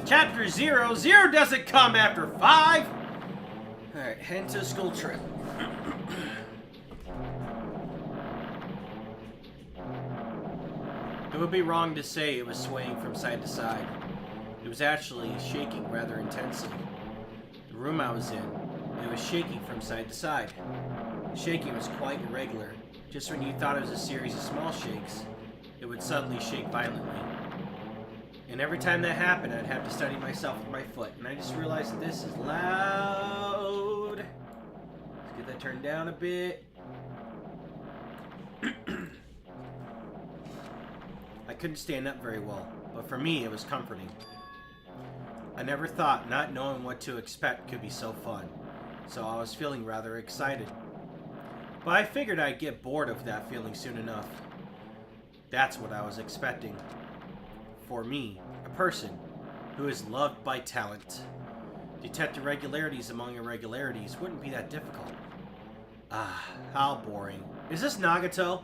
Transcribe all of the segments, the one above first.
Chapter 0. 0 doesn't come after 5. Alright, head to a school trip. It would be wrong to say it was swaying from side to side. It was actually shaking rather intensely. The room I was in, it was shaking from side to side. The shaking was quite irregular. Just when you thought it was a series of small shakes, it would suddenly shake violently. And every time that happened, I'd have to steady myself with my foot. And I just realized that this is loud. Let's get that turned down a bit. I couldn't stand up very well, but for me, it was comforting. I never thought not knowing what to expect could be so fun, so I was feeling rather excited. But I figured I'd get bored of that feeling soon enough. That's what I was expecting. For me, a person who is loved by talent, detect irregularities among irregularities wouldn't be that difficult. Ah, how boring. Is this Nagato?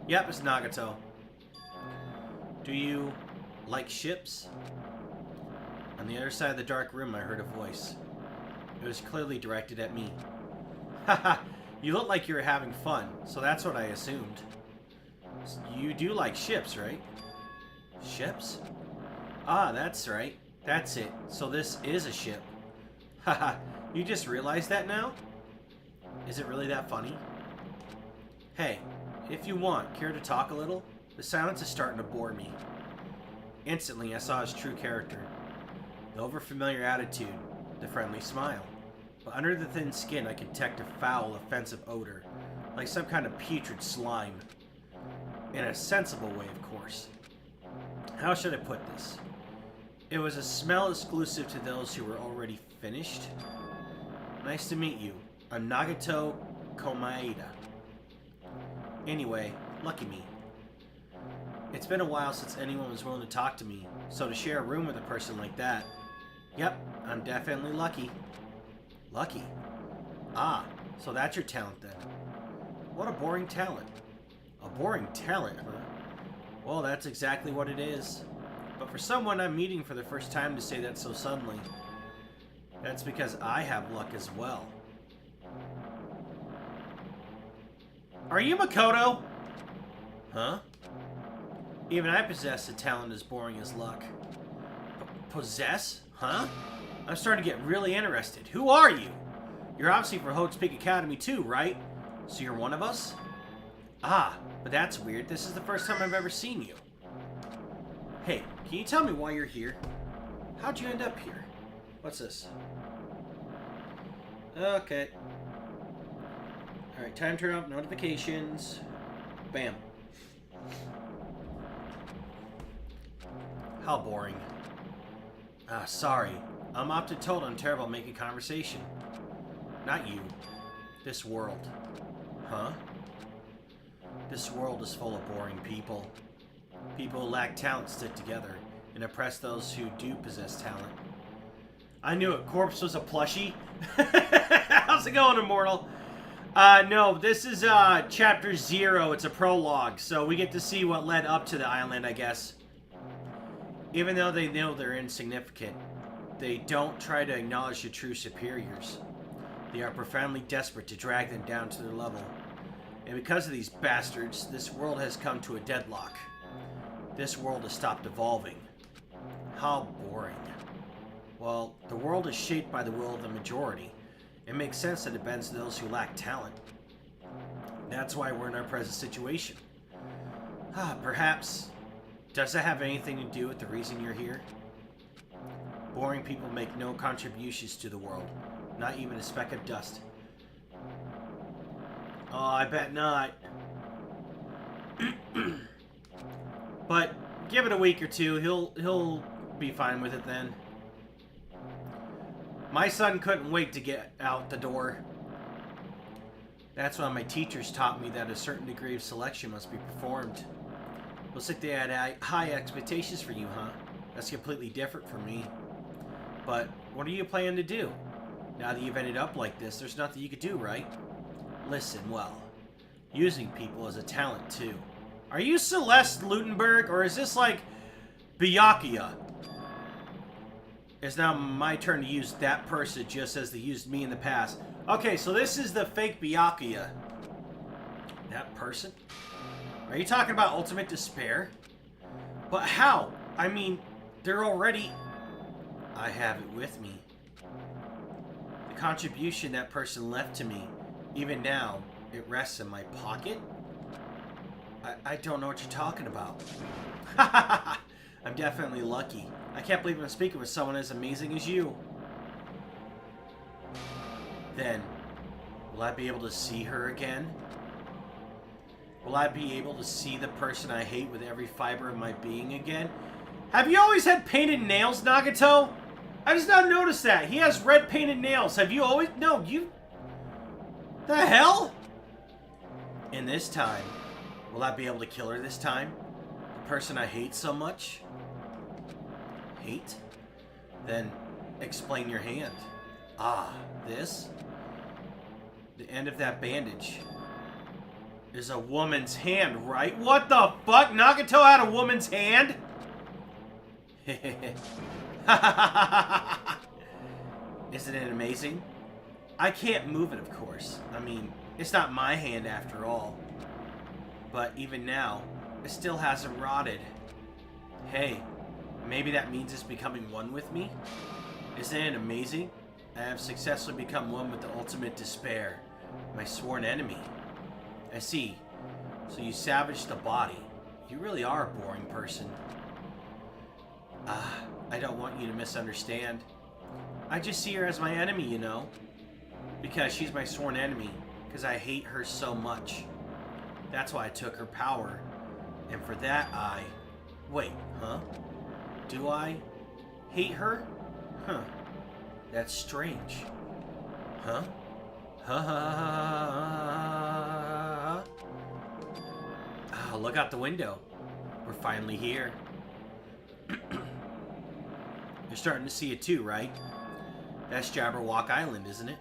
Yep, it's Nagato. Do you like ships? On the other side of the dark room, I heard a voice. It was clearly directed at me. Haha, you look like you were having fun, so that's what I assumed. You do like ships, right? Ships? Ah, that's right. That's it. So this is a ship. Haha, you just realized that now? Is it really that funny? Hey, if you want, care to talk a little? The silence is starting to bore me. Instantly, I saw his true character. The overfamiliar attitude, the friendly smile. But under the thin skin, I could detect a foul, offensive odor, like some kind of putrid slime. In a sensible way, of course. How should I put this? It was a smell exclusive to those who were already finished. Nice to meet you. I'm Nagato Komaeda. Anyway, lucky me. It's been a while since anyone was willing to talk to me, so to share a room with a person like that, yep, I'm definitely lucky. Lucky? Ah, so that's your talent then. What a boring talent. A boring talent, huh? Well, that's exactly what it is. But for someone I'm meeting for the first time to say that so suddenly, that's because I have luck as well. Are you Makoto? Huh? Even I possess a talent as boring as luck. Possess? Huh? I'm starting to get really interested. Who are you? You're obviously from Hope's Peak Academy too, right? So you're one of us? Ah, but that's weird. This is the first time I've ever seen you. Hey, can you tell me why you're here? How'd you end up here? What's this? Okay. Alright, time to turn off notifications. Bam. How boring. Ah, sorry. I'm often told I'm terrible at making conversation. Not you. This world. Huh? This world is full of boring people. People who lack talent stick together and oppress those who do possess talent. I knew it. Corpse was a plushie. How's it going, Immortal? No, this is chapter 0. It's a prologue, so we get to see what led up to the island, I guess. Even though they know they're insignificant, they don't try to acknowledge the true superiors. They are profoundly desperate to drag them down to their level. And because of these bastards, this world has come to a deadlock. This world has stopped evolving. How boring. Well, the world is shaped by the will of the majority. It makes sense that it bends to those who lack talent. That's why we're in our present situation. Perhaps... Does that have anything to do with the reason you're here? Boring people make no contributions to the world. Not even a speck of dust. Oh, I bet not. But give it a week or two, he'll be fine with it then. My son couldn't wait to get out the door. That's why my teachers taught me that a certain degree of selection must be performed. Looks like they had high expectations for you, huh? That's completely different from me. But what are you planning to do? Now that you've ended up like this, there's nothing you could do, right? Listen, well, using people is a talent too. Are you Celeste Lutenberg, or is this like Byakuya? It's now my turn to use that person just as they used me in the past. Okay, so this is the fake Byakuya. That person? Are you talking about ultimate despair? But how? I mean, they're already... I have it with me. The contribution that person left to me, even now, it rests in my pocket? I don't know what you're talking about. I'm definitely lucky. I can't believe I'm speaking with someone as amazing as you. Then, will I be able to see her again? Will I be able to see the person I hate with every fiber of my being again? Have you always had painted nails, Nagato? I just not noticed that. He has red painted nails. Have you always... No, you... The hell? And this time, will I be able to kill her this time? The person I hate so much? Hate? Then explain your hand. Ah, this? The end of that bandage is a woman's hand, right? What the fuck? Nagato had a woman's hand? Isn't it amazing? I can't move it, of course. I mean, it's not my hand after all. But even now, it still hasn't rotted. Hey, maybe that means it's becoming one with me? Isn't it amazing? I have successfully become one with the ultimate despair, my sworn enemy. I see. So you savaged the body. You really are a boring person. I don't want you to misunderstand. I just see her as my enemy, you know? Because she's my sworn enemy. Because I hate her so much. That's why I took her power. And for that I... Wait, huh? Do I hate her? Huh. That's strange. Huh? Oh, look out the window. We're finally here. You're starting to see it too, right? That's Jabberwock Island, isn't it?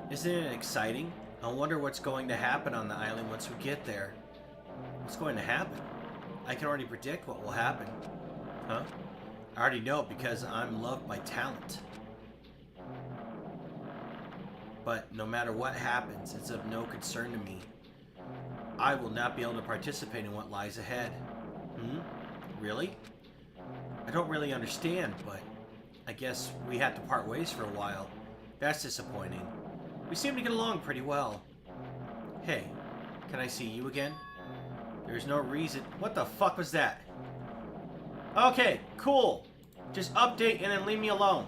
Isn't it exciting? I wonder what's going to happen on the island once we get there. What's going to happen? I can already predict what will happen. Huh? I already know because I'm loved by talent. But no matter what happens, it's of no concern to me. I will not be able to participate in what lies ahead. Really? I don't really understand, but I guess we had to part ways for a while. That's disappointing. We seem to get along pretty well. Hey, can I see you again? There's no reason... What the fuck was that? Okay, cool. Just update and then leave me alone.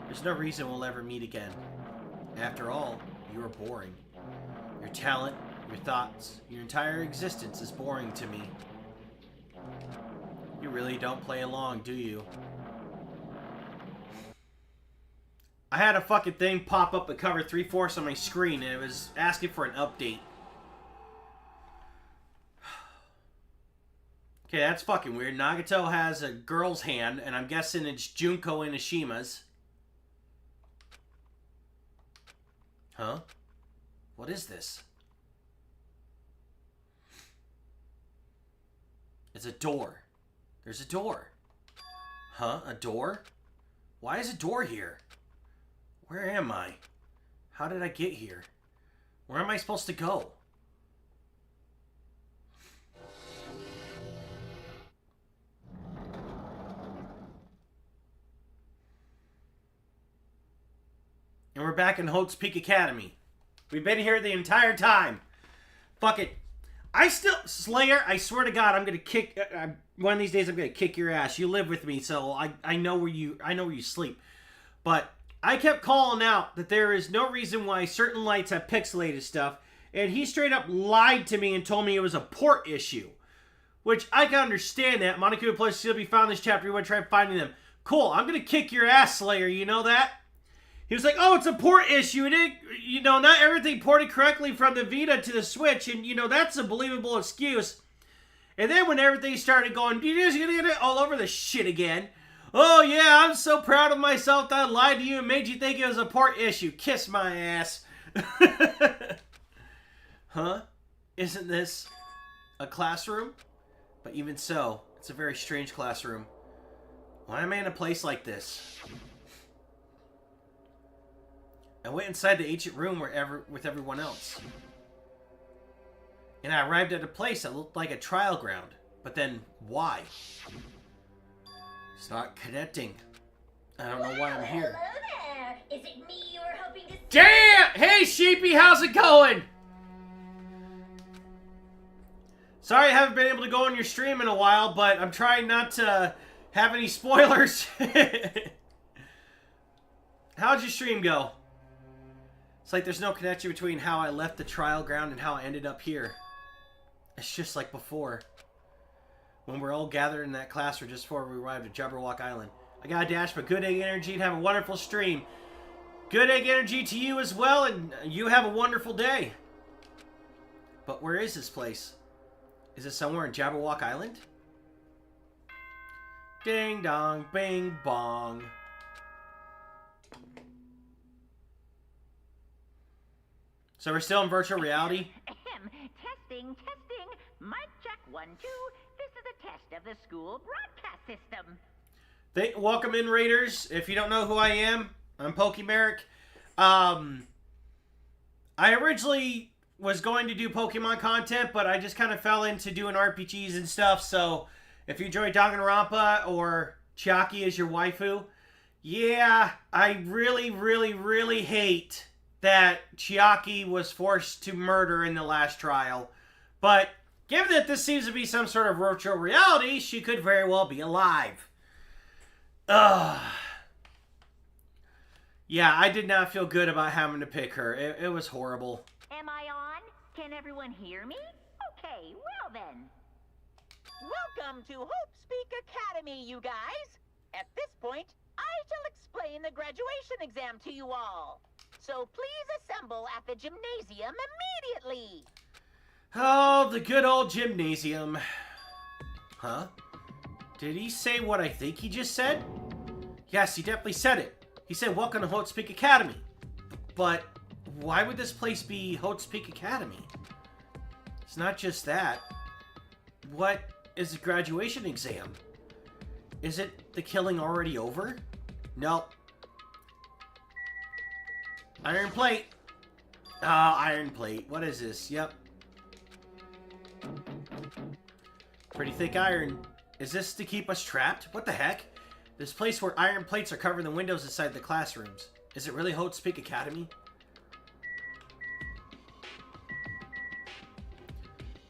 There's no reason we'll ever meet again. After all, you are boring. Your talent, your thoughts, your entire existence is boring to me. You really don't play along, do you? I had a fucking thing pop up that covered 3/4 on my screen and it was asking for an update. Okay, that's fucking weird. Nagato has a girl's hand, and I'm guessing it's Junko Inishima's. Huh? What is this? It's a door. There's a door. Huh? A door? Why is a door here? Where am I? How did I get here? Where am I supposed to go? And we're back in Holt's Peak Academy. We've been here the entire time. Fuck it. I still... Slayer, I swear to God, I'm going to kick... one of these days, I'm going to kick your ass. You live with me, so I know where you sleep. But I kept calling out that there is no reason why certain lights have pixelated stuff. And he straight up lied to me and told me it was a port issue. Which, I can understand that. Monokuma Plus still be found in this chapter. You want to try finding them. Cool, I'm going to kick your ass, Slayer. You know that? He was like, oh, it's a port issue. Not everything ported correctly from the Vita to the Switch. And, that's a believable excuse. And then when everything started going, you're just going to get it all over the shit again. Oh, yeah, I'm so proud of myself that I lied to you and made you think it was a port issue. Kiss my ass. Huh? Isn't this a classroom? But even so, it's a very strange classroom. Why am I in a place like this? I went inside the ancient room with everyone else. And I arrived at a place that looked like a trial ground. But then, why? It's not connecting. I don't know why I'm here. Hello there. Is it me you were hoping to see? Damn! Hey, Sheepy, how's it going? Sorry I haven't been able to go on your stream in a while, but I'm trying not to have any spoilers. How'd your stream go? It's like there's no connection between how I left the trial ground and how I ended up here. It's just like before. When we're all gathered in that classroom just before we arrived at Jabberwock Island. I gotta dash, but good egg energy and have a wonderful stream. Good egg energy to you as well, and you have a wonderful day. But where is this place? Is it somewhere in Jabberwock Island? Ding dong, bing bong. So we're still in virtual reality? Testing. Mic check 1, 2. This is a test of the school broadcast system. Welcome in, Raiders. If you don't know who I am, I'm Pokemeric. I originally was going to do Pokemon content, but I just kind of fell into doing RPGs and stuff. So if you enjoy Danganronpa or Chiaki as your waifu, yeah, I really hate that Chiaki was forced to murder in the last trial. But given that this seems to be some sort of virtual reality, she could very well be alive. Ugh. Yeah, I did not feel good about having to pick her. It was horrible. Am I on? Can everyone hear me? Okay, well then. Welcome to Hope Speak Academy, you guys. At this point, I shall explain the graduation exam to you all. So please assemble at the gymnasium immediately. Oh, the good old gymnasium. Huh? Did he say what I think he just said? Yes, he definitely said it. He said, welcome to Hope Speak Academy. But why would this place be Hope Speak Academy? It's not just that. What is the graduation exam? Is it the killing already over? Nope. Iron plate. Iron plate. What is this? Yep. Pretty thick iron. Is this to keep us trapped? What the heck? This place where iron plates are covering the windows inside the classrooms. Is it really Hope Speak Academy?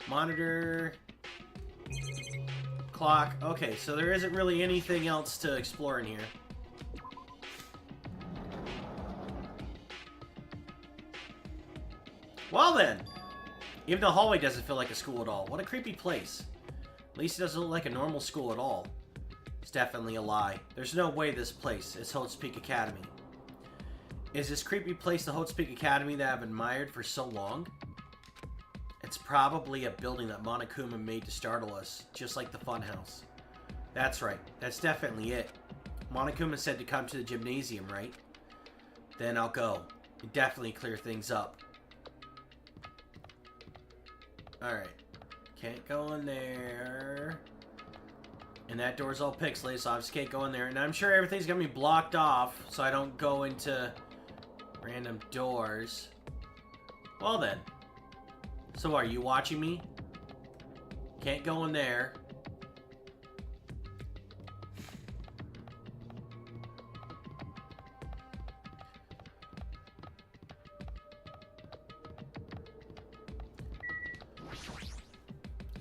Monitor. Clock. Okay, so there isn't really anything else to explore in here. Well then. Even the hallway doesn't feel like a school at all. What a creepy place. At least it doesn't look like a normal school at all. It's definitely a lie. There's no way this place is Hope Speak Academy. Is this creepy place the Hope Speak Academy that I've admired for so long? It's probably a building that Monokuma made to startle us, just like the funhouse. That's right. That's definitely it. Monokuma said to come to the gymnasium, right? Then I'll go. And definitely clear things up. Alright. Can't go in there. And that door's all pixelated, so I just can't go in there. And I'm sure everything's gonna be blocked off, so I don't go into random doors. Well then. So are you watching me? Can't go in there.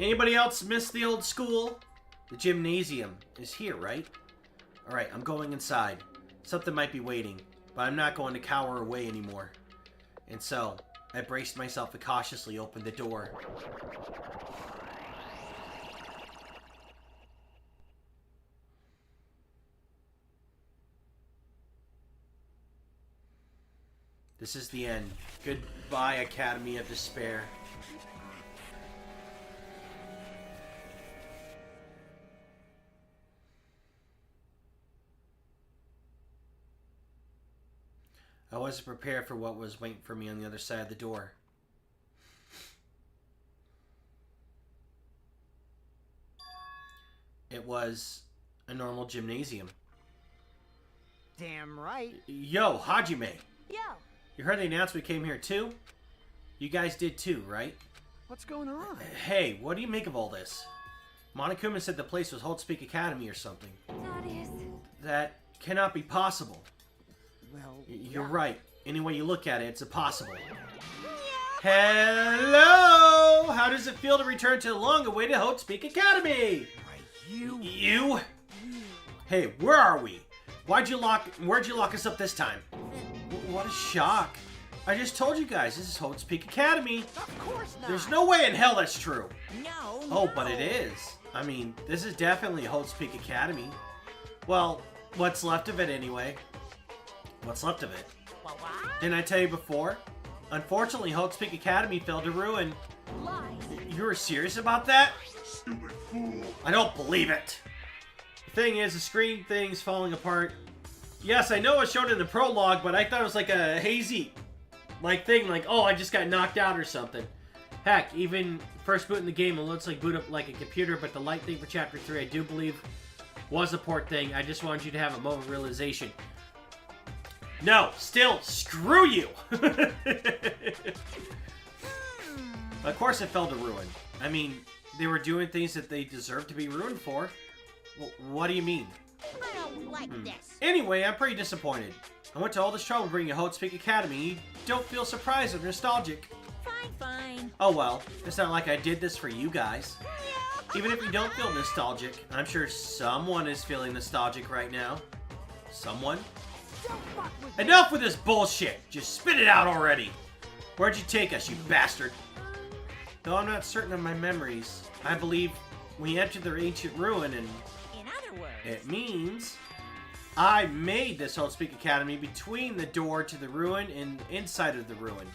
Anybody else miss the old school? The gymnasium is here, right? Alright, I'm going inside. Something might be waiting, but I'm not going to cower away anymore. And so, I braced myself and cautiously opened the door. This is the end. Goodbye, Academy of Despair. I wasn't prepared for what was waiting for me on the other side of the door. It was a normal gymnasium. Damn right. Yo, Hajime. Yo, You heard they announced we came here too? You guys did too, right? What's going on? Hey, what do you make of all this? Monokuma said the place was Hold Speak Academy or something. that is... That cannot be possible. Well, You're right. Any way you look at it, it's impossible. Hello! How does it feel to return to the long-awaited Hold Speak Academy? right, you. You? Hey, where are we? Where'd you lock us up this time? What a shock. I just told you guys, this is Hold Speak Academy. Of course not. There's no way in hell that's true. No. Oh, but it is. I mean, this is definitely Hold Speak Academy. Well, what's left of it anyway. What's left of it? Didn't I tell you before? Unfortunately, Hold Speak Academy fell to ruin. Lies. You were serious about that? Stupid fool. I don't believe it. The thing is, the screen thing's falling apart. Yes, I know it was shown in the prologue, but I thought it was like a hazy thing, like, oh, I just got knocked out or something. Heck, even first boot in the game, it looks like boot up like a computer, but the light thing for Chapter 3, I do believe, was a port thing. I just wanted you to have a moment of realization. No, still, screw you! Of course it fell to ruin. I mean, they were doing things that they deserved to be ruined for. What do you mean? I don't like this. Anyway, I'm pretty disappointed. I went to all this trouble to bring you Hold Speak Academy. You don't feel surprised or nostalgic. Fine, fine. Oh well, it's not like I did this for you guys. Even if you don't feel nostalgic, I'm sure someone is feeling nostalgic right now. Someone? Don't fuck with me. Enough with this bullshit! Just spit it out already! Where'd you take us, you bastard? Though I'm not certain of my memories, I believe we entered their ancient ruin and In other words, it means I made this Hold Speak Academy between the door to the ruin and inside of the ruin.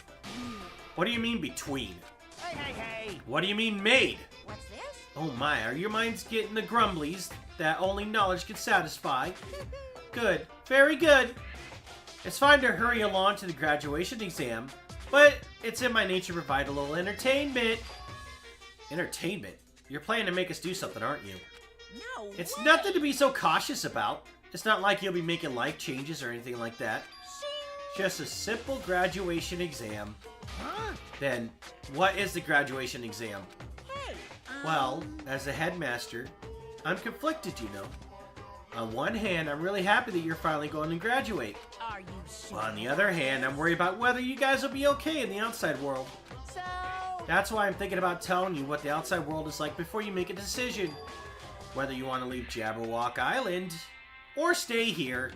What do you mean between? Hey, hey, hey. What do you mean made? what's this? Oh my, are your minds getting the grumblies that only knowledge can satisfy? Good, very good. It's fine to hurry along to the graduation exam, but it's in my nature to provide a little entertainment. Entertainment? You're planning to make us do something, aren't you? No It's way. nothing to be so cautious about. It's not like you'll be making life changes or anything like that. Just a simple graduation exam. Huh? Then, what is the graduation exam? Hey, Well, as the headmaster, I'm conflicted, you know. On one hand, I'm really happy that you're finally going to graduate. are you sure? On the other hand, I'm worried about whether you guys will be okay in the outside world. So, That's why I'm thinking about telling you what the outside world is like before you make a decision. Whether you want to leave Jabberwock Island or stay here.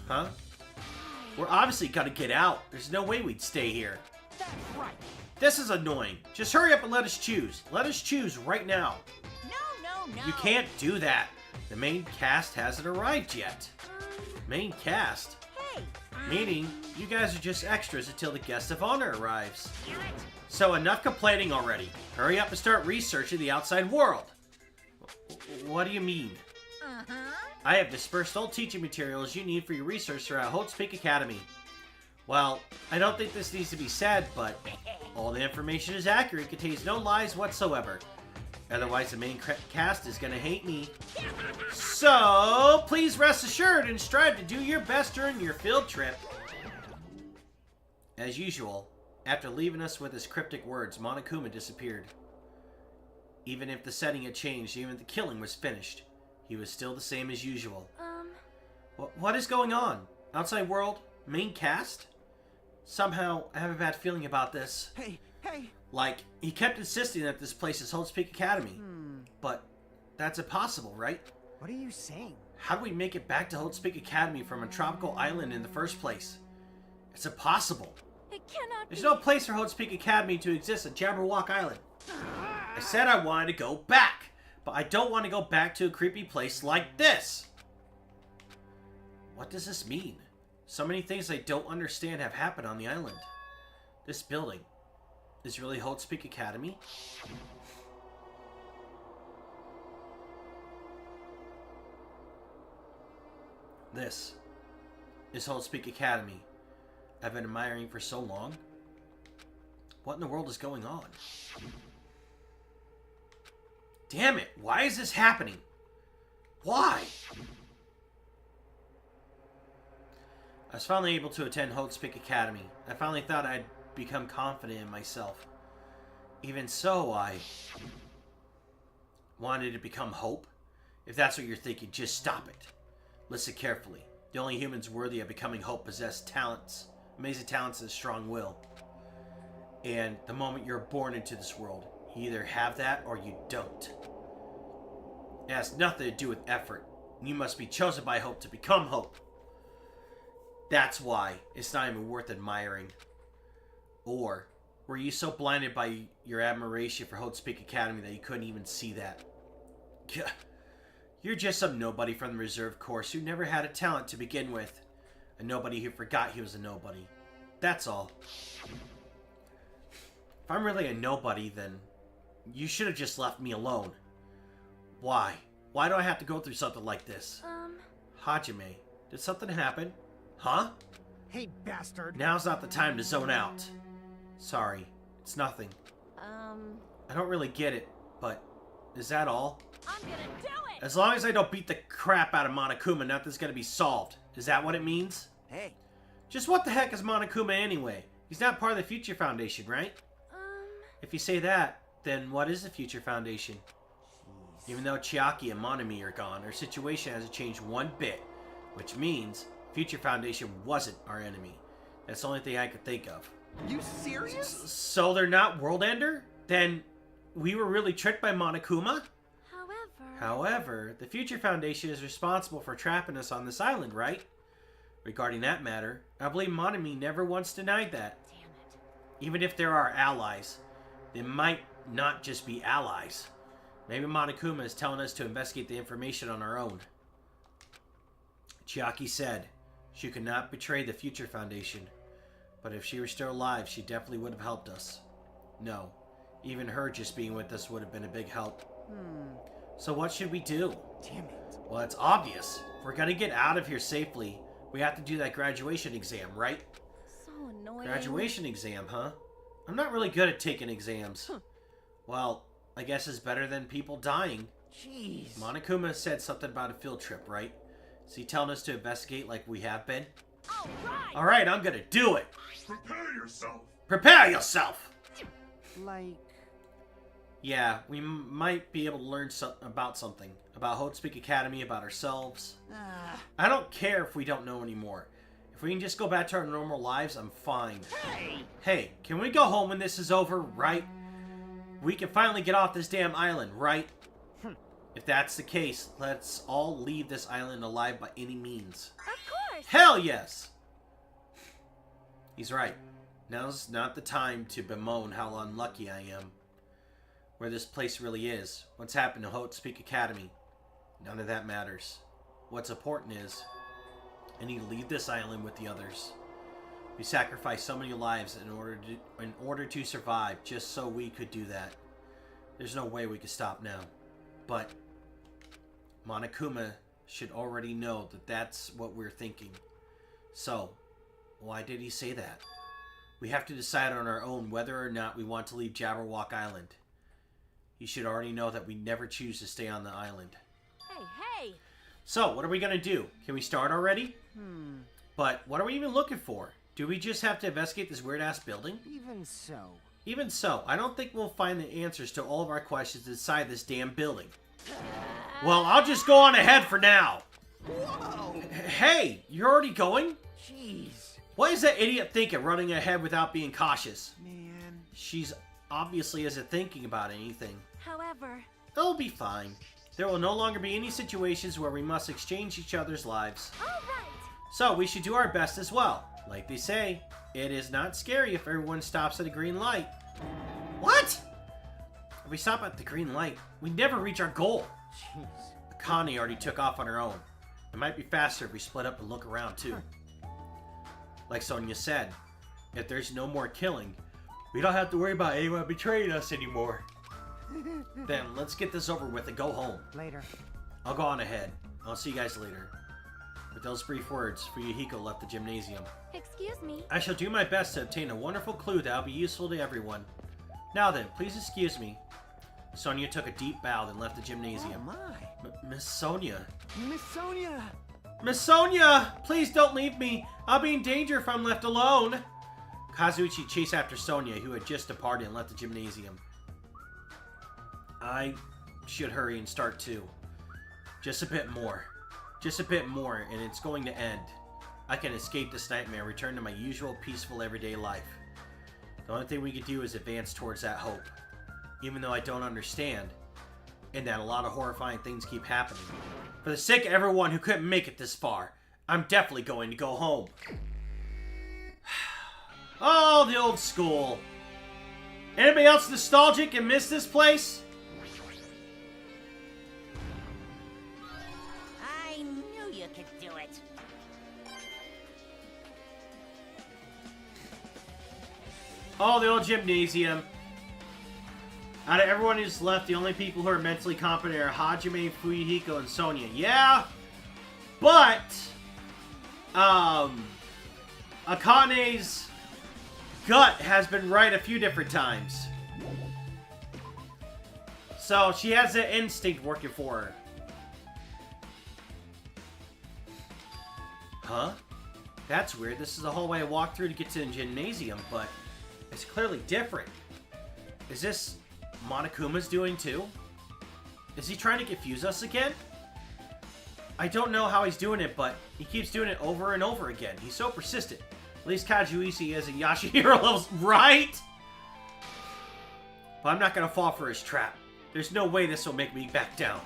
Huh? We're obviously gonna get out. There's no way we'd stay here. That's right. This is annoying. Just hurry up and let us choose. Let us choose right now. no. You can't do that. The main cast hasn't arrived yet. Main cast? Hey, Meaning, you guys are just extras until the guest of honor arrives. So enough complaining already. Hurry up and start researching the outside world. What do you mean? I have dispersed all teaching materials you need for your research throughout Hold Speak Academy. Well, I don't think this needs to be said, but all the information is accurate, contains no lies whatsoever. Otherwise, the main cast is gonna hate me. So, please rest assured and strive to do your best during your field trip. As usual, after leaving us with his cryptic words, Monokuma disappeared. Even if the setting had changed, even if the killing was finished, he was still the same as usual. What is going on? Outside world? Main cast? Somehow, I have a bad feeling about this. Hey. Like, he kept insisting that this place is Hold Speak Academy. But that's impossible, right? What are you saying? How do we make it back to Hold Speak Academy from a tropical island in the first place? It's impossible. it cannot There's be. no place for Hold Speak Academy to exist at Jabberwock Island. I said I wanted to go back, but I don't want to go back to a creepy place like this. What does this mean? So many things I don't understand have happened on the island. This building is really Hold Speak Academy? This is Hold Speak Academy I've been admiring for so long. What in the world is going on? Damn it, why is this happening? Why? I was finally able to attend Holtzpeak Academy. I finally thought I'd become confident in myself. Even so, I wanted to become Hope. If that's what you're thinking, just stop it. Listen carefully. The only humans worthy of becoming Hope possess talents, amazing talents and a strong will. And the moment you're born into this world, you either have that or you don't. It has nothing to do with effort. You must be chosen by Hope to become Hope. That's why it's not even worth admiring. Or were you so blinded by your admiration for Holtzpeak Academy that you couldn't even see that? You're just some nobody from the reserve course who never had a talent to begin with. A nobody who forgot he was a nobody. That's all. If I'm really a nobody, then you should have just left me alone. Why? Why do I have to go through something like this? Hajime, did something happen? Huh? Hey, bastard. Now's not the time to zone out. Sorry, it's nothing. I don't really get it, but is that all? I'm gonna do it! As long as I don't beat the crap out of Monokuma, nothing's gonna be solved. Is that what it means? Hey. Just what the heck is Monokuma anyway? He's not part of the Future Foundation, right? If you say that, then what is the Future Foundation? Jeez. Even though Chiaki and Monami are gone, our situation hasn't changed one bit. Which means Future Foundation wasn't our enemy. That's the only thing I could think of. You serious? So they're not World Ender? Then we were really tricked by Monokuma? However, the Future Foundation is responsible for trapping us on this island, right? Regarding that matter, I believe Monami never once denied that. Damn it. Even if there are allies, they might not just be allies. Maybe Monokuma is telling us to investigate the information on our own. Chiaki said she could not betray the Future Foundation, but if she were still alive, she definitely would have helped us. No, even her just being with us would have been a big help. So what should we do? Damn it. Well, it's obvious. If we're gonna get out of here safely, we have to do that graduation exam, right? So annoying. Graduation exam, huh? I'm not really good at taking exams. Well, I guess it's better than people dying. Jeez. Monokuma said something about a field trip, right? Is he telling us to investigate like we have been? Alright! Alright, I'm gonna do it! Prepare yourself. Prepare yourself! Like... Yeah, we might be able to learn about something. About Holtzpeak Academy, about ourselves. I don't care if we don't know anymore. If we can just go back to our normal lives, I'm fine. Hey, can we go home when this is over, right? We can finally get off this damn island, right? If that's the case, let's all leave this island alive by any means. Of course! Hell yes! He's right. Now's not the time to bemoan how unlucky I am. Where this place really is. What's happened to Holtzpeak Academy. None of that matters. What's important is, I need to leave this island with the others. We sacrificed so many lives in order to survive, just so we could do that. There's no way we could stop now. But Monokuma should already know that that's what we're thinking. So, why did he say that? We have to decide on our own whether or not we want to leave Jabberwock Island. He should already know that we never choose to stay on the island. Hey, hey! So, what are we gonna do? Can we start already? But what are we even looking for? Do we just have to investigate this weird-ass building? Even so. Even so, I don't think we'll find the answers to all of our questions inside this damn building. Well, I'll just go on ahead for now. Whoa! Hey, you're already going? Jeez. What is that idiot thinking, running ahead without being cautious? Man. She's obviously isn't thinking about anything. However... It'll be fine. There will no longer be any situations where we must exchange each other's lives. Alright! So we should do our best as well. Like they say, it is not scary if everyone stops at a green light. What? If we stop at the green light, we never reach our goal. Jeez. Akane already took off on her own. It might be faster if we split up and look around too. Like Sonia said, if there's no more killing, we don't have to worry about anyone betraying us anymore. Then let's get this over with and go home. Later. I'll go on ahead. I'll see you guys later. With those brief words, Fuyuhiko left the gymnasium. Excuse me. I shall do my best to obtain a wonderful clue that will be useful to everyone. Now then, please excuse me. Sonia took a deep bow, then left the Oh gymnasium. my. Miss Sonia. Miss Sonia. Miss Sonia! Please don't leave me. I'll be in danger if I'm left alone. Kazuichi chased after Sonia, who had just departed and left the gymnasium. I should hurry and start too. Just a bit more. Just a bit more, and it's going to end. I can escape this nightmare and return to my usual peaceful everyday life. The only thing we can do is advance towards that hope. Even though I don't understand, and that a lot of horrifying things keep happening. For the sake of everyone who couldn't make it this far, I'm definitely going to go home. Oh, the old school. Anybody else nostalgic and miss this place? I knew you could do it. Oh, the old gymnasium. Out of everyone who's left, the only people who are mentally competent are Hajime, Fuyuhiko, and Sonia. Yeah, but Akane's gut has been right a few different times. So she has that instinct working for her. Huh? That's weird. This is the hallway I walked through to get to the gymnasium, but it's clearly different. Is this Monokuma's doing too? Is he trying to confuse us again? I don't know how he's doing it, but he keeps doing it over and over again. He's so persistent. At least Kazuichi isn't Yashihiro levels, right? But I'm not gonna fall for his trap. There's no way this will make me back down.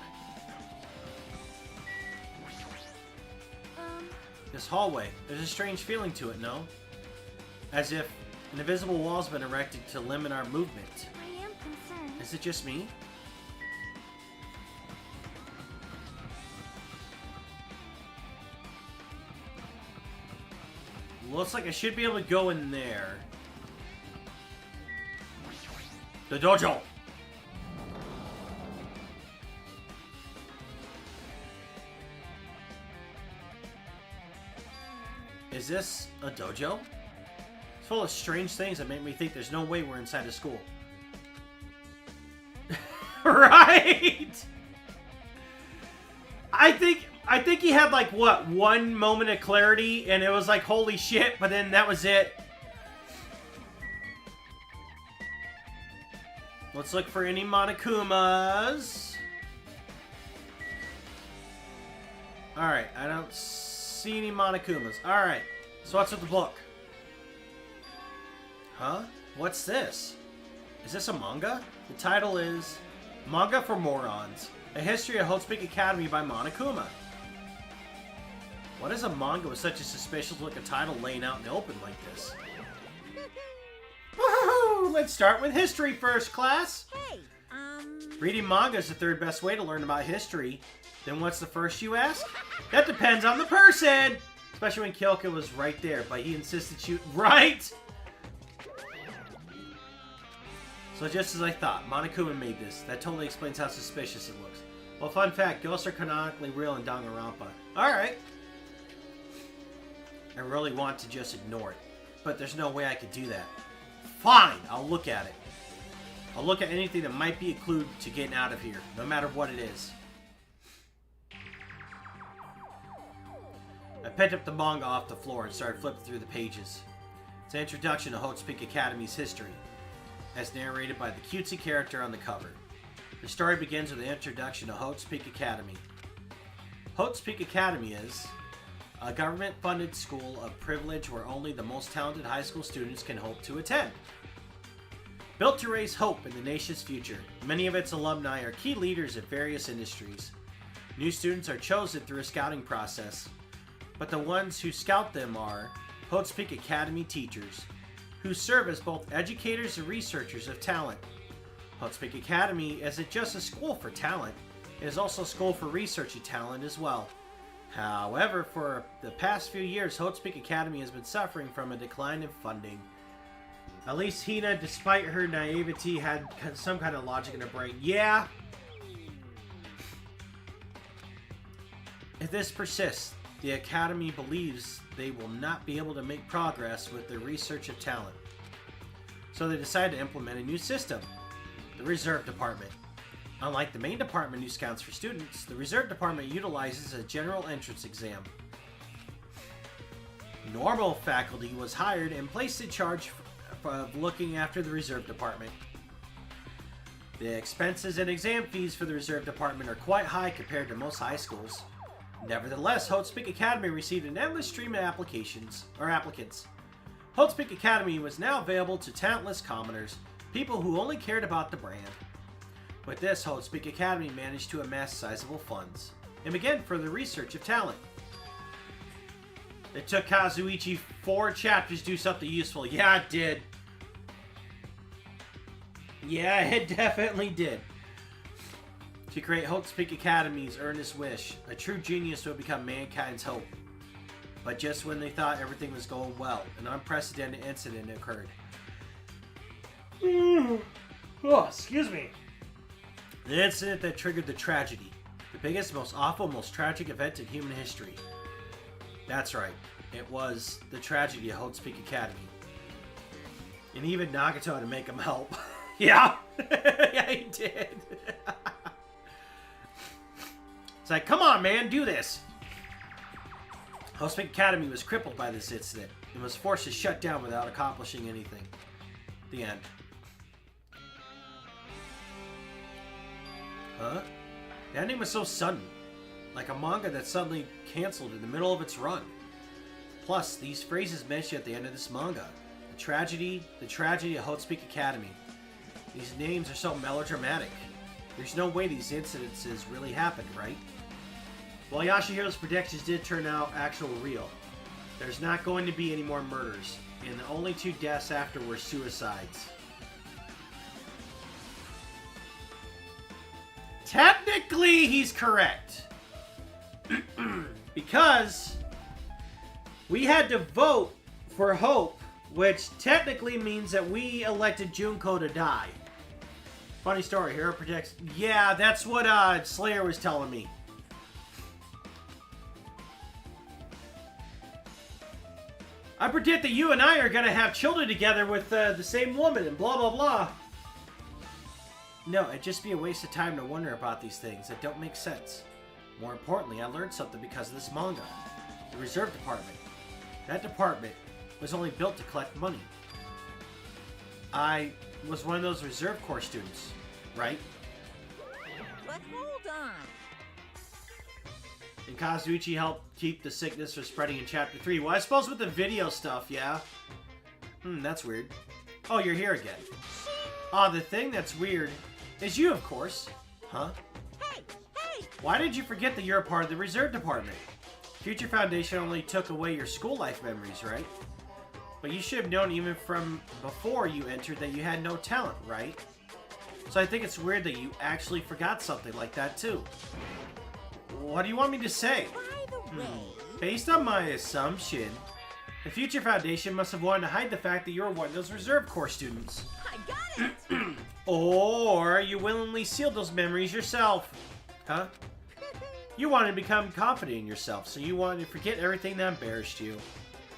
This hallway, there's a strange feeling to it, no? As if an invisible wall's been erected to limit our movement. I am concerned. Is it just me? Looks like I should be able to go in there. The dojo! Is this a dojo? It's full of strange things that make me think there's no way we're inside a school. Right? I think he had like what, one moment of clarity and it was like holy shit, but then that was it. Let's look for any Monokumas. Alright, I don't see any Monokumas. Alright, so what's with the book? Huh? What's this? Is this a manga? The title is Manga for Morons, A History of Hotspeak Academy by Monokuma. What is a manga with such a suspicious looking title laying out in the open like this? Woohoo! Let's start with history first, class! Hey, Reading manga is the third best way to learn about history. Then what's the first, you ask? That depends on the person! Especially when Kyoka was right there, but he insisted you... Right?! So just as I thought, Monokuma made this. That totally explains how suspicious it looks. Well, fun fact, ghosts are canonically real in Danganronpa. Alright. I really want to just ignore it. But there's no way I could do that. Fine, I'll look at it. I'll look at anything that might be a clue to getting out of here, no matter what it is. I picked up the manga off the floor and started flipping through the pages. It's an introduction to Hotspeak Academy's history, as narrated by the cutesy character on the cover. The story begins with the introduction to Hotspeak Academy. Hotspeak Academy is a government-funded school of privilege where only the most talented high school students can hope to attend. Built to raise hope in the nation's future, many of its alumni are key leaders in various industries. New students are chosen through a scouting process, but the ones who scout them are Hotspeak Academy teachers, who serve as both educators and researchers of talent. Hotspeak Academy isn't just a school for talent, it is also a school for researching talent as well. However, for the past few years, Hotspeak Academy has been suffering from a decline in funding. At least Hina, despite her naivety, had some kind of logic in her brain. Yeah! If this persists, the Academy believes they will not be able to make progress with their research of talent. So they decide to implement a new system, the Reserve Department. Unlike the main department, who counts for students, the reserve department utilizes a general entrance exam. Normal faculty was hired and placed in charge of looking after the reserve department. The expenses and exam fees for the reserve department are quite high compared to most high schools. Nevertheless, Hotespeak Academy received an endless stream of applicants. Hotespeak Academy was now available to talentless commoners, people who only cared about the brand. With this, Hotespeak Academy managed to amass sizable funds and began further research of talent. It took Kazuichi 4 chapters to do something useful. Yeah, it did. Yeah, it definitely did. To create Hotespeak Academy's earnest wish, a true genius would become mankind's hope. But just when they thought everything was going well, an unprecedented incident occurred. Oh, excuse me. An incident that triggered the tragedy. The biggest, most awful, most tragic event in human history. That's right. It was the tragedy of Hotespeak Academy. And even Nagato had to make him help. Yeah. Yeah, he did. It's like, come on, man, do this. Hotespeak Academy was crippled by this incident and was forced to shut down without accomplishing anything. The end. Huh? The ending was so sudden. Like a manga that suddenly canceled in the middle of its run. Plus, these phrases mentioned at the end of this manga. The tragedy of Hotespeak Academy. These names are so melodramatic. There's no way these incidences really happened, right? Well, Yashihiro's predictions did turn out actual real. There's not going to be any more murders, and the only 2 deaths after were suicides. Technically, he's correct. Because we had to vote for Hope, which technically means that we elected Junko to die. Funny story, hero protects... Yeah, that's what Slayer was telling me. I predict that you and I are going to have children together with the same woman and blah, blah, blah. No, it'd just be a waste of time to wonder about these things that don't make sense. More importantly, I learned something because of this manga. The reserve department. That department was only built to collect money. I was one of those reserve corps students, right? But hold on. And Kazuichi helped keep the sickness from spreading in Chapter 3. Well, I suppose with the video stuff, yeah. That's weird. Oh, you're here again. The thing that's weird is you, of course. Huh? Hey! Why did you forget that you're a part of the reserve department? Future Foundation only took away your school life memories, right? But you should have known even from before you entered that you had no talent, right? So I think it's weird that you actually forgot something like that, too. What do you want me to say? By the way... Based on my assumption, the Future Foundation must have wanted to hide the fact that you were one of those Reserve Corps students. I got it! Or you willingly sealed those memories yourself. Huh? You wanted to become confident in yourself, so you wanted to forget everything that embarrassed you.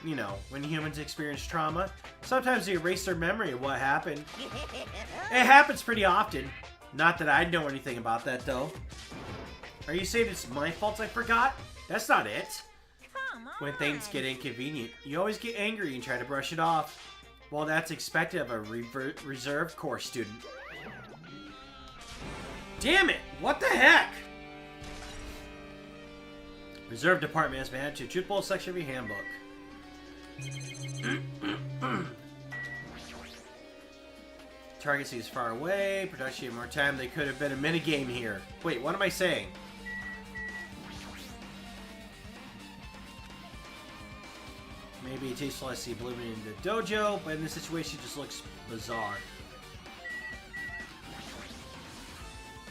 You know, when humans experience trauma, sometimes they erase their memory of what happened. It happens pretty often. Not that I know anything about that, though. Are you saying it's my fault I forgot? That's not it. Come on! When things get inconvenient, you always get angry and try to brush it off. Well, that's expected of a reserve corps student. Damn it! What the heck? Reserve Department has been added to a truthful section of your handbook. Target seems far away. Production more time. They could have been a minigame here. Wait, what am I saying? Maybe it tastes like see blooming in the dojo, but in this situation, it just looks bizarre.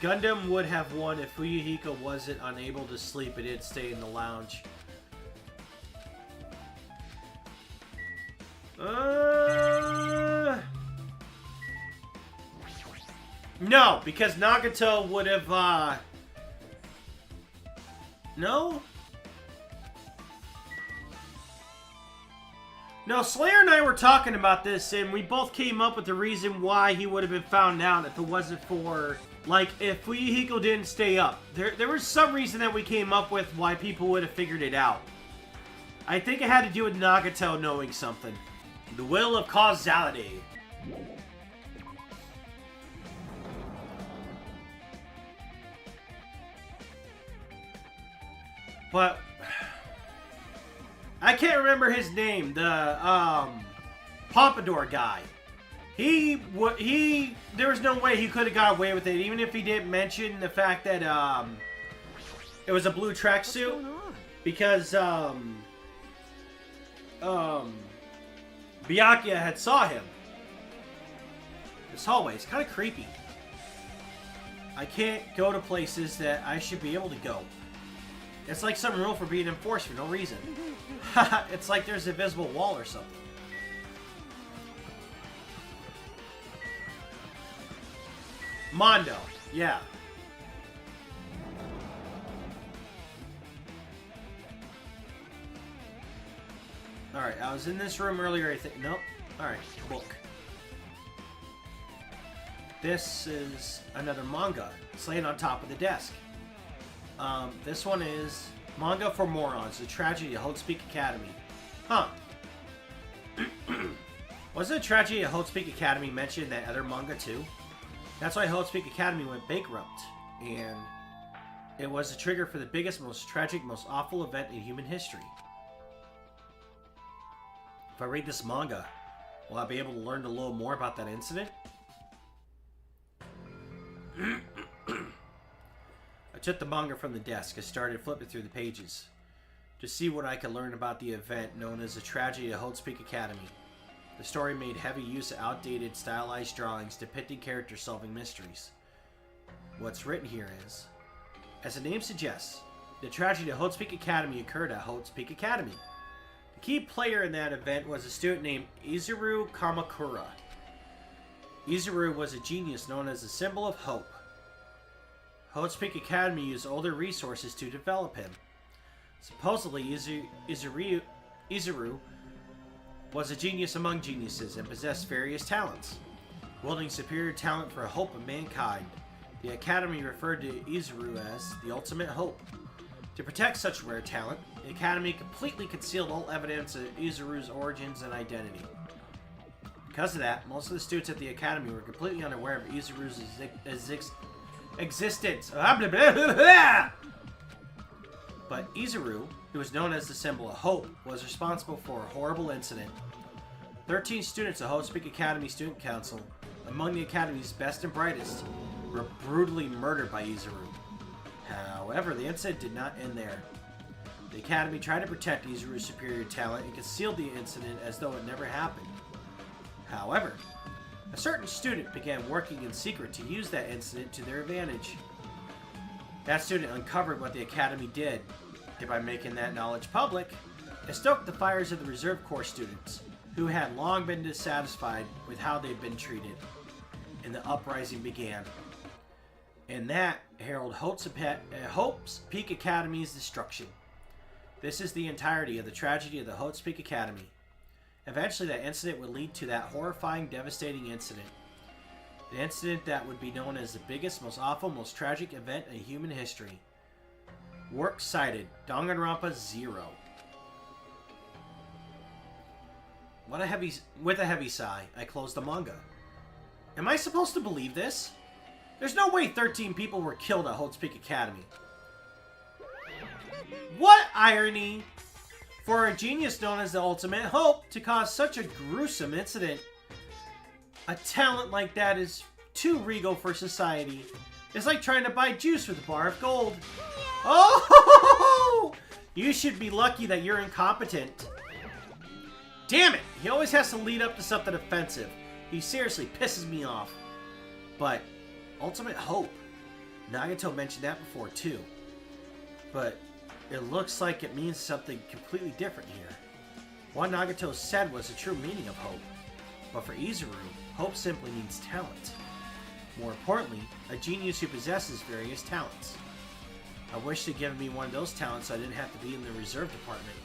Gundam would have won if Fuyuhiko wasn't unable to sleep and didn't stay in the lounge. No, because Nagato would have, No? No, Slayer and I were talking about this, and we both came up with the reason why he would have been found out if it wasn't for Like, if Fuyuhiko didn't stay up, there was some reason that we came up with why people would have figured it out. I think it had to do with Nagato knowing something. The will of causality. But I can't remember his name. The Pompadour guy. There was no way he could have got away with it, even if he didn't mention the fact that it was a blue tracksuit, because Byakuya had saw him. This hallway is kind of creepy. I can't go to places that I should be able to go. It's like some rule for being enforced for no reason. It's like there's a visible wall or something. Mondo, yeah. Alright, I was in this room earlier, I think. Nope. Alright, book. This is another manga. It's laying on top of the desk. This one is Manga for Morons, The Tragedy of Hotespeak Academy. Huh. Wasn't the Tragedy of Hotespeak Academy mentioned in that other manga too? That's why Hotespeak Academy went bankrupt, and it was the trigger for the biggest, most tragic, most awful event in human history. If I read this manga, will I be able to learn a little more about that incident? I took the manga from the desk and started flipping through the pages to see what I could learn about the event known as the Tragedy of Hotespeak Academy. The story made heavy use of outdated, stylized drawings depicting characters solving mysteries. What's written here is, as the name suggests, the tragedy of Hotespeak Academy occurred at Hotespeak Academy. The key player in that event was a student named Izuru Kamakura. Izuru was a genius known as the symbol of hope. Hotespeak Academy used older resources to develop him. Supposedly, Izuru was a genius among geniuses and possessed various talents. Wielding superior talent for hope of mankind, the Academy referred to Izuru as the ultimate hope. To protect such rare talent, the Academy completely concealed all evidence of Izuru's origins and identity. Because of that, most of the students at the Academy were completely unaware of Izuru's existence. But Izuru, who was known as the symbol of hope, was responsible for a horrible incident. 13 students of Hotespeak Academy Student Council, among the Academy's best and brightest, were brutally murdered by Izuru. However, the incident did not end there. The Academy tried to protect Izuru's superior talent and concealed the incident as though it never happened. However, a certain student began working in secret to use that incident to their advantage. That student uncovered what the Academy did, and by making that knowledge public, it stoked the fires of the Reserve Corps students, who had long been dissatisfied with how they'd been treated, and the uprising began. And that heralded Hope's Peak Academy's destruction. This is the entirety of the tragedy of the Hotespeak Academy. Eventually, that incident would lead to that horrifying, devastating incident. The incident that would be known as the biggest, most awful, most tragic event in human history. Works cited, Danganronpa 0. With a heavy sigh, I closed the manga. Am I supposed to believe this? There's no way 13 people were killed at Hotespeak Academy. What irony for a genius known as the Ultimate Hope to cause such a gruesome incident. A talent like that is too regal for society. It's like trying to buy juice with a bar of gold. Oh! You should be lucky that you're incompetent. Damn it! He always has to lead up to something offensive. He seriously pisses me off. But Ultimate Hope. Nagato mentioned that before too. But it looks like it means something completely different here. What Nagato said was the true meaning of hope. But for Izuru, hope simply means talent. More importantly, a genius who possesses various talents. I wish they'd given me one of those talents so I didn't have to be in the reserve department.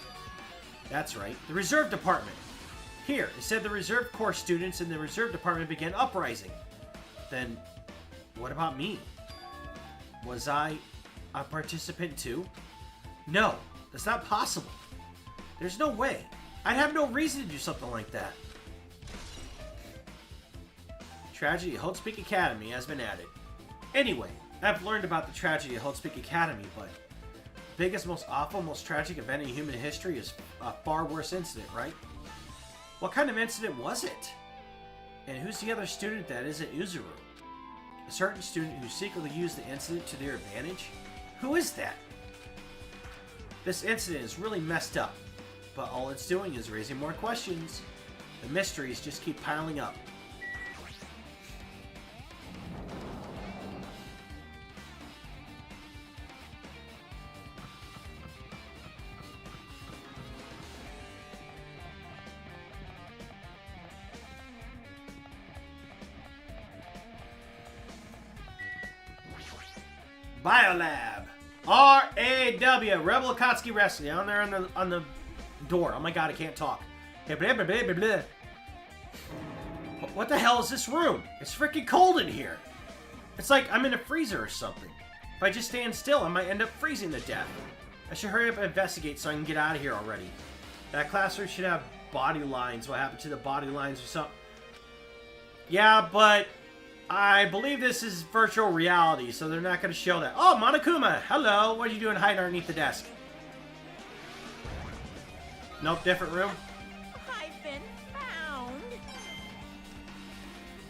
That's right, the reserve department. Here, it said the Reserve Corps students in the reserve department began uprising. Then, what about me? Was I a participant too? No, that's not possible. There's no way. I'd have no reason to do something like that. Tragedy at Holdspeak Academy has been added. Anyway, I've learned about the tragedy at Holdspeak Academy, but the biggest, most awful, most tragic event in human history is a far worse incident, right? What kind of incident was it? And who's the other student that isn't Uzuru? A certain student who secretly used the incident to their advantage? Who is that? This incident is really messed up, but all it's doing is raising more questions. The mysteries just keep piling up. Biolab. R-A-W. Rebel Akatsuki Wrestling. Down there on the door. Oh my god, I can't talk. What the hell is this room? It's freaking cold in here. It's like I'm in a freezer or something. If I just stand still, I might end up freezing to death. I should hurry up and investigate so I can get out of here already. That classroom should have body lines. What happened to the body lines or something? Yeah, but I believe this is virtual reality, so they're not going to show that. Oh, Monokuma! Hello! What are you doing hiding underneath the desk? Nope, different room. I've been found.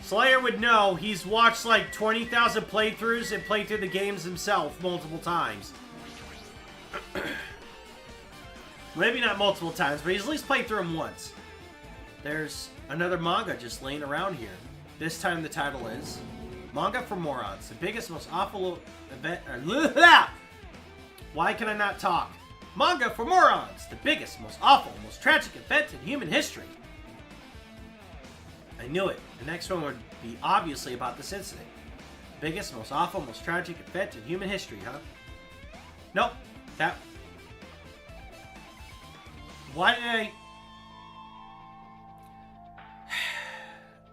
Slayer would know. He's watched like 20,000 playthroughs and played through the games himself multiple times. Maybe not multiple times, but he's at least played through them once. There's another manga just laying around here. This time the title is Manga for Morons, the biggest, most awful event. Why can I not talk? Manga for Morons, the biggest, most awful, most tragic event in human history. I knew it. The next one would be obviously about this incident. Biggest, most awful, most tragic event in human history, huh? Nope. That. Why did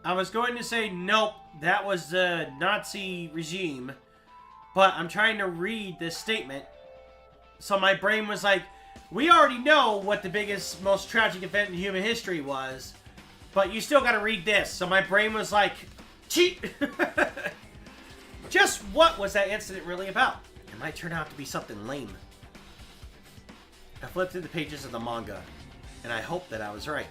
I was going to say, nope, that was the Nazi regime, but I'm trying to read this statement, so my brain was like, we already know what the biggest, most tragic event in human history was, but you still gotta read this, so my brain was like, cheat! Just what was that incident really about? It might turn out to be something lame. I flipped through the pages of the manga, and I hope that I was right.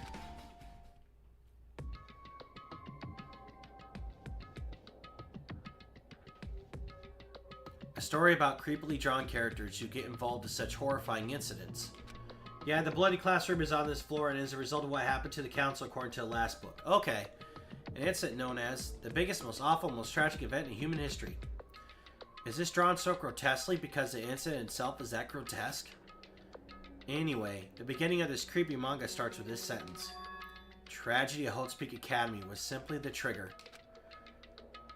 A story about creepily drawn characters who get involved in such horrifying incidents. Yeah, the bloody classroom is on this floor and is a result of what happened to the council according to the last book. Okay. An incident known as the biggest, most awful, most tragic event in human history. Is this drawn so grotesquely because the incident itself is that grotesque? Anyway, the beginning of this creepy manga starts with this sentence. Tragedy at Holdspeak Academy was simply the trigger.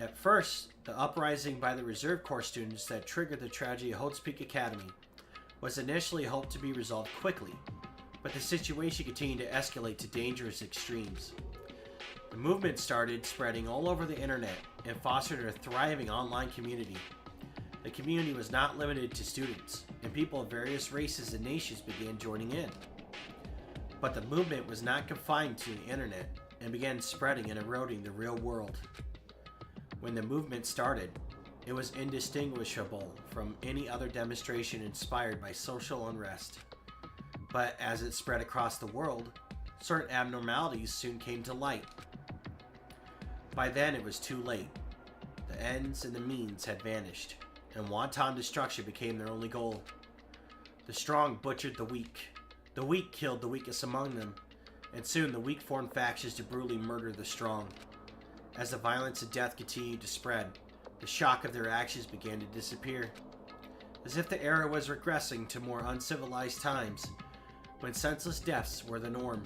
At first, the uprising by the Reserve Corps students that triggered the tragedy at Holdspeak Academy was initially hoped to be resolved quickly, but the situation continued to escalate to dangerous extremes. The movement started spreading all over the internet and fostered a thriving online community. The community was not limited to students, and people of various races and nations began joining in. But the movement was not confined to the internet and began spreading and eroding the real world. When the movement started, it was indistinguishable from any other demonstration inspired by social unrest. But as it spread across the world, certain abnormalities soon came to light. By then it was too late. The ends and the means had vanished, and wanton destruction became their only goal. The strong butchered the weak killed the weakest among them, and soon the weak formed factions to brutally murder the strong. As the violence and death continued to spread, the shock of their actions began to disappear. As if the era was regressing to more uncivilized times, when senseless deaths were the norm.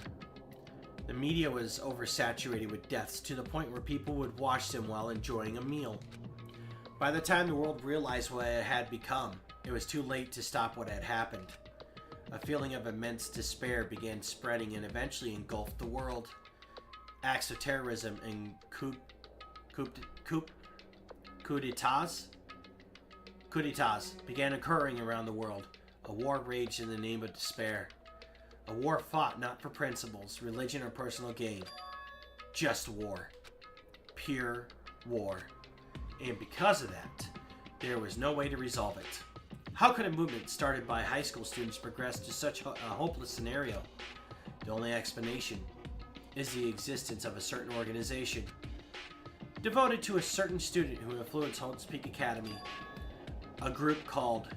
The media was oversaturated with deaths to the point where people would watch them while enjoying a meal. By the time the world realized what it had become, it was too late to stop what had happened. A feeling of immense despair began spreading and eventually engulfed the world. Acts of terrorism and Coup d'etats began occurring around the world. A war raged in the name of despair. A war fought not for principles, religion, or personal gain. Just war. Pure war. And because of that, there was no way to resolve it. How could a movement started by high school students progress to such a hopeless scenario? The only explanation is the existence of a certain organization devoted to a certain student who influenced Holt's Peak Academy. A group called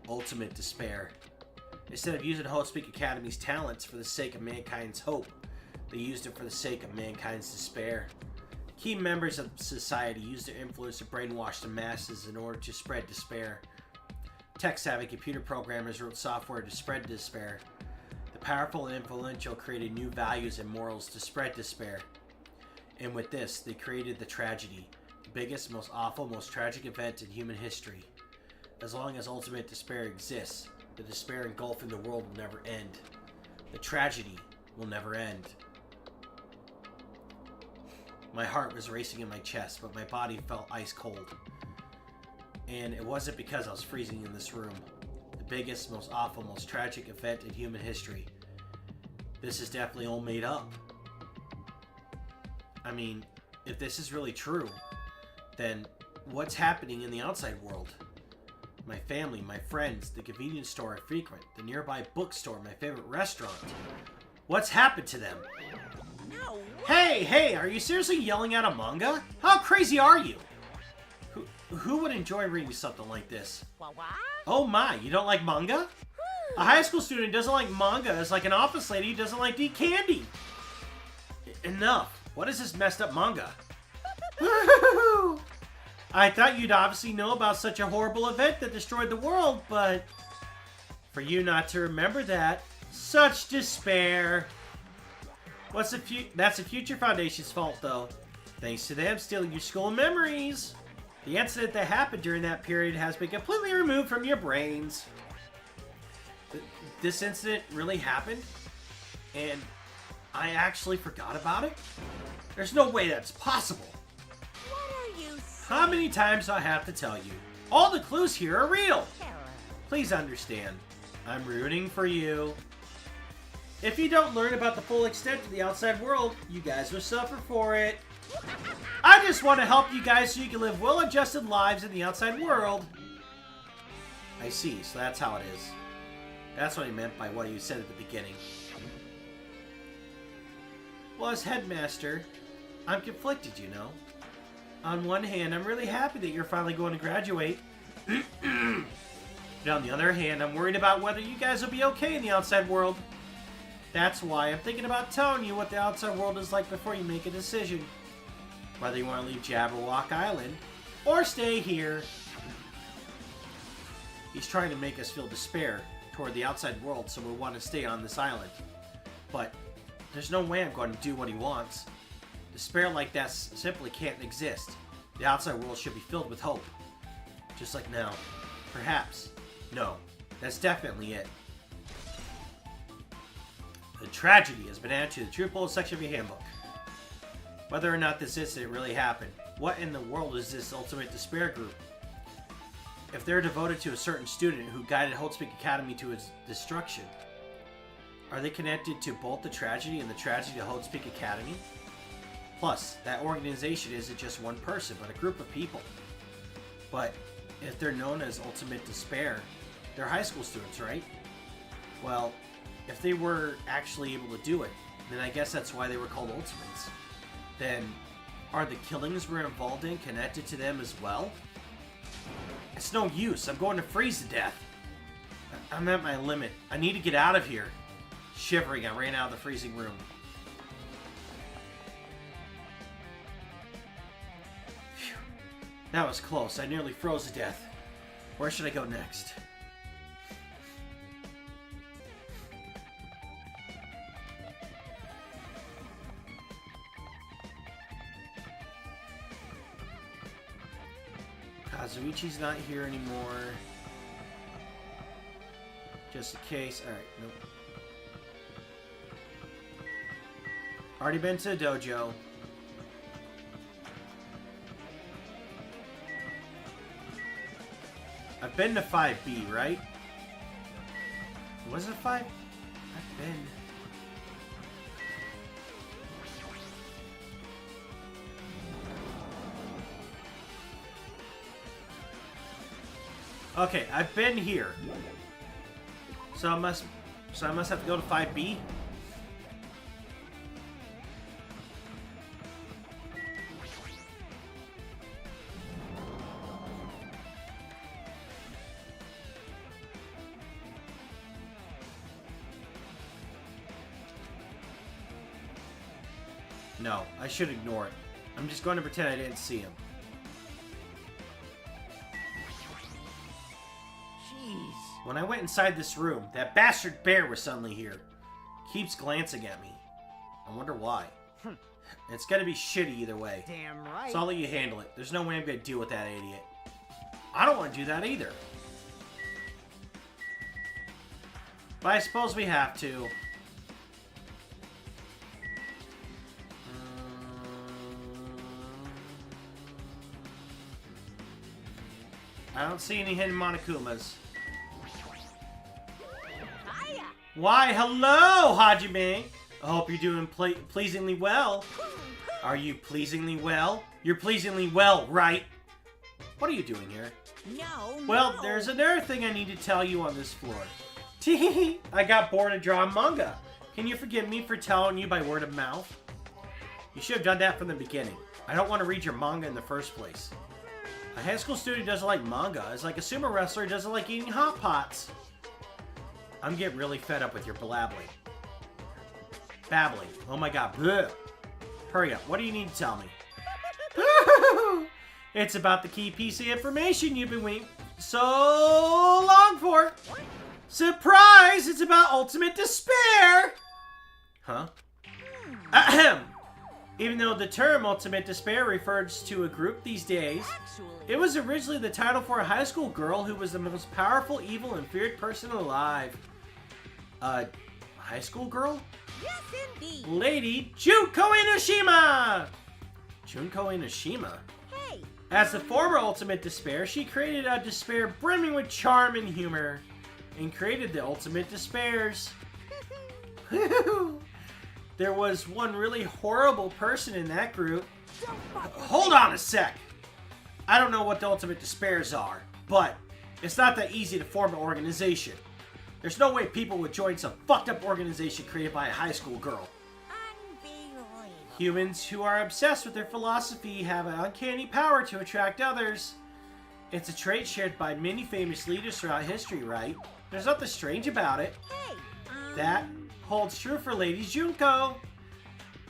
Ultimate Despair. Instead of using Holt's Peak Academy's talents for the sake of mankind's hope, they used it for the sake of mankind's despair. Key members of society used their influence to brainwash the masses in order to spread despair. Tech-savvy computer programmers wrote software to spread despair. The powerful and influential created new values and morals to spread despair. And with this, they created the tragedy, the biggest, most awful, most tragic event in human history. As long as ultimate despair exists, the despair engulfing the world will never end. The tragedy will never end. My heart was racing in my chest, but my body felt ice cold. And it wasn't because I was freezing in this room. The biggest, most awful, most tragic event in human history. This is definitely all made up. I mean, if this is really true, then what's happening in the outside world? My family, my friends, the convenience store I frequent, the nearby bookstore, my favorite restaurant. What's happened to them? No. Hey, are you seriously yelling at a manga? How crazy are you? Who would enjoy reading something like this? What? Oh my, you don't like manga? A high school student doesn't like manga is like an office lady who doesn't like to eat candy. Enough. What is this messed up manga? I thought you'd obviously know about such a horrible event that destroyed the world, but for you not to remember that, such despair. That's the Future Foundation's fault, though. Thanks to them stealing your school memories. The incident that happened during that period has been completely removed from your brains. This incident really happened, and I actually forgot about it? There's no way that's possible. What are you saying? How many times do I have to tell you? All the clues here are real. Please understand, I'm rooting for you. If you don't learn about the full extent of the outside world, you guys will suffer for it. I just want to help you guys so you can live well-adjusted lives in the outside world. I see, so that's how it is. That's what he meant by what he said at the beginning. Well, as headmaster, I'm conflicted, you know. On one hand, I'm really happy that you're finally going to graduate. But on the other hand, I'm worried about whether you guys will be okay in the outside world. That's why I'm thinking about telling you what the outside world is like before you make a decision. Whether you want to leave Jabberwock Island or stay here. He's trying to make us feel despair toward the outside world, so we want to stay on this island. But there's no way I'm going to do what he wants. Despair like that simply can't exist. The outside world should be filled with hope. Just like now. Perhaps. No. That's definitely it. The tragedy has been added to the True Bullet section of your handbook. Whether or not this incident really happened, what in the world is this Ultimate Despair group? If they're devoted to a certain student who guided Holtzpeak Academy to its destruction, are they connected to both the tragedy and the tragedy of Holtzpeak Academy? Plus, that organization isn't just one person, but a group of people. But if they're known as Ultimate Despair, they're high school students, right? Well, if they were actually able to do it, then I guess that's why they were called Ultimates. Then, are the killings we're involved in connected to them as well? It's no use. I'm going to freeze to death. I'm at my limit. I need to get out of here. Shivering, I ran out of the freezing room. Phew. That was close. I nearly froze to death. Where should I go next? Kazuichi's not here anymore. Just in case. Alright, nope. Already been to the dojo. I've been to 5B, right? Was it 5? I've been... Okay, I've been here. So I must have to go to 5B? No, I should ignore it. I'm just going to pretend I didn't see him. Jeez. When I went inside this room, that bastard bear was suddenly here. Keeps glancing at me. I wonder why. It's gonna be shitty either way. Damn right. So I'll let you handle it. There's no way I'm gonna deal with that idiot. I don't want to do that either. But I suppose we have to. I don't see any hidden Monokumas. Hiya. Why, hello, Hajime! I hope you're doing pleasingly well. Are you pleasingly well? You're pleasingly well, right? What are you doing here? No. Well, no. there's another thing I need to tell you on this floor. Tee, I got bored of drawing manga. Can you forgive me for telling you by word of mouth? You should have done that from the beginning. I don't want to read your manga in the first place. A high school student doesn't like manga. It's like a sumo wrestler doesn't like eating hot pots. I'm getting really fed up with your blabbling. Babbling. Oh my god. Bleh. Hurry up. What do you need to tell me? It's about the key piece of information you've been waiting so long for. Surprise! It's about ultimate despair! Huh? Ahem. Even though the term ultimate despair refers to a group these days, Actually. it was originally the title for a high school girl who was the most powerful, evil, and feared person alive. High school girl? Yes, indeed. Lady Junko Enoshima! Junko Enoshima? Hey. As the former ultimate despair, she created a despair brimming with charm and humor, and created the ultimate despairs. There was one really horrible person in that group. Hold on a sec! I don't know what the ultimate despairs are, but it's not that easy to form an organization. There's no way people would join some fucked up organization created by a high school girl. Unbelievable. Humans who are obsessed with their philosophy have an uncanny power to attract others. It's a trait shared by many famous leaders throughout history, right? There's nothing strange about it. Hey. That holds true for Lady Junko.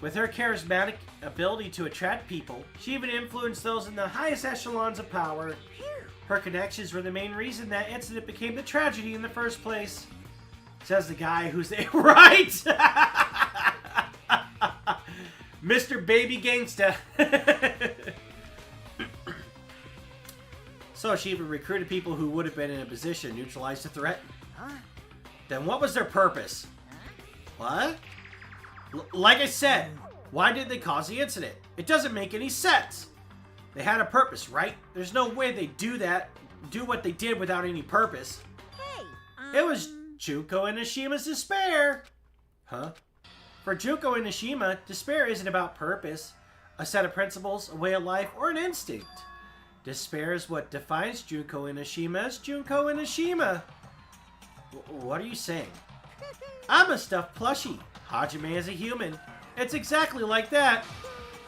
With her charismatic ability to attract people, she even influenced those in the highest echelons of power. Her connections were the main reason that incident became the tragedy in the first place. Says the guy who's the right! Mr. Baby Gangsta. So she even recruited people who would have been in a position to neutralize the threat. Huh? Then what was their purpose? What? Like I said, why did they cause the incident? It doesn't make any sense. They had a purpose, right? There's no way they do what they did without any purpose. Hey. It was Junko Enoshima's despair. Huh? For Junko Enoshima, despair isn't about purpose, a set of principles, a way of life, or an instinct. Despair is what defines Junko Enoshima as Junko Enoshima. What are you saying? I'm a stuffed plushie. Hajime is a human. It's exactly like that.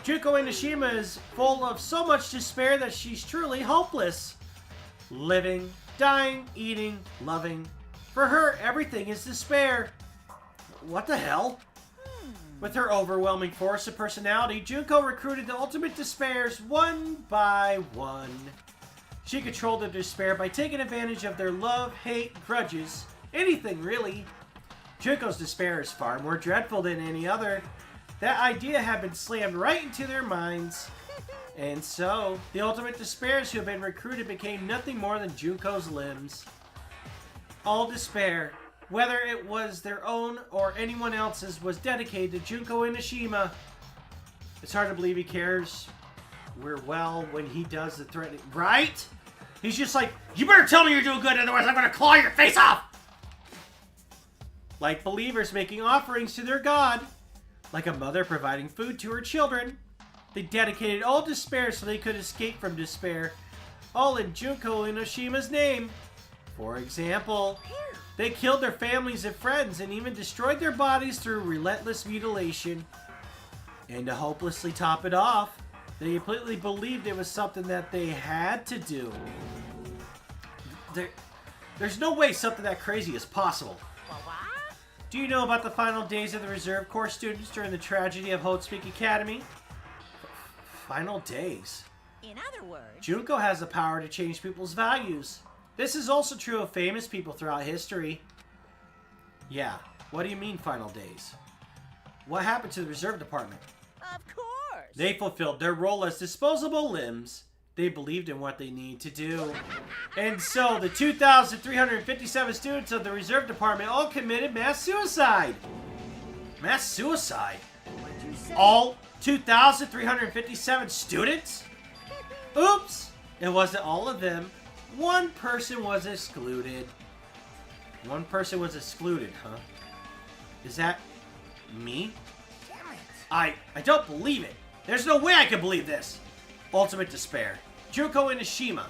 Junko Enoshima is full of so much despair that she's truly hopeless. Living, dying, eating, loving. For her, everything is despair. What the hell? With her overwhelming force of personality, Junko recruited the ultimate despairs one by one. She controlled their despair by taking advantage of their love, hate, grudges, anything really. Junko's despair is far more dreadful than any other. That idea had been slammed right into their minds. And so, the ultimate despairs who had been recruited became nothing more than Junko's limbs. All despair, whether it was their own or anyone else's, was dedicated to Junko Enoshima. It's hard to believe he cares we're well when he does the threatening. Right? He's just like, you better tell me you're doing good, otherwise I'm gonna claw your face off! Like believers making offerings to their god. Like a mother providing food to her children. They dedicated all despair so they could escape from despair. All in Junko Inoshima's name. For example, they killed their families and friends and even destroyed their bodies through relentless mutilation. And to hopelessly top it off, they completely believed it was something that they had to do. There's no way something that crazy is possible. Do you know about the final days of the Reserve Corps students during the tragedy of Hotspeak Academy? Final days? In other words, Junko has the power to change people's values. This is also true of famous people throughout history. Yeah, what do you mean final days? What happened to the Reserve Department? of course. They fulfilled their role as disposable limbs. They believed in what they need to do. And so, the 2,357 students of the Reserve Department all committed mass suicide. Mass suicide? What'd you say? All 2,357 students? Oops! It wasn't all of them. One person was excluded. One person was excluded, huh? Is that me? Damn it. I don't believe it. There's no way I can believe this. Ultimate despair. Junko Inoshima.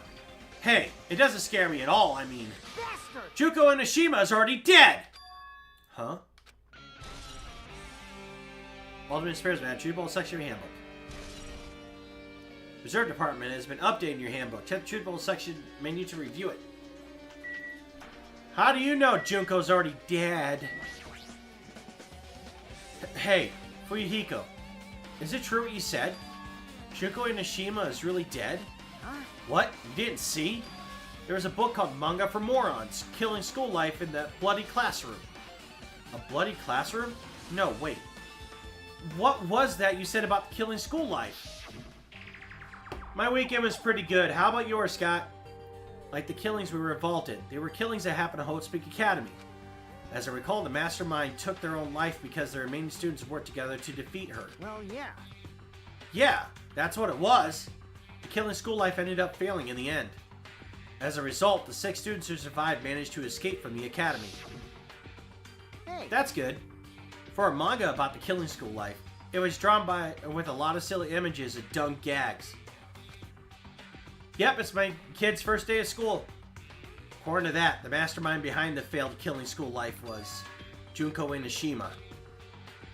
Hey, it doesn't scare me at all, I mean. Bastard. Junko Inoshima is already dead! Huh? Ultimate despair is an attributable section of your handbook. Reserve Department has been updating your handbook. Check the attributable section menu to review it. How do you know Junko's already dead? Hey, Fuyuhiko. Is it true what you said? Junko Inoshima is really dead? Huh? What? You didn't see? There was a book called Manga for Morons, Killing School Life in the Bloody Classroom. A bloody classroom? No, wait. What was that you said about killing school life? My weekend was pretty good. How about yours, Scott? Like the killings we revolted. They were killings that happened at Hotspeak Academy. As I recall, the mastermind took their own life because the remaining students worked together to defeat her. Well, yeah. Yeah, that's what it was. The killing school life ended up failing in the end. As a result, the 6 students who survived managed to escape from the academy. Hey. That's good. For a manga about the killing school life, it was drawn with a lot of silly images and dumb gags. Yep, it's my kid's first day of school. According to that, the mastermind behind the failed killing school life was Junko Inoshima.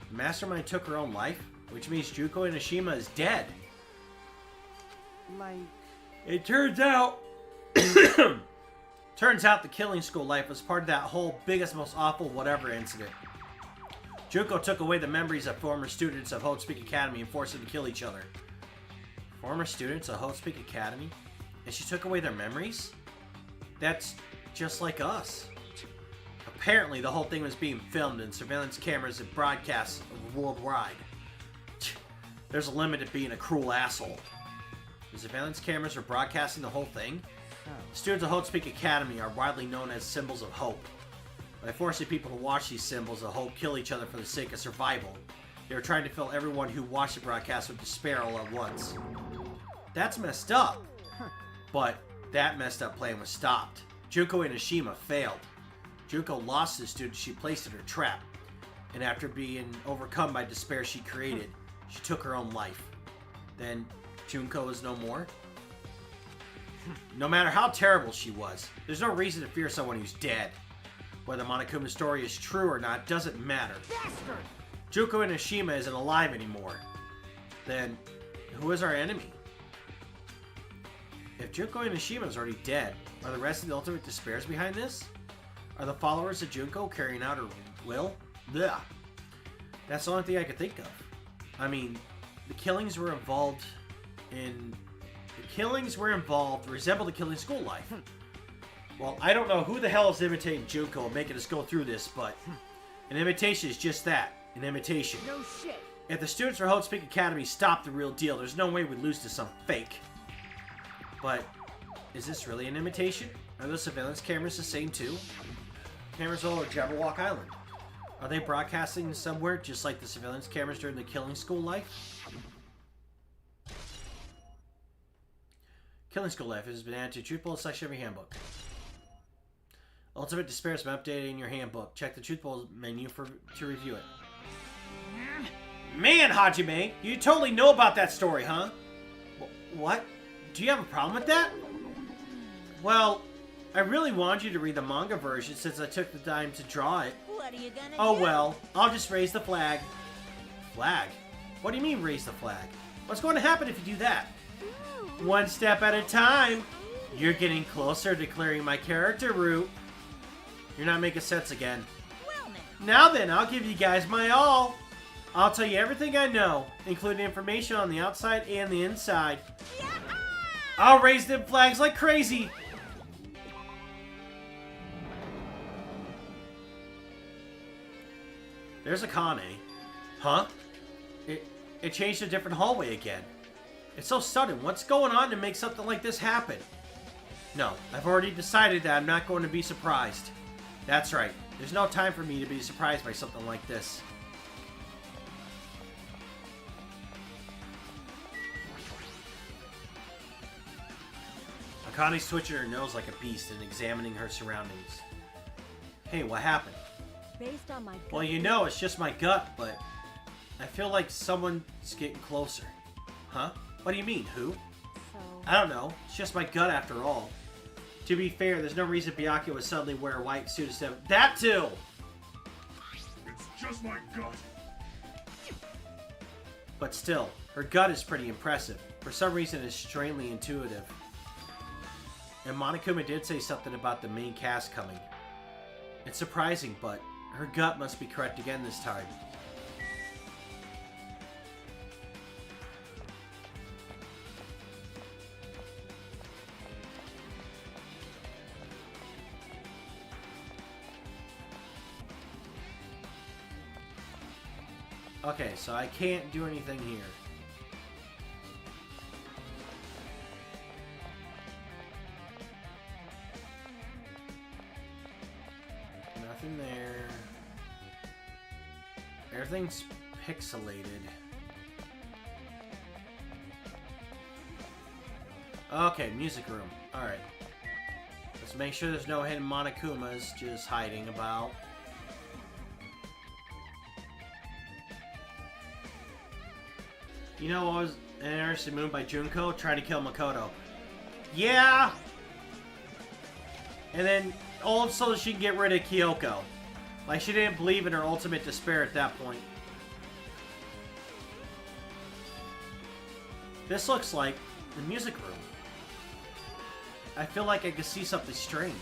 The mastermind took her own life, which means Junko Inoshima is dead. Like... It turns out... Turns out the killing school life was part of that whole biggest, most awful whatever incident. Junko took away the memories of former students of Hotspeak Academy and forced them to kill each other. Former students of Hotspeak Academy? And she took away their memories? That's just like us. Apparently, the whole thing was being filmed in surveillance cameras and broadcasts worldwide. There's a limit to being a cruel asshole. The surveillance cameras are broadcasting the whole thing? Students of Hotspeak Academy are widely known as symbols of hope. By forcing people to watch these symbols of hope kill each other for the sake of survival, they were trying to fill everyone who watched the broadcast with despair all at once. That's messed up. But that messed up plan was stopped. Junko Inoshima failed. Junko lost the students she placed in her trap, and after being overcome by despair she created, she took her own life. Then Junko is no more? No matter how terrible she was, there's no reason to fear someone who's dead. Whether Monokuma's story is true or not doesn't matter. Bastard. Junko Inoshima isn't alive anymore. Then, who is our enemy? If Junko Inoshima is already dead, are the rest of the Ultimate Despairs behind this? Are the followers of Junko carrying out her will? Blech. That's the only thing I could think of. I mean, the killings resemble the killing school life. Well, I don't know who the hell is imitating Junko and making us go through this, but an imitation is just that, an imitation. No shit. If the students for Hotspeak Academy stop the real deal, there's no way we'd lose to some fake. But, is this really an imitation? Are those surveillance cameras the same too? Cameras all over Jabberwock Island. Are they broadcasting somewhere just like the surveillance cameras during the killing school life? Killing School Life has been added to Truth Bowl section of your handbook. Ultimate Despair has been updated in your handbook. Check the Truth Bowl menu to review it. Man, Hajime, you totally know about that story, huh? What? Do you have a problem with that? Well, I really wanted you to read the manga version since I took the time to draw it. What are you gonna do? Oh well, I'll just raise the flag. Flag? What do you mean raise the flag? What's going to happen if you do that? One step at a time. You're getting closer to clearing my character route. You're not making sense again. Well, Now then, I'll give you guys my all. I'll tell you everything I know, including information on the outside and the inside. I'll raise them flags like crazy. There's Akane. Huh? It changed to a different hallway again. It's so sudden. What's going on to make something like this happen? No, I've already decided that I'm not going to be surprised. That's right. There's no time for me to be surprised by something like this. Akane's twitching her nose like a beast and examining her surroundings. Hey, what happened? based on my gut. Well, you know, it's just my gut, but I feel like someone's getting closer. Huh? What do you mean, who? So, I don't know. It's just my gut after all. To be fair, there's no reason Byakuya would suddenly wear a white suit instead of... That too! It's just my gut. But still, her gut is pretty impressive. For some reason, it's strangely intuitive. And Monokuma did say something about the main cast coming. It's surprising, but her gut must be correct again this time. Okay, so I can't do anything here. Nothing there. Everything's pixelated. Okay, music room. Alright. Let's make sure there's no hidden Monokumas just hiding about. You know what was an interesting move by Junko? Trying to kill Makoto. Yeah! And then, all so she can get rid of Kyoko. Like, she didn't believe in her ultimate despair at that point. This looks like the music room. I feel like I could see something strange.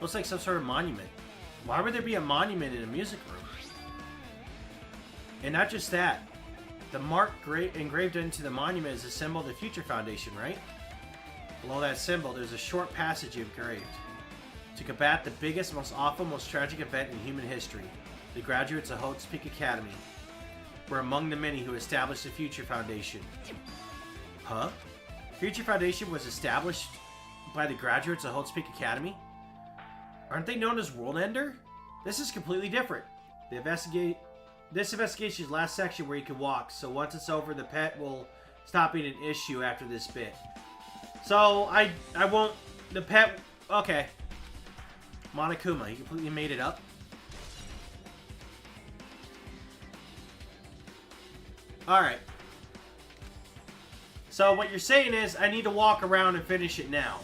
Looks like some sort of monument. Why would there be a monument in a music room? And not just that. The mark engraved into the monument is a symbol of the Future Foundation, right? Below that symbol, there's a short passage engraved. To combat the biggest, most awful, most tragic event in human history, the graduates of Hope's Peak Academy were among the many who established the Future Foundation. Huh? Future Foundation was established by the graduates of Hope's Peak Academy? Aren't they known as World Ender? This is completely different. This investigation is the last section where you can walk, so once it's over, the pet will stop being an issue after this bit. So, I won't... The pet... Okay. Monokuma, he completely made it up. Alright. So, what you're saying is, I need to walk around and finish it now.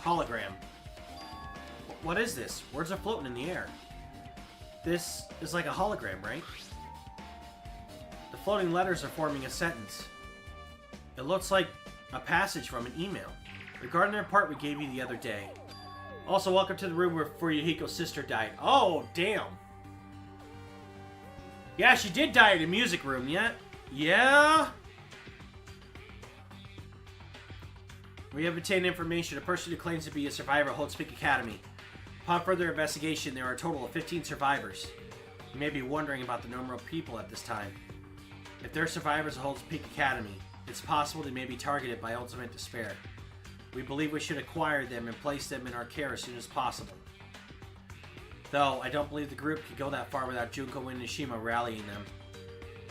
Hologram. What is this? Words are floating in the air. This is like a hologram, right? The floating letters are forming a sentence. It looks like a passage from an email. Regarding the part we gave you the other day. Also, welcome to the room where Yahiko's sister died. Oh, damn. Yeah, she did die in the music room, yeah? Yeah? We have obtained information. A person who claims to be a survivor holds Peak Academy. Upon further investigation, there are a total of 15 survivors. You may be wondering about the number of people at this time. If they're survivors of Holt's Peak Academy, it's possible they may be targeted by ultimate despair. We believe we should acquire them and place them in our care as soon as possible. Though, I don't believe the group could go that far without Junko and Nishima rallying them.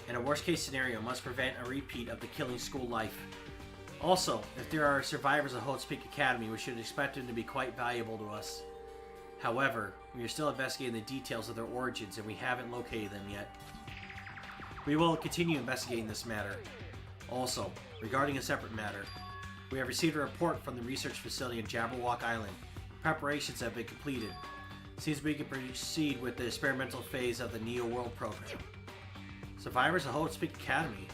In a worst-case scenario, must prevent a repeat of the killing school life. Also, if there are survivors of Hope's Peak Academy, we should expect them to be quite valuable to us. However, we are still investigating the details of their origins, and we haven't located them yet. We will continue investigating this matter. Also, regarding a separate matter, we have received a report from the research facility in Jabberwock Island. Preparations have been completed. Seems we can proceed with the experimental phase of the Neo World program. Survivors of Hope's Peak Academy?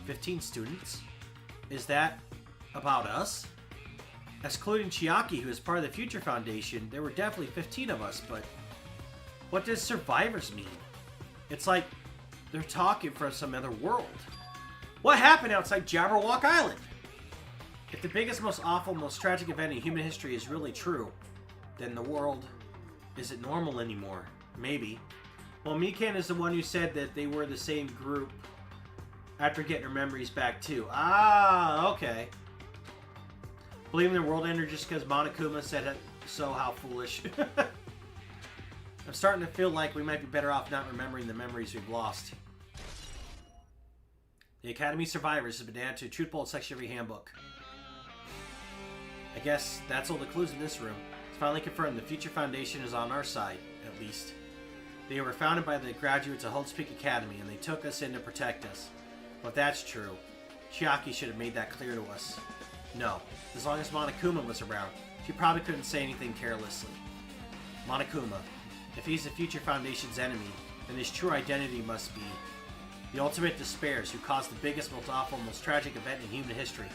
15 students? Is that about us? Excluding Chiaki, who is part of the Future Foundation, there were definitely 15 of us, but what does survivors mean? It's like they're talking from some other world. What happened outside Jabberwock Island? If the biggest, most awful, most tragic event in human history is really true, then the world isn't normal anymore. Maybe. Well, Mikan is the one who said that they were the same group after getting her memories back too. Ah, okay. Believing the world ended just because Monokuma said it, so how foolish. I'm starting to feel like we might be better off not remembering the memories we've lost. The Academy survivors have been added to the Truth Bolt section of your handbook. I guess that's all the clues in this room. It's finally confirmed the Future Foundation is on our side, at least. They were founded by the graduates of Hope's Peak Academy, and they took us in to protect us. But if that's true, Chiaki should have made that clear to us. No, as long as Monokuma was around, she probably couldn't say anything carelessly. Monokuma, if he's the Future Foundation's enemy, then his true identity must be the ultimate despairs who caused the biggest, most awful, most tragic event in human history.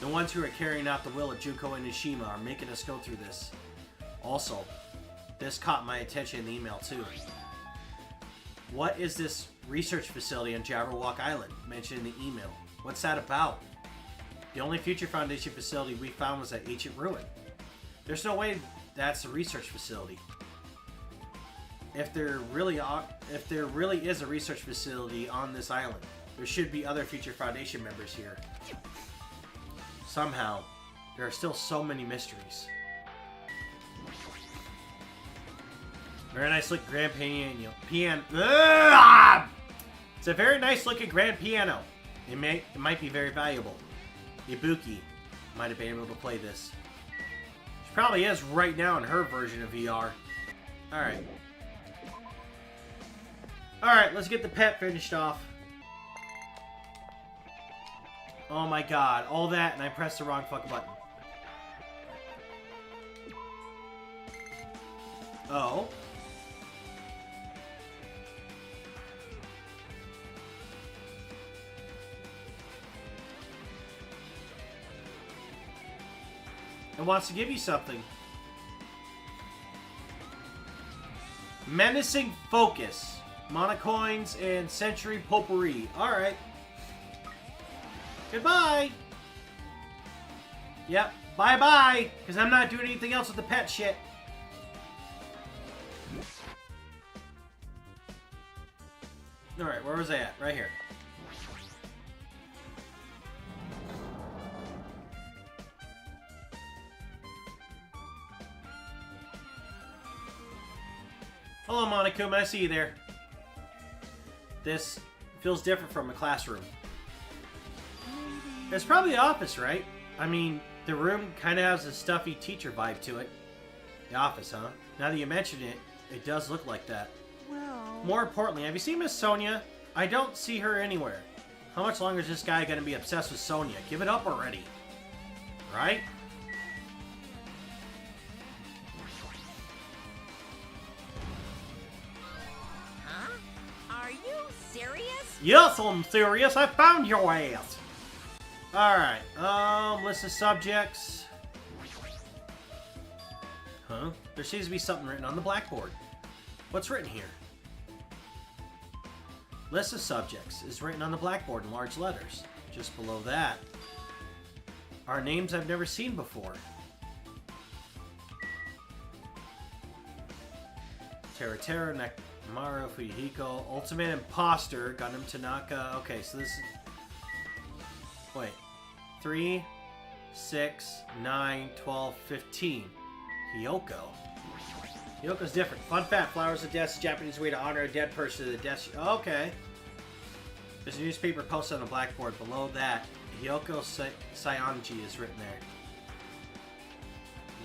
The ones who are carrying out the will of Junko and Nishima are making us go through this. Also, this caught my attention in the email too. What is this research facility on Jabberwock Island mentioned in the email? What's that about? The only Future Foundation facility we found was that ancient ruin. There's no way that's a research facility. If there really is a research facility on this island, there should be other Future Foundation members here. Somehow, there are still so many mysteries. Very nice looking grand piano. It's a very nice looking grand piano. It might be very valuable. Ibuki might have been able to play this. She probably is right now in her version of VR. Alright. Alright, let's get the pet finished off. Oh my god, all that and I pressed the wrong fucking button. Oh. It wants to give you something. Menacing Focus. Monocoins and Century Potpourri. Alright. Goodbye. Yep. Bye-bye. Because I'm not doing anything else with the pet shit. Alright, where was I at? Right here. Hello, Monokuma. I see you there. This feels different from a classroom. It's probably the office, right? I mean, the room kind of has a stuffy teacher vibe to it. The office, huh? Now that you mention it, it does look like that. Well... More importantly, have you seen Miss Sonia? I don't see her anywhere. How much longer is this guy going to be obsessed with Sonia? Give it up already. Right? Huh? Are you serious? Yes, I'm serious. I found your ass. Alright, list of subjects. Huh? There seems to be something written on the blackboard. What's written here? List of subjects is written on the blackboard in large letters. Just below that are names I've never seen before. Teratera, Nakamaru, Fuyuhiko, Ultimate Imposter, Gundam Tanaka. Okay, so this is... Wait. 3, 6, 9, 12, 15. Hyoko. Hyoko's different. Fun fact, flowers of death is a Japanese way to honor a dead person. The death. Okay. There's a newspaper posted on the blackboard. Below that, Hyoko Saionji is written there.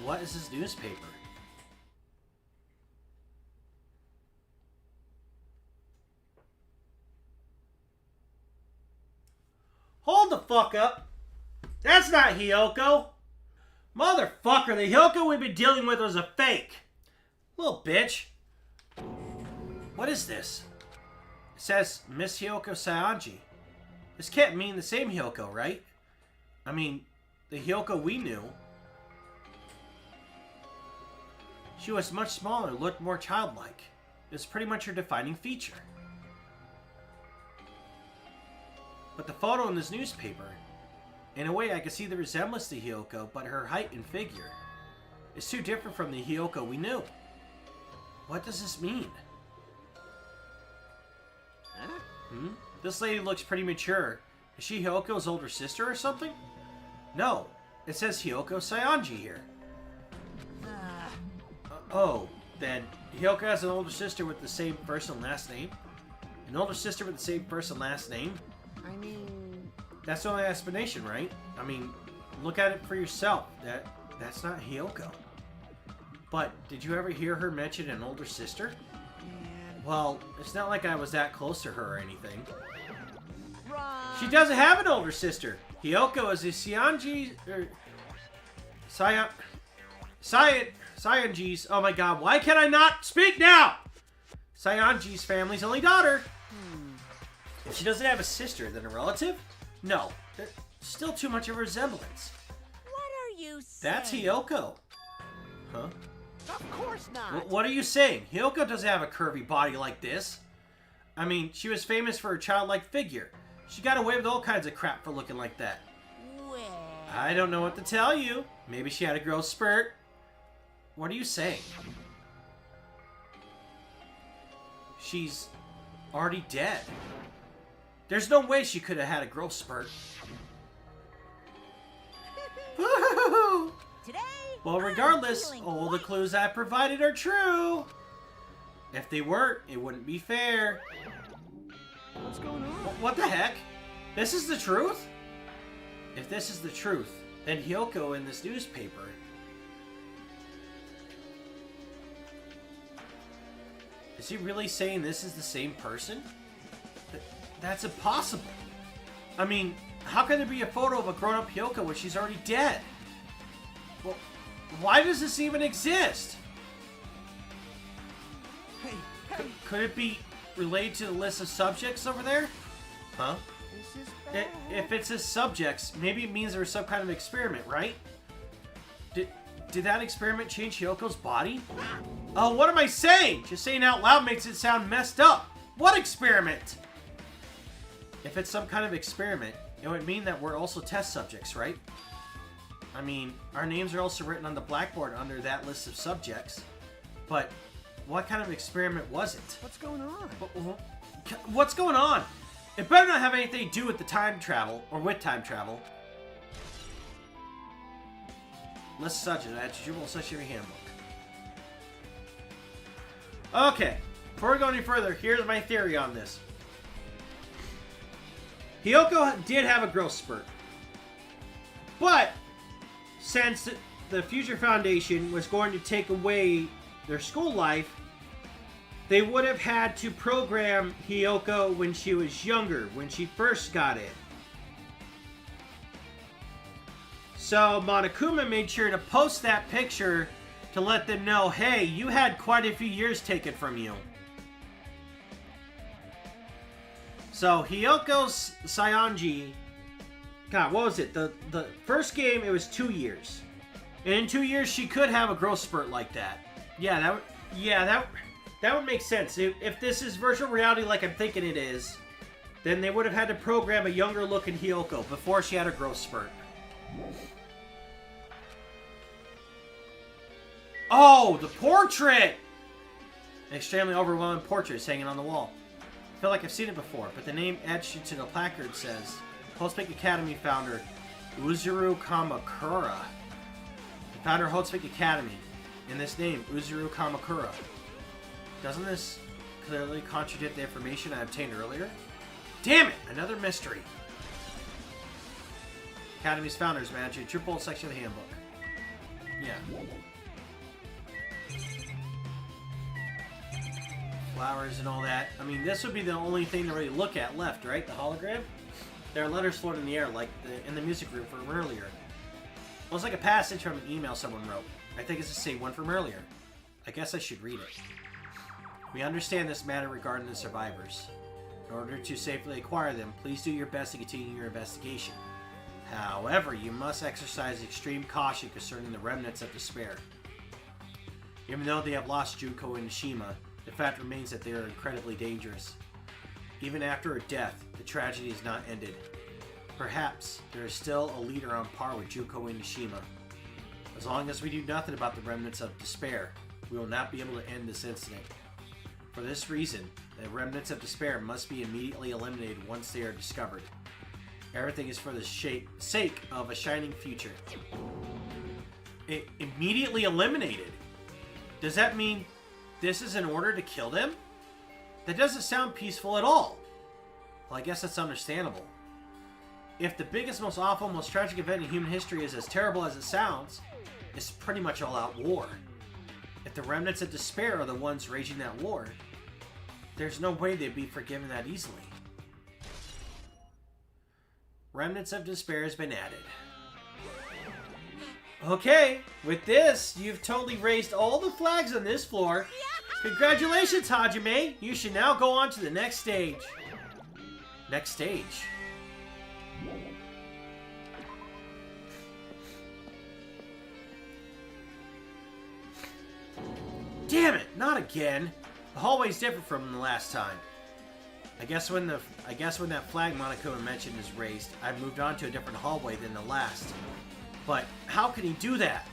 What is this newspaper? Hold the fuck up. That's not Hyoko. Motherfucker, the Hyoko we've been dealing with was a fake. Little bitch. What is this? It says Miss Hyoko Saionji. This can't mean the same Hyoko, right? I mean, the Hyoko we knew. She was much smaller, looked more childlike. It's pretty much her defining feature. But the photo in this newspaper, in a way I can see the resemblance to Hyoko, but her height and figure is too different from the Hyoko we knew. What does this mean? Huh? This lady looks pretty mature. Is she Hyoko's older sister or something? No, it says Hyoko Saionji here. Oh, then Hyoko has an older sister with the same first and last name? An older sister with the same first and last name? I mean... That's the only explanation, right? I mean, look at it for yourself. That's not Hyoko. But, did you ever hear her mention an older sister? Man. Well, it's not like I was that close to her or anything. Wrong. She doesn't have an older sister. Hyoko is a Saionji's... Oh my god, why can I not speak now? Saionji's family's only daughter. If she doesn't have a sister, then a relative? No, there's still too much of a resemblance. What are you saying? That's Hyoko. Huh? Of course not. What are you saying? Hyoko doesn't have a curvy body like this. I mean, she was famous for her childlike figure. She got away with all kinds of crap for looking like that. Well... I don't know what to tell you. Maybe she had a growth spurt. What are you saying? She's already dead. There's no way she could have had a growth spurt. Woohoo! Today, Well, I'm regardless, feeling all the quite- clues I provided are true. If they weren't, it wouldn't be fair. What's going on? What the heck? This is the truth? If this is the truth, then Hyoko in this newspaper... Is he really saying this is the same person? That's impossible. I mean, how can there be a photo of a grown-up Hyoko when she's already dead? Well, why does this even exist? Hey, hey, Could it be related to the list of subjects over there? Huh? this is bad. If it says subjects, maybe it means there was some kind of experiment, right? Did that experiment change Hyoko's body? Oh, what am I saying? Just saying out loud makes it sound messed up. What experiment? If it's some kind of experiment, it would mean that we're also test subjects, right? I mean, our names are also written on the blackboard under that list of subjects. But what kind of experiment was it? What's going on? What's going on? It better not have anything to do with the time travel, or with time travel. List of subjects, that's your Session Handbook. Okay, before we go any further, here's my theory on this. Hyoko did have a growth spurt. But, since the Future Foundation was going to take away their school life, they would have had to program Hyoko when she was younger, when she first got in. So Monokuma made sure to post that picture to let them know, hey, you had quite a few years taken from you. So Hyoko's Saionji, God, what was it? The first game, it was 2 years. And in 2 years, she could have a growth spurt like that. Yeah, that would make sense. If this is virtual reality like I'm thinking it is, then they would have had to program a younger looking Hyoko before she had a growth spurt. Oh, the portrait! An extremely overwhelming portrait is hanging on the wall. I feel like I've seen it before, but the name etched into the placard says, Holtzpeak Academy founder, Uzuru Kamakura. The founder of Holtzpeak Academy. in this name, Uzuru Kamakura. Doesn't this clearly contradict the information I obtained earlier? Damn it! Another mystery. Academy's founders manage a triple section of the handbook. Yeah. Flowers and all that. I mean, this would be the only thing to really look at left, right? The hologram? There are letters floating in the air, like in the music room from earlier. Well, it's like a passage from an email someone wrote. I think it's the same one from earlier. I guess I should read it. We understand this matter regarding the survivors. In order to safely acquire them, please do your best to continue your investigation. However, you must exercise extreme caution concerning the remnants of despair. Even though they have lost Junko and Nishima, the fact remains that they are incredibly dangerous. Even after her death, the tragedy is not ended. Perhaps there is still a leader on par with Junko and Nishima. As long as we do nothing about the remnants of despair, we will not be able to end this incident. For this reason, the remnants of despair must be immediately eliminated once they are discovered. Everything is for the sake of a shining future. Immediately eliminated? Does that mean this is in order to kill them? That doesn't sound peaceful at all. Well, I guess that's understandable. If the biggest, most awful, most tragic event in human history is as terrible as it sounds, it's pretty much all-out war. If the remnants of despair are the ones raging that war, there's no way they'd be forgiven that easily. Remnants of despair has been added. Okay, with this, you've totally raised all the flags on this floor. Congratulations, Hajime! You should now go on to the next stage. Next stage. Damn it, not again. The hallway's different from the last time. I guess when that flag Monokuma mentioned is raised, I've moved on to a different hallway than the last. But how can he do that?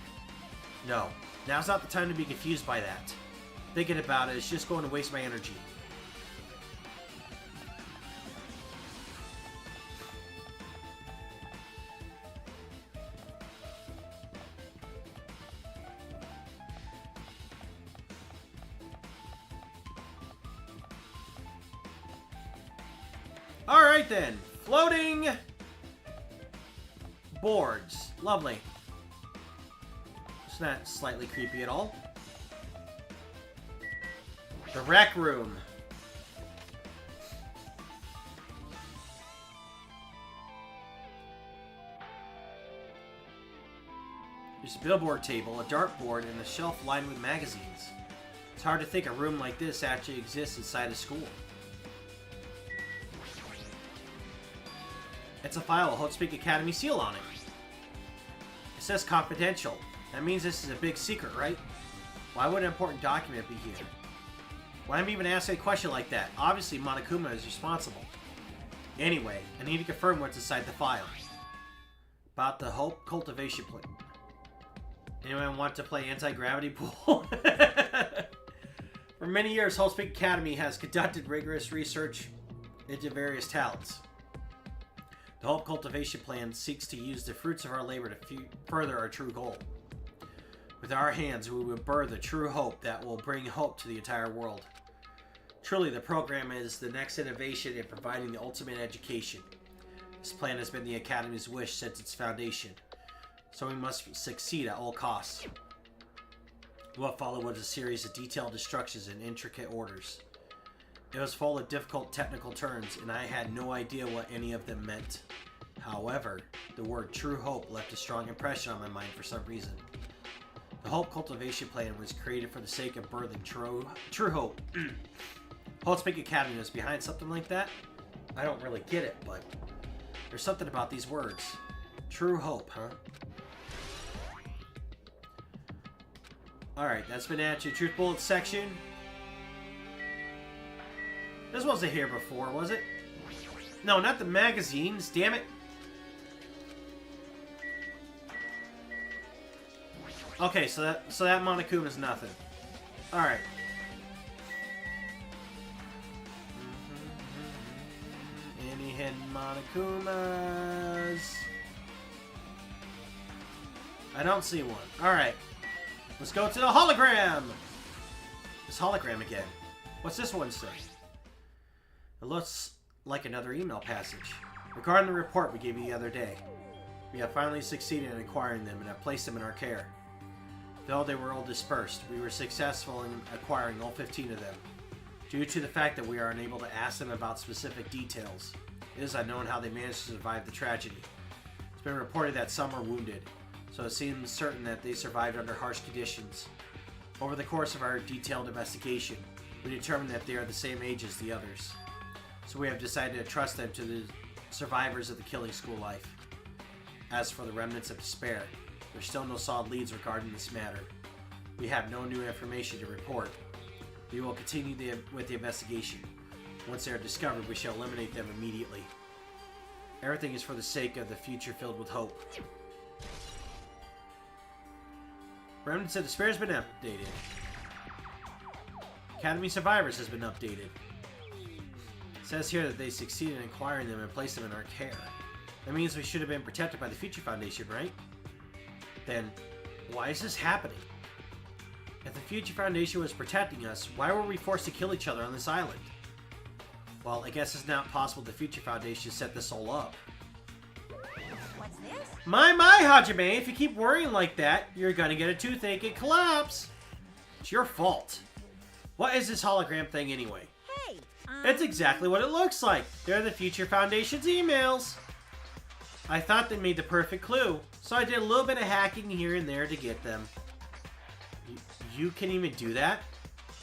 No, now's not the time to be confused by that. Thinking about it is just going to waste my energy. Alright then, floating boards. Lovely. It's not slightly creepy at all. The rec room. There's a billboard table, a dartboard, and a shelf lined with magazines. It's hard to think a room like this actually exists inside a school. It's a file with Hotspeak Academy seal on it. It says confidential. That means this is a big secret, right? Why would an important document be here? Why am I even asking a question like that? Obviously, Monokuma is responsible. Anyway, I need to confirm what's inside the file. About the Hope Cultivation Plant. Anyone want to play anti-gravity pool? For many years, Hotspeak Academy has conducted rigorous research into various talents. The Hope Cultivation Plan seeks to use the fruits of our labor to further our true goal. With our hands, we will birth a true hope that will bring hope to the entire world. Truly, the program is the next innovation in providing the ultimate education. This plan has been the Academy's wish since its foundation, so we must succeed at all costs. What followed was a series of detailed instructions and intricate orders. It was full of difficult technical terms, and I had no idea what any of them meant. However, the word True Hope left a strong impression on my mind for some reason. The Hope Cultivation Plan was created for the sake of birthing true hope. Hotspeak Academy was behind something like that? I don't really get it, but there's something about these words. True Hope, huh? Alright, that's been added to the Truth Bullet section. This wasn't here before, was it? No, not the magazines, damn it. Okay, so that Monokuma is nothing. Alright. Any hidden Monokumas? I don't see one. Alright. Let's go to the hologram! This hologram again. What's this one say? It looks like another email passage. Regarding the report we gave you the other day, we have finally succeeded in acquiring them and have placed them in our care. Though they were all dispersed, we were successful in acquiring all 15 of them. Due to the fact that we are unable to ask them about specific details, it is unknown how they managed to survive the tragedy. It's been reported that some were wounded, so it seems certain that they survived under harsh conditions. Over the course of our detailed investigation, we determined that they are the same age as the others. So we have decided to trust them to the survivors of the killing school life. As for the remnants of despair, there's still no solid leads regarding this matter. We have no new information to report. We will continue with the investigation. Once they are discovered, we shall eliminate them immediately. Everything is for the sake of the future filled with hope. Remnants of Despair has been updated. Academy Survivors has been updated. It says here that they succeeded in acquiring them and placed them in our care. That means we should have been protected by the Future Foundation, right? Then, why is this happening? If the Future Foundation was protecting us, why were we forced to kill each other on this island? Well, I guess it's not possible the Future Foundation set this all up. What's this? My, Hajime, if you keep worrying like that, you're gonna get a toothache and collapse. It's your fault. What is this hologram thing anyway? Hey, It's exactly what it looks like. They're the Future Foundation's emails. I thought they made the perfect clue, so I did a little bit of hacking here and there to get them. You can even do that?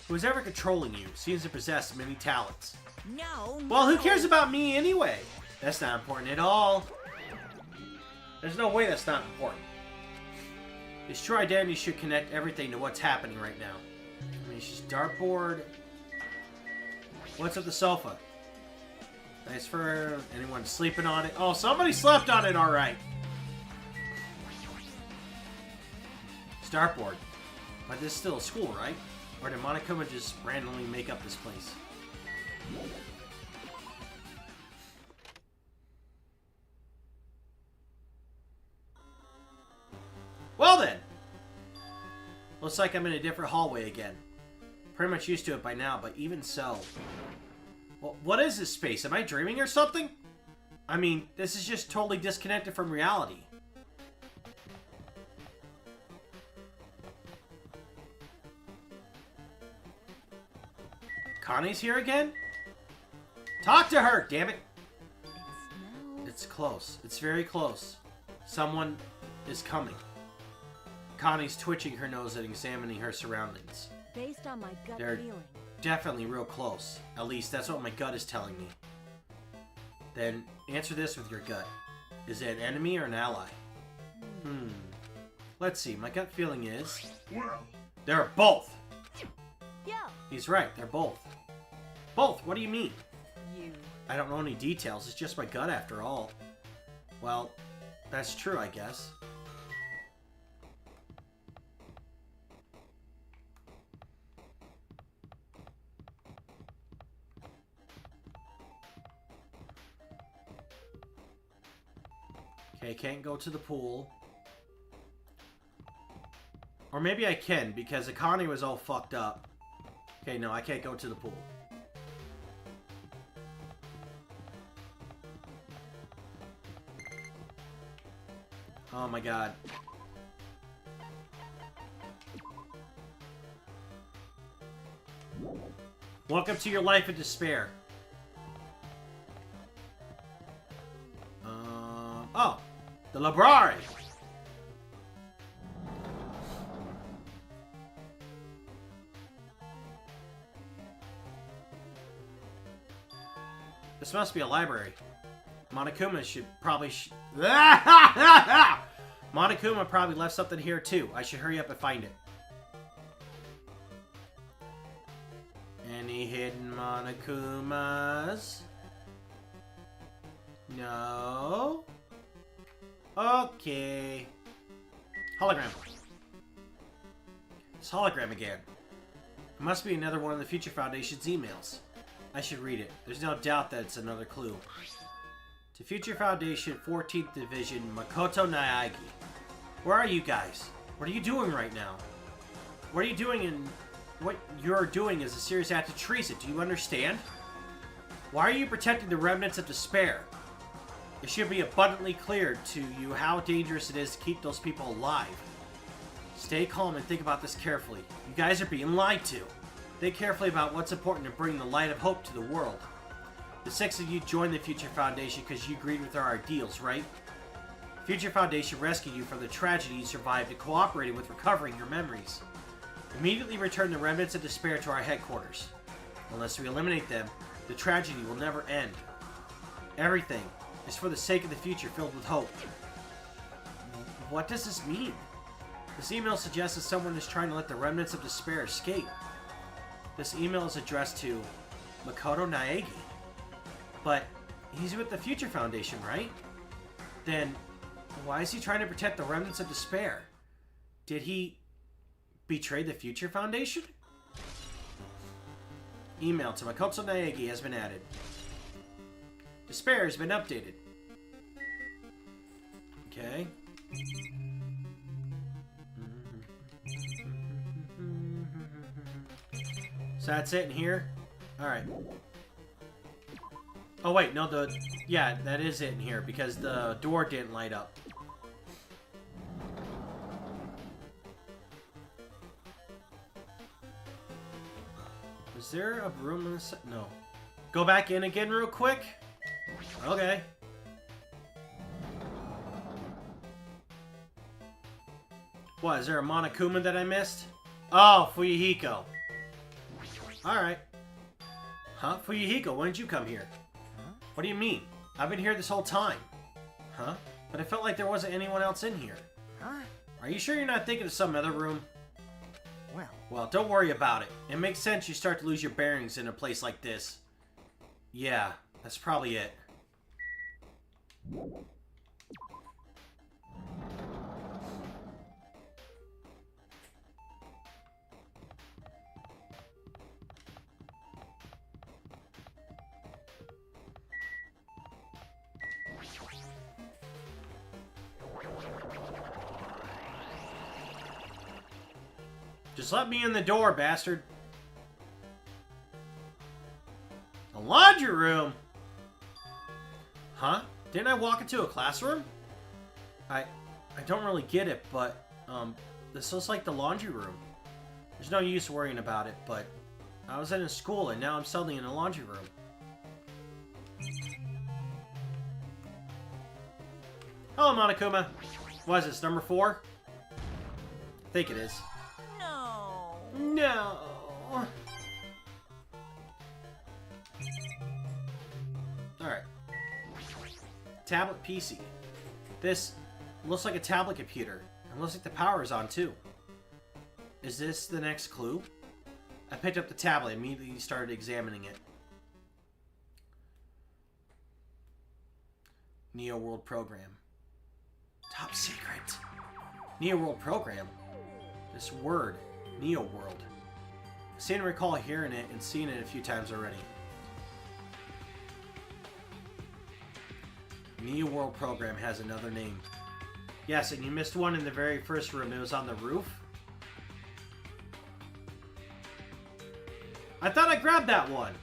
Who's ever controlling you seems to possess many talents. No. Well, who no. cares about me anyway? That's not important at all. There's no way that's not important. This true identity should connect everything to what's happening right now. I mean, it's just dartboard. What's with the sofa? Nice for anyone sleeping on it. Oh, somebody slept on it, all right. It's dartboard. But this is still a school, right? Or did Monokuma just randomly make up this place? Well then! Looks like I'm in a different hallway again. Pretty much used to it by now, but even so. Well, what is this space? Am I dreaming or something? I mean, this is just totally disconnected from reality. Connie's here again? Talk to her, damn it! It's close. It's very close. Someone is coming. Connie's twitching her nose and examining her surroundings. Based on my gut They're feeling. definitely real close. At least that's what my gut is telling me. Then answer this with your gut. Is it an enemy or an ally? Let's see. My gut feeling is... Well, they're both! Yeah, He's right. They're both. Both? What do you mean? you. I don't know any details. It's just my gut after all. Well, that's true, I guess. Okay, can't go to the pool. Or maybe I can, because Akane was all fucked up. Okay, no, I can't go to the pool. Oh my god. Welcome to your life of despair. Oh, the library. This must be a library. Monokuma should probably... Monokuma probably left something here too. I should hurry up and find it. Any hidden Monokumas? No? Okay. Hologram. It's hologram again. It must be another one of the Future Foundation's emails. I should read it. There's no doubt that it's another clue. To Future Foundation 14th Division, Makoto Naegi. Where are you guys? What are you doing right now? What are you doing? And what you're doing is a serious act of treason. Do you understand? Why are you protecting the remnants of despair? It should be abundantly clear to you how dangerous it is to keep those people alive. Stay calm and think about this carefully. You guys are being lied to. Think carefully about what's important to bring the light of hope to the world. The 6 of you joined the Future Foundation because you agreed with our ideals, right? Future Foundation rescued you from the tragedy you survived and cooperated with recovering your memories. Immediately return the remnants of despair to our headquarters. Unless we eliminate them, the tragedy will never end. Everything is for the sake of the future filled with hope. What does this mean? This email suggests that someone is trying to let the remnants of despair escape. This email is addressed to Makoto Naegi. But he's with the Future Foundation, right? Then why is he trying to protect the remnants of despair? Did he betray the Future Foundation? Email to Makoto Naegi has been added. Despair has been updated. Okay. So that's it in here? Alright. Oh wait, no, yeah, that is it in here because the door didn't light up. Is there a room in this? No. Go back in again real quick? Okay. What, is there a Monokuma that I missed? Oh, Fuyuhiko. Alright. Huh? Fuyuhiko, when did you come here? Huh? What do you mean? I've been here this whole time. Huh? But I felt like there wasn't anyone else in here. Huh? Are you sure you're not thinking of some other room? Well, Well, don't worry about it. It makes sense you start to lose your bearings in a place like this. Yeah, that's probably it. Just let me in the door, bastard. The laundry room? Huh? Didn't I walk into a classroom? I don't really get it, but, this looks like the laundry room. There's no use worrying about it, but I was in a school and now I'm suddenly in a laundry room. Hello, Monokuma. What is this, number 4? I think it is. No. No. Alright. Tablet PC. This looks like a tablet computer. It looks like the power is on too. Is this the next clue? I picked up the tablet and immediately started examining it. Neo World Program. Top secret. Neo World Program? This word, Neo World. I seem to recall hearing it and seeing it a few times already. Neo World Program has another name. Yes, and you missed one in the very first room. It was on the roof. I thought I grabbed that one.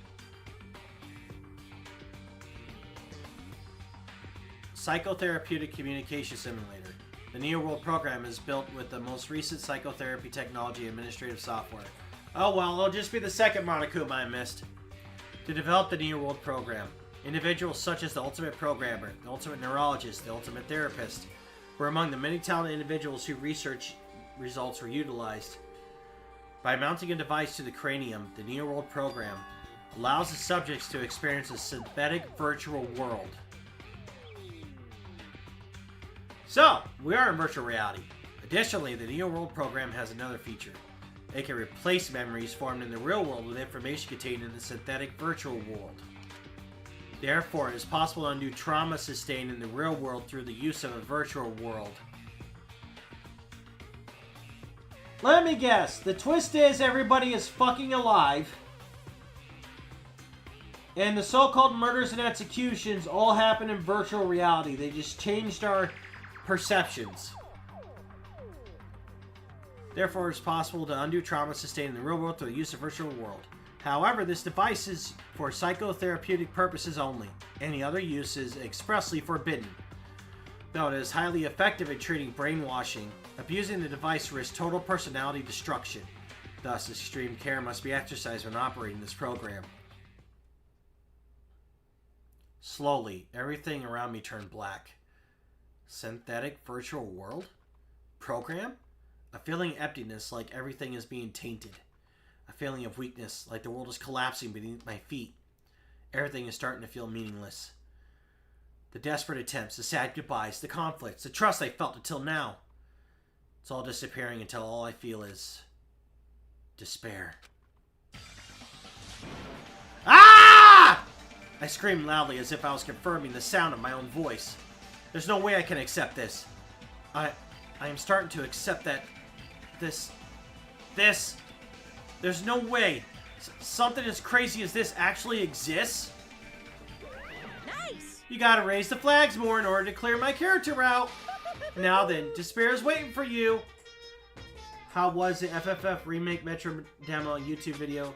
Psychotherapeutic Communication Simulator. The Neo World Program is built with the most recent psychotherapy technology and administrative software. Oh well, it'll just be the second Monokuma I missed. To develop the Neo World Program, individuals such as the Ultimate Programmer, the Ultimate Neurologist, the Ultimate Therapist were among the many talented individuals whose research results were utilized. By mounting a device to the cranium, the Neo World Program allows the subjects to experience a synthetic virtual world. So, we are in virtual reality. Additionally, the Neo World Program has another feature. It can replace memories formed in the real world with information contained in the synthetic virtual world. Therefore, it is possible to undo trauma sustained in the real world through the use of a virtual world. Let me guess. The twist is everybody is fucking alive. And the so-called murders and executions all happen in virtual reality. They just changed our perceptions. Therefore, it's possible to undo trauma sustained in the real world through the use of virtual world. However, this device is for psychotherapeutic purposes only. Any other use is expressly forbidden. Though it is highly effective at treating brainwashing, abusing the device risks total personality destruction. Thus, extreme care must be exercised when operating this program. Slowly, everything around me turned black. Synthetic virtual world? Program? A feeling of emptiness, like everything is being tainted. A feeling of weakness, like the world is collapsing beneath my feet. Everything is starting to feel meaningless. The desperate attempts, the sad goodbyes, the conflicts, the trust I felt until now. It's all disappearing until all I feel is despair. Ah! I screamed loudly as if I was confirming the sound of my own voice. There's no way I can accept this. I am starting to accept that there's no way something as crazy as this actually exists. Nice! You gotta raise the flags more in order to clear my character out. Now then, despair is waiting for you. How was the FFF Remake Metro demo YouTube video?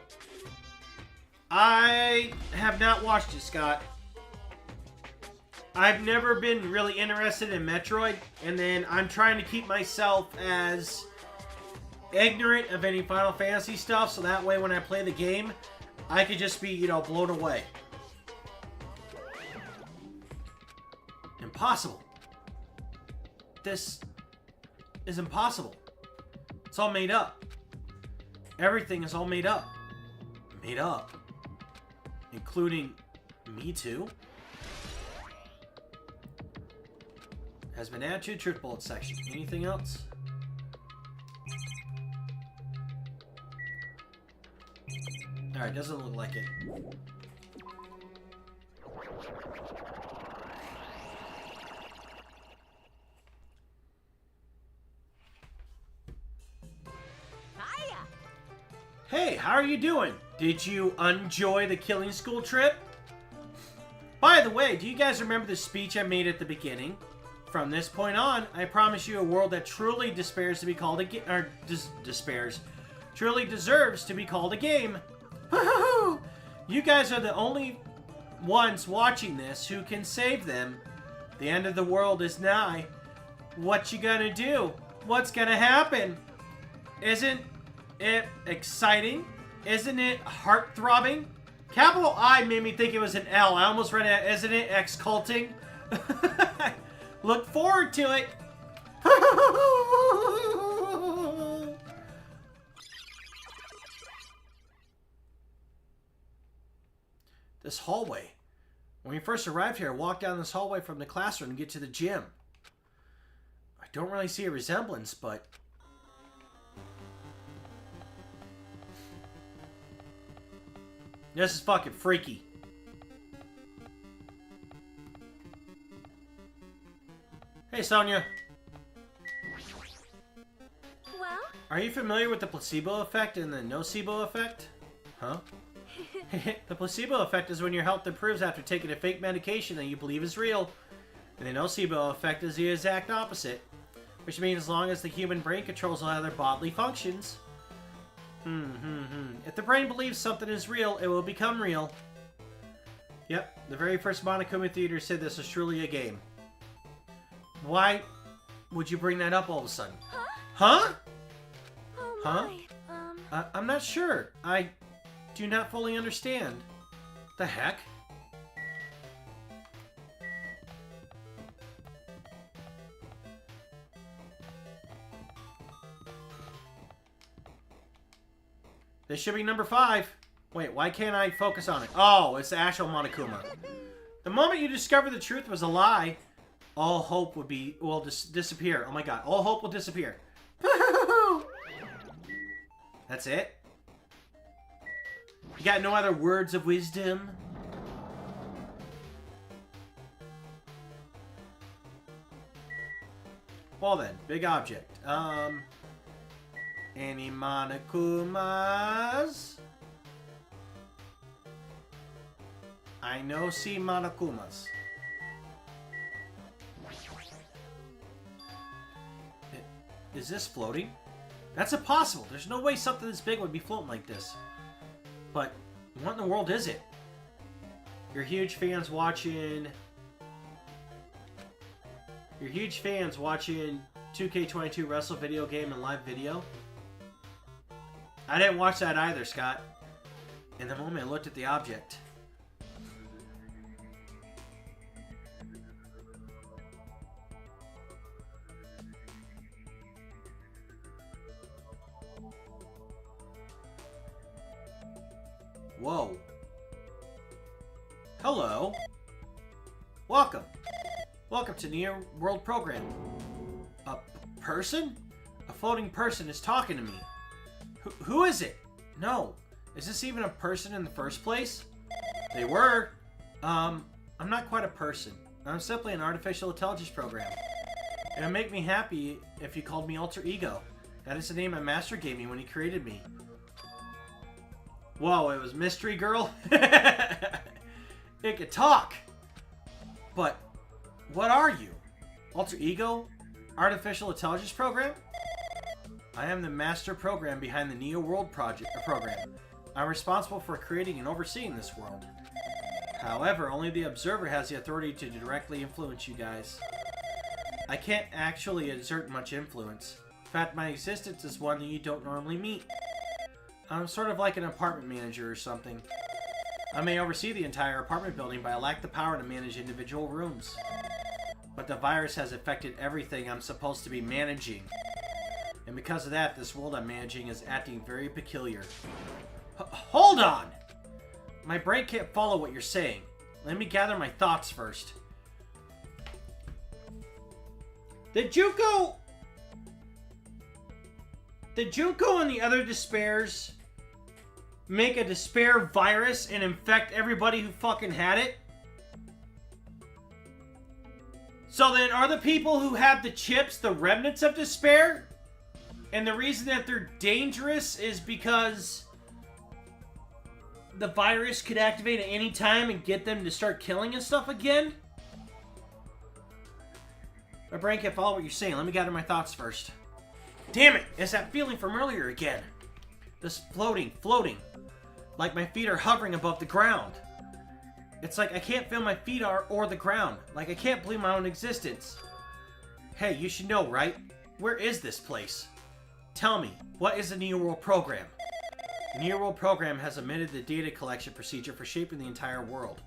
I have not watched it, Scott. I've never been really interested in Metroid, and then I'm trying to keep myself as ignorant of any Final Fantasy stuff, so that way when I play the game, I could just be, blown away. Impossible. This is impossible. It's all made up. Everything is all made up. Made up. Including me too. Has been added to the truth bullet section. Anything else? Alright, doesn't look like it. Hiya! Hey, how are you doing? Did you enjoy the Killing School trip? By the way, do you guys remember the speech I made at the beginning? From this point on, I promise you a world that truly despairs to be called a game, or truly deserves to be called a game. You guys are the only ones watching this who can save them. The end of the world is nigh. What you gonna do? What's gonna happen? Isn't it exciting? Isn't it heart-throbbing? Capital I made me think it was an L. I almost read it, isn't it exculting? Look forward to it. This hallway. When we first arrived here, I walked down this hallway from the classroom to get to the gym. I don't really see a resemblance, but... this is fucking freaky. Hey, Sonia. Well? Are you familiar with the placebo effect and the nocebo effect? Huh? The placebo effect is when your health improves after taking a fake medication that you believe is real. And the nocebo effect is the exact opposite. Which means as long as the human brain controls all other bodily functions. If the brain believes something is real, it will become real. Yep, the very first Monokuma Theater said this was truly a game. Why would you bring that up all of a sudden? Huh? Oh Huh? my. I'm not sure. I do not fully understand. The heck? This should be number 5. Wait, why can't I focus on it? Oh, it's the actual Monokuma. The moment you discover the truth was a lie, all hope will disappear. Oh my god, all hope will disappear. That's it? You got no other words of wisdom? Well then, big object. Any Monokumas? I know see Monokumas. Is this floating? That's impossible. There's no way something this big would be floating like this. But what in the world is it? Your huge fans watching 2K22 wrestle video game and live video? I didn't watch that either, Scott. In the moment I looked at the object. Whoa. Hello. Welcome. Welcome to New World Program. A person? A floating person is talking to me. Who is it? No. Is this even a person in the first place? They were. I'm not quite a person. I'm simply an artificial intelligence program. It would make me happy if you called me Alter Ego. That is the name my master gave me when he created me. Whoa, it was Mystery Girl? It could talk! But, what are you? Alter Ego? Artificial Intelligence Program? I am the master program behind the Neo World program. I'm responsible for creating and overseeing this world. However, only the observer has the authority to directly influence you guys. I can't actually exert much influence. In fact, my existence is one that you don't normally meet. I'm sort of like an apartment manager or something. I may oversee the entire apartment building, but I lack the power to manage individual rooms. But the virus has affected everything I'm supposed to be managing. And because of that, this world I'm managing is acting very peculiar. Hold on! My brain can't follow what you're saying. Let me gather my thoughts first. Did Junko and the other Despairs make a Despair virus and infect everybody who fucking had it? So then, are the people who have the chips the remnants of Despair? And the reason that they're dangerous is because the virus could activate at any time and get them to start killing and stuff again? My brain can't follow what you're saying. Let me gather my thoughts first. Damn it! It's that feeling from earlier again. This floating. Like my feet are hovering above the ground. It's like I can't feel my feet or the ground. Like I can't believe my own existence. Hey, you should know, right? Where is this place? Tell me, what is the Neo World Program? The Neo World Program has amended the data collection procedure for shaping the entire world.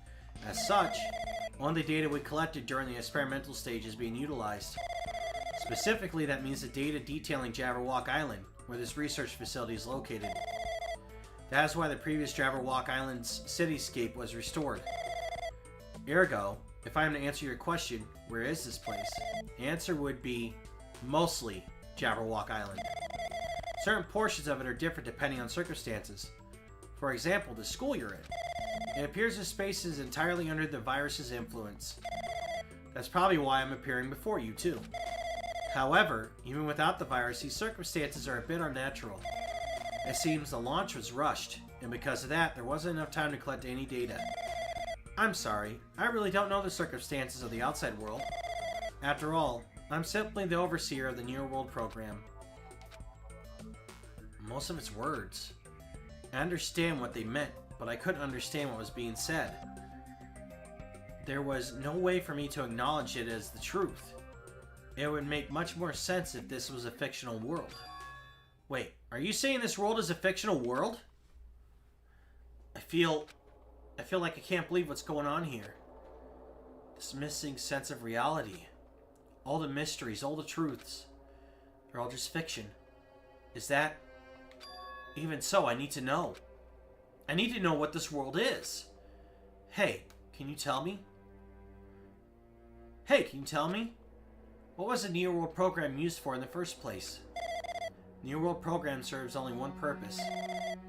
As such, only the data we collected during the experimental stage is being utilized. Specifically, that means the data detailing Jabberwock Island, where this research facility is located. That is why the previous Jabberwock Island's cityscape was restored. Ergo, if I am to answer your question, where is this place? The answer would be, mostly, Jabberwock Island. Certain portions of it are different depending on circumstances. For example, the school you're in. It appears the space is entirely under the virus's influence. That's probably why I'm appearing before you, too. However, even without the virus, these circumstances are a bit unnatural. It seems the launch was rushed, and because of that, there wasn't enough time to collect any data. I'm sorry, I really don't know the circumstances of the outside world. After all, I'm simply the overseer of the Neo World Program. Most of its words. I understand what they meant, but I couldn't understand what was being said. There was no way for me to acknowledge it as the truth. It would make much more sense if this was a fictional world. Wait, are you saying this world is a fictional world? I feel like I can't believe what's going on here. This missing sense of reality. All the mysteries, all the truths. They're all just fiction. Is that... Even so, I need to know. I need to know what this world is. Hey, can you tell me? Hey, can you tell me? What was the Neo World Program used for in the first place? The Neo World Program serves only one purpose.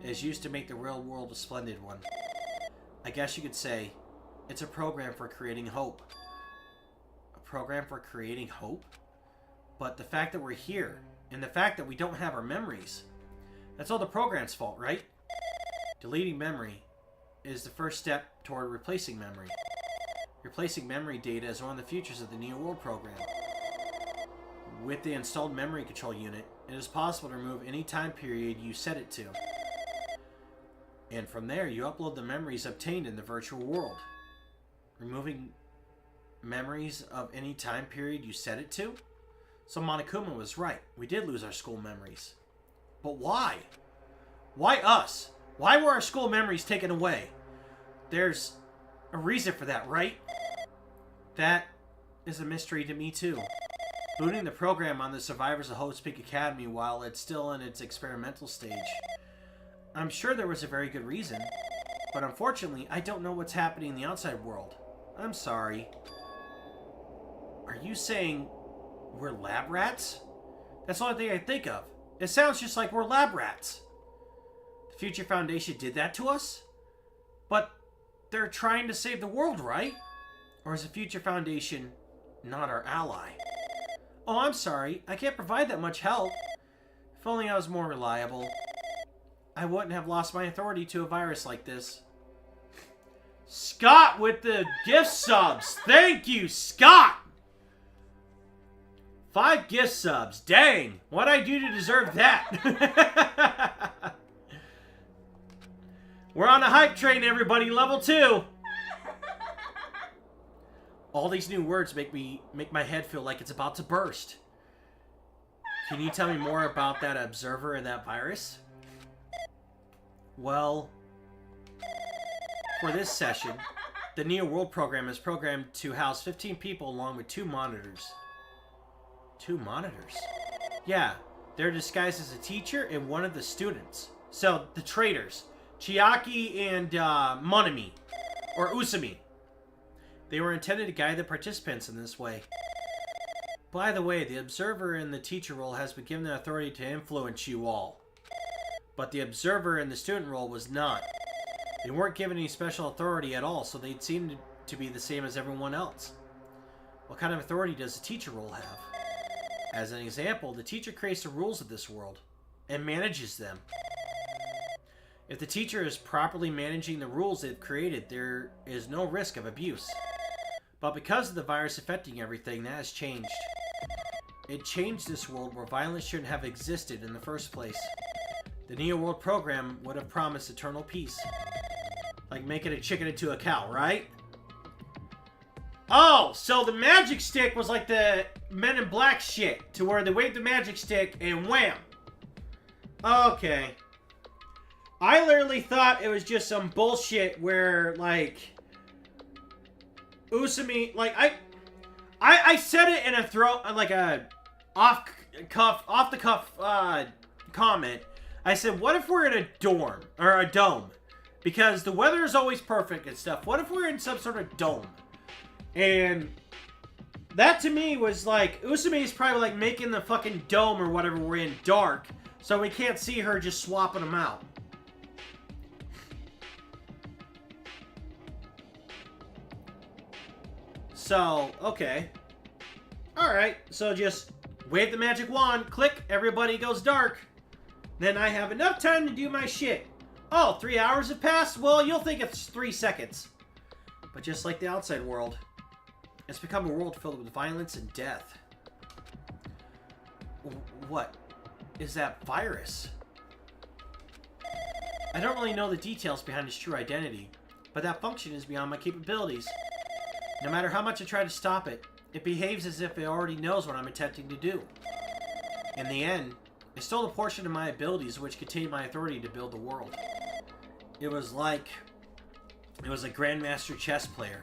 It is used to make the real world a splendid one. I guess you could say, it's a program for creating hope. A program for creating hope? But the fact that we're here, and the fact that we don't have our memories, that's all the program's fault, right? Deleting memory is the first step toward replacing memory. Replacing memory data is one of the features of the Neo World Program. With the installed memory control unit, it is possible to remove any time period you set it to. And from there, you upload the memories obtained in the virtual world. Removing memories of any time period you set it to? So Monokuma was right. We did lose our school memories. But why? Why us? Why were our school memories taken away? There's a reason for that, right? That is a mystery to me too. Booting the program on the survivors of Hope Peak Academy while it's still in its experimental stage. I'm sure there was a very good reason, but unfortunately, I don't know what's happening in the outside world. I'm sorry. Are you saying we're lab rats? That's the only thing I think of. It sounds just like we're lab rats. The Future Foundation did that to us? But they're trying to save the world, right? Or is the Future Foundation not our ally? Oh, I'm sorry. I can't provide that much help. If only I was more reliable. I wouldn't have lost my authority to a virus like this. Scott with the gift subs. Thank you, Scott! 5 gift subs. Dang. What'd I do to deserve that? We're on a hype train, everybody. Level 2. All these new words make my head feel like it's about to burst. Can you tell me more about that observer and that virus? Well, for this session, the Neo World program is programmed to house 15 people along with 2 monitors. 2 monitors? Yeah, they're disguised as a teacher and one of the students. So, the traitors. Chiaki and Monami. Or Usami. They were intended to guide the participants in this way. By the way, the observer in the teacher role has been given the authority to influence you all. But the observer in the student role was not. They weren't given any special authority at all, so they seemed to be the same as everyone else. What kind of authority does the teacher role have? As an example, the teacher creates the rules of this world and manages them. If the teacher is properly managing the rules they've created, there is no risk of abuse. But because of the virus affecting everything, that has changed. It changed this world where violence shouldn't have existed in the first place. The Neo World program would have promised eternal peace. Like making a chicken into a cow, right? Oh, so the magic stick was like the Men in Black shit, to where they waved the magic stick and wham! Okay. I literally thought it was just some bullshit where, like, Usami, like, I said it in a like a off the cuff comment. I said, what if we're in a dorm, or a dome? Because the weather is always perfect and stuff. What if we're in some sort of dome? And that to me was like, Usami is probably like making the fucking dome or whatever we're in dark, so we can't see her just swapping them out. So, okay. Alright, so just wave the magic wand, click, everybody goes dark. Then I have enough time to do my shit. Oh, 3 hours have passed? Well, you'll think it's 3 seconds. But just like the outside world, it's become a world filled with violence and death. What is that virus? I don't really know the details behind its true identity, but that function is beyond my capabilities. No matter how much I try to stop it, it behaves as if it already knows what I'm attempting to do. In the end, it stole a portion of my abilities which contained my authority to build the world. It was like it was a grandmaster chess player.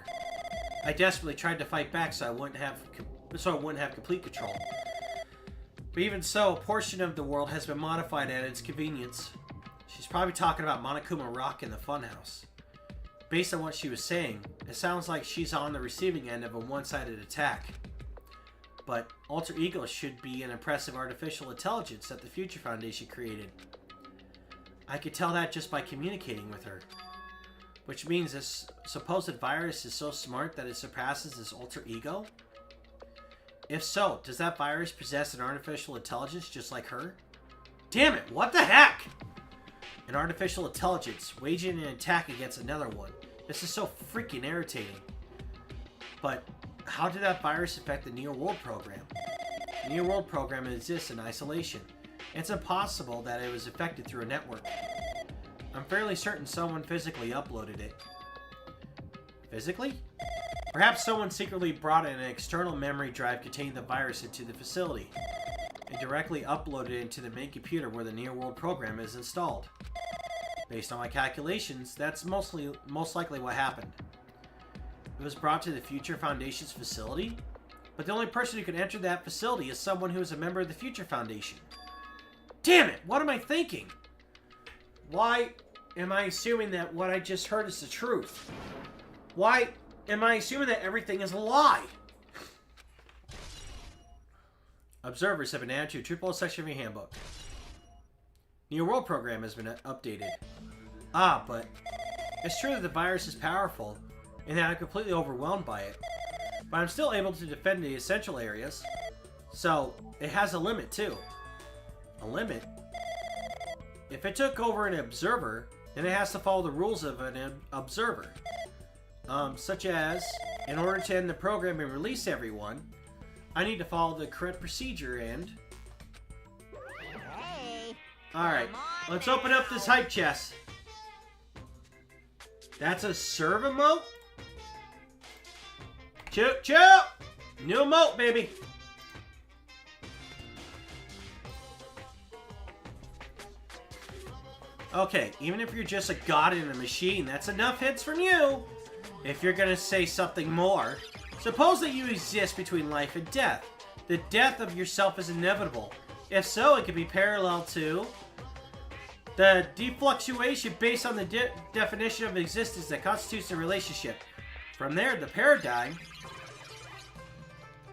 I desperately tried to fight back so I wouldn't have complete control. But even so, a portion of the world has been modified at its convenience. She's probably talking about Monokuma Rock in the funhouse. Based on what she was saying, it sounds like she's on the receiving end of a one-sided attack. But alter ego should be an impressive artificial intelligence that the Future Foundation created. I could tell that just by communicating with her. Which means this supposed virus is so smart that it surpasses this alter ego? If so, does that virus possess an artificial intelligence just like her? Damn it, what the heck? An artificial intelligence waging an attack against another one. This is so freaking irritating. But how did that virus affect the Neo World program? The New World program exists in isolation. It's impossible that it was affected through a network. I'm fairly certain someone physically uploaded it. Physically? Perhaps someone secretly brought in an external memory drive containing the virus into the facility and directly uploaded it into the main computer where the New World program is installed. Based on my calculations, that's most likely what happened. It was brought to the Future Foundation's facility, but the only person who can enter that facility is someone who is a member of the Future Foundation. Damn it! What am I thinking? Why am I assuming that what I just heard is the truth? Why am I assuming that everything is a lie? Observers have been added to a triple section of your handbook. New World program has been updated. Ah, but it's true that the virus is powerful and that I'm completely overwhelmed by it. But I'm still able to defend the essential areas. So, it has a limit too. A limit? If it took over an observer, then it has to follow the rules of an observer. Such as, in order to end the program and release everyone, I need to follow the correct procedure and... Hey. Alright, Come on let's open up this hype chest. That's a serve emote? Choo choo! New emote, baby! Okay, even if you're just a god in a machine, that's enough hits from you! If you're gonna say something more, suppose that you exist between life and death. The death of yourself is inevitable. If so, it could be parallel to the defluctuation based on the definition of existence that constitutes a relationship. From there, the paradigm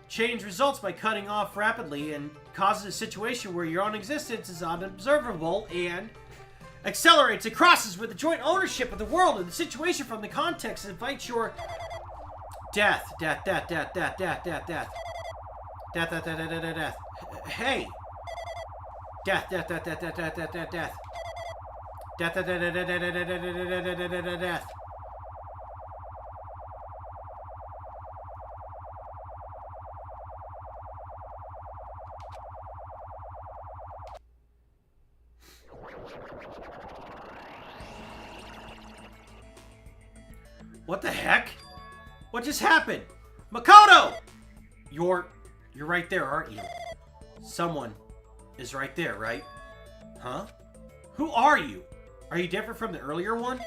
change results by cutting off rapidly and causes a situation where your own existence is unobservable and accelerates and crosses with the joint ownership of the world and the situation from the context that invites your death. Death, death, death, death, death, death, death. Death, death, death, death, death, death. Hey! Death, death, death, death, death, death, death, death, death. Death, death, death, death, death, death, death, death, death, death, death, death. What the heck? What just happened? Makoto! You're right there, aren't you? Someone is right there, right? Huh? Who are you? Are you different from the earlier one?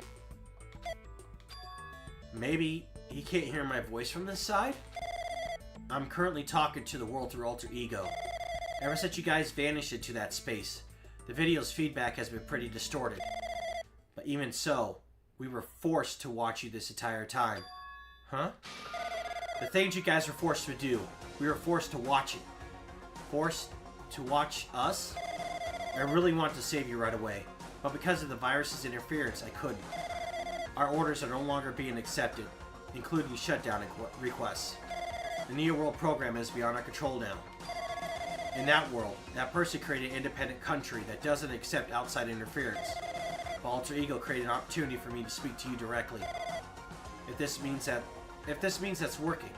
Maybe he can't hear my voice from this side? I'm currently talking to the world through alter ego. Ever since you guys vanished into that space, the video's feedback has been pretty distorted. But even so, we were forced to watch you this entire time. Huh? The things you guys were forced to do, we were forced to watch it. Forced to watch us? I really wanted to save you right away, but because of the virus's interference, I couldn't. Our orders are no longer being accepted, including shutdown requests. The Neo World program is beyond our control now. In that world, that person created an independent country that doesn't accept outside interference. But Alter Ego created an opportunity for me to speak to you directly. If this means that's working,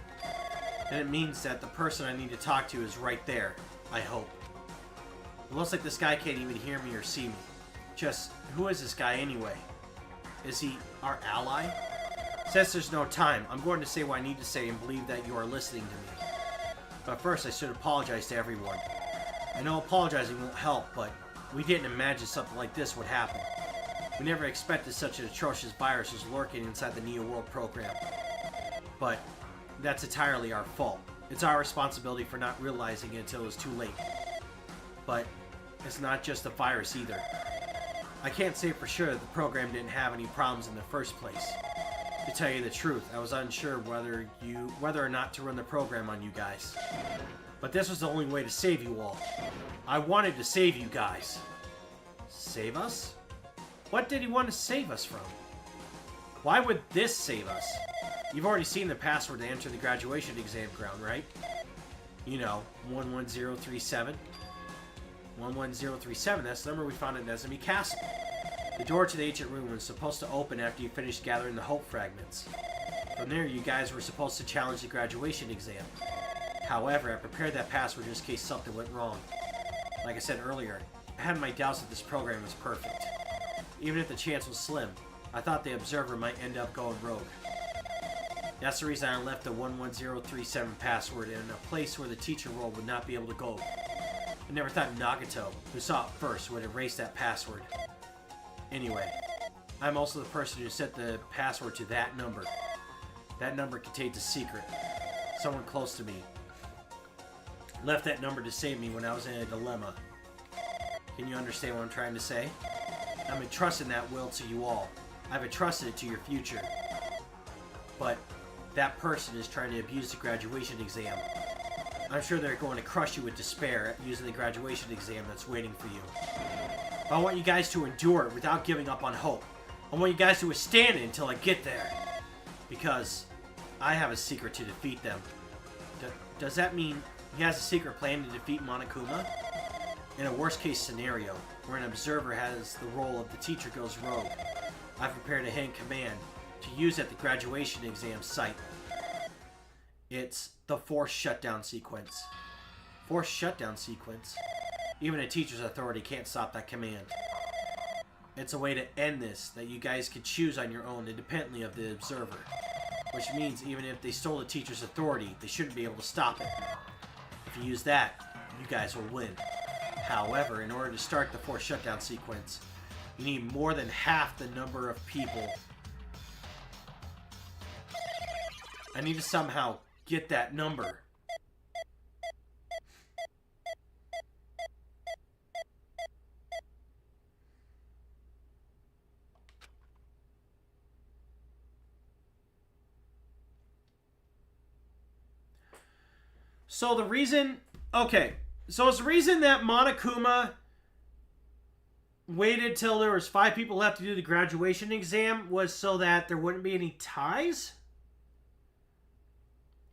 then it means that the person I need to talk to is right there, I hope. It looks like this guy can't even hear me or see me. Just, who is this guy anyway? Is he our ally? Since there's no time, I'm going to say what I need to say and believe that you are listening to me. But first, I should apologize to everyone. I know apologizing won't help, but we didn't imagine something like this would happen. We never expected such an atrocious virus was lurking inside the Neo World program. But that's entirely our fault. It's our responsibility for not realizing it until it was too late. But it's not just the virus either. I can't say for sure that the program didn't have any problems in the first place. To tell you the truth, I was unsure whether or not to run the program on you guys. But this was the only way to save you all. I wanted to save you guys. Save us? What did he want to save us from? Why would this save us? You've already seen the password to enter the graduation exam ground, right? You know, 11037. 11037, that's the number we found at Nezumi Castle. The door to the ancient room was supposed to open after you finished gathering the hope fragments. From there, you guys were supposed to challenge the graduation exam. However, I prepared that password just in case something went wrong. Like I said earlier, I had my doubts that this program was perfect. Even if the chance was slim, I thought the observer might end up going rogue. That's the reason I left the 11037 password in a place where the teacher role would not be able to go. I never thought Nagato, who saw it first, would erase that password. Anyway, I'm also the person who set the password to that number. That number contains a secret. Someone close to me left that number to save me when I was in a dilemma. Can you understand what I'm trying to say? I'm entrusting that will to you all. I've entrusted it to your future. But that person is trying to abuse the graduation exam. I'm sure they're going to crush you with despair using the graduation exam that's waiting for you. But I want you guys to endure it without giving up on hope. I want you guys to withstand it until I get there. Because I have a secret to defeat them. Does that mean he has a secret plan to defeat Monokuma? In a worst-case scenario, where an observer has the role of the teacher goes rogue, I've prepared a hidden command to use at the graduation exam site. It's the forced shutdown sequence. Forced shutdown sequence? Even a teacher's authority can't stop that command. It's a way to end this that you guys can choose on your own independently of the observer. Which means even if they stole the teacher's authority, they shouldn't be able to stop it. If you use that, you guys will win. However, in order to start the forced shutdown sequence, you need more than half the number of people. I need to somehow get that number. So the reason... Okay. So it's the reason that Monokuma waited till there was 5 people left to do the graduation exam was so that there wouldn't be any ties?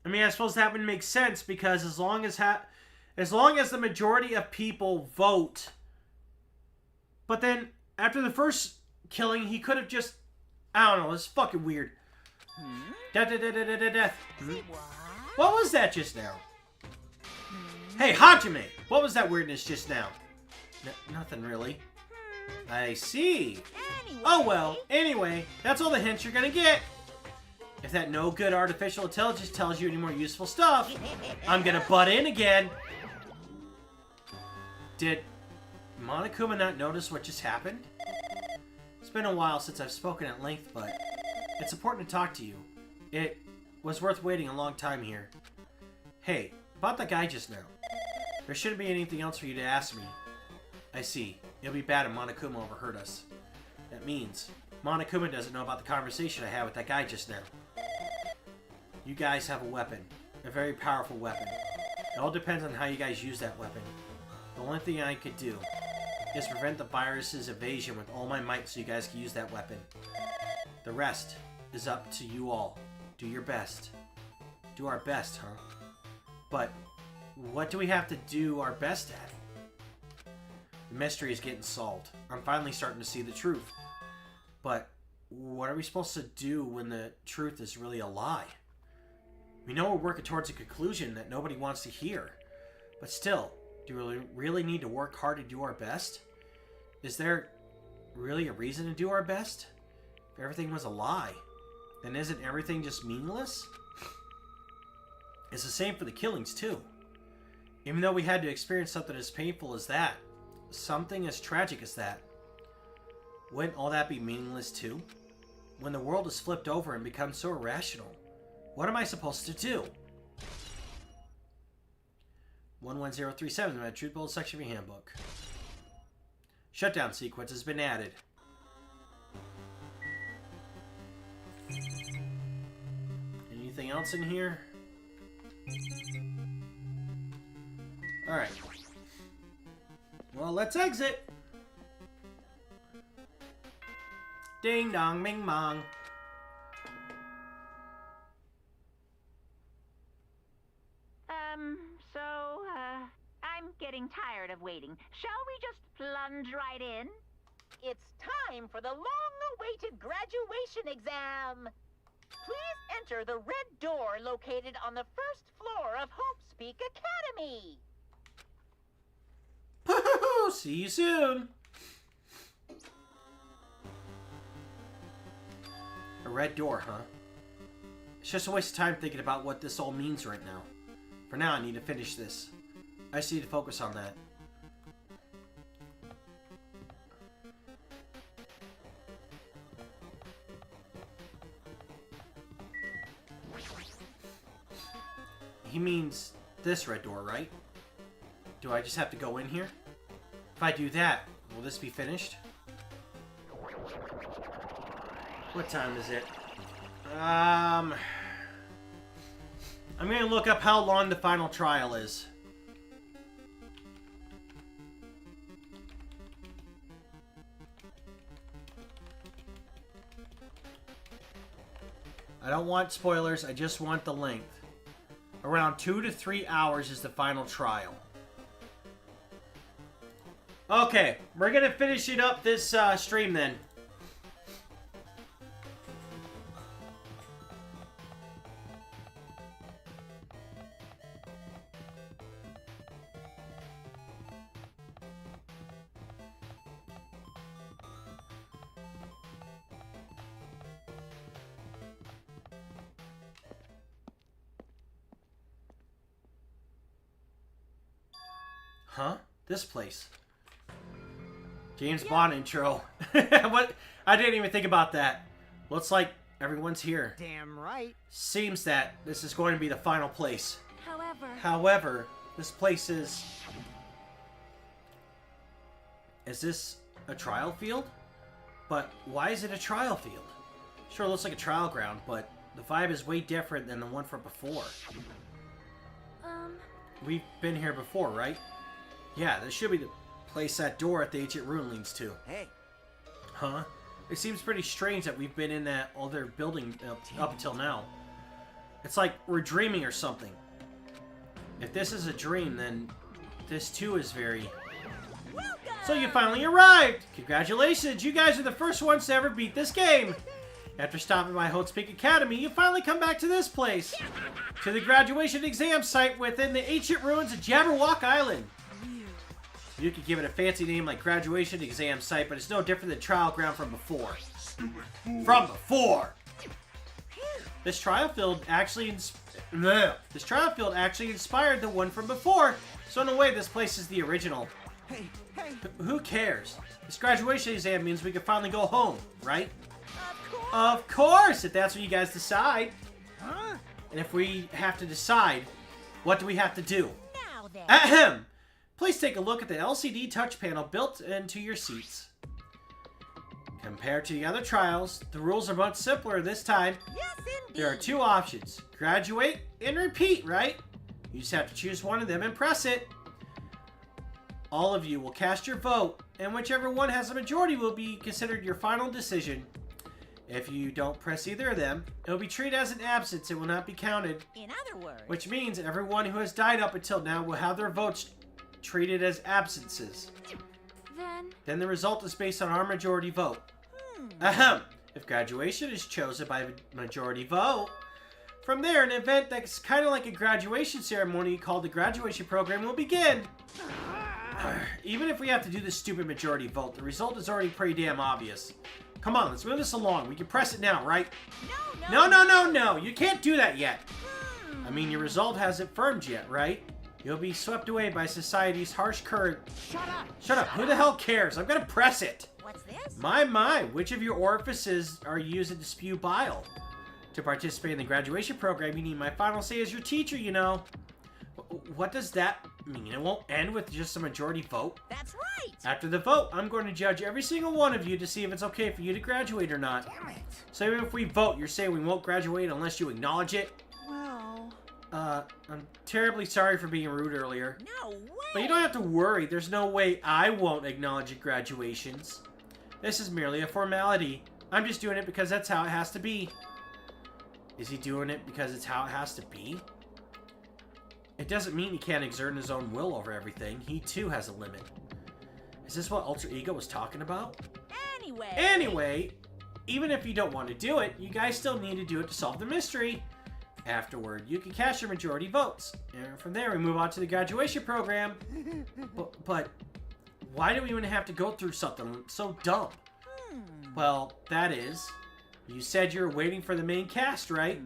I mean, I suppose that would make sense because as long as the majority of people vote, but then after the first killing, he could have just, I don't know, it's fucking weird. Death. What was that just now? Hey, Hajime! What was that weirdness just now? Nothing really. I see. Anyway. Oh well, anyway, that's all the hints you're gonna get. If that no good artificial intelligence tells you any more useful stuff, I'm gonna butt in again. Did Monokuma not notice what just happened? It's been a while since I've spoken at length, but it's important to talk to you. It was worth waiting a long time here. Hey, about that guy just now. There shouldn't be anything else for you to ask me. I see. It'll be bad if Monokuma overheard us. That means Monokuma doesn't know about the conversation I had with that guy just now. You guys have a weapon. A very powerful weapon. It all depends on how you guys use that weapon. The only thing I could do is prevent the virus's evasion with all my might so you guys can use that weapon. The rest is up to you all. Do your best. Do our best, huh? But what do we have to do our best at? The mystery is getting solved. I'm finally starting to see the truth. But what are we supposed to do when the truth is really a lie? We know we're working towards a conclusion that nobody wants to hear. But still, do we really need to work hard to do our best? Is there really a reason to do our best? If everything was a lie, then isn't everything just meaningless? It's the same for the killings, too. Even though we had to experience something as painful as that, something as tragic as that, wouldn't all that be meaningless, too? When the world is flipped over and becomes so irrational, what am I supposed to do? 11037 in my Truth Bold section of your handbook. Shutdown sequence has been added. Anything else in here? Alright. Well, let's exit. Ding dong, bing bong. I'm getting tired of waiting. Shall we just plunge right in? It's time for the long-awaited graduation exam. please enter the red door located on the first floor of Hope's Peak Academy. See you soon. A red door, huh? It's just a waste of time thinking about what this all means right now. For now, I need to finish this. I just need to focus on that. He means this red door, right? Do I just have to go in here? If I do that, will this be finished? What time is it? I'm gonna look up how long the final trial is. I don't want spoilers, I just want the length. Around 2 to 3 hours is the final trial. Okay, we're gonna finish it up this stream then. Huh? This place. James Bond intro. What? I didn't even think about that. Looks like everyone's here. Damn right. Seems that this is going to be the final place. However, this place is... Is this a trial field? But why is it a trial field? Sure, it looks like a trial ground, but the vibe is way different than the one from before. We've been here before, right? Yeah, this should be the place that door at the ancient ruin leads to. Hey. Huh? It seems pretty strange that we've been in that other building up until now. It's like we're dreaming or something. If this is a dream, then this too is very... So you finally arrived! Congratulations, you guys are the first ones to ever beat this game! After stopping by Hope's Peak Academy, you finally come back to this place! To the graduation exam site within the ancient ruins of Jabberwock Island! You could give it a fancy name like graduation exam site, but it's no different than trial ground from before. From before! This trial field actually inspired the one from before, so in a way this place is the original. Hey. Who cares? This graduation exam means we can finally go home, right? Of course, if that's what you guys decide. Huh? And if we have to decide, what do we have to do? Now then. Ahem! Please take a look at the LCD touch panel built into your seats. Compared to the other trials, the rules are much simpler this time. Yes, indeed. There are 2 options. Graduate and repeat, right? You just have to choose one of them and press it. All of you will cast your vote, and whichever one has a majority will be considered your final decision. If you don't press either of them, it will be treated as an absence and will not be counted. In other words. Which means everyone who has died up until now will have their votes treated as absences. Then the result is based on our majority vote. Ahem! If graduation is chosen by majority vote, from there an event that's kind of like a graduation ceremony called the graduation program will begin. Even if we have to do this stupid majority vote, the result is already pretty damn obvious. Come on, let's move this along. We can press it now, right? No! You can't do that yet. I mean, your result hasn't firmed yet, right? You'll be swept away by society's harsh current. Shut up. Who the hell cares? I'm gonna press it. What's this? My. Which of your orifices are used to spew bile? To participate in the graduation program, you need my final say as your teacher, you know. What does that mean? It won't end with just a majority vote? That's right. After the vote, I'm going to judge every single one of you to see if it's okay for you to graduate or not. Damn it. So even if we vote, you're saying we won't graduate unless you acknowledge it? Well... I'm terribly sorry for being rude earlier. No way. But you don't have to worry. There's no way I won't acknowledge your graduations. This is merely a formality. I'm just doing it because that's how it has to be. Is he doing it because it's how it has to be? It doesn't mean he can't exert his own will over everything. He too has a limit. Is this what Alter Ego was talking about? Anyway. Anyway, even if you don't want to do it, you guys still need to do it to solve the mystery. Afterward, you can cast your majority votes. And from there, we move on to the graduation program. But why do we even have to go through something so dumb? Well, that is, you said you were waiting for the main cast, right?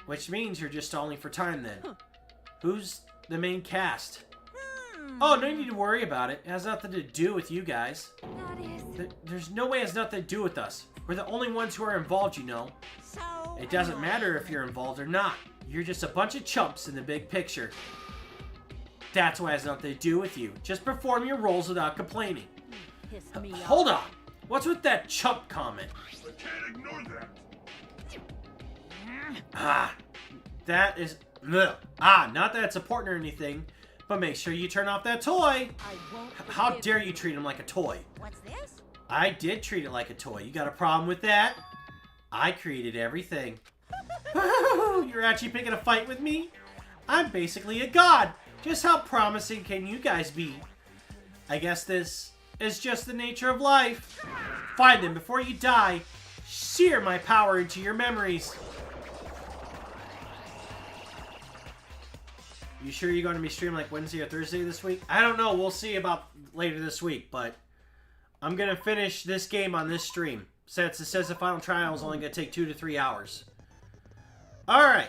Which means you're just stalling for time then. Who's the main cast? Oh, no need to worry about it. It has nothing to do with you guys. That is... There's no way it has nothing to do with us. We're the only ones who are involved, you know. So It doesn't matter if you're involved or not. You're just a bunch of chumps in the big picture. That's why it has nothing to do with you. Just perform your roles without complaining. piss me off. Hold on. What's with that chump comment? I can't ignore that. That is... not that it's important or anything, but make sure you turn off that toy. I won't How forgive dare you. you treat him like a toy? What's this? I did treat it like a toy. You got a problem with that? I created everything. You're actually picking a fight with me? I'm basically a god. Just how promising can you guys be? I guess this is just the nature of life. Find them before you die. Sear my power into your memories. You sure you're going to be streaming like Wednesday or Thursday this week? I don't know. We'll see about later this week, but I'm going to finish this game on this stream, since it says the final trial is only going to take 2 to 3 hours. Alright.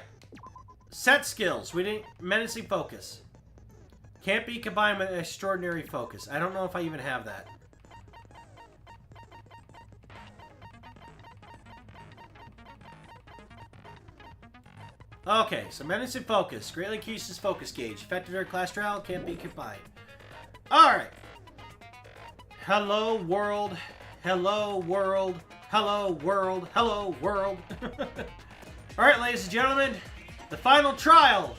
Set skills. We didn't... Menacing focus. Can't be combined with extraordinary focus. I don't know if I even have that. Okay, so menacing focus. Greatly increases focus gauge. Effective during class trial. Can't be combined. Alright. Hello, world. Hello, world. Hello, world. Hello, world. Alright, ladies and gentlemen. The final trial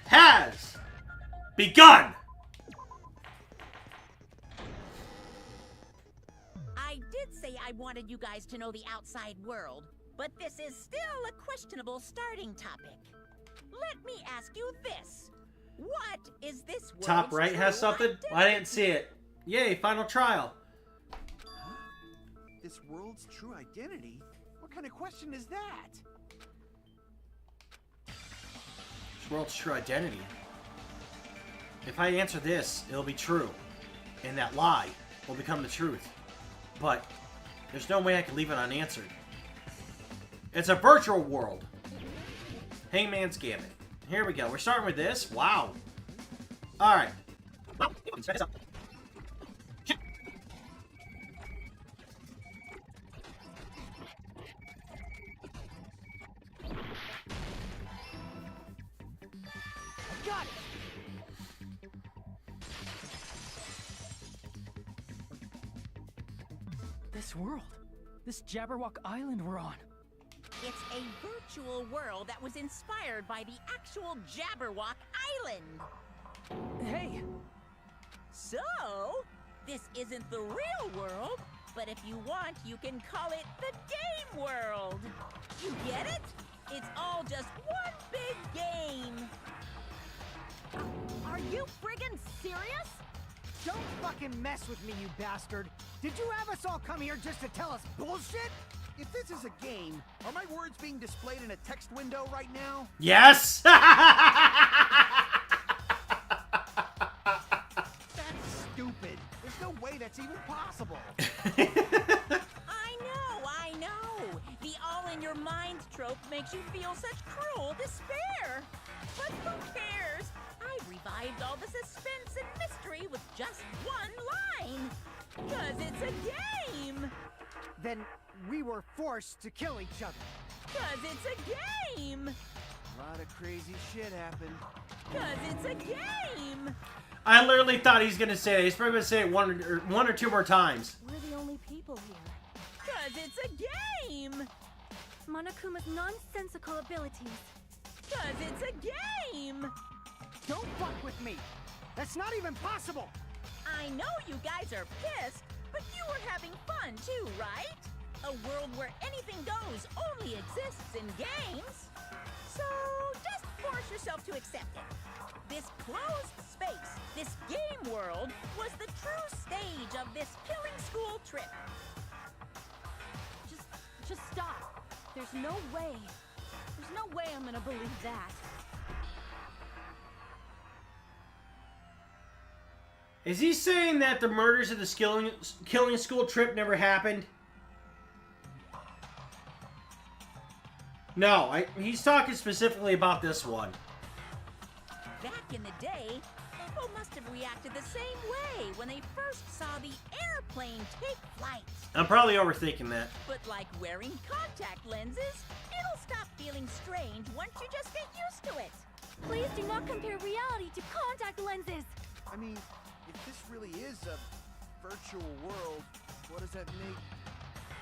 has begun! I did say I wanted you guys to know the outside world, but this is still a questionable starting topic. Let me ask you this. What is this world's Top right has true something? identity? I didn't see it. Yay, final trial. This world's true identity? What kind of question is that? This world's true identity. If I answer this, it'll be true. And that lie will become the truth. But there's no way I can leave it unanswered. It's a virtual world. Hangman's Gambit. Here we go. We're starting with this. Wow. Alright. Let's set this up. Got it! This world. This Jabberwock Island we're on. It's a virtual world that was inspired by the actual Jabberwock Island. Hey! So, this isn't the real world, but if you want, you can call it the game world. You get it? It's all just one big game. Are you friggin' serious? Don't fucking mess with me, you bastard! Did you have us all come here just to tell us bullshit? If this is a game, are my words being displayed in a text window right now? Yes! That's stupid. There's no way that's even possible. I know. The all-in-your-mind trope makes you feel such cruel despair. But who cares? I've revived all the suspense and mystery with just one line. 'Cause it's a game. Then we were forced to kill each other. 'Cause it's a game. A lot of crazy shit happened. 'Cause it's a game. I literally thought he's gonna say it. He's probably gonna say it one or two more times. We're the only people here. 'Cause it's a game. Monokuma's nonsensical abilities. 'Cause it's a game. Don't fuck with me! That's not even possible! I know you guys are pissed, but you were having fun too, right? A world where anything goes only exists in games. So just force yourself to accept it. This closed space, this game world, was the true stage of this killing school trip. Just stop. There's no way. There's no way I'm gonna believe that. Is he saying that the murders of the killing school trip never happened? No, he's talking specifically about this one. Back in the day, people must have reacted the same way when they first saw the airplane take flight. I'm probably overthinking that. But like wearing contact lenses, it'll stop feeling strange once you just get used to it. Please do not compare reality to contact lenses. I mean, if this really is a virtual world, what does that make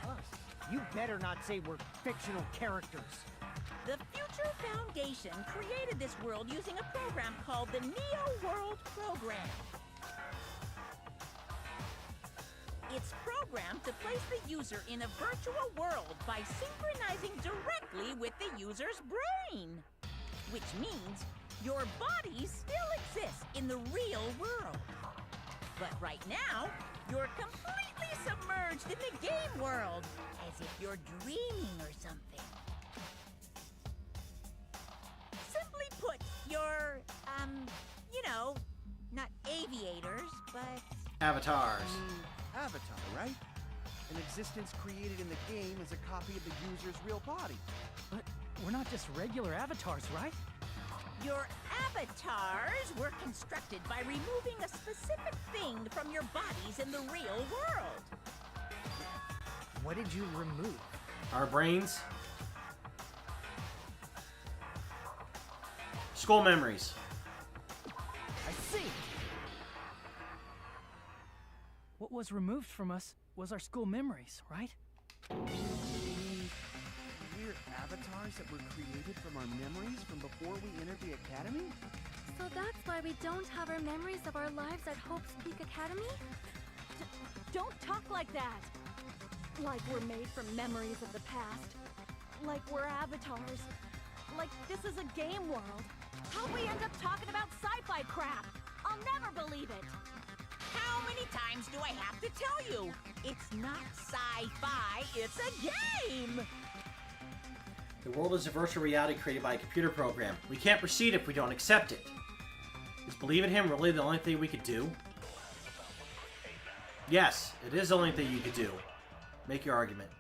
us? You better not say we're fictional characters. The Future Foundation created this world using a program called the Neo World Program. It's programmed to place the user in a virtual world by synchronizing directly with the user's brain. Which means your body still exists in the real world. But right now, you're completely submerged in the game world, as if you're dreaming or something. Simply put, you're, you know, not aviators, but... Avatars. Avatar, right? An existence created in the game is a copy of the user's real body. But we're not just regular avatars, right? Your avatars were constructed by removing a specific thing from your bodies in the real world. What did you remove? Our brains. School memories. I see. What was removed from us was our school memories, right? We're avatars that were created from our memories from before we entered the academy? So that's why we don't have our memories of our lives at Hope's Peak Academy? Don't talk like that! Like we're made from memories of the past. Like we're avatars. Like this is a game world. How'd we end up talking about sci-fi crap? I'll never believe it! How many times do I have to tell you? It's not sci-fi, it's a game! The world is a virtual reality created by a computer program. We can't proceed if we don't accept it. Is believing him really the only thing we could do? Yes, it is the only thing you could do. Make your argument.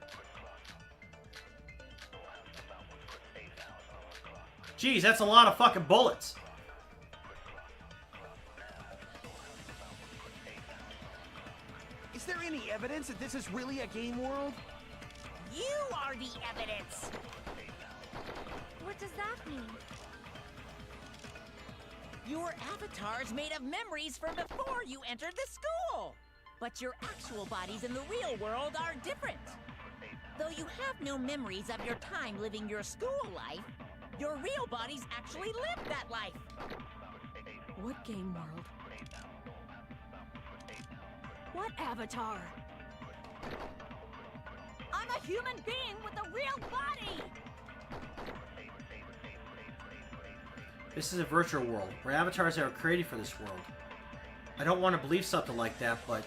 Jeez, that's a lot of fucking bullets. Is there any evidence that this is really a game world? You are the evidence! What does that mean? Your avatar's made of memories from before you entered the school! But your actual bodies in the real world are different. Though you have no memories of your time living your school life, your real bodies actually lived that life. What game world? What avatar? I'm a human being with a real body! This is a virtual world. We're avatars that are created for this world. I don't want to believe something like that, but...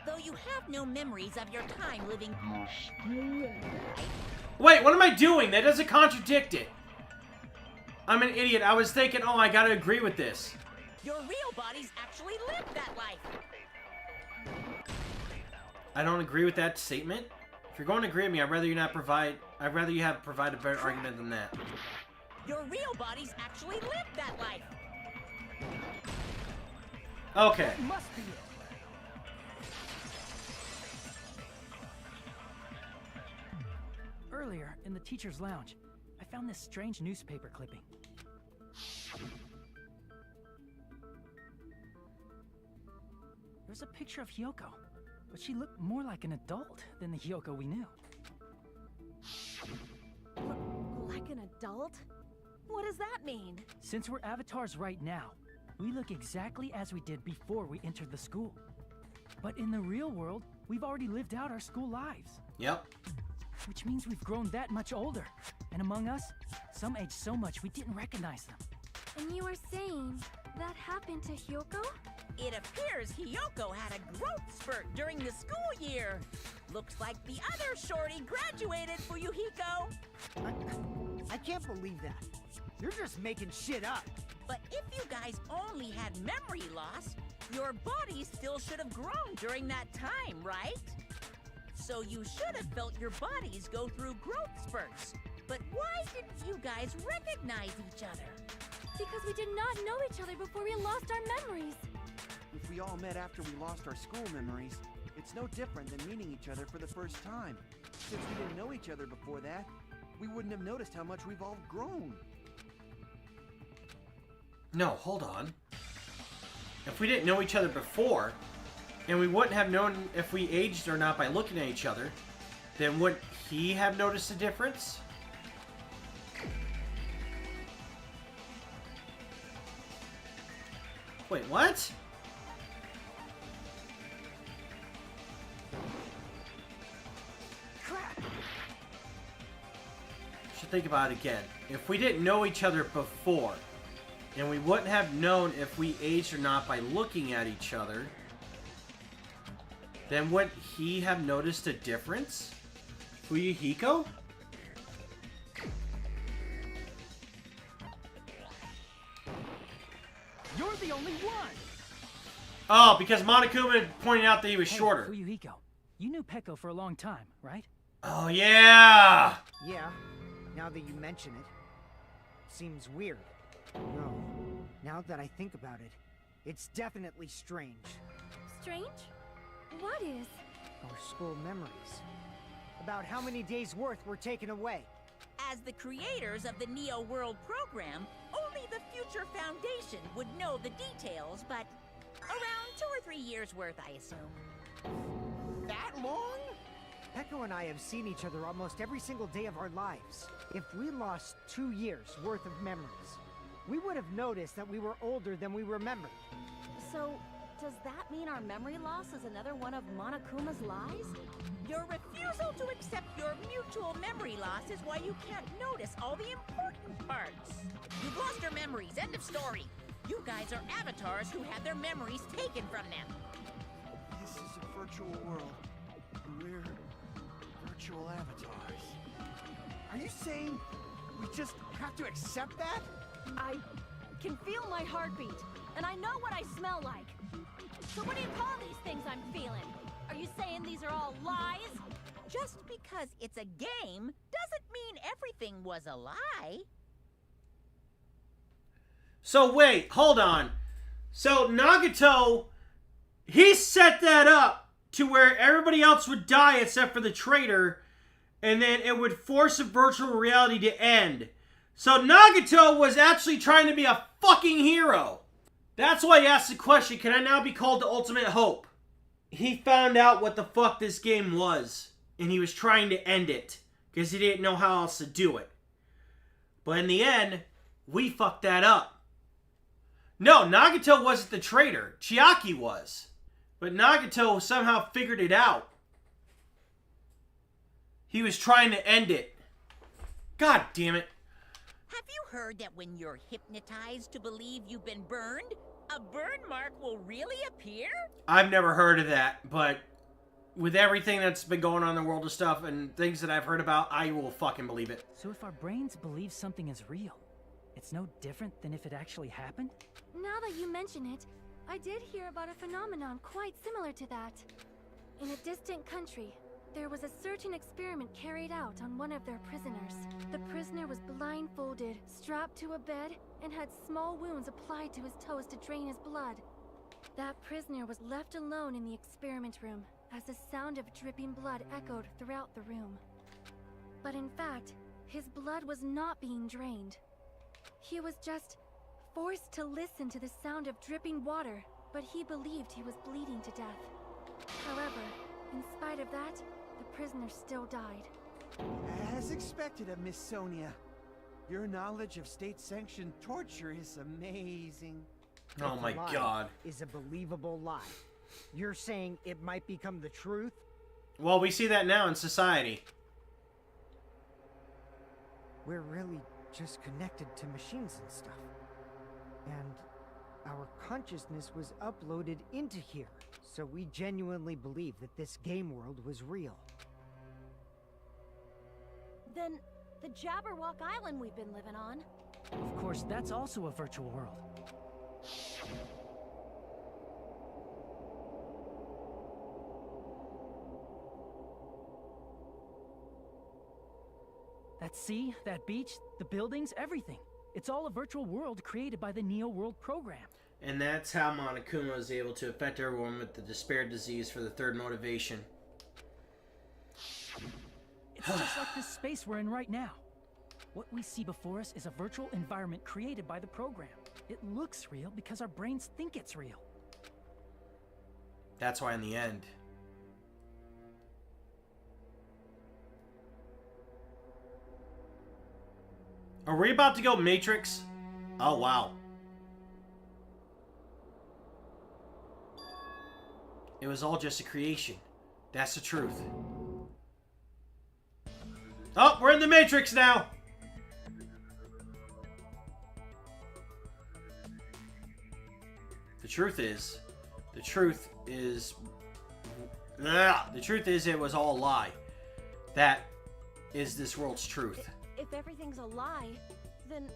Though you have no memories of your time living your school life. Wait, what am I doing? That doesn't contradict it. I'm an idiot. I was thinking, oh, I gotta agree with this. Your real bodies actually lived that life. I don't agree with that statement. If you're going to agree with me, I'd rather you provide a better argument than that. Your real bodies actually lived that life. Okay. Must be it. Earlier, in the teacher's lounge, I found this strange newspaper clipping. There's a picture of Hyoko, but she looked more like an adult than the Hyoko we knew. Like an adult? What does that mean? Since we're avatars right now, we look exactly as we did before we entered the school. But in the real world, we've already lived out our school lives. Yep. Which means we've grown that much older. And among us, some aged so much we didn't recognize them. And you are saying That happened to Hyoko? It appears Hiyoko had a growth spurt during the school year. Looks like the other shorty graduated, Fuyuhiko. I can't believe that. You're just making shit up. But if you guys only had memory loss, your body still should have grown during that time, right? So you should have felt your bodies go through growth spurts. But why didn't you guys recognize each other? Because we did not know each other before we lost our memories. If we all met after we lost our school memories, it's no different than meeting each other for the first time. Since we didn't know each other before that, we wouldn't have noticed how much we've all grown. No, hold on. If we didn't know each other before, and we wouldn't have known if we aged or not by looking at each other, then wouldn't he have noticed a difference? Wait, what? Crap! Should think about it again. If we didn't know each other before, and we wouldn't have known if we aged or not by looking at each other, then wouldn't he have noticed a difference? Fuyuhiko? You're the only one! Oh, because Monokuma pointed out that he was Hey, shorter. Fuyuhiko, you knew Peko for a long time, right? Oh, yeah! Yeah, now that you mention it. Seems weird. No, now that I think about it, it's definitely strange. Strange? What is? Our school memories. About how many days' worth were taken away. As the creators of the Neo World program, only the Future Foundation would know the details, but around 2 or 3 years worth, I assume. That long? Peko and I have seen each other almost every single day of our lives. If we lost 2 years worth of memories, we would have noticed that we were older than we remembered. So, does that mean our memory loss is another one of Monokuma's lies? Your refusal to accept your mutual memory loss is why you can't notice all the important parts. You've lost your memories, end of story. You guys are avatars who had their memories taken from them. This is a virtual world. We're virtual avatars. Are you saying we just have to accept that? I can feel my heartbeat, and I know what I smell like. So what do you call these things I'm feeling? Are you saying these are all lies? Just because it's a game doesn't mean everything was a lie. So wait, hold on. So Nagato, he set that up to where everybody else would die except for the traitor, and then it would force a virtual reality to end. So Nagato was actually trying to be a fucking hero. That's why he asked the question, can I now be called the ultimate hope? He found out what the fuck this game was, and he was trying to end it, because he didn't know how else to do it. But in the end, we fucked that up. No, Nagato wasn't the traitor. Chiaki was. But Nagato somehow figured it out. He was trying to end it. God damn it. Have you heard that when you're hypnotized to believe you've been burned, a burn mark will really appear? I've never heard of that, but with everything that's been going on in the world of stuff and things that I've heard about, I will fucking believe it. So if our brains believe something is real, it's no different than if it actually happened? Now that you mention it, I did hear about a phenomenon quite similar to that. In a distant country, there was a certain experiment carried out on one of their prisoners. The prisoner was blindfolded, strapped to a bed, and had small wounds applied to his toes to drain his blood. That prisoner was left alone in the experiment room as the sound of dripping blood echoed throughout the room. But in fact, his blood was not being drained. He was just forced to listen to the sound of dripping water, but he believed he was bleeding to death. However, in spite of that, the prisoner still died. As expected of Miss Sonia. Your knowledge of state-sanctioned torture is amazing. Oh my Lie god. is a believable lie. You're saying it might become the truth? Well, we see that now in society. We're really just connected to machines and stuff. And Our consciousness was uploaded into here, so we genuinely believe that this game world was real. Then, the Jabberwock Island we've been living on. Of course, that's also a virtual world. That sea, that beach, the buildings, everything. It's all a virtual world created by the Neo World program. And that's how Monokuma is able to affect everyone with the despair disease for the third motivation. It's just like this space we're in right now. What we see before us is a virtual environment created by the program. It looks real because our brains think it's real. That's why in the end... Are we about to go Matrix? Oh, wow. It was all just a creation. That's the truth. Oh, we're in the Matrix now! The truth is it was all a lie. That is this world's truth. If everything's a lie, then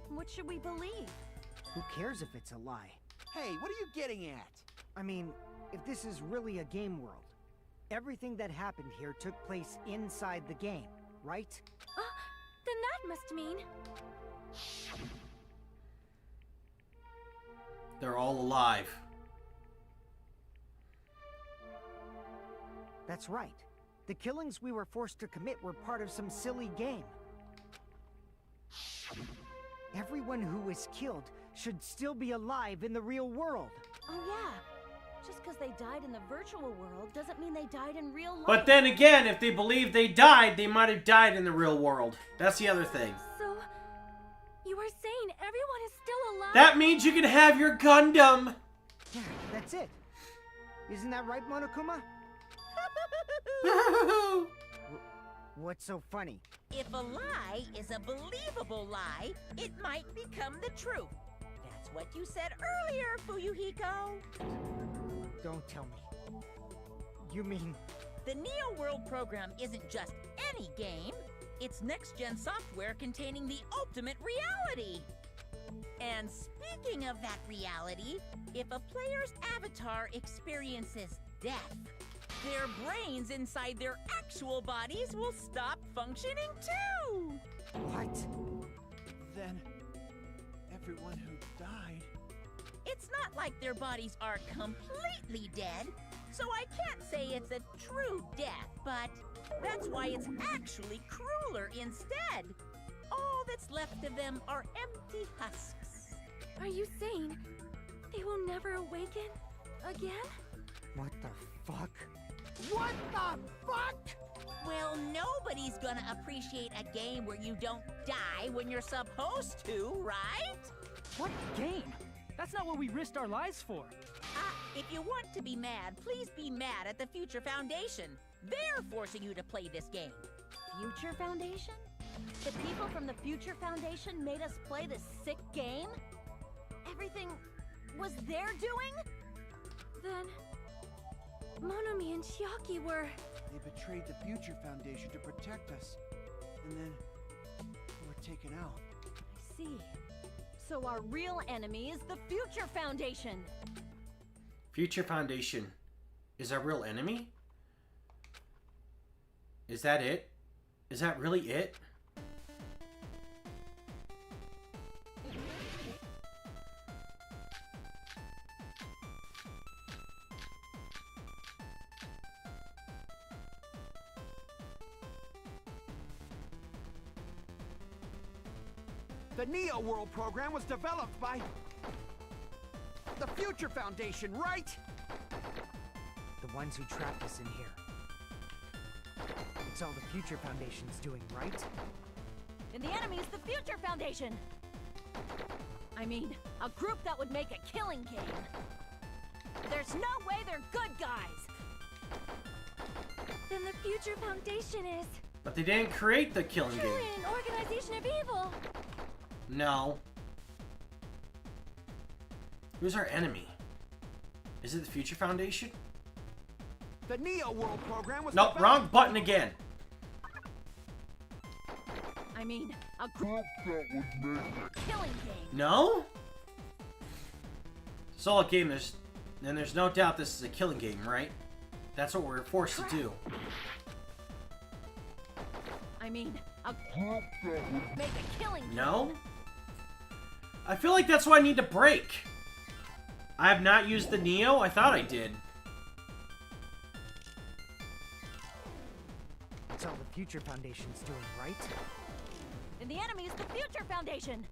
what should we believe? Who cares if it's a lie? Hey, what are you getting at? I mean, if this is really a game world, everything that happened here took place inside the game, right? Then that must mean... They're all alive. That's right. The killings we were forced to commit were part of some silly game. Everyone who was killed should still be alive in the real world. Oh yeah. Just because they died in the virtual world doesn't mean they died in real life. But then again, if they believe they died, they might have died in the real world. That's the other thing. So, you are saying everyone is still alive? That means you can have your Gundam! Yeah, that's it. Isn't that right, Monokuma? What's so funny? If a lie is a believable lie, it might become the truth. That's what you said earlier, Fuyuhiko. Don't tell me. You mean... The Neo World program isn't just any game. It's next-gen software containing the ultimate reality. And speaking of that reality, if a player's avatar experiences death, their brains inside their actual bodies will stop functioning too! What? Then, everyone who died... It's not like their bodies are completely dead, so I can't say it's a true death, but that's why it's actually crueler instead. All that's left of them are empty husks. Are you saying they will never awaken again? What the fuck? What the fuck? Well, nobody's gonna appreciate a game where you don't die when you're supposed to, right? What game? That's not what we risked our lives for. If you want to be mad, please be mad at the Future Foundation. They're forcing you to play this game. Future Foundation? The people from the Future Foundation made us play this sick game? Everything was their doing? Then... Monomi and Chiaki were... They betrayed the Future Foundation to protect us. And then... they were taken out. I see. So our real enemy is the Future Foundation! Future Foundation is our real enemy? Is that it? Is that really it? The Neo World program was developed by... the Future Foundation, right? The ones who trapped us in here. It's all the Future Foundation's doing, right? And the enemy is the Future Foundation! I mean, a group that would make a killing game. There's no way they're good guys! Then the Future Foundation is... But they didn't create the killing game. truly an organization of evil! No. Who's our enemy? Is it the Future Foundation? The Neo World program was Nope, wrong button again. I mean, a group killing game. No? It's all a game. There's no doubt this is a killing game, right? That's what we're forced to do. I mean, a make a killing game. No? I feel like that's what I need to break. I have not used the Neo. I thought I did. That's all the Future Foundation's doing, right? And the enemy is the Future Foundation.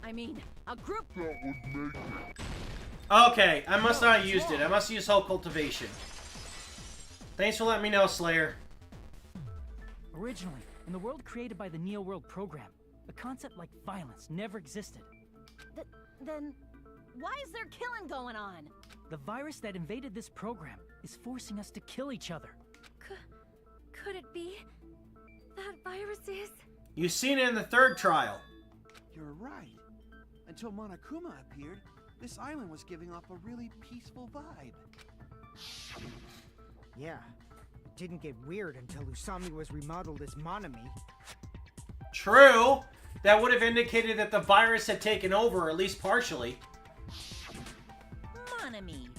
I mean, a group. Okay, I must not have used it. I must use Whole Cultivation. Thanks for letting me know, Slayer. Originally, in the world created by the Neo World program, a concept like violence never existed. Then, why is there killing going on? The virus that invaded this program is forcing us to kill each other. Could it be that virus is? You've seen it in the third trial. You're right. Until Monokuma appeared, this island was giving off a really peaceful vibe. Yeah. It didn't get weird until Usami was remodeled as Monami. True. That would have indicated that the virus had taken over, at least partially. Monami,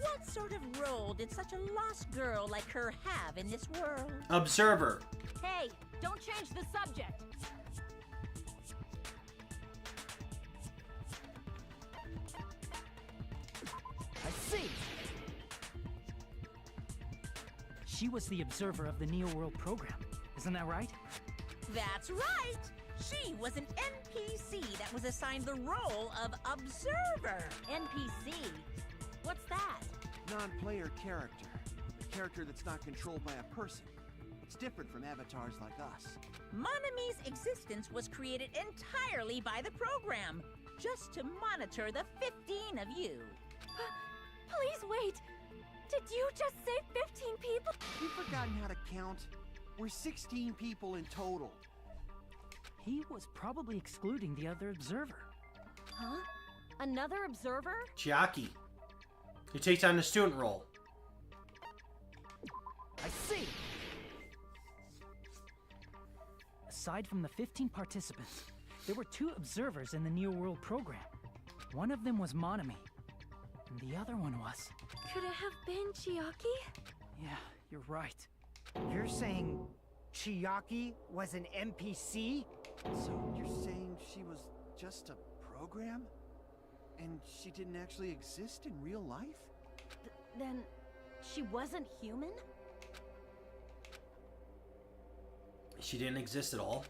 what sort of role did such a lost girl like her have in this world? Observer. Hey, don't change the subject. I see! She was the observer of the Neo World program. Isn't that right? That's right! She was an NPC that was assigned the role of observer. NPC? What's that? Non-player character. A character that's not controlled by a person. It's different from avatars like us. Monami's existence was created entirely by the program, just to monitor the 15 of you. Please wait. Did you just say 15 people? You've forgotten how to count? We're 16 people in total. He was probably excluding the other observer. Huh? Another observer? Chiaki. Who takes on the student role. I see! Aside from the 15 participants, there were 2 observers in the Neo World program. One of them was Monami, and the other one was... Could it have been Chiaki? Yeah, you're right. You're saying Chiaki was an NPC? So you're saying she was just a program? And she didn't actually exist in real life? Then she wasn't human? She didn't exist at all.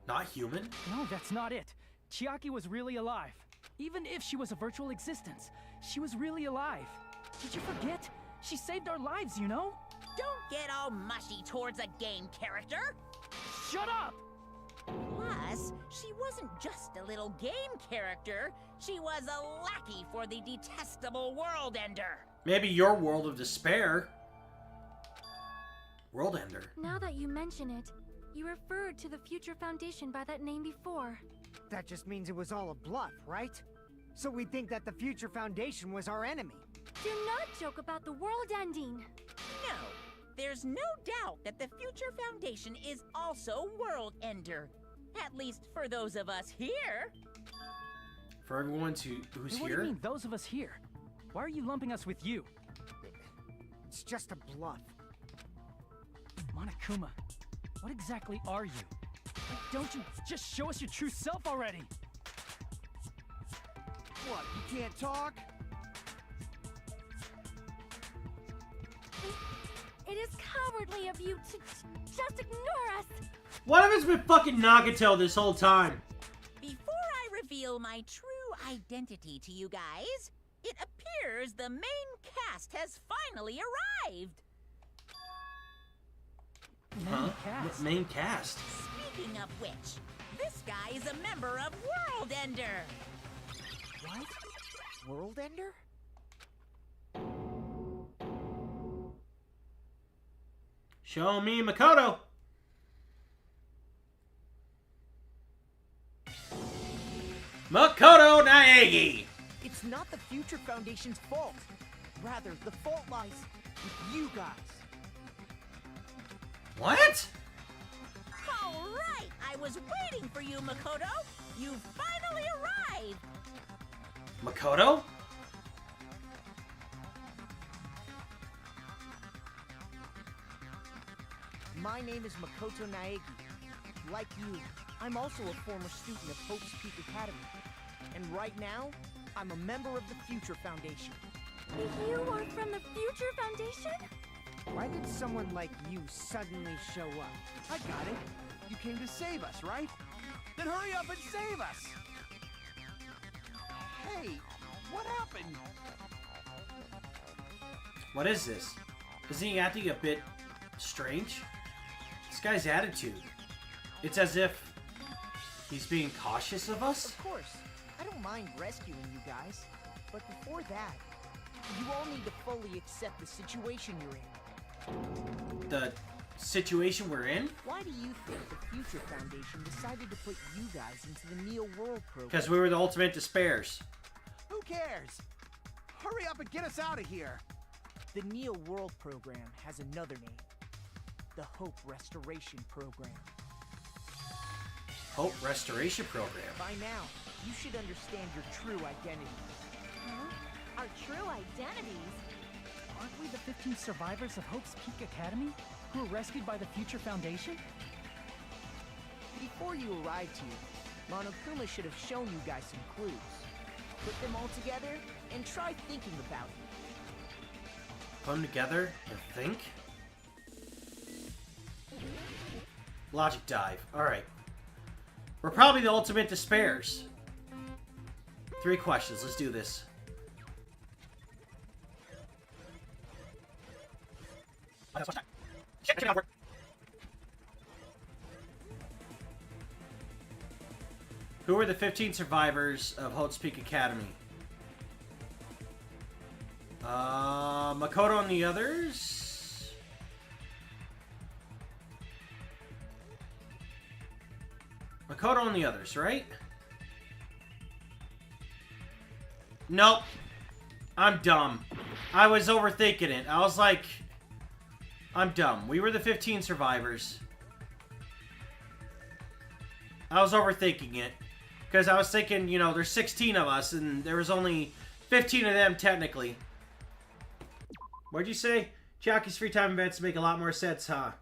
Not human. No, that's not it. Chiaki was really alive. Even if she was a virtual existence, she was really alive. Did you forget? She saved our lives, you know? Don't get all mushy towards a game character. Shut up! Plus, she wasn't just a little game character. She was a lackey for the detestable World Ender. Maybe your world of despair. World Ender. Now that you mention it, you referred to the Future Foundation by that name before. That just means it was all a bluff, right? So we think that the Future Foundation was our enemy. Do not joke about the world ending. No, there's no doubt that the Future Foundation is also World Ender. At least for those of us here. For everyone who's Hey, what do you here. mean, those of us here? Why are you lumping us with you? It's just a bluff. Monokuma, what exactly are you? Why don't you just show us your true self already? What, you can't talk? It is cowardly of you to just ignore us. What if it's been fucking Nagato this whole time? Before I reveal my true identity to you guys, it appears the main cast has finally arrived. Huh? Cast. Main cast. Speaking of which, this guy is a member of World Ender. What? World Ender? Show me Makoto. Makoto Naegi. It's It's not the Future Foundation's fault. Rather, the fault lies with you guys. What? All right, I was waiting for you, Makoto. You finally arrived. Makoto? My name is Makoto Naegi. Like you, I'm also a former student of Hope's Peak Academy. And right now, I'm a member of the Future Foundation. You are from the Future Foundation? Why did someone like you suddenly show up? I got it. You came to save us, right? Then hurry up and save us! Hey, what happened? What is this? Isn't he acting a bit strange? This guy's attitude. It's as if he's being cautious of us? Of course, I don't mind rescuing you guys. But before that, you all need to fully accept the situation you're in. The situation we're in? Why do you think the Future Foundation decided to put you guys into the Neo World program? Because we were the ultimate despairs. Who cares? Hurry up and get us out of here! The Neo World program has another name. The Hope Restoration Program. Hope Restoration Program. By now, you should understand your true identity. Huh? Our true identities? Aren't we the 15 survivors of Hope's Peak Academy who were rescued by the Future Foundation? Before you arrived here, Monokuma should have shown you guys some clues. Put them all together and try thinking about it. Put them together and think? Logic dive. Alright. We're probably the ultimate despairs. 3 questions. Let's do this. Who are the 15 survivors of Hope's Peak Academy? Makoto and the others? Makoto and the others, right? Nope. I'm dumb. I was overthinking it. I was like, I'm dumb. We were the 15 survivors. I was overthinking it. Because I was thinking, you know, there's 16 of us, and there was only 15 of them, technically. What'd you say? Chiaki's free time events make a lot more sense, huh?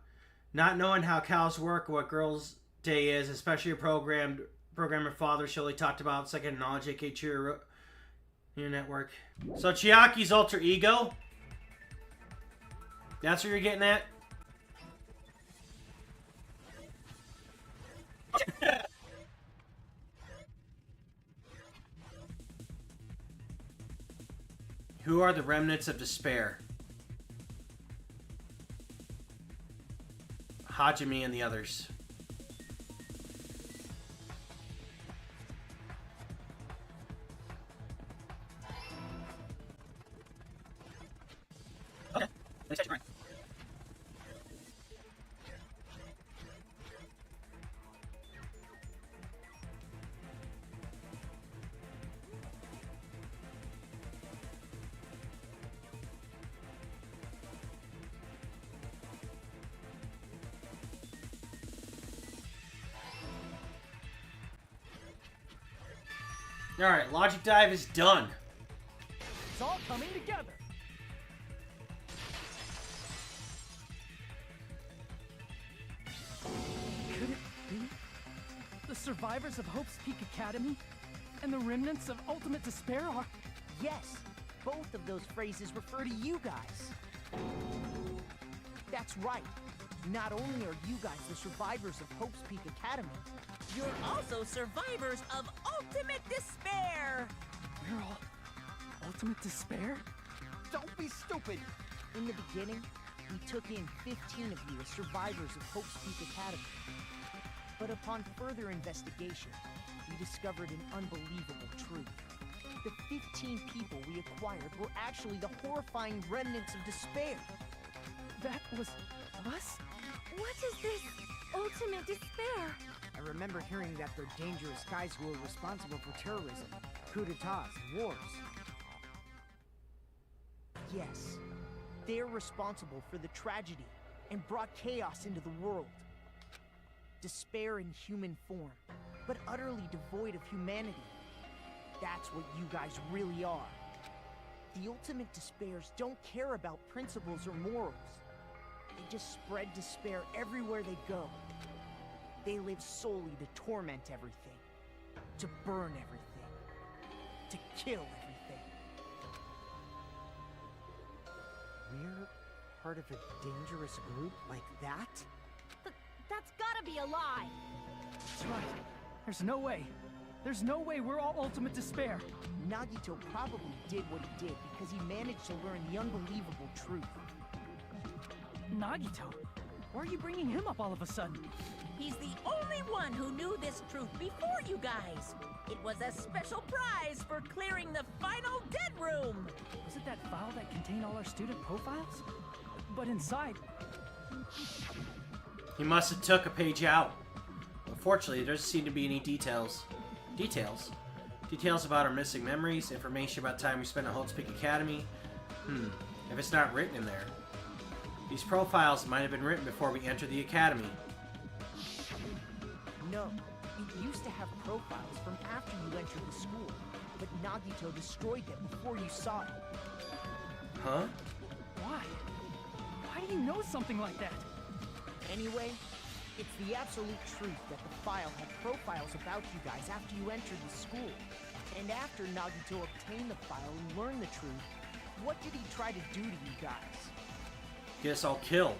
Not knowing how cows work or what Girls' Day is, especially a programmer father Shirley talked about, second knowledge, aka Cheer your network. So Chiaki's alter ego? That's what you're getting at? Who are the remnants of despair? Hajime and the others. Okay. Alright, Logic Dive is done. It's all coming together. Could it be the survivors of Hope's Peak Academy and the remnants of Ultimate Despair are... Yes, both of those phrases refer to you guys. That's right. Not only are you guys the survivors of Hope's Peak Academy, You're also survivors of Ultimate Despair. We're all Ultimate Despair? Don't be stupid! in the beginning, we took in 15 of you as survivors of Hope's Peak Academy. But upon further investigation, we discovered an unbelievable truth. The 15 people we acquired were actually the horrifying remnants of despair. That was us? What is this ultimate despair? I remember hearing that they're dangerous guys who are responsible for terrorism. coup d'etats and wars. Yes, they're responsible for the tragedy and brought chaos into the world. Despair in human form, but utterly devoid of humanity. That's what you guys really are. The ultimate despairs don't care about principles or morals. They just spread despair everywhere they go. They live solely to torment everything, to burn everything, to kill everything. We're part of a dangerous group like that? That's gotta be a lie. That's right. There's no way. There's no way we're all ultimate despair. Nagito probably did what he did because he managed to learn the unbelievable truth. Nagito? Why are you bringing him up all of a sudden? He's the only one who knew this truth before you guys. It was a special prize for clearing the final dead room. Was it that file that contained all our student profiles? But inside... He must have took a page out. Unfortunately, there doesn't seem to be any details. Details? Details about our missing memories, information about time we spent at Hope's Peak Academy. If it's not written in there. These profiles might have been written before we entered the academy. No, you used to have profiles from after you entered the school, but Nagito destroyed them before you saw it. Huh? Why? Why do you know something like that? Anyway, it's the absolute truth that the file had profiles about you guys after you entered the school. And after Nagito obtained the file and learned the truth, what did he try to do to you guys? Get us all killed.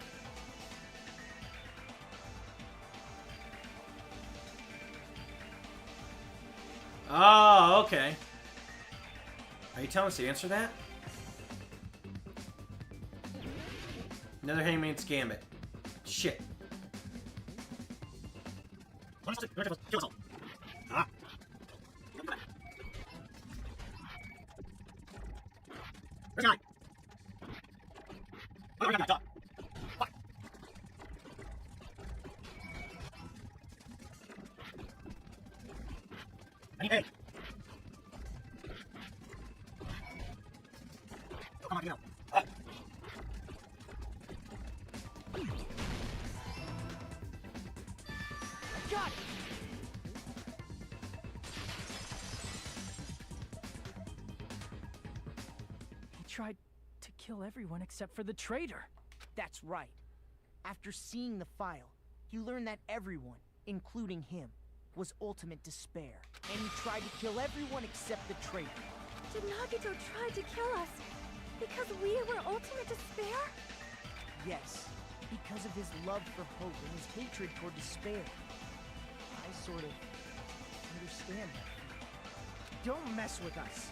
Oh, okay. Are you telling us to answer that? Another Hangman's Gambit. Shit. Got it! He tried to kill everyone except for the traitor. That's right. After seeing the file, you learned that everyone, including him, was ultimate despair. And he tried to kill everyone except the traitor. Did Nagito try to kill us because we were ultimate despair? Yes, because of his love for hope and his hatred toward despair. I sort of understand that. Don't mess with us.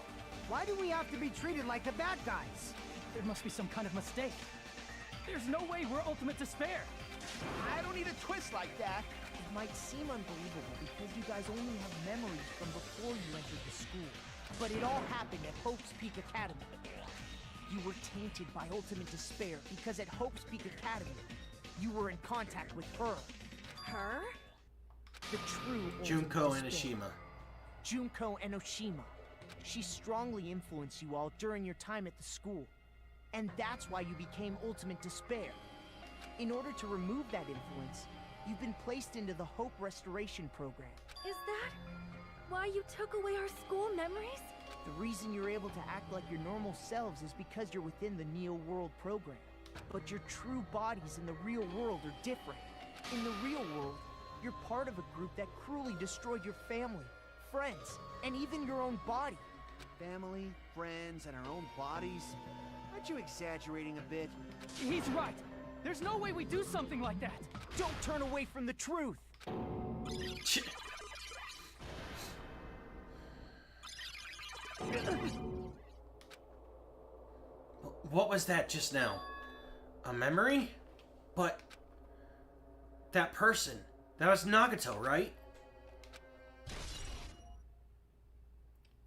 Why do we have to be treated like the bad guys? There must be some kind of mistake. There's no way we're ultimate despair. I don't need a twist like that. It might seem unbelievable because you guys only have memories from before you entered the school. But it all happened at Hope's Peak Academy. You were tainted by ultimate despair because at Hope's Peak Academy, you were in contact with her. Her? The true Junko ultimate despair. Enoshima. Junko Enoshima. She strongly influenced you all during your time at the school. And that's why you became ultimate despair. In order to remove that influence, you've been placed into the Hope Restoration Program. Is that why you took away our school memories? The reason you're able to act like your normal selves is because you're within the Neo World program. But your true bodies in the real world are different. In the real world, you're part of a group that cruelly destroyed your family, friends, and even your own body. Family, friends, and our own bodies? Aren't you exaggerating a bit? He's right. There's no way we do something like that. Don't turn away from the truth. What was that just now? A memory? But that person, that was Nagito, right?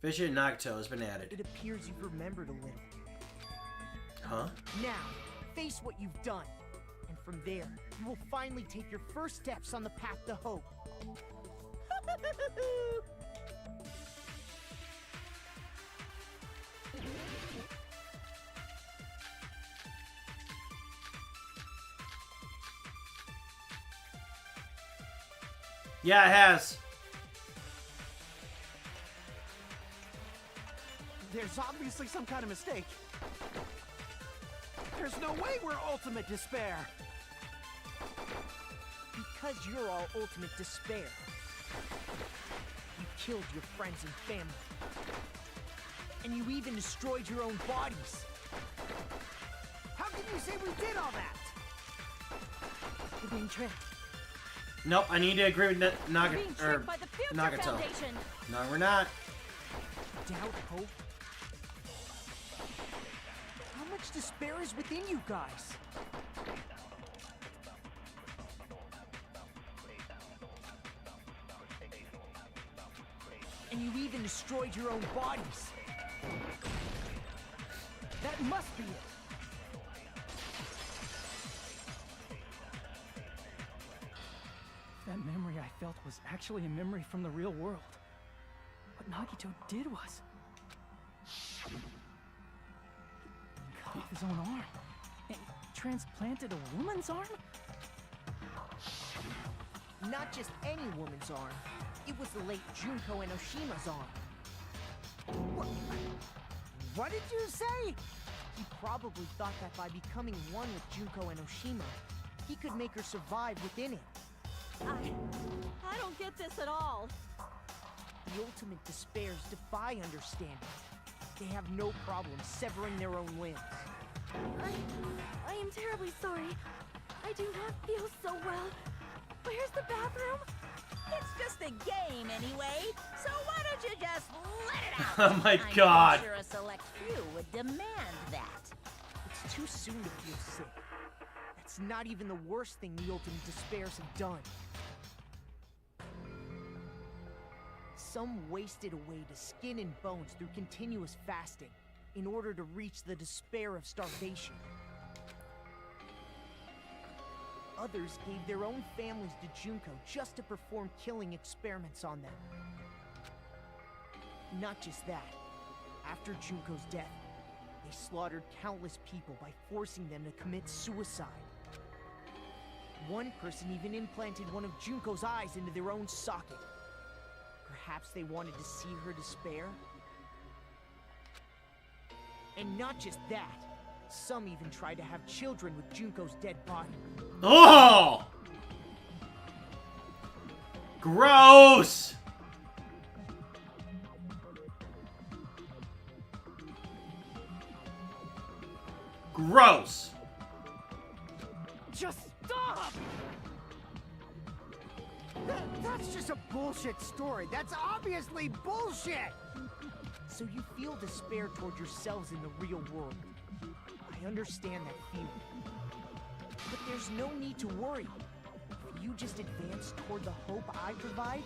Vision and Nagito has been added. It appears you've remembered a little. Huh? Now, face what you've done. And from there, you will finally take your first steps on the path to hope. Yeah, it has. There's obviously some kind of mistake. There's no way we're ultimate despair. Because you're all ultimate despair. You killed your friends and family. And you even destroyed your own bodies. How can you say we did all that? We're being tricked. Nope, I need to agree with We're being tricked by the Future Nagato. Foundation. No, we're not. Doubt, hope. How much despair is within you guys? And you even destroyed your own bodies. That must be it. That memory I felt was actually a memory from the real world. What Nagito did was... he cut off his own arm. And transplanted a woman's arm? Not just any woman's arm. It was the late Junko Enoshima's arm. What did you say? He probably thought that by becoming one with Junko Enoshima, he could make her survive within it. I don't get this at all. The ultimate despairs defy understanding. They have no problem severing their own limbs. I am terribly sorry. I do not feel so well. Where's the bathroom? It's just a game anyway, so why don't you just let it out? Oh my I'm God. sure a select few would demand that. It's too soon to feel sick. That's not even the worst thing the ultimate despairs have done. Some wasted away to skin and bones through continuous fasting in order to reach the despair of starvation. Others gave their own families to Junko just to perform killing experiments on them. Not just that. After Junko's death, they slaughtered countless people by forcing them to commit suicide. One person even implanted one of Junko's eyes into their own socket. Perhaps they wanted to see her despair? And not just that. Some even tried to have children with Junko's dead body. Oh! Gross! Gross! Just stop! That's just a bullshit story. That's obviously bullshit! So you feel despair toward yourselves in the real world. I understand that feeling. But there's no need to worry. If you just advance toward the hope I provide,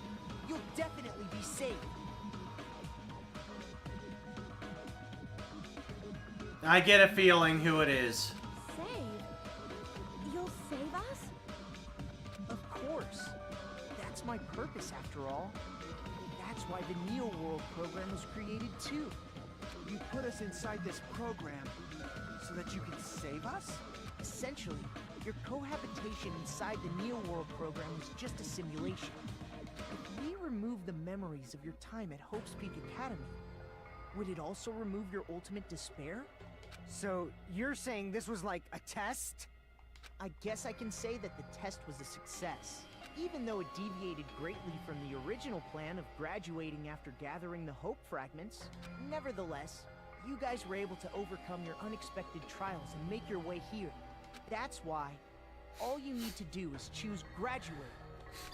you'll definitely be saved. I get a feeling who it is. Save? You'll save us? Of course. That's my purpose after all. That's why the Neo World program was created too. You put us inside this program so that you can save us? Essentially, your cohabitation inside the Neo World program was just a simulation. If we remove the memories of your time at Hope's Peak Academy, would it also remove your ultimate despair? So, you're saying this was like a test? I guess I can say that the test was a success. Even though it deviated greatly from the original plan of graduating after gathering the Hope fragments, nevertheless, you guys were able to overcome your unexpected trials and make your way here. That's why, all you need to do is choose graduate.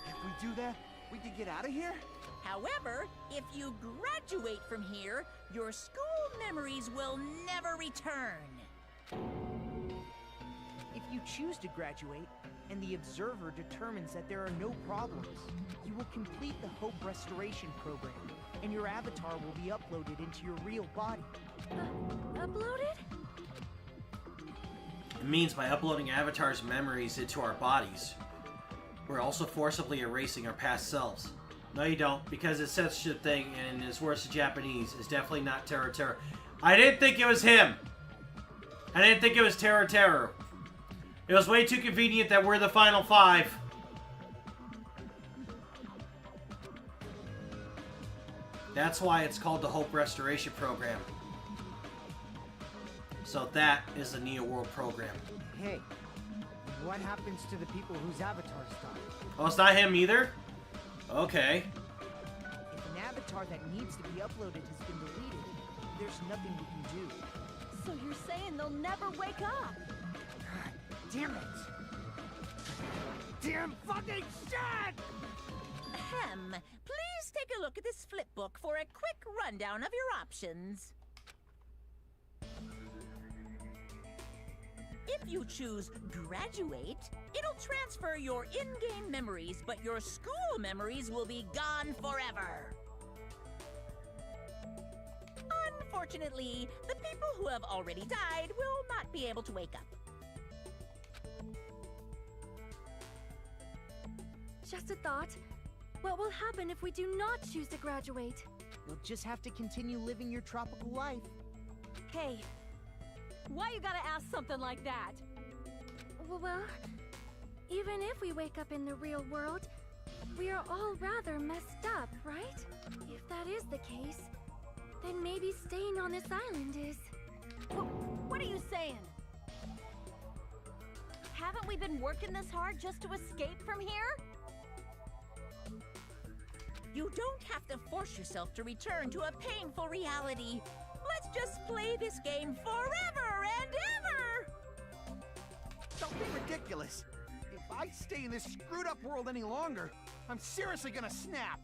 If we do that, we can get out of here? However, if you graduate from here, your school memories will never return. If you choose to graduate, and the observer determines that there are no problems, you will complete the Hope Restoration program, and your avatar will be uploaded into your real body. Uploaded? It means by uploading Avatar's memories into our bodies, we're also forcibly erasing our past selves. No, you don't, because it's such a thing, and his words in Japanese is definitely not Terror Terror. I didn't think it was him! I didn't think it was Terror Terror. It was way too convenient that we're the final five. That's why it's called the Hope Restoration Program. So that is the Neo World Program. Hey, what happens to the people whose avatars die? Oh, it's not him either? Okay. If an avatar that needs to be uploaded has been deleted, there's nothing we can do. So you're saying they'll never wake up? Damn it! Damn fucking shit! Ahem. Please take a look at this flip book for a quick rundown of your options. If you choose Graduate, it'll transfer your in-game memories, but your school memories will be gone forever. Unfortunately, the people who have already died will not be able to wake up. Just a thought. What will happen if we do not choose to graduate? You'll just have to continue living your tropical life. Hey, why you gotta ask something like that? Well, even if we wake up in the real world, we are all rather messed up, right? If that is the case, then maybe staying on this island is... What are you saying? Haven't we been working this hard just to escape from here? You don't have to force yourself to return to a painful reality. Let's just play this game forever and ever! Don't be ridiculous. If I stay in this screwed up world any longer, I'm seriously gonna snap.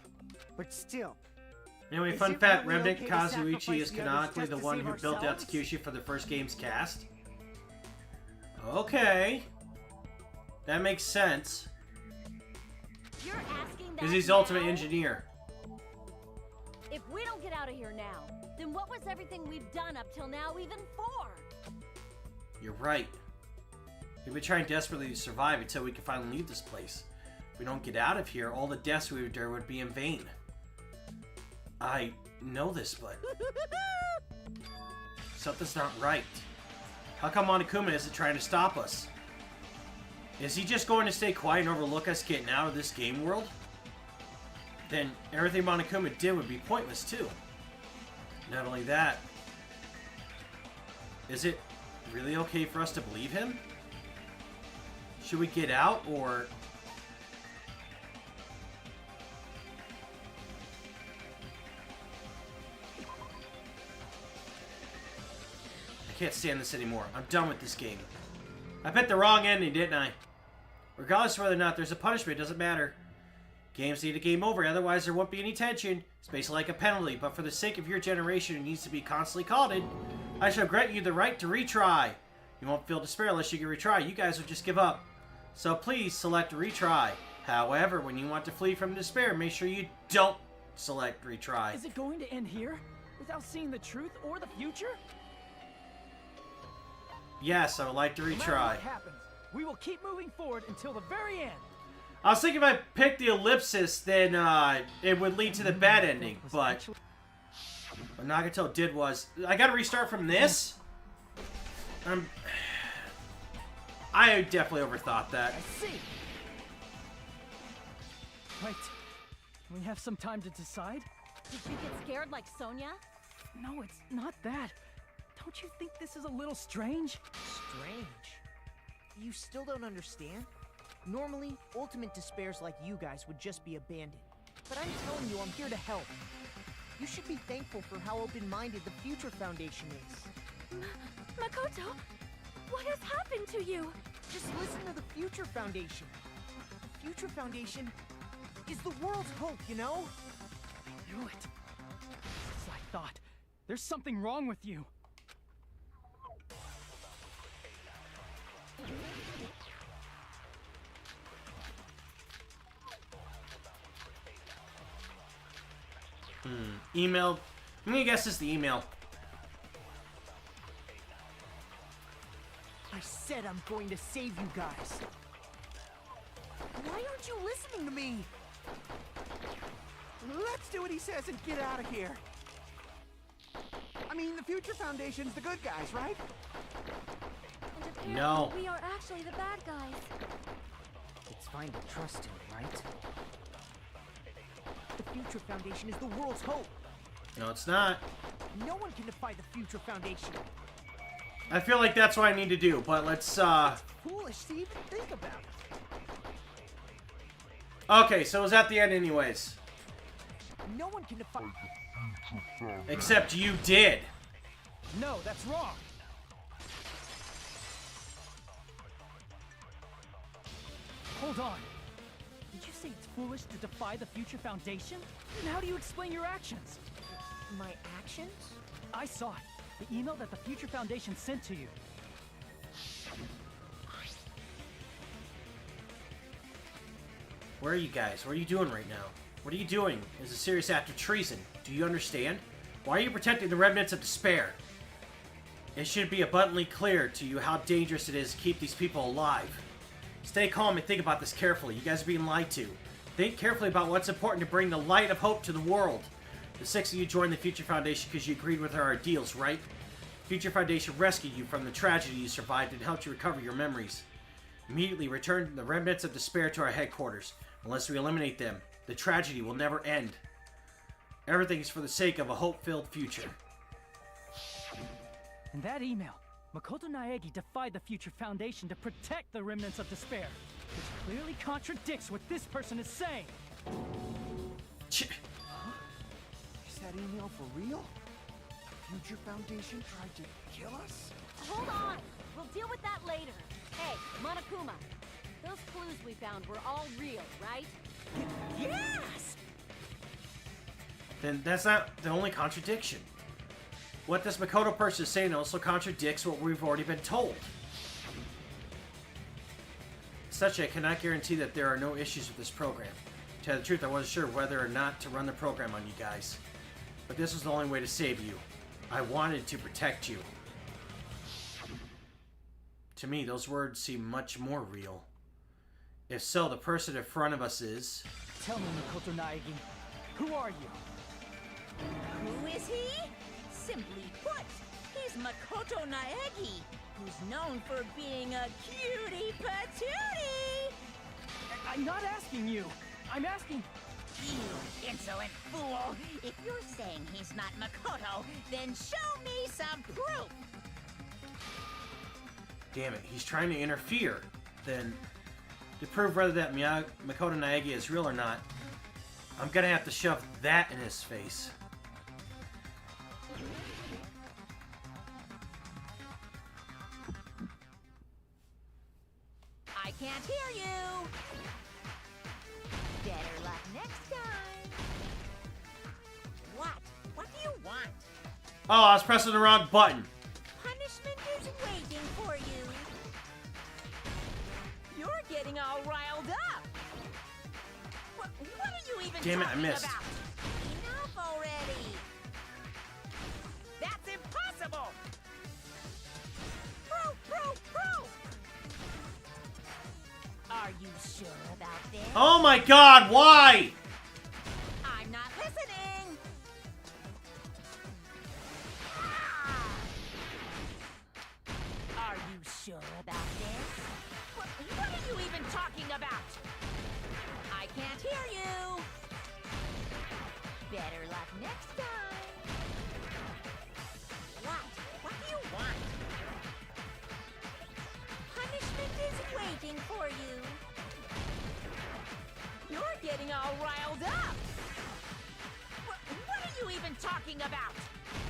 But still, Anyway, Is fun it fact, really Remnant okay to Kazuichi sacrifice is the others canonically just the to one save who built ourselves? Yatsukushi for the first game's cast. Okay. That makes sense. You're asking that Because he's now? Ultimate Engineer. If we don't get out of here now, then what was everything we've done up till now even for? You're right. We've been trying desperately to survive until we can finally leave this place. If we don't get out of here, all the deaths we would endure would be in vain. I know this, but... something's not right. How come Monokuma isn't trying to stop us? Is he just going to stay quiet and overlook us getting out of this game world? Then everything Monokuma did would be pointless too. Not only that, is it really okay for us to believe him? Should we get out, or... I can't stand this anymore. I'm done with this game. I picked the wrong ending, didn't I? Regardless of whether or not there's a punishment, it doesn't matter. Games need a game over, otherwise there won't be any tension. It's basically like a penalty, but for the sake of your generation, it needs to be constantly called in. I shall grant you the right to retry. You won't feel despair unless you can retry. You guys will just give up. So please select retry. However, when you want to flee from despair, make sure you don't select retry. Is it going to end here? Without seeing the truth or the future? Yes, I would like to No matter retry. what happens, we will keep moving forward until the very end. I was thinking if I picked the ellipsis, then it would lead to the bad ending, but what Nagato did was, I gotta restart from this? I definitely overthought that. I see. Right. We have some time to decide? Did you get scared like Sonia? No, it's not that. Don't you think this is a little strange? strange. You still don't understand? Normally, ultimate despairs like you guys would just be abandoned. But I'm telling you, I'm here to help. You should be thankful for how open-minded the Future Foundation is. Makoto, what has happened to you? Just listen to the Future Foundation. The Future Foundation is the world's hope, you know? I knew it. As I thought. There's something wrong with you. Email. I'm gonna guess it's the email. I said I'm going to save you guys. Why aren't you listening to me? Let's do what he says and get out of here. I mean, the Future Foundation's the good guys, right? And apparently No. we are actually the bad guys. It's fine to trust him, right? The Future Foundation is the world's hope. No, it's not. No one can defy the Future Foundation. I feel like that's what I need to do, but let's, Foolish to even think about it. Okay, so it was at the end anyways. No one can defy... Except you did. No, that's wrong. Hold on. Did you say it's foolish to defy the Future Foundation? Then how do you explain your actions? My actions? I saw it. The email that the Future Foundation sent to you. Where are you guys? What are you doing right now? What are you doing? It's a serious act of treason. Do you understand? Why are you protecting the remnants of despair? It should be abundantly clear to you how dangerous it is to keep these people alive. Stay calm and think about this carefully. You guys are being lied to. Think carefully about what's important to bring the light of hope to the world. The 6 of you joined the Future Foundation because you agreed with our ideals, right? Future Foundation rescued you from the tragedy you survived and helped you recover your memories. Immediately return the remnants of despair to our headquarters. Unless we eliminate them, the tragedy will never end. Everything is for the sake of a hope-filled future. In that email, Makoto Naegi defied the Future Foundation to protect the remnants of despair, which clearly contradicts what this person is saying. Ch Is that email for real? The Future Foundation tried to kill us? Hold on! We'll deal with that later. Hey, Monokuma, those clues we found were all real, right? Yes! Then that's not the only contradiction. What this Makoto person is saying also contradicts what we've already been told. Such I cannot guarantee that there are no issues with this program. To tell the truth, I wasn't sure whether or not to run the program on you guys. But this was the only way to save you. I wanted to protect you. To me, those words seem much more real. If so, the person in front of us is... Tell me, Makoto Naegi, who are you? Who is he? Simply put, he's Makoto Naegi, who's known for being a cutie patootie! I'm not asking you. I'm asking... You insolent fool! If you're saying he's not Makoto, then show me some proof! Damn it, he's trying to interfere. Then, to prove whether that Makoto Naegi is real or not, I'm gonna have to shove that in his face. I can't hear you! Better luck next time! What? What do you want? Oh, I was pressing the wrong button. Punishment is waiting for you! You're getting all riled up! What are you even Damn it, I talking missed. about? Enough already! That's impossible! Proof! Are you sure about this? Oh my god, why? I'm not listening! Are you sure about this? What are you even talking about? I can't hear you! Better luck next time! What do you want? Punishment is waiting for you! You're getting all riled up! What are you even talking about?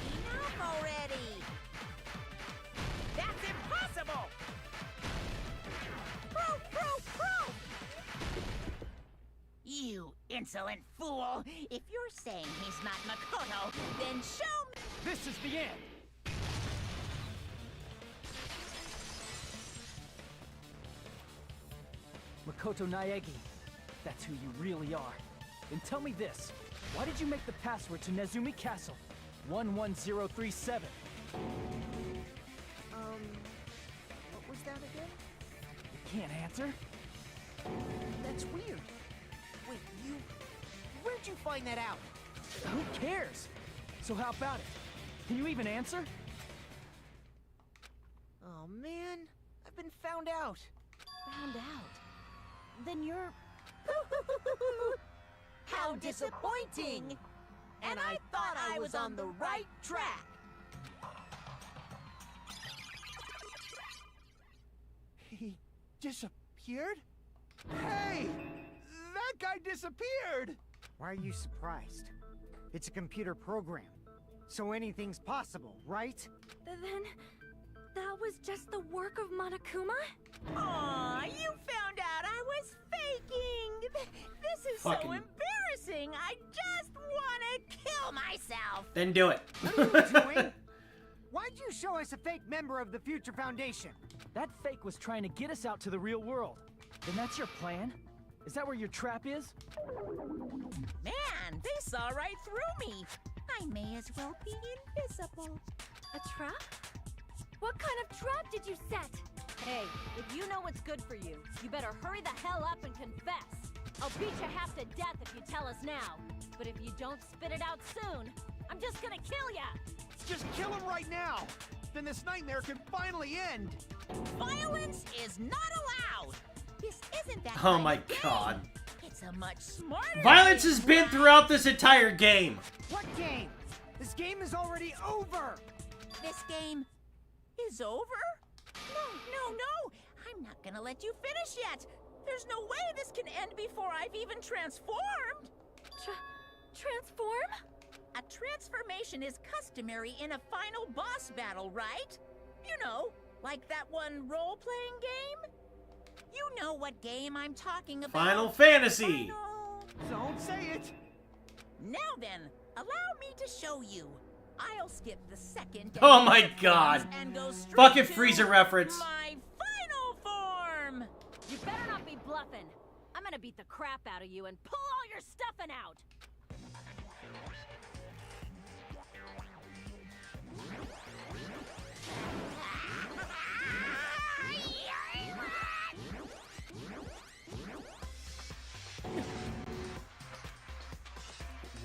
Enough already! That's impossible! Proof! You insolent fool! If you're saying he's not Makoto, then show me! This is the end. Makoto Naegi, that's who you really are. Then tell me this. Why did you make the password to Nezumi Castle 11037? What was that again? You can't answer? That's weird. Wait, where'd you find that out? Who cares? So how about it? Can you even answer? Oh man, I've been found out. Found out. Then you're... How disappointing! And I thought I was on the right track. He disappeared? Hey! That guy disappeared! Why are you surprised? It's a computer program, so anything's possible, right? Then, that was just the work of Monokuma? Aw, you found out I was faking! This is Fucking- so embarrassing! I just want to kill myself! Then do it. What are you doing? Why'd you show us a fake member of the Future Foundation? That fake was trying to get us out to the real world. Then that's your plan? Is that where your trap is? Man, they saw right through me! I may as well be invisible. A trap? What kind of trap did you set? Hey, if you know what's good for you, you better hurry the hell up and confess. I'll beat you half to death if you tell us now. But if you don't spit it out soon, I'm just gonna kill ya! Just kill him right now! Then this nightmare can finally end! Violence is not allowed! This isn't that Oh kind my of game. god. It's a much smarter Violence game, has been right? throughout this entire game. What game? This game is already over! This game is over? No! I'm not gonna let you finish yet! There's no way this can end before I've even transformed! Transform? A transformation is customary in a final boss battle, right? You know, like that one role-playing game? You know what game I'm talking about. Final Fantasy. Final- Don't say it! Now then, allow me to show you. I'll skip the second. Oh my god. And go straight Fucking to Frieza reference. My final form. You better not be bluffing. I'm gonna beat the crap out of you and pull all your stuffing out.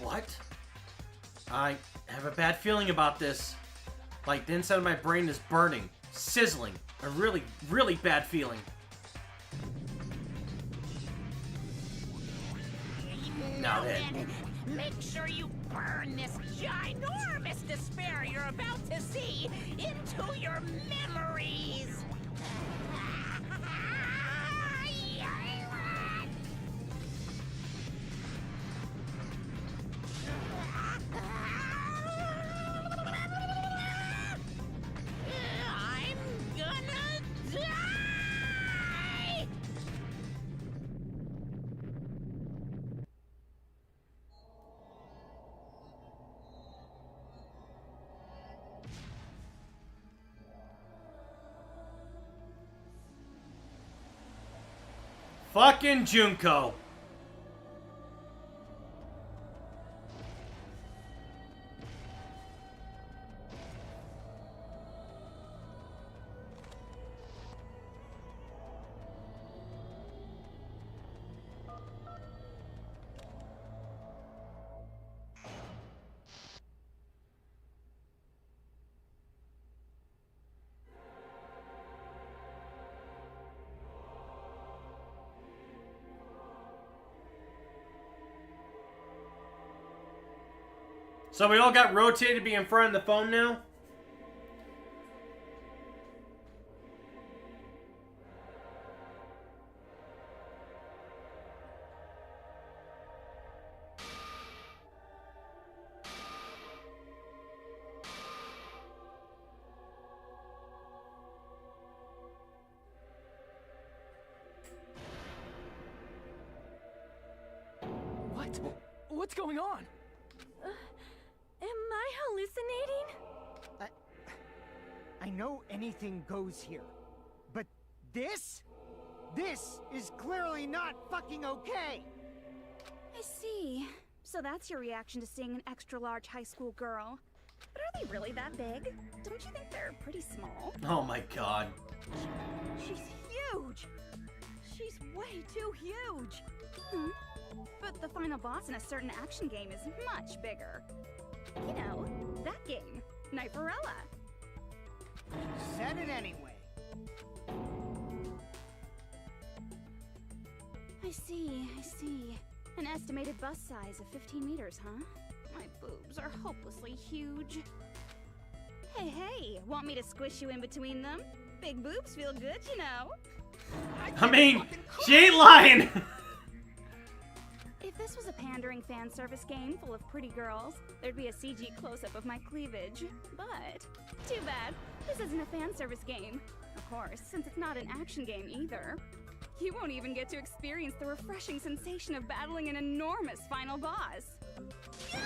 What? I have a bad feeling about this. Like, the inside of my brain is burning, sizzling. A really, really bad feeling. Now then. Make sure you burn this ginormous despair you're about to see into your memories. I'm gonna die! Fucking Junko. So we all got rotated to be in front of the phone now? What? What's going on? Am I hallucinating? I know anything goes here, but this is clearly not fucking okay! I see. So that's your reaction to seeing an extra-large high school girl. But are they really that big? Don't you think they're pretty small? Oh my god. She's huge. She's way too huge. Hmm. But the final boss in a certain action game is much bigger. You know, that game, Nightbarella. Said it anyway. I see. An estimated bus size of 15 meters, huh? I boobs are hopelessly huge. Hey, want me to squish you in between them? Big boobs feel good, you know. I mean, she ain't lying! If this was a pandering fan service game full of pretty girls, there'd be a CG close-up of my cleavage. But, too bad, this isn't a fan service game. Of course, since it's not an action game either. You won't even get to experience the refreshing sensation of battling an enormous final boss. So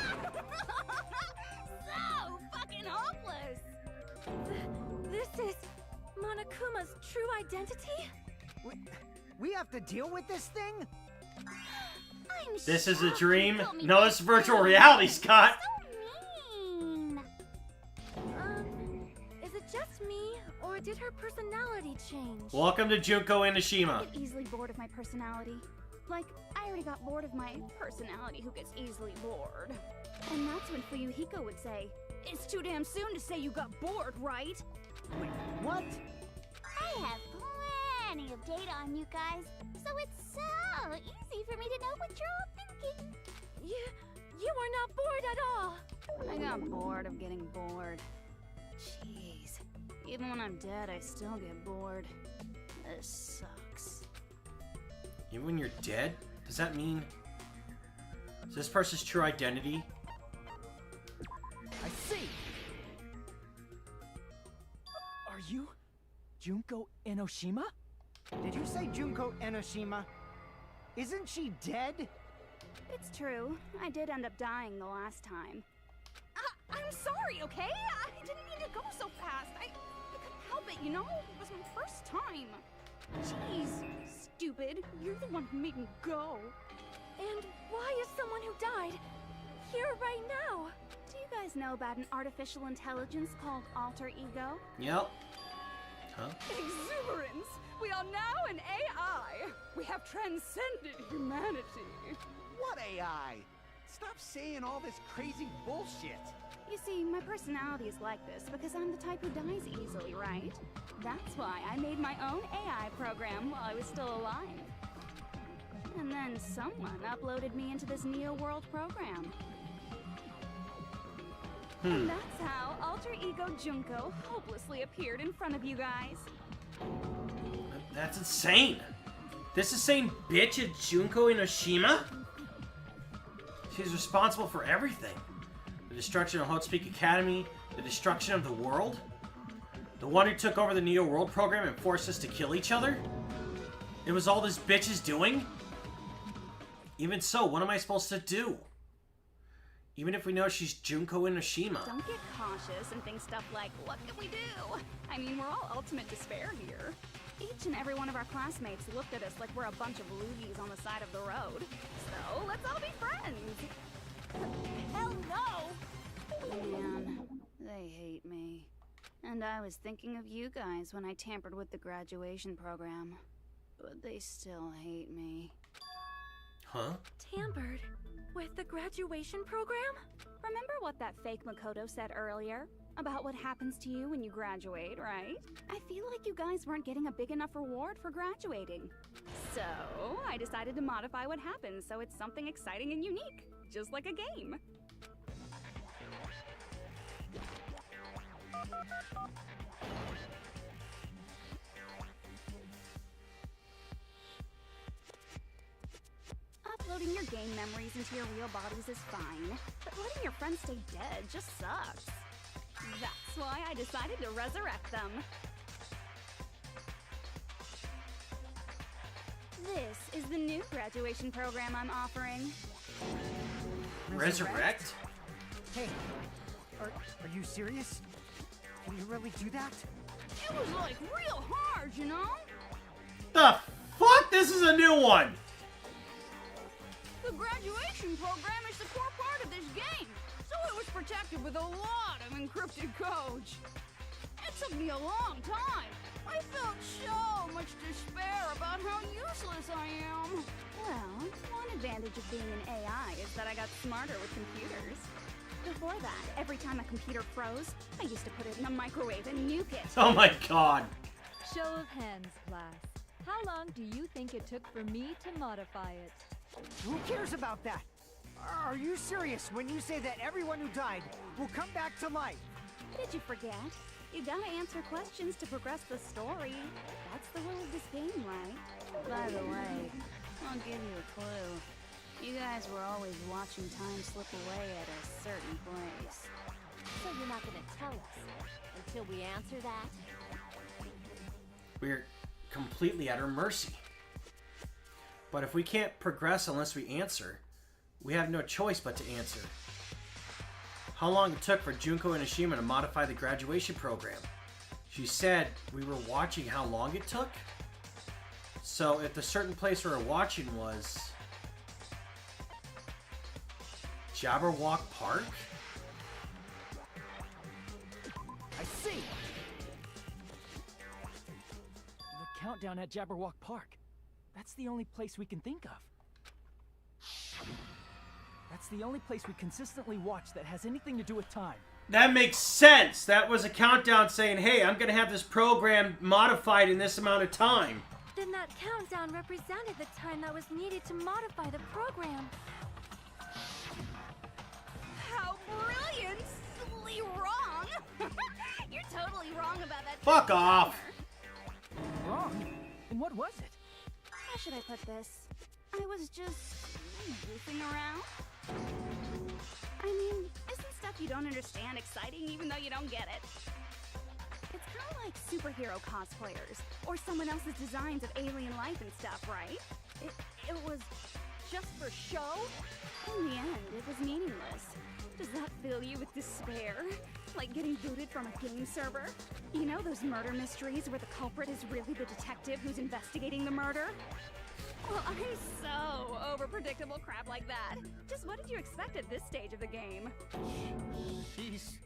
fucking hopeless! This is Monokuma's true identity? We have to deal with this thing? This is a dream? No, it's virtual reality, Scott! So mean. Is it just me, or did her personality change? Welcome to Junko I Enoshima. get easily bored of my personality. Like, I already got bored of my personality who gets easily bored. And that's when Fuyuhiko would say, "It's too damn soon to say you got bored, right?" Wait, what? I have plenty of data on you guys, so it's so easy for me to know what you're all thinking. You are not bored at all. I got bored of getting bored. Jeez. Even when I'm dead, I still get bored. This sucks. Even when you're dead? Does that mean... Is this person's true identity? I see. Are you Junko Enoshima? Did you say Junko Enoshima? Isn't she dead? It's true. I did end up dying the last time. I'm sorry, okay? I didn't mean to go so fast. I couldn't help it, you know? It was my first time. Jeez, stupid. You're the one who made me go. And why is someone who died here right now? Do you guys know about an artificial intelligence called alter ego? Yep. Huh? Exuberance! We are now an AI! We have transcended humanity! What AI? Stop saying all this crazy bullshit. You see, my personality is like this because I'm the type who dies easily, right? That's why I made my own AI program while I was still alive. And then someone uploaded me into this Neo World program. And that's how Alter Ego Junko hopelessly appeared in front of you guys. That's insane! This insane bitch at Junko Enoshima? She's responsible for everything. The destruction of Hotspeak Academy, the destruction of the world. The one who took over the Neo World program and forced us to kill each other? It was all this bitch is doing? Even so, what am I supposed to do? Even if we know she's Junko Enoshima. Don't get cautious and think stuff like, what can we do? I mean, we're all ultimate despair here. Each and every one of our classmates looked at us like we're a bunch of loogies on the side of the road. So, let's all be friends. Hell no! Man, they hate me. And I was thinking of you guys when I tampered with the graduation program. But they still hate me. Huh? Tampered with the graduation program? Remember what that fake Makoto said earlier? About what happens to you when you graduate, right? I feel like you guys weren't getting a big enough reward for graduating. So, I decided to modify what happens so it's something exciting and unique. Just like a game. Uploading your game memories into your real bodies is fine, but letting your friends stay dead just sucks. That's why I decided to resurrect them. This is the new graduation program I'm offering. Resurrect? Hey, are you serious? Can you really do that? It was like real hard, you know? The fuck? This is a new one! The graduation program is the core part of this game, so it was protected with a lot of encrypted code. It took me a long time. I felt so much despair about how useless I am. Well, one advantage of being an AI is that I got smarter with computers. Before that, every time a computer froze, I used to put it in the microwave and nuke it. Oh my god. Show of hands, class. How long do you think it took for me to modify it? Who cares about that? Are you serious when you say that everyone who died will come back to life? Did you forget? You gotta answer questions to progress the story. That's the rule of this game, right? By the way, I'll give you a clue. You guys were always watching time slip away at a certain place. So you're not gonna tell us until we answer that? We're completely at her mercy. But if we can't progress unless we answer, we have no choice but to answer. How long it took for Junko Enoshima to modify the graduation program? She said we were watching how long it took? So if the certain place we were watching was Jabberwock Park? I see. The countdown at Jabberwock Park. That's the only place we can think of. That's the only place we consistently watch that has anything to do with time. That makes sense. That was a countdown saying, hey, I'm going to have this program modified in this amount of time. Then that countdown represented the time that was needed to modify the program. How brilliantly wrong! You're totally wrong about that. Fuck off! Wrong? And what was it? How should I put this? I was just goofing around. I mean, isn't stuff you don't understand exciting even though you don't get it? It's kind of like superhero cosplayers or someone else's designs of alien life and stuff, right? It was just for show? In the end, it was meaningless. Does that fill you with despair? Like getting booted from a game server? You know those murder mysteries where the culprit is really the detective who's investigating the murder? Well, I'm so over predictable crap like that. Just what did you expect at this stage of the game? She's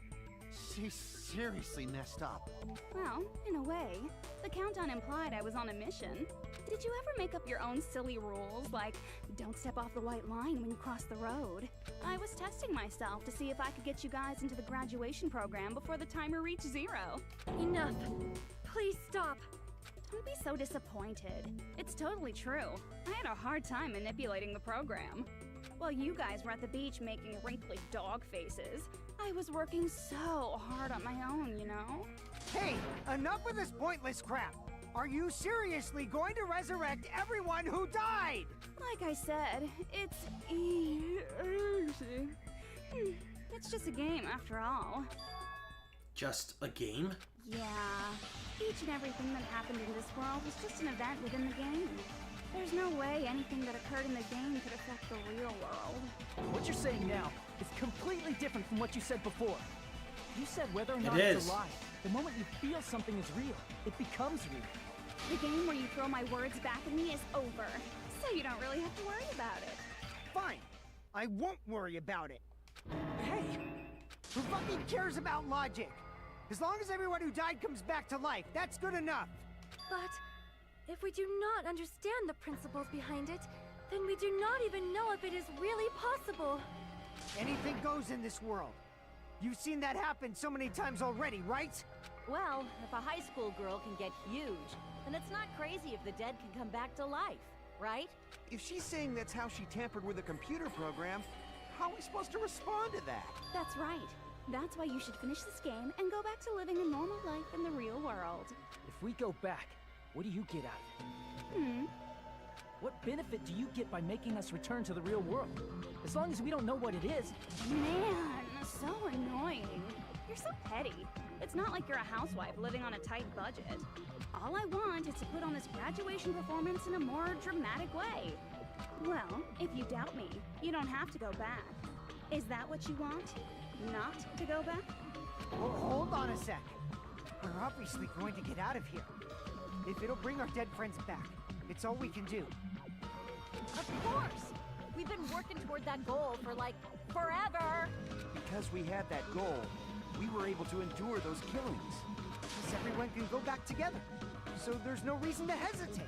seriously messed up. Well, in a way, the countdown implied I was on a mission. Did you ever make up your own silly rules, like don't step off the white line when you cross the road? I was testing myself to see if I could get you guys into the graduation program before the timer reached 0. Enough. Please stop. Don't be so disappointed. It's totally true. I had a hard time manipulating the program. While you guys were at the beach making wrinkly dog faces, I was working so hard on my own, you know? Hey, enough with this pointless crap. Are you seriously going to resurrect everyone who died? Like I said, it's easy. It's just a game after all. Just a game? Yeah. Each and everything that happened in this world was just an event within the game. There's no way anything that occurred in the game could affect the real world. What you're saying now is completely different from what you said before. You said whether or not It it's is. a lie. The moment you feel something is real, it becomes real. The game where you throw my words back at me is over, so you don't really have to worry about it. Fine. I won't worry about it. Hey, who fucking cares about logic? As long as everyone who died comes back to life, that's good enough. But if we do not understand the principles behind it, then we do not even know if it is really possible. Anything goes in this world. You've seen that happen so many times already, right? Well, if a high school girl can get huge, then it's not crazy if the dead can come back to life, right? If she's saying that's how she tampered with a computer program, how are we supposed to respond to that? That's right. That's why you should finish this game and go back to living a normal life in the real world. If we go back, what do you get out of it? What benefit do you get by making us return to the real world? As long as we don't know what it is. Man, so annoying. You're so petty. It's not like you're a housewife living on a tight budget. All I want is to put on this graduation performance in a more dramatic way. Well, if you doubt me, you don't have to go back. Is that what you want? Not to go back? Well, hold on a sec. We're obviously going to get out of here. If it'll bring our dead friends back, it's all we can do. Of course! We've been working toward that goal for, like, forever! Because we had that goal, we were able to endure those killings. Because everyone can go back together. So there's no reason to hesitate.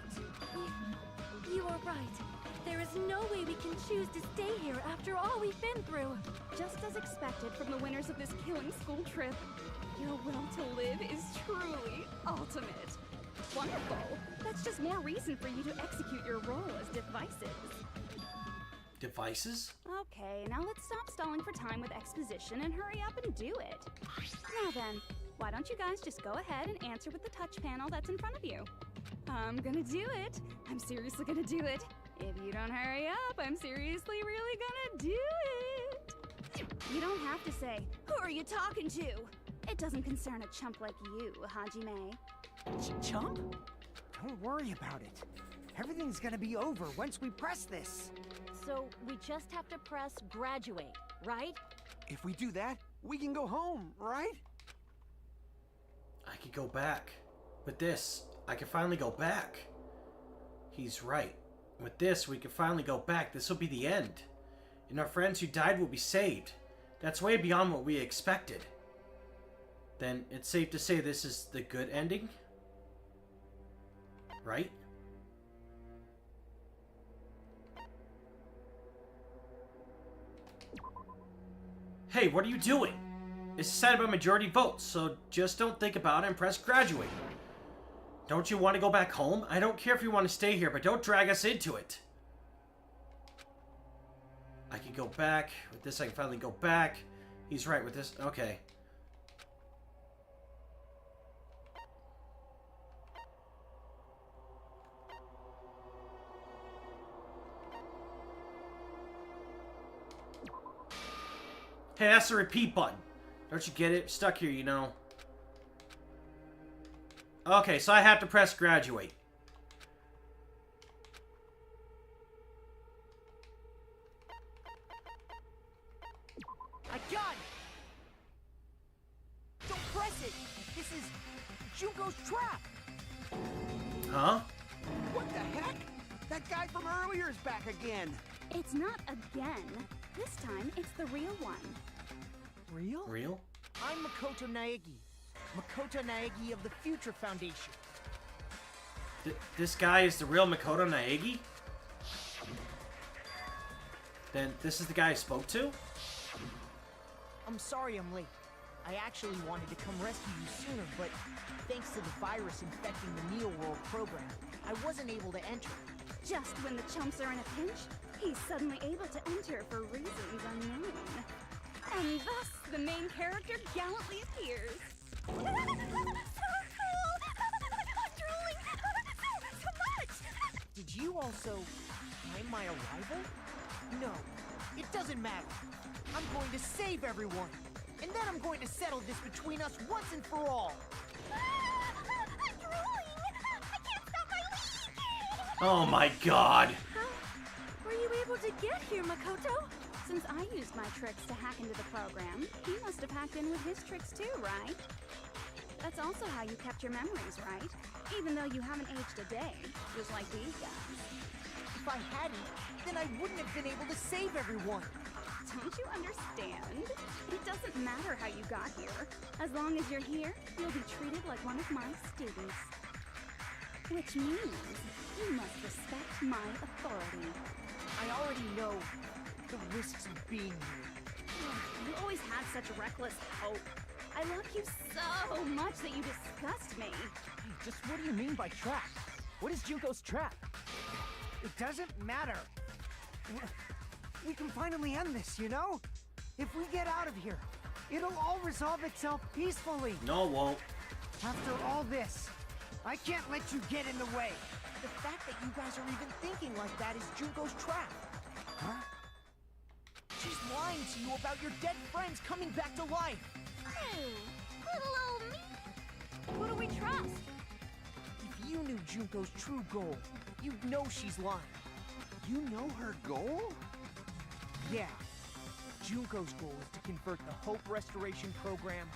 You are right. There is no way we can choose to stay here after all we've been through. Just as expected from the winners of this killing school trip, your will to live is truly ultimate. Wonderful. That's just more reason for you to execute your role as divisive. Devices? Okay, now let's stop stalling for time with exposition and hurry up and do it. Now then, why don't you guys just go ahead and answer with the touch panel that's in front of you? I'm gonna do it. I'm seriously gonna do it. If you don't hurry up, I'm seriously really gonna do it. You don't have to say, who are you talking to? It doesn't concern a chump like you, Hajime. Chump? Don't worry about it. Everything's gonna be over once we press this. So we just have to press graduate, right? If we do that, we can go home, right? I could go back. With this, I can finally go back. He's right. With this, we can finally go back. This will be the end. And our friends who died will be saved. That's way beyond what we expected. Then it's safe to say this is the good ending? Right? Hey, what are you doing? It's decided by majority vote, so just don't think about it and press graduate. Don't you want to go back home? I don't care if you want to stay here, but don't drag us into it. I can go back. With this, I can finally go back. He's right with this. Okay. Hey, that's the repeat button. Don't you get it? Stuck here, you know. Okay, so I have to press graduate. I got it! Don't press it! This is Junko's trap! Huh? What the heck? That guy from earlier is back again. It's not again. This time, it's the real one. Real? Real? I'm Makoto Naegi. Makoto Naegi of the Future Foundation. This guy is the real Makoto Naegi? Then this is the guy I spoke to? I'm sorry I'm late. I actually wanted to come rescue you sooner, but thanks to the virus infecting the Neo World program, I wasn't able to enter. Just when the chumps are in a pinch, he's suddenly able to enter for reasons unknown. And thus, the main character gallantly appears. So cool! I'm drooling so much! Did you also time my arrival? No, it doesn't matter. I'm going to save everyone. And then I'm going to settle this between us once and for all. I'm drooling! I can't stop my leak! Oh my god! How were you able to get here, Makoto? Since I used my tricks to hack into the program, he must have hacked in with his tricks too, right? That's also how you kept your memories, right? Even though you haven't aged a day, just like these guys. If I hadn't, then I wouldn't have been able to save everyone. Don't you understand? It doesn't matter how you got here. As long as you're here, you'll be treated like one of my students. Which means you must respect my authority. I already know the risks of being here. You always had such reckless hope. I love you so much that you disgust me. Hey, just what do you mean by trap? What is Junko's trap? It doesn't matter. We can finally end this, you know? If we get out of here, it'll all resolve itself peacefully. No, it won't. After all this, I can't let you get in the way. The fact that you guys are even thinking like that is Junko's trap. Huh? She's lying to you about your dead friends coming back to life. Ew, little old me. Who do we trust? If you knew Junko's true goal, you'd know she's lying. You know her goal? Yeah. Junko's goal is to convert the Hope Restoration Program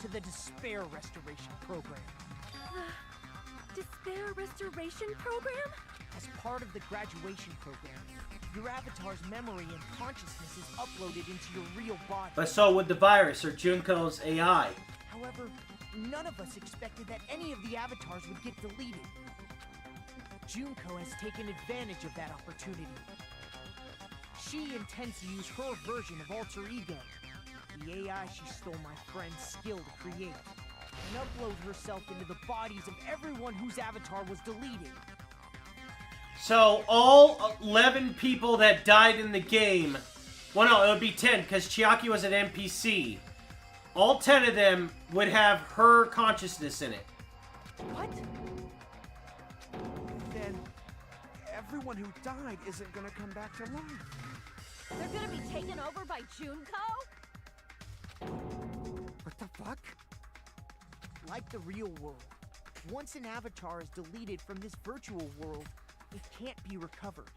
to the Despair Restoration Program. Despair Restoration Program? As part of the graduation program, your avatar's memory and consciousness is uploaded into your real body. But so would the virus or Junko's AI. However, none of us expected that any of the avatars would get deleted. Junko has taken advantage of that opportunity. She intends to use her version of Alter Ego, the AI she stole my friend's skill to create, and upload herself into the bodies of everyone whose avatar was deleted. So all 11 people that died in the game, well no, it would be 10 because Chiaki was an NPC. All 10 of them would have her consciousness in it. What? Then everyone who died isn't gonna come back to life. They're gonna be taken over by Junko? What the fuck? Like the real world, once an avatar is deleted from this virtual world, it can't be recovered.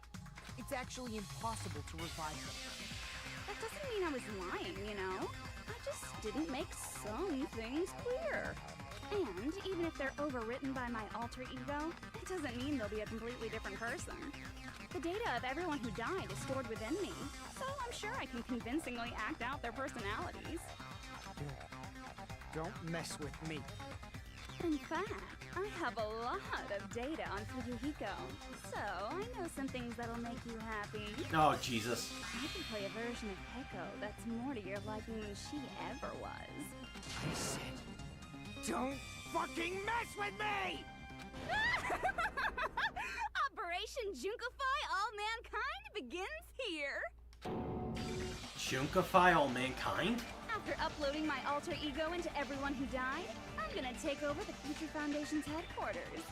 It's actually impossible to revive them. That doesn't mean I was lying, you know? I just didn't make some things clear. And even if they're overwritten by my alter ego, it doesn't mean they'll be a completely different person. The data of everyone who died is stored within me, so I'm sure I can convincingly act out their personalities. Don't mess with me. In fact, I have a lot of data on Fuyuhiko, so I know some things that'll make you happy. Oh, Jesus. I can play a version of Heko that's more to your liking than she ever was. I said, don't fucking mess with me! Operation Junkify All Mankind begins here! Junkify all mankind? After uploading my alter ego into everyone who died, I'm gonna take over the Future Foundation's headquarters.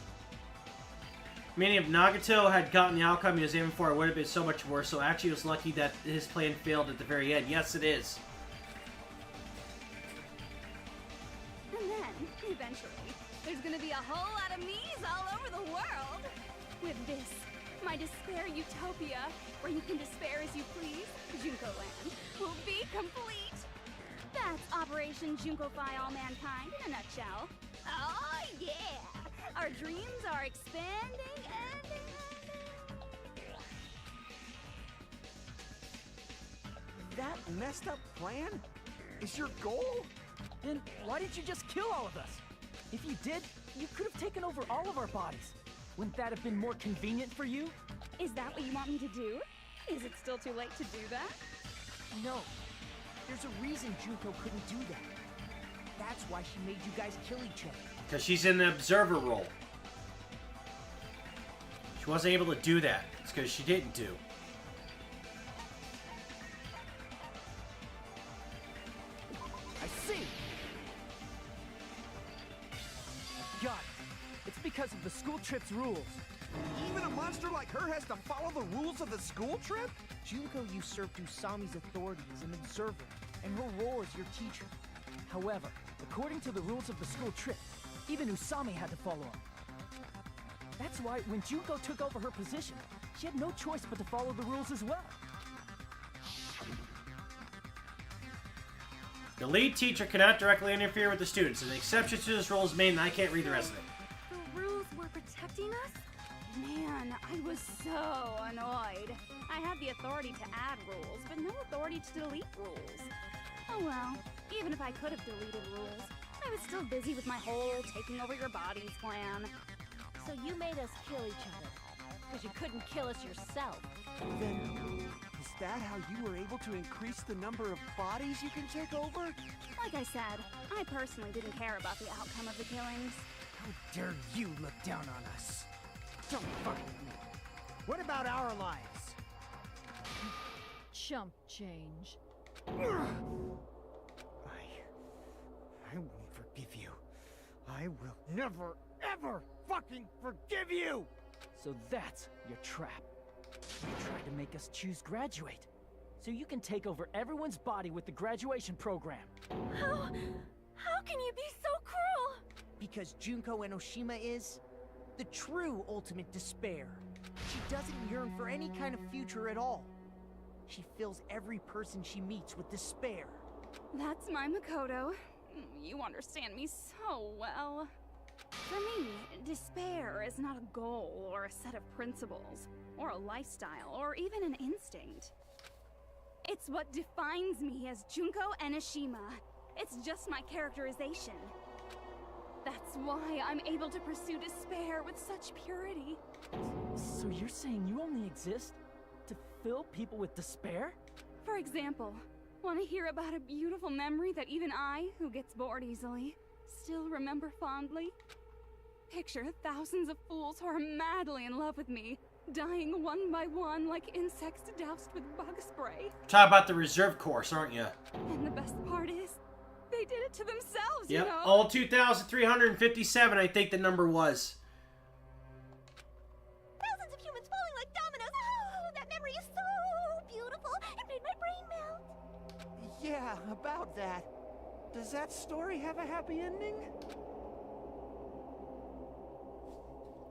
Meaning if Nagato had gotten the outcome he was aiming for, it would have been so much worse, so actually it was lucky that his plan failed at the very end. Yes, it is. And then, eventually, there's gonna be a whole lot of me's all over the world! With this, my despair utopia, where you can despair as you please, Junko Land, will be complete! That's Operation Junkify All Mankind in a nutshell. Oh yeah! Our dreams are expanding and... That messed up plan is your goal? Then why didn't you just kill all of us? If you did, you could have taken over all of our bodies. Wouldn't that have been more convenient for you? Is that what you want me to do? Is it still too late to do that? No. There's a reason Junko couldn't do that. That's why she made you guys kill each other. Because she's in the observer role. She wasn't able to do that. It's because she didn't do. I see! Got it. It's because of the school trip's rules. Even a monster like her has to follow the rules of the school trip? Junko usurped Usami's authority as an observer, and her role as your teacher. However, according to the rules of the school trip, even Usami had to follow them. That's why when Junko took over her position, she had no choice but to follow the rules as well. The lead teacher cannot directly interfere with the students. An exception to this rule is made, and I can't read the rest of it. The rules were protecting us? Man, I was so annoyed. I had the authority to add rules, but no authority to delete rules. Oh well, even if I could have deleted rules, I was still busy with my whole taking over your bodies plan. So you made us kill each other. Because you couldn't kill us yourself. Then, is that how you were able to increase the number of bodies you can take over? Like I said, I personally didn't care about the outcome of the killings. How dare you look down on us? Don't fuck with me. What about our lives? Chump change. I won't forgive you. I will never, ever fucking forgive you! So that's your trap. You tried to make us choose graduate, so you can take over everyone's body with the graduation program. How can you be so cruel? Because Junko Enoshima is the true ultimate despair. She doesn't yearn for any kind of future at all. She fills every person she meets with despair. That's my Makoto. You understand me so well. For me, despair is not a goal or a set of principles, or a lifestyle, or even an instinct. It's what defines me as Junko Enoshima. It's just my characterization. That's why I'm able to pursue despair with such purity. So you're saying you only exist to fill people with despair? For example, want to hear about a beautiful memory that even I, who gets bored easily, still remember fondly? Picture thousands of fools who are madly in love with me, dying one by one like insects doused with bug spray. Talk about the reserve course, aren't you? And the best part is, they did it to themselves, Yep, you know? all 2,357, I think the number was. Thousands of humans falling like dominoes. Oh, that memory is so beautiful. It made my brain melt. Yeah, about that. Does that story have a happy ending?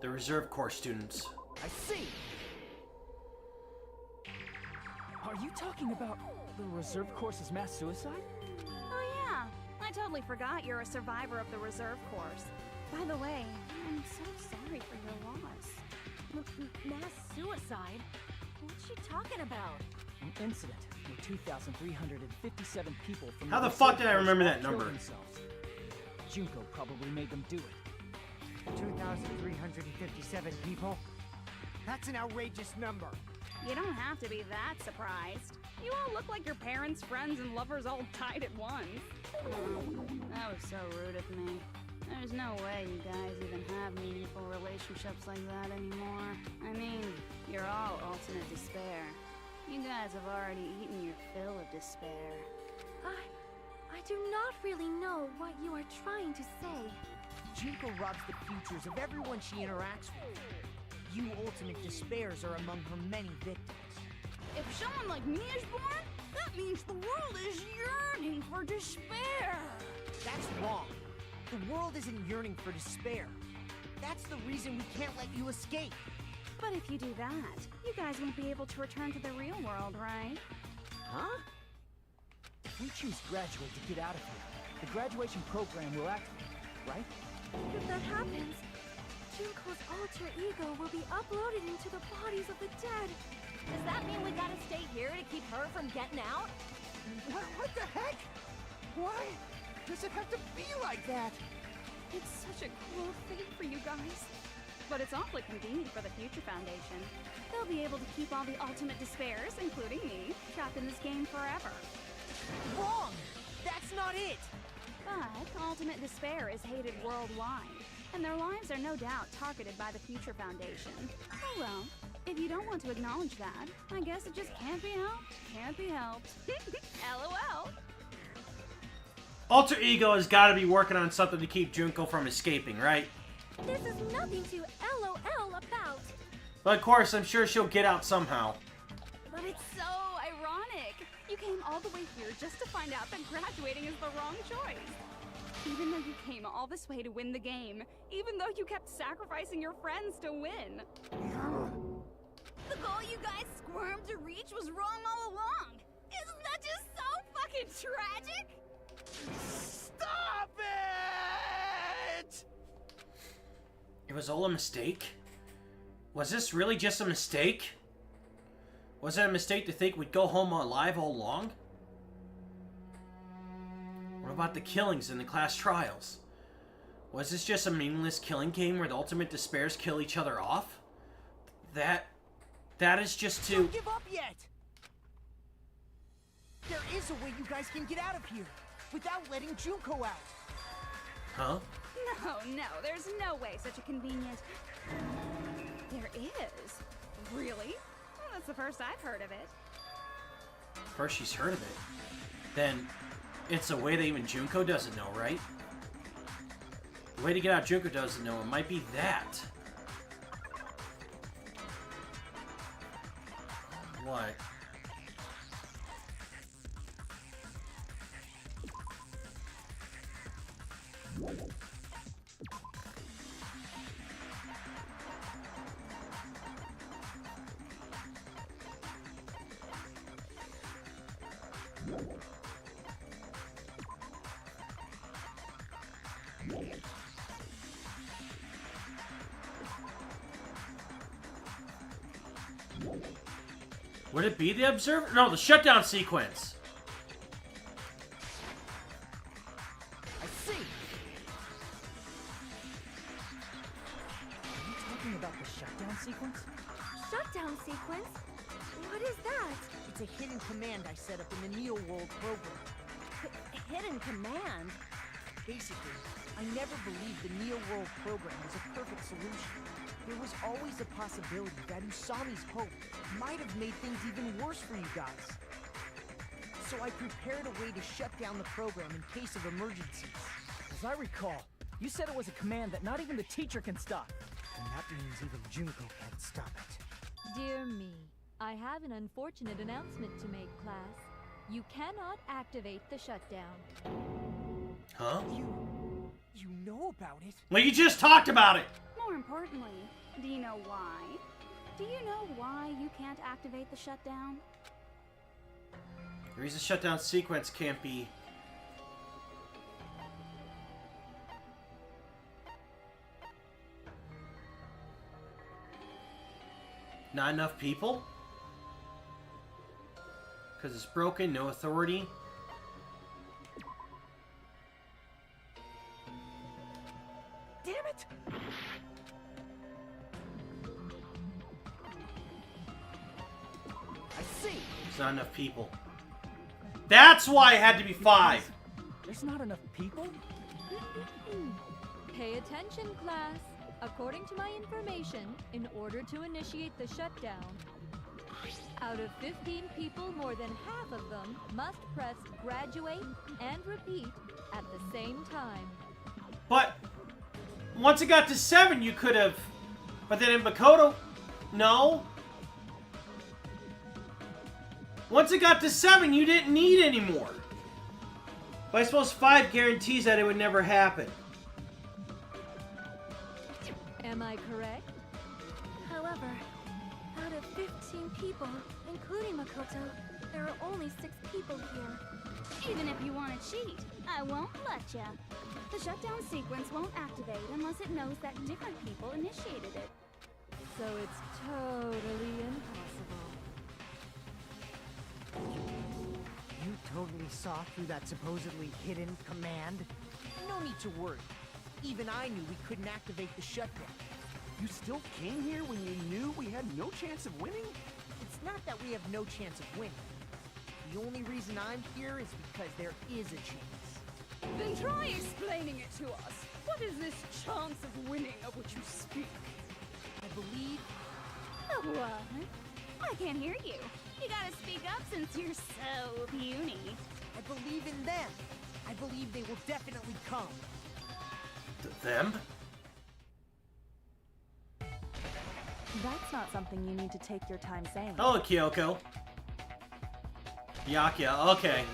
The reserve course students. I see. Are you talking about the reserve course's mass suicide? Oh yeah, I totally forgot you're a survivor of the reserve course. By the way, I'm so sorry for your loss. Mass suicide? What's she talking about? An incident where 2,357 people from How the reserve fuck did I course remember all that killed number? themselves. Junko probably made them do it. 2,357 people? That's an outrageous number. You don't have to be that surprised. You all look like your parents, friends, and lovers all died at once. Oh, that was so rude of me. There's no way you guys even have meaningful relationships like that anymore. I mean, you're all ultimate despair. You guys have already eaten your fill of despair. I do not really know what you are trying to say. Junko robs the futures of everyone she interacts with. You ultimate despairs are among her many victims. If someone like me is born, that means the world is yearning for despair. That's wrong. The world isn't yearning for despair. That's the reason we can't let you escape. But if you do that, you guys won't be able to return to the real world, right? Huh? If we choose graduate to get out of here, the graduation program will activate, right? If that happens, Junko's alter ego will be uploaded into the bodies of the dead. Does that mean we gotta stay here to keep her from getting out? What the heck? Why does it have to be like that? It's such a cruel fate for you guys. But it's awfully convenient for the Future Foundation. They'll be able to keep all the ultimate despairs, including me, trapped in this game forever. Wrong! That's not it! But ultimate despair is hated worldwide, and their lives are no doubt targeted by the Future Foundation. Oh well, if you don't want to acknowledge that, I guess it just can't be helped. Can't be helped. LOL. Alter Ego has got to be working on something to keep Junko from escaping, right? This is nothing to LOL about. But of course, I'm sure she'll get out somehow. But it's so ironic. You came all the way here just to find out that graduating is the wrong choice. Even though you came all this way to win the game, even though you kept sacrificing your friends to win. The goal you guys squirmed to reach was wrong all along. Isn't that just so fucking tragic? Stop it! It was all a mistake? Was this really just a mistake? Was it a mistake to think we'd go home alive all along? What about the killings in the class trials? Was this just a meaningless killing game where the ultimate despairs kill each other off? That is just too... Don't give up yet! There is a way you guys can get out of here, without letting Junko out. Huh? No, there's no way such a convenient... There is. Really? Well, that's the first I've heard of it. First she's heard of it. Then, it's a way that even Junko doesn't know, right? The way to get out Junko doesn't know, it might be that. What? Would it be the observer? No, the shutdown sequence. I see. Are you talking about the shutdown sequence? Shutdown sequence? What is that? It's a hidden command I set up in the Neo World program. Hidden command? Basically, I never believed the Neo World program was a perfect solution. There was always a possibility that Usami's hope might have made things even worse for you guys. So I prepared a way to shut down the program in case of emergencies. As I recall, you said it was a command that not even the teacher can stop. And that means even Junko can't stop it. Dear me, I have an unfortunate announcement to make, class. You cannot activate the shutdown. Huh? You know about it? Well, you just talked about it! More importantly, do you know why? Do you know why you can't activate the shutdown? The reason shutdown sequence can't be... Not enough people? Because it's broken, no authority? Damn it! I see! There's not enough people. That's why it had to be 5! There's not enough people? Pay attention, class. According to my information, in order to initiate the shutdown, out of 15 people, more than half of them must press graduate and repeat at the same time. But once it got to 7, you could have... But then in Makoto... No. Once it got to 7, you didn't need any more. But I suppose 5 guarantees that it would never happen. Am I correct? However, out of 15 people, including Makoto, there are only 6 people here. Even if you want to cheat, I won't let ya. The shutdown sequence won't activate unless it knows that different people initiated it. So it's totally impossible. You totally saw through that supposedly hidden command? No need to worry. Even I knew we couldn't activate the shutdown. You still came here when you knew we had no chance of winning? It's not that we have no chance of winning. The only reason I'm here is because there is a chance. Then try explaining it to us. What is this chance of winning of which you speak? I believe... What? I can't hear you. You gotta speak up since you're so puny. I believe in them. I believe they will definitely come. Them? That's not something you need to take your time saying. Oh, Kyoko. Byakuya, okay.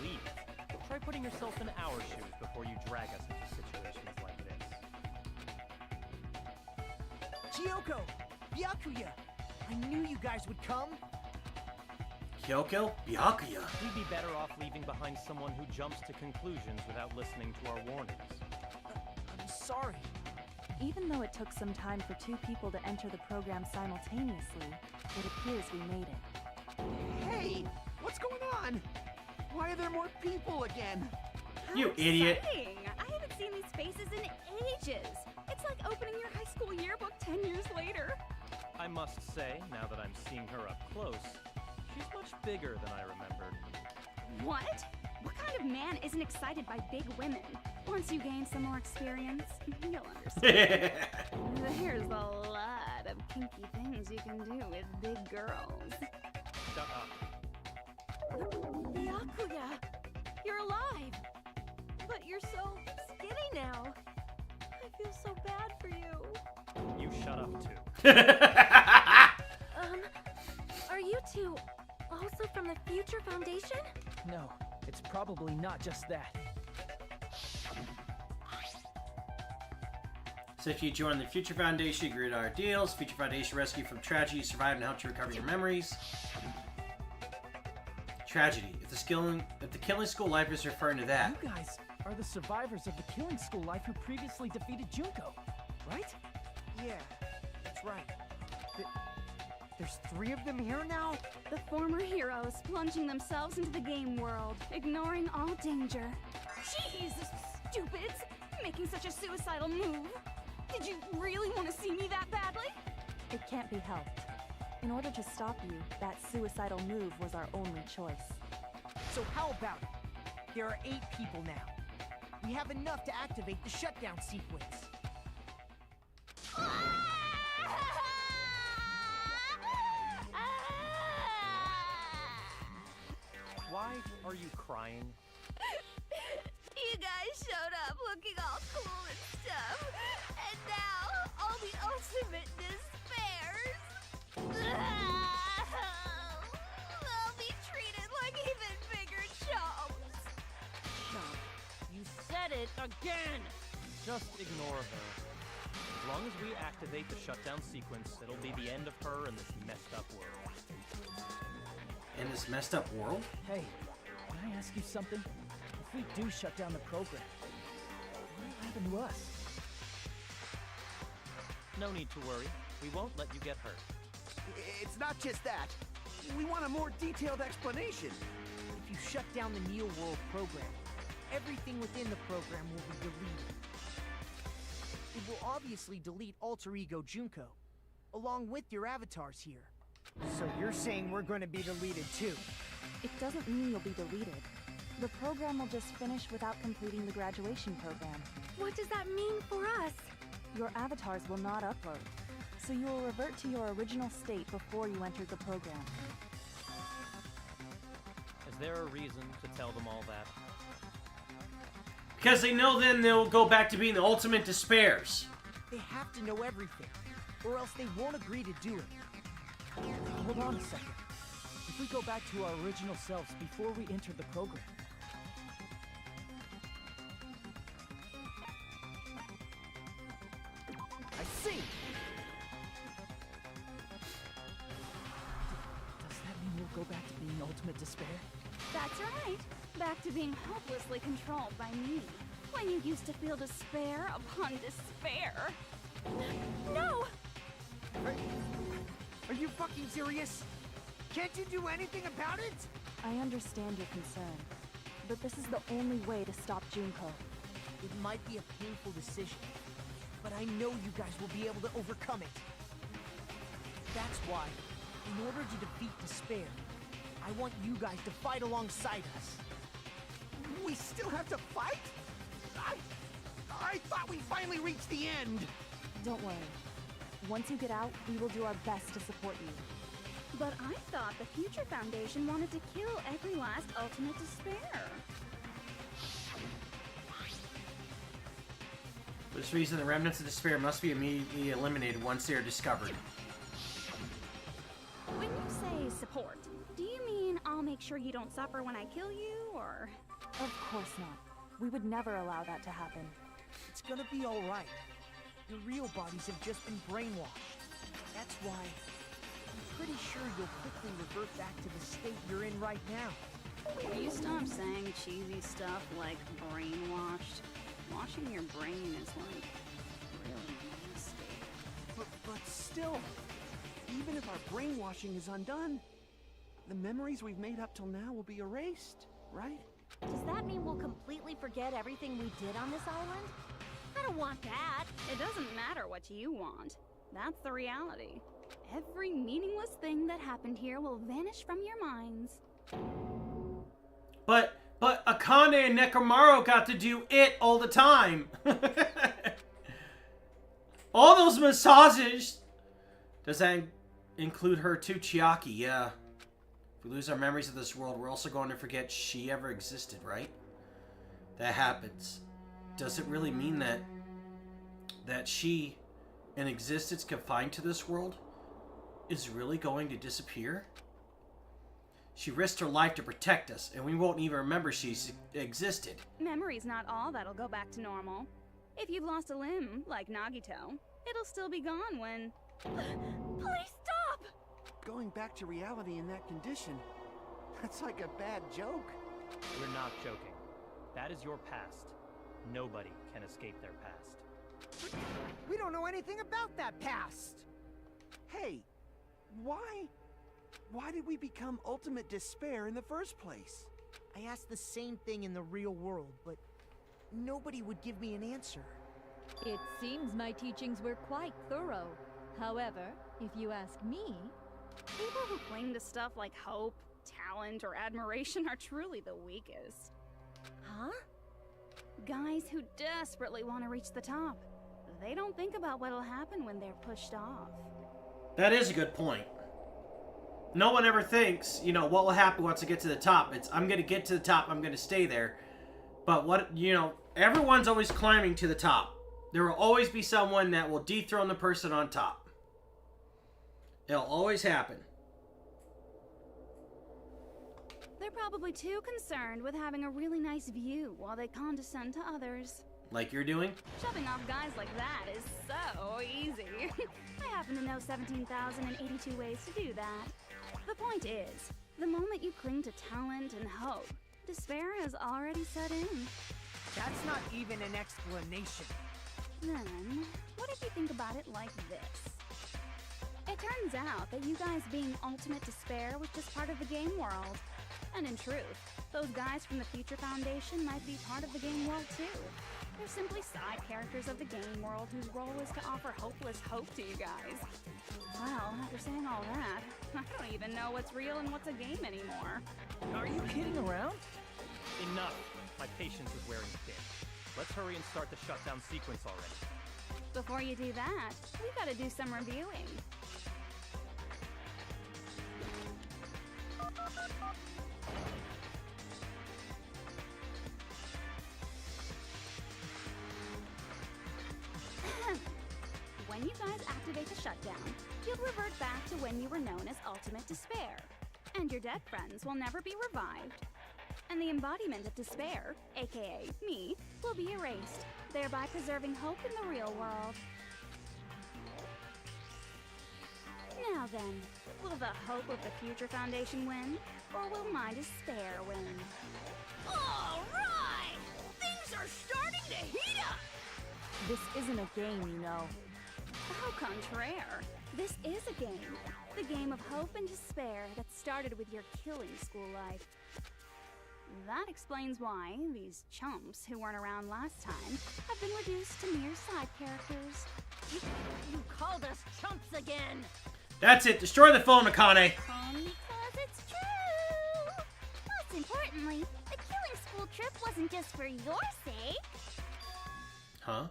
Try putting yourself in our shoes before you drag us into situations like this. Kyoko! Byakuya! I knew you guys would come! Kyoko? Byakuya. We'd be better off leaving behind someone who jumps to conclusions without listening to our warnings. I'm sorry. Even though it took some time for 2 people to enter the program simultaneously, it appears we made it. Hey! What's going on? Why are there more people again? You idiot. Exciting. I haven't seen these faces in ages. It's like opening your high school yearbook 10 years later. I must say, now that I'm seeing her up close, she's much bigger than I remembered. What? What kind of man isn't excited by big women? Once you gain some more experience, you'll understand. There's a lot of kinky things you can do with big girls. Shut up. Byakuya! You're alive! But you're so skinny now. I feel so bad for you. You shut up, too. Are you two also from the Future Foundation? No, it's probably not just that. So if you join the Future Foundation, you get our deals. Future Foundation rescue you from tragedy, survive, and help you recover your memories. Tragedy. If the Killing School life is referring to that. You guys are the survivors of the Killing School life who previously defeated Junko, right? Yeah, that's right. There's 3 of them here now? The former heroes plunging themselves into the game world, ignoring all danger. Jeez, stupids! Making such a suicidal move. Did you really want to see me that badly? It can't be helped. In order to stop you, that suicidal move was our only choice. So how about it? There are 8 people now. We have enough to activate the shutdown sequence. Why are you crying? You guys showed up looking all cool and stuff, and now all the ultimate despairs. They'll be treated like even bigger chumps. You said it again! Just ignore her. As long as we activate the shutdown sequence, it'll be the end of her in this messed up world. In this messed up world? Hey, can I ask you something? If we do shut down the program, what'll happen to us? No need to worry. We won't let you get hurt. It's not just that. We want a more detailed explanation. If you shut down the Neo World program, everything within the program will be deleted. It will obviously delete Alter Ego Junko, along with your avatars here. So you're saying we're going to be deleted too? It doesn't mean you'll be deleted. The program will just finish without completing the graduation program. What does that mean for us? Your avatars will not upload, so you will revert to your original state before you entered the program. Is there a reason to tell them all that? Because they know then they'll go back to being the ultimate despairs. They have to know everything, or else they won't agree to do it. Hold on a second. If we go back to our original selves before we enter the program, I see! does that mean we'll go back to being ultimate despair? That's right. Back to being hopelessly controlled by me. When you used to feel despair upon despair. No! Are you fucking serious? Can't you do anything about it? I understand your concern, but this is the only way to stop Junko. It might be a painful decision, but I know you guys will be able to overcome it. That's why, in order to defeat despair, I want you guys to fight alongside us. We still have to fight? I thought we finally reached the end. Don't worry. Once you get out, we will do our best to support you. But I thought the Future Foundation wanted to kill every last ultimate despair. For this reason, the remnants of despair must be immediately eliminated once they are discovered. When you say support, do you mean I'll make sure you don't suffer when I kill you, or...? Of course not. We would never allow that to happen. It's gonna be alright. Your real bodies have just been brainwashed. That's why I'm pretty sure you'll quickly revert back to the state you're in right now. Will you stop saying cheesy stuff like brainwashed? Washing your brain is like really nasty. But still, even if our brainwashing is undone, the memories we've made up till now will be erased, right? Does that mean we'll completely forget everything we did on this island? I don't want that. It doesn't matter what you want. That's the reality. Every meaningless thing that happened here will vanish from your minds. But Akane and Nekomaru got to do it all the time. All those massages. Does that include her too, Chiaki? Yeah. If we lose our memories of this world, we're also going to forget she ever existed, right? That happens. Does it really mean that she, an existence confined to this world, is really going to disappear? She risked her life to protect us, and we won't even remember she existed. Memory's not all that'll go back to normal. If you've lost a limb, like Nagito, it'll still be gone when... Please stop! Going back to reality in that condition, that's like a bad joke. We're not joking. That is your past. Nobody can escape their past. We don't know anything about that past. Hey, why did we become ultimate despair in the first place? I asked the same thing in the real world, but nobody would give me an answer. It seems my teachings were quite thorough. However, if you ask me... People who cling to stuff like hope, talent, or admiration are truly the weakest. Huh? Guys who desperately want to reach the top. They don't think about what'll happen when they're pushed off. That is a good point. No one ever thinks, you know, what will happen once I get to the top. It's, I'm going to get to the top, I'm going to stay there. But what, you know, everyone's always climbing to the top. There will always be someone that will dethrone the person on top. It'll always happen. They're probably too concerned with having a really nice view while they condescend to others. Like you're doing? Shoving off guys like that is so easy. I happen to know 17,082 ways to do that. The point is, the moment you cling to talent and hope, despair has already set in. That's not even an explanation. Then, what if you think about it like this? It turns out that you guys being ultimate despair was just part of the game world. And in truth, those guys from the Future Foundation might be part of the game world too. They're simply side characters of the game world whose role is to offer hopeless hope to you guys. Well, after saying all that, I don't even know what's real and what's a game anymore. Are you kidding around? Enough. My patience is wearing thin. Let's hurry and start the shutdown sequence already. Before you do that, we gotta do some reviewing. When you guys activate the shutdown, you'll revert back to when you were known as Ultimate Despair, and your dead friends will never be revived. And the embodiment of despair, aka me, will be erased, thereby preserving hope in the real world. Now then, will the hope of the Future Foundation win, or will my despair win? All right! Things are starting to heat up! This isn't a game, you know. Au contraire, this is a game. The game of hope and despair that started with your killing school life. That explains why these chumps who weren't around last time have been reduced to mere side characters. You called us chumps again! That's it. Destroy the phone, Akane. Because it's true! Most importantly, the killing school trip wasn't just for your sake. Huh?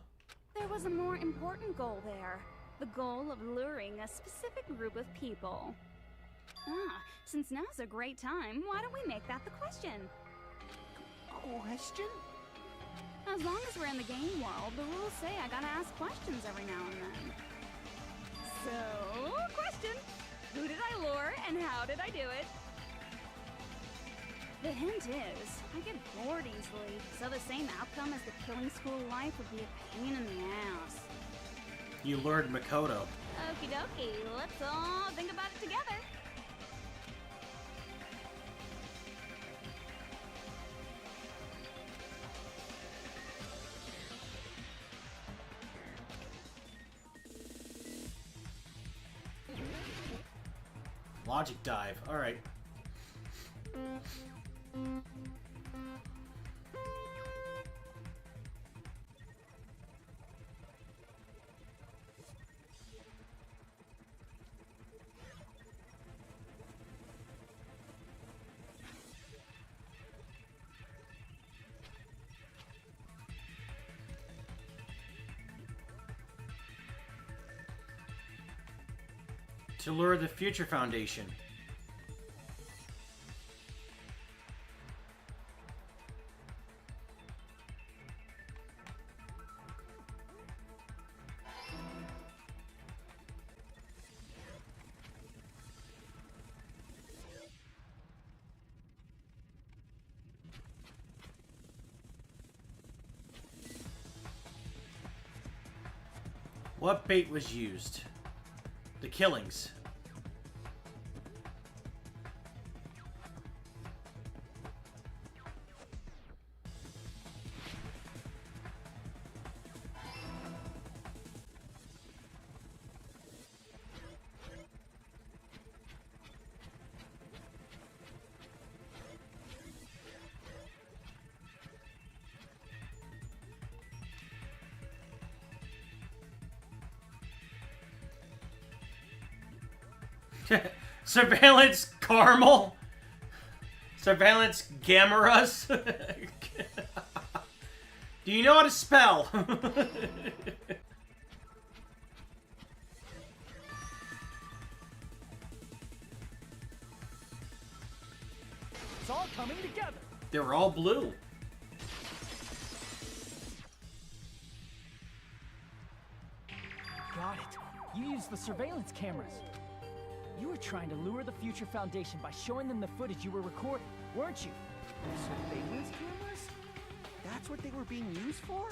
There was a more important goal there. The goal of luring a specific group of people. Since now's a great time, why don't we make that the question? Question? As long as we're in the game world, the rules say I gotta ask questions every now and then. So, question. Who did I lure and how did I do it? The hint is, I get bored easily, so the same outcome as the killing school life would be a pain in the ass. You lured Makoto. Okie dokie, let's all think about it together. Logic dive. Alright. To lure the Future Foundation. What bait was used? The killings. Surveillance caramel? Surveillance cameras? Do you know how to spell? It's all coming together. They were all blue. Got it. You used the surveillance cameras. You were trying to lure the Future Foundation by showing them the footage you were recording, weren't you? Surveillance cameras? That's what they were being used for?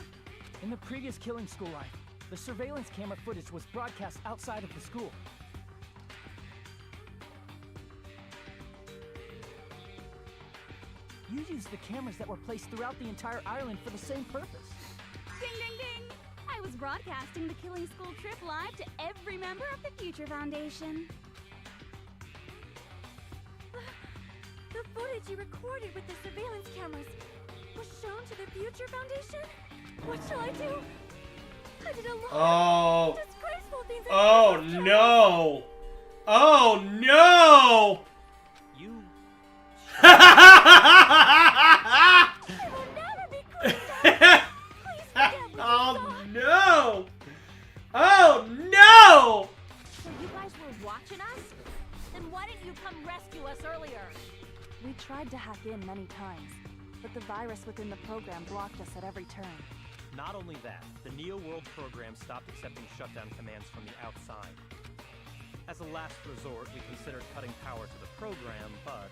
In the previous Killing School life, the surveillance camera footage was broadcast outside of the school. You used the cameras that were placed throughout the entire island for the same purpose. Ding, ding, ding! I was broadcasting the Killing School trip live to every member of the Future Foundation. The footage you recorded with the surveillance cameras was shown to the Future Foundation? What shall I do? I did a lot of disgraceful things. Oh no! Oh no! You... I will never be cleaned up. Please forgive me. Oh no! Oh no! So you guys were watching us? Then why didn't you come rescue us earlier? We tried to hack in many times, but the virus within the program blocked us at every turn. Not only that, the Neo World program stopped accepting shutdown commands from the outside. As a last resort, we considered cutting power to the program, but...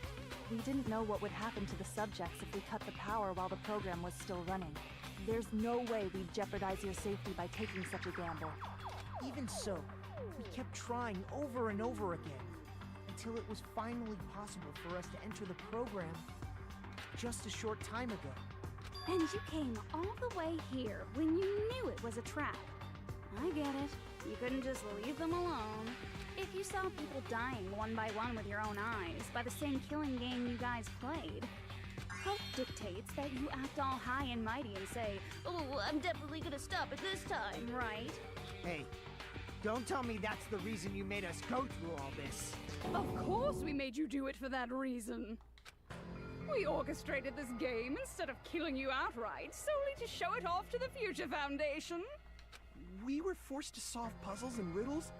We didn't know what would happen to the subjects if we cut the power while the program was still running. There's no way we'd jeopardize your safety by taking such a gamble. Even so, we kept trying over and over again, until it was finally possible for us to enter the program just a short time ago. And you came all the way here when you knew it was a trap. I get it. You couldn't just leave them alone. If you saw people dying one by one with your own eyes by the same killing game you guys played, hope dictates that you act all high and mighty and say, "Oh, I'm definitely gonna stop it this time," right? Hey, don't tell me that's the reason you made us go through all this. Of course we made you do it for that reason. We orchestrated this game instead of killing you outright, solely to show it off to the Future Foundation. We were forced to solve puzzles and riddles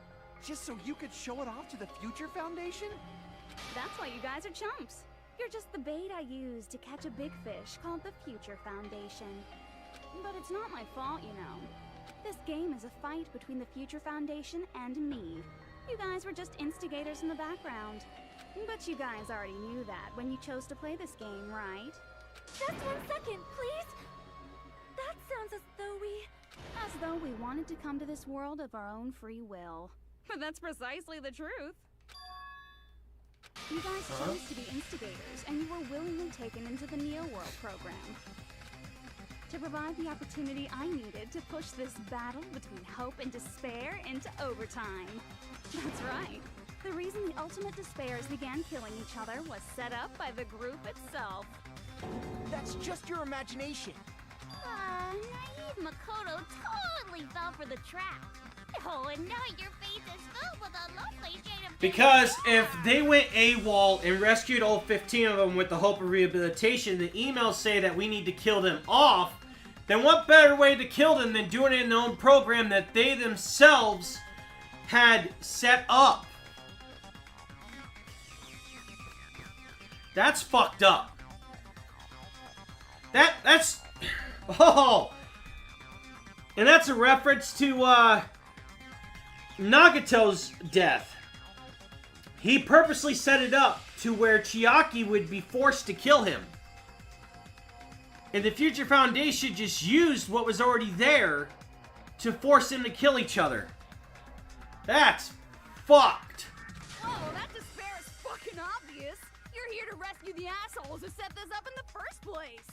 just so you could show it off to the Future Foundation? That's why you guys are chumps. You're just the bait I used to catch a big fish called the Future Foundation. But it's not my fault, you know. This game is a fight between the Future Foundation and me. You guys were just instigators in the background. But you guys already knew that when you chose to play this game, right? Just 1 second, please! That sounds as though we wanted to come to this world of our own free will. But that's precisely the truth. You guys chose to be instigators, and you were willingly taken into the Neo World program to provide the opportunity I needed to push this battle between hope and despair into overtime. That's right. The reason the ultimate despairs began killing each other was set up by the group itself. That's just your imagination. Naive Makoto totally fell for the trap. Oh, and now your face is filled with a lovely shade of... Because if they went AWOL and rescued all 15 of them with the hope of rehabilitation, the emails say that we need to kill them off, then what better way to kill them than doing it in their own program that they themselves had set up? That's fucked up. That's... Oh! And that's a reference to, Nagato's death. He purposely set it up to where Chiaki would be forced to kill him. And the Future Foundation just used what was already there to force them to kill each other. That's fucked. Oh, that despair is fucking obvious. You're here to rescue the assholes who set this up in the first place.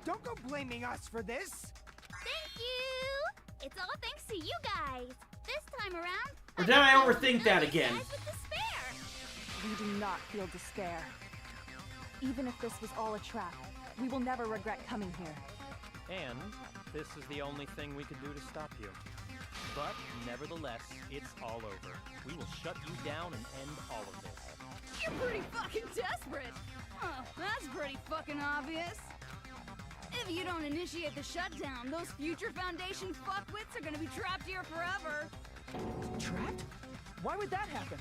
Don't go blaming us for this. Thank you! It's all thanks to you guys. This time around... Or did I overthink that again? We do not feel despair. Even if this was all a trap, we will never regret coming here. And this is the only thing we could do to stop you. But nevertheless, it's all over. We will shut you down and end all of this. You're pretty fucking desperate. Oh, that's pretty fucking obvious. If you don't initiate the shutdown, those future Foundation fuckwits are gonna be trapped here forever. Trapped? Why would that happen?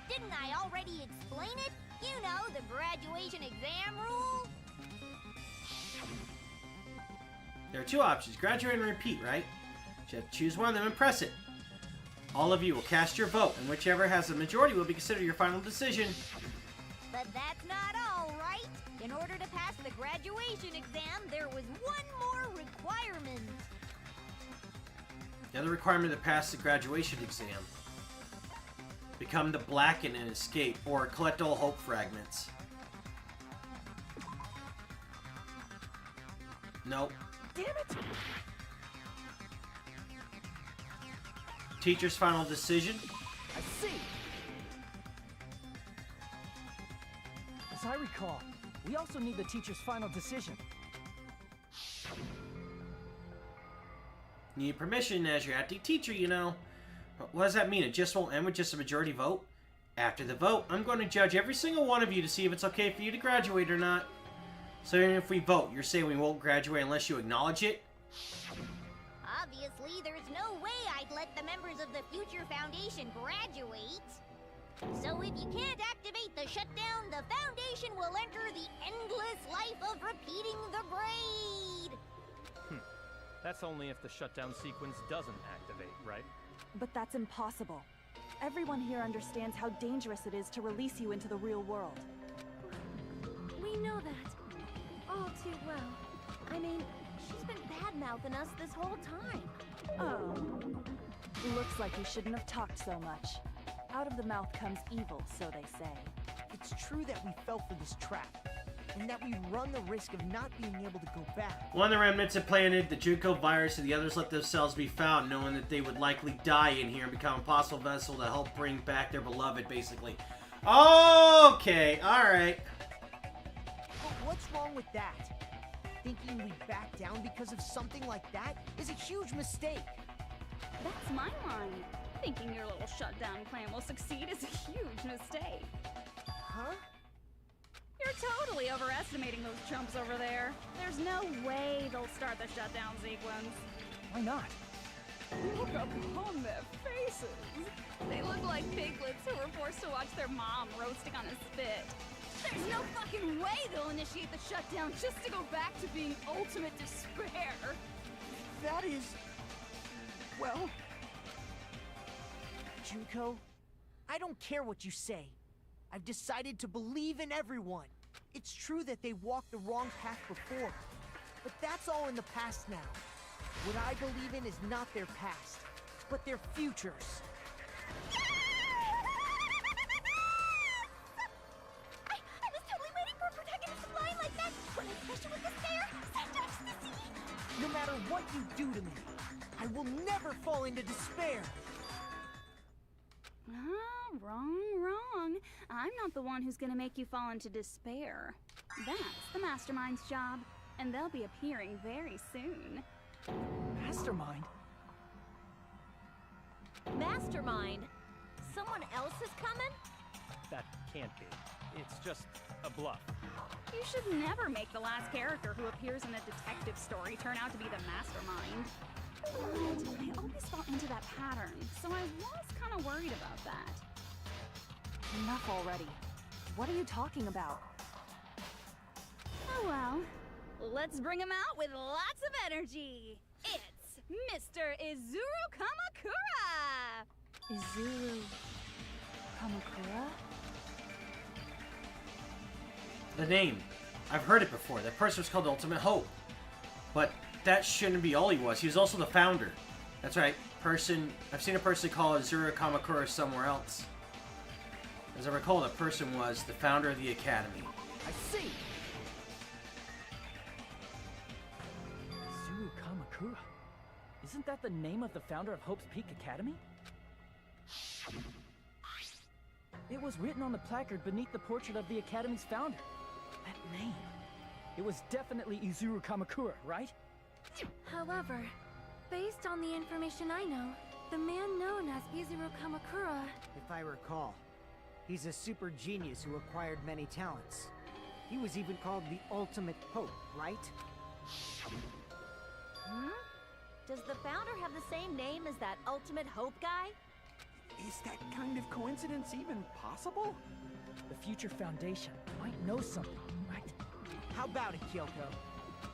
Didn't I already explain it? You know, the graduation exam rule? There are two options, graduate and repeat, right? You have to choose one of them and press it. All of you will cast your vote, and whichever has the majority will be considered your final decision. But that's not all, right? In order to pass the graduation exam, there was one more requirement. The other requirement to pass the graduation exam. Become the Blacken and escape, or collect all hope fragments. Nope. Damn it! Teacher's final decision. I see. As I recall, we also need the teacher's final decision. Need permission as your acting teacher, you know. But what does that mean? It just won't end with just a majority vote? After the vote, I'm going to judge every single one of you to see if it's okay for you to graduate or not. So even if we vote, you're saying we won't graduate unless you acknowledge it? Obviously, there's no way I'd let the members of the Future Foundation graduate. So if you can't activate the shutdown, the Foundation will enter the endless life of repeating the grade. That's only if the shutdown sequence doesn't activate, right? But that's impossible. Everyone here understands how dangerous it is to release you into the real world. We know that. All too well. I mean, she's been bad-mouthing us this whole time. Oh. Looks like we shouldn't have talked so much. Out of the mouth comes evil, so they say. It's true that we fell for this trap, and that we run the risk of not being able to go back. One of the remnants had planted the Junko virus, and the others let themselves be found, knowing that they would likely die in here and become a possible vessel to help bring back their beloved, basically. Okay, alright. But what's wrong with that? Thinking we back down because of something like that is a huge mistake. That's my line. Thinking your little shutdown plan will succeed is a huge mistake. Huh? You're totally overestimating those chumps over there. There's no way they'll start the shutdown sequence. Why not? Look upon their faces. They look like piglets who were forced to watch their mom roasting on a spit. There's no fucking way they'll initiate the shutdown just to go back to being ultimate despair. That is... well... Junko, I don't care what you say. I've decided to believe in everyone. It's true that they walked the wrong path before, but that's all in the past now. What I believe in is not their past, but their futures. I was totally waiting for a protagonist to line like that when I crushed you with despair. Send ecstasy. No matter what you do to me, I will never fall into despair. Wrong. I'm not the one who's gonna make you fall into despair. That's the Mastermind's job, and they'll be appearing very soon. Mastermind? Mastermind? Someone else is coming? That can't be. It's just a bluff. You should never make the last character who appears in a detective story turn out to be the Mastermind. But I always fall into that pattern, so I was kind of worried about that. Enough already. What are you talking about? Oh well. Let's bring him out with lots of energy. It's Mr. Izuru Kamakura! Izuru... Kamakura? The name. I've heard it before. That person was called Ultimate Hope. But that shouldn't be all he was. He was also the founder. That's right. I've seen a person call Izuru Kamakura somewhere else. As I recall, that person was the founder of the Academy. I see. Izuru Kamakura. Isn't that the name of the founder of Hope's Peak Academy? It was written on the placard beneath the portrait of the Academy's founder. That name. It was definitely Izuru Kamakura, right? However, based on the information I know, the man known as Izuru Kamakura... If I recall, he's a super genius who acquired many talents. He was even called the Ultimate Hope, right? Hmm? Does the founder have the same name as that Ultimate Hope guy? Is that kind of coincidence even possible? The Future Foundation might know something, right? How about it, Kyoko?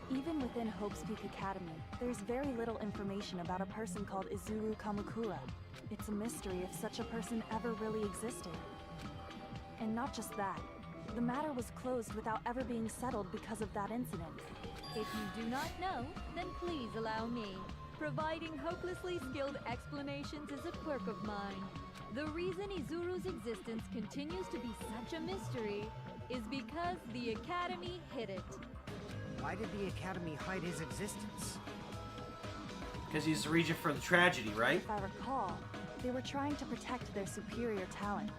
Even within Hope's Peak Academy, there's very little information about a person called Izuru Kamakura. It's a mystery if such a person ever really existed. And not just that, the matter was closed without ever being settled because of that incident. If you do not know, then please allow me. Providing hopelessly skilled explanations is a quirk of mine. The reason Izuru's existence continues to be such a mystery is because the Academy hid it. Why did the Academy hide his existence? Because he's the regent for the tragedy, right? If I recall, they were trying to protect their superior talent.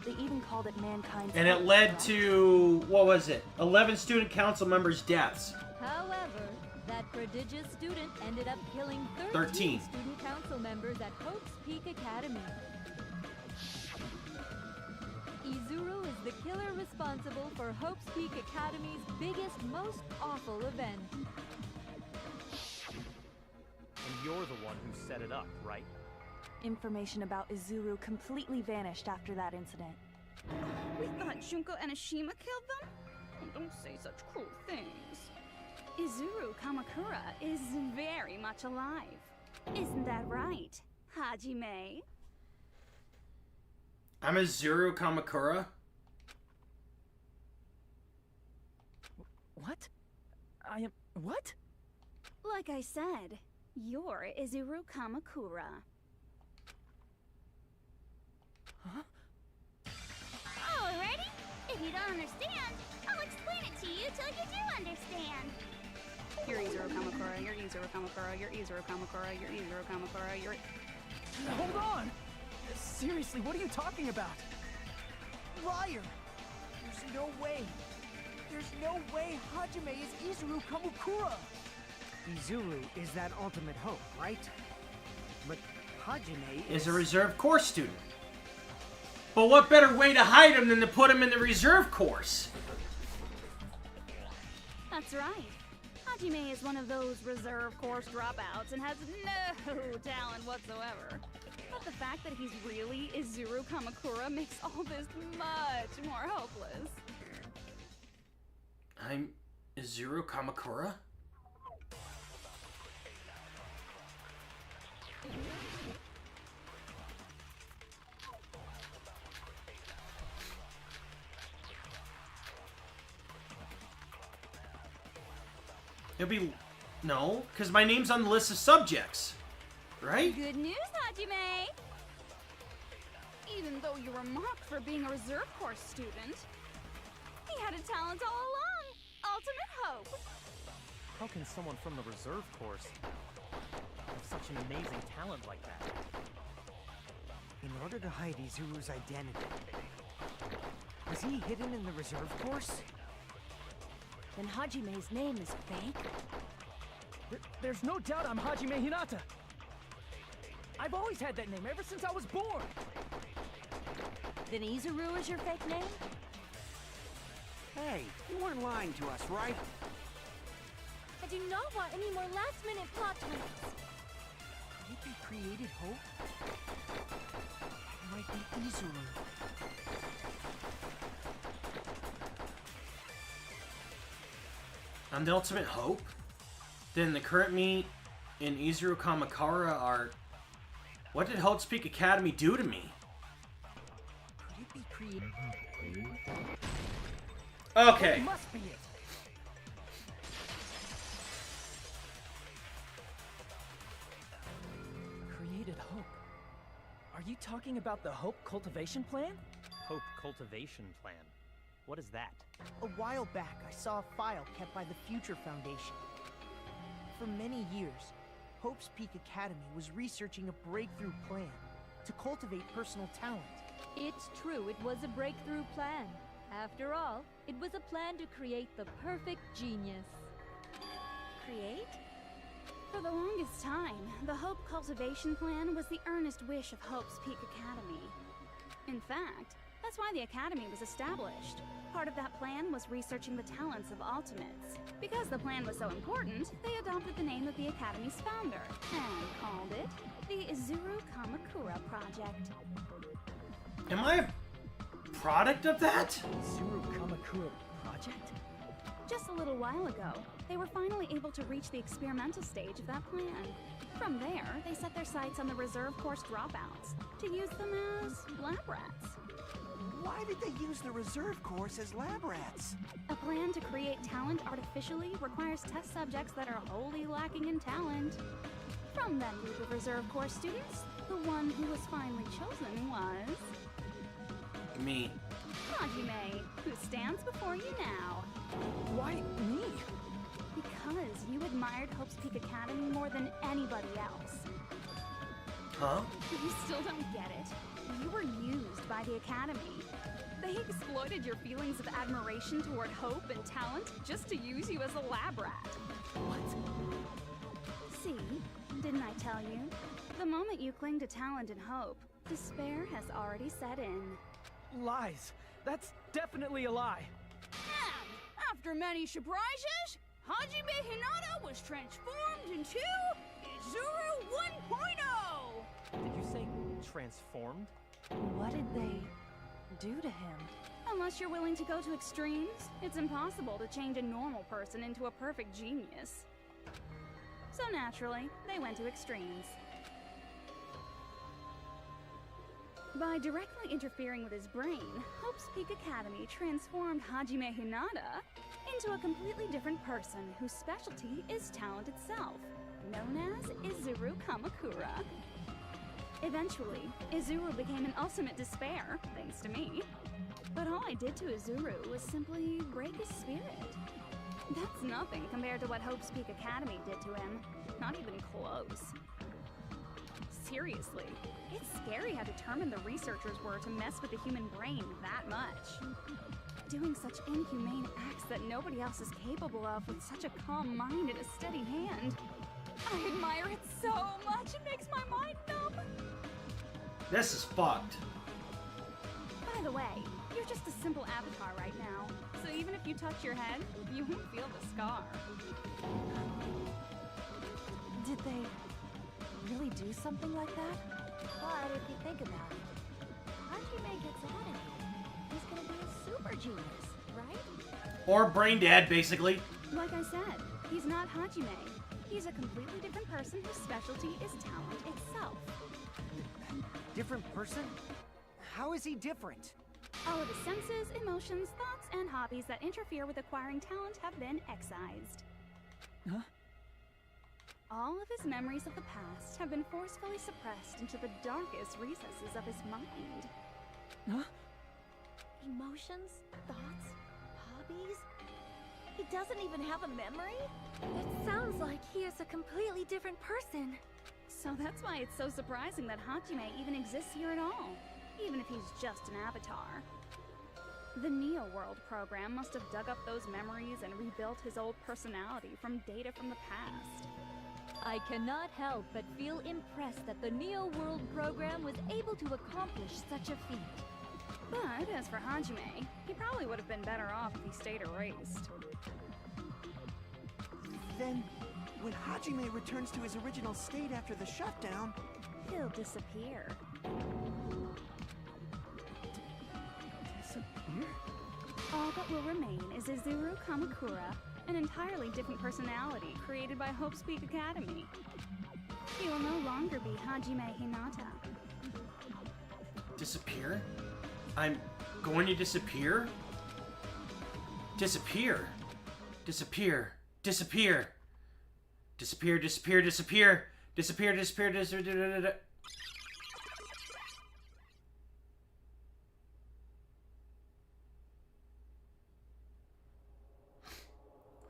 They even called it mankind's And it hope, led right? to, what was it? 11 student council members' deaths. However, that prodigious student ended up killing 13 student council members at Hope's Peak Academy. Izuru is the killer responsible for Hope's Peak Academy's biggest, most awful event. And you're the one who set it up, right? Information about Izuru completely vanished after that incident. We thought Junko and Ashima killed them? Oh, don't say such cruel things. Izuru Kamakura is very much alive. Isn't that right, Hajime? I'm Izuru Kamakura. What? I am... what? Like I said, you're Izuru Kamakura. Huh? Alrighty. If you don't understand, I'll explain it to you till you do understand. You're Izuru Kamakura, you're Izuru Kamakura, you're Izuru Kamakura, you're Izuru Kamakura, you're... Hold on! Seriously, what are you talking about? Liar! There's no way. There's no way Hajime is Izuru Kamakura! Izuru is that Ultimate Hope, right? But Hajime Is a reserve course student. But what better way to hide him than to put him in the reserve course? That's right. Hajime is one of those reserve course dropouts and has no talent whatsoever. But the fact that he's really Izuru Kamakura makes all this much more hopeless. I'm Izuru Kamakura? It'll be... no, because my name's on the list of subjects. Right? Good news, Hajime! Even though you were mocked for being a reserve course student, he had a talent all along! Ultimate Hope! How can someone from the reserve course have such an amazing talent like that? In order to hide Izuru's identity, was he hidden in the reserve course? Then Hajime's name is fake? There's no doubt I'm Hajime Hinata. I've always had that name ever since I was born. Then Izuru is your fake name? Hey, you weren't lying to us, right? I do not want any more last-minute plot twists. Could it be created Hope? It might be Izuru. I'm the ultimate hope? Then the current me and Izuru Kamakura are... What did Hope's Peak Academy do to me? Could it be created? Okay. It must be it. Created Hope. Are you talking about the Hope Cultivation Plan? Hope Cultivation Plan. What is that? A while back, I saw a file kept by the Future Foundation. For many years, Hope's Peak Academy was researching a breakthrough plan to cultivate personal talent. It's true, it was a breakthrough plan. After all, it was a plan to create the perfect genius. Create? For the longest time, the Hope Cultivation Plan was the earnest wish of Hope's Peak Academy. In fact, That's why the Academy was established. Part of that plan was researching the talents of Ultimates. Because the plan was so important, they adopted the name of the Academy's founder and called it the Izuru Kamakura Project. Am I a product of that? Izuru Kamakura Project? Just a little while ago, they were finally able to reach the experimental stage of that plan. From there, they set their sights on the reserve course dropouts to use them as lab rats. Why did they use the reserve course as lab rats? A plan to create talent artificially requires test subjects that are wholly lacking in talent. From that group of reserve course students, the one who was finally chosen was... Me. Hajime, who stands before you now. Why me? Because you admired Hope's Peak Academy more than anybody else. Huh? You still don't get it. You were used by the Academy. They exploited your feelings of admiration toward hope and talent just to use you as a lab rat. What? See, didn't I tell you? The moment you cling to talent and hope, despair has already set in. Lies. That's definitely a lie. And after many surprises, Hajime Hinata was transformed into Izuru 1.0! Did you say transformed? What did they do to him? Unless you're willing to go to extremes, it's impossible to change a normal person into a perfect genius. So naturally, they went to extremes. By directly interfering with his brain, Hope's Peak Academy transformed Hajime Hinata into a completely different person whose specialty is talent itself, known as Izuru Kamakura. Eventually, Izuru became an ultimate despair, thanks to me. But all I did to Izuru was simply break his spirit. That's nothing compared to what Hope's Peak Academy did to him. Not even close. Seriously, it's scary how determined the researchers were to mess with the human brain that much. Doing such inhumane acts that nobody else is capable of with such a calm mind and a steady hand. I admire it so much, it makes my mind numb. This is fucked. By the way, you're just a simple avatar right now, so even if you touch your head, you won't feel the scar. Did they really do something like that? But if you think about it, Hajime gets out of here. He's gonna be a super genius, right? Or brain dead, basically. Like I said, he's not Hajime. He's a completely different person whose specialty is talent itself. Different person? How is he different? All of his senses, emotions, thoughts, and hobbies that interfere with acquiring talent have been excised. Huh? All of his memories of the past have been forcefully suppressed into the darkest recesses of his mind. Huh? Emotions, thoughts, hobbies? He doesn't even have a memory? It sounds like he is a completely different person. So that's why it's so surprising that Hajime even exists here at all, even if he's just an avatar. The Neo World program must have dug up those memories and rebuilt his old personality from data from the past. I cannot help but feel impressed that the Neo World program was able to accomplish such a feat. But as for Hajime, he probably would have been better off if he stayed erased. Then, when Hajime returns to his original state after the shutdown, He'll disappear. Disappear? All that will remain is Izuru Kamakura, an entirely different personality created by Hope's Peak Academy. He will no longer be Hajime Hinata. Disappear? I'm going to disappear? Disappear. Disappear. Disappear. Disappear, disappear, disappear. Disappear, disappear, disappear.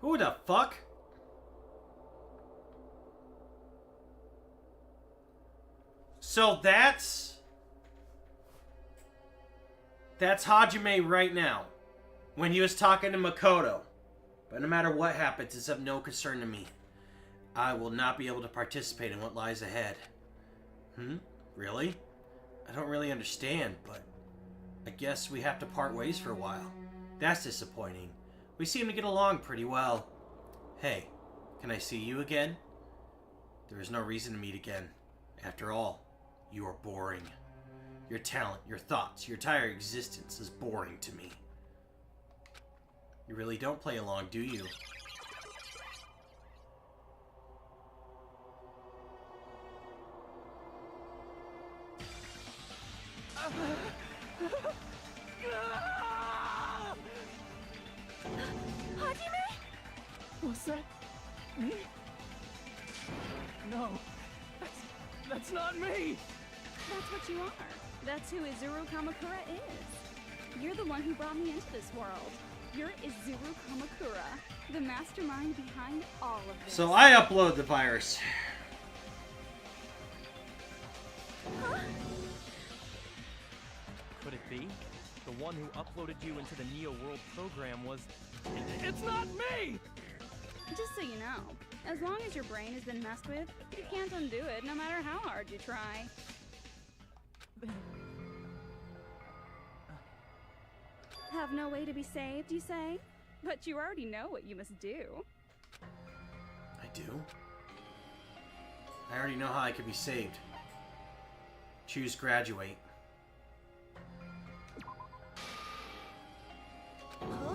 Who the fuck? So that's Hajime right now, when he was talking to Makoto. But no matter what happens, it's of no concern to me. I will not be able to participate in what lies ahead. Really? I don't really understand, but I guess we have to part ways for a while. That's disappointing. We seem to get along pretty well. Hey, can I see you again? There is no reason to meet again. After all, you are boring. Your talent, your thoughts, your entire existence is boring to me. You really don't play along, do you? Hajime? Was that me? No, that's not me. That's what you are. That's who Izuru Kamakura is. You're the one who brought me into this world. You're Izuru Kamakura, the mastermind behind all of this. So I upload the virus. Huh? Could it be? The one who uploaded you into the Neo World program was... It's not me! Just so you know, as long as your brain has been messed with, you can't undo it no matter how hard you try. Have no way to be saved, you say? But you already know what you must do. I do? I already know how I could be saved. Choose graduate. Huh?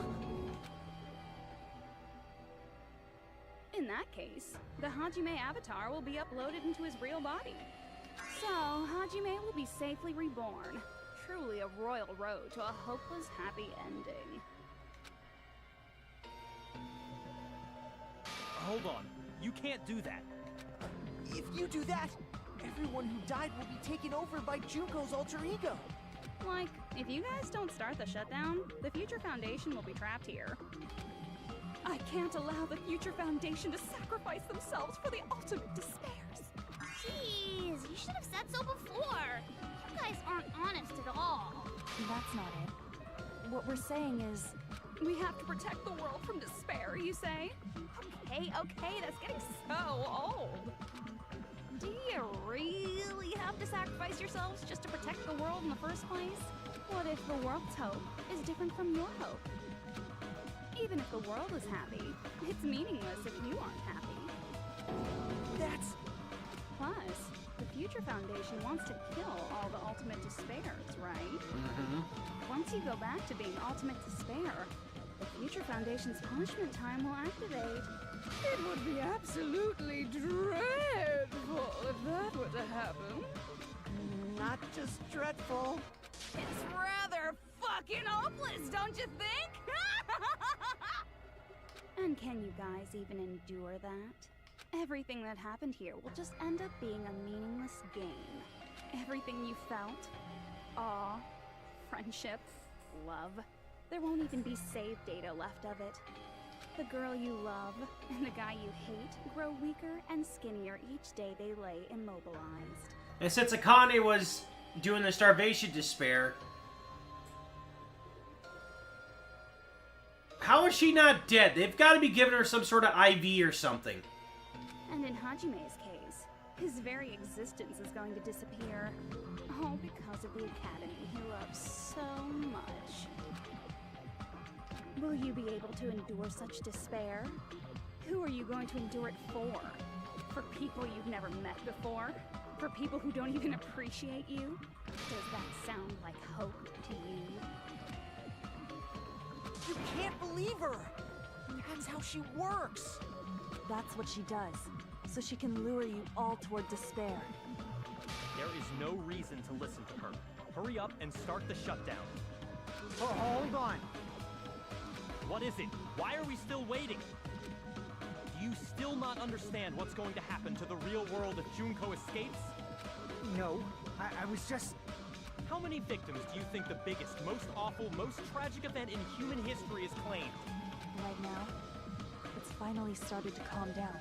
In that case, the Hajime avatar will be uploaded into his real body. So, Hajime will be safely reborn. Truly a royal road to a hopeless happy ending. Hold on. You can't do that. If you do that, everyone who died will be taken over by Junko's alter ego. Like, if you guys don't start the shutdown, the Future Foundation will be trapped here. I can't allow the Future Foundation to sacrifice themselves for the ultimate despairs. Jeez, you should have said so before. You guys aren't honest at all. That's not it. What we're saying is... We have to protect the world from despair, you say? Okay, that's getting so old. Do you really have to sacrifice yourselves just to protect the world in the first place? What if the world's hope is different from your hope? Even if the world is happy, it's meaningless if you aren't happy. That's... Plus, the Future Foundation wants to kill all the ultimate despairs, right? Once you go back to being ultimate despair, the Future Foundation's punishment time will activate. It would be absolutely dreadful if that were to happen. not just dreadful. It's rather fucking hopeless, don't you think? And can you guys even endure that? Everything that happened here will just end up being a meaningless game. Everything you felt, awe, friendship, love, there won't even be save data left of it. The girl you love and the guy you hate grow weaker and skinnier each day they lay immobilized. And since Akane was doing the starvation despair, how is she not dead? They've got to be giving her some sort of IV or something. And in Hajime's case, his very existence is going to disappear. All because of the academy he loves so much. Will you be able to endure such despair? Who are you going to endure it for? For people you've never met before? For people who don't even appreciate you? Does that sound like hope to you? You can't believe her! That's how she works! That's what she does, so she can lure you all toward despair. There is no reason to listen to her. Hurry up and start the shutdown. Oh, hold on. What is it? Why are we still waiting? Do you still not understand what's going to happen to the real world if Junko escapes? No, I was just... How many victims do you think the biggest, most awful, most tragic event in human history has claimed? Right now, it's finally started to calm down.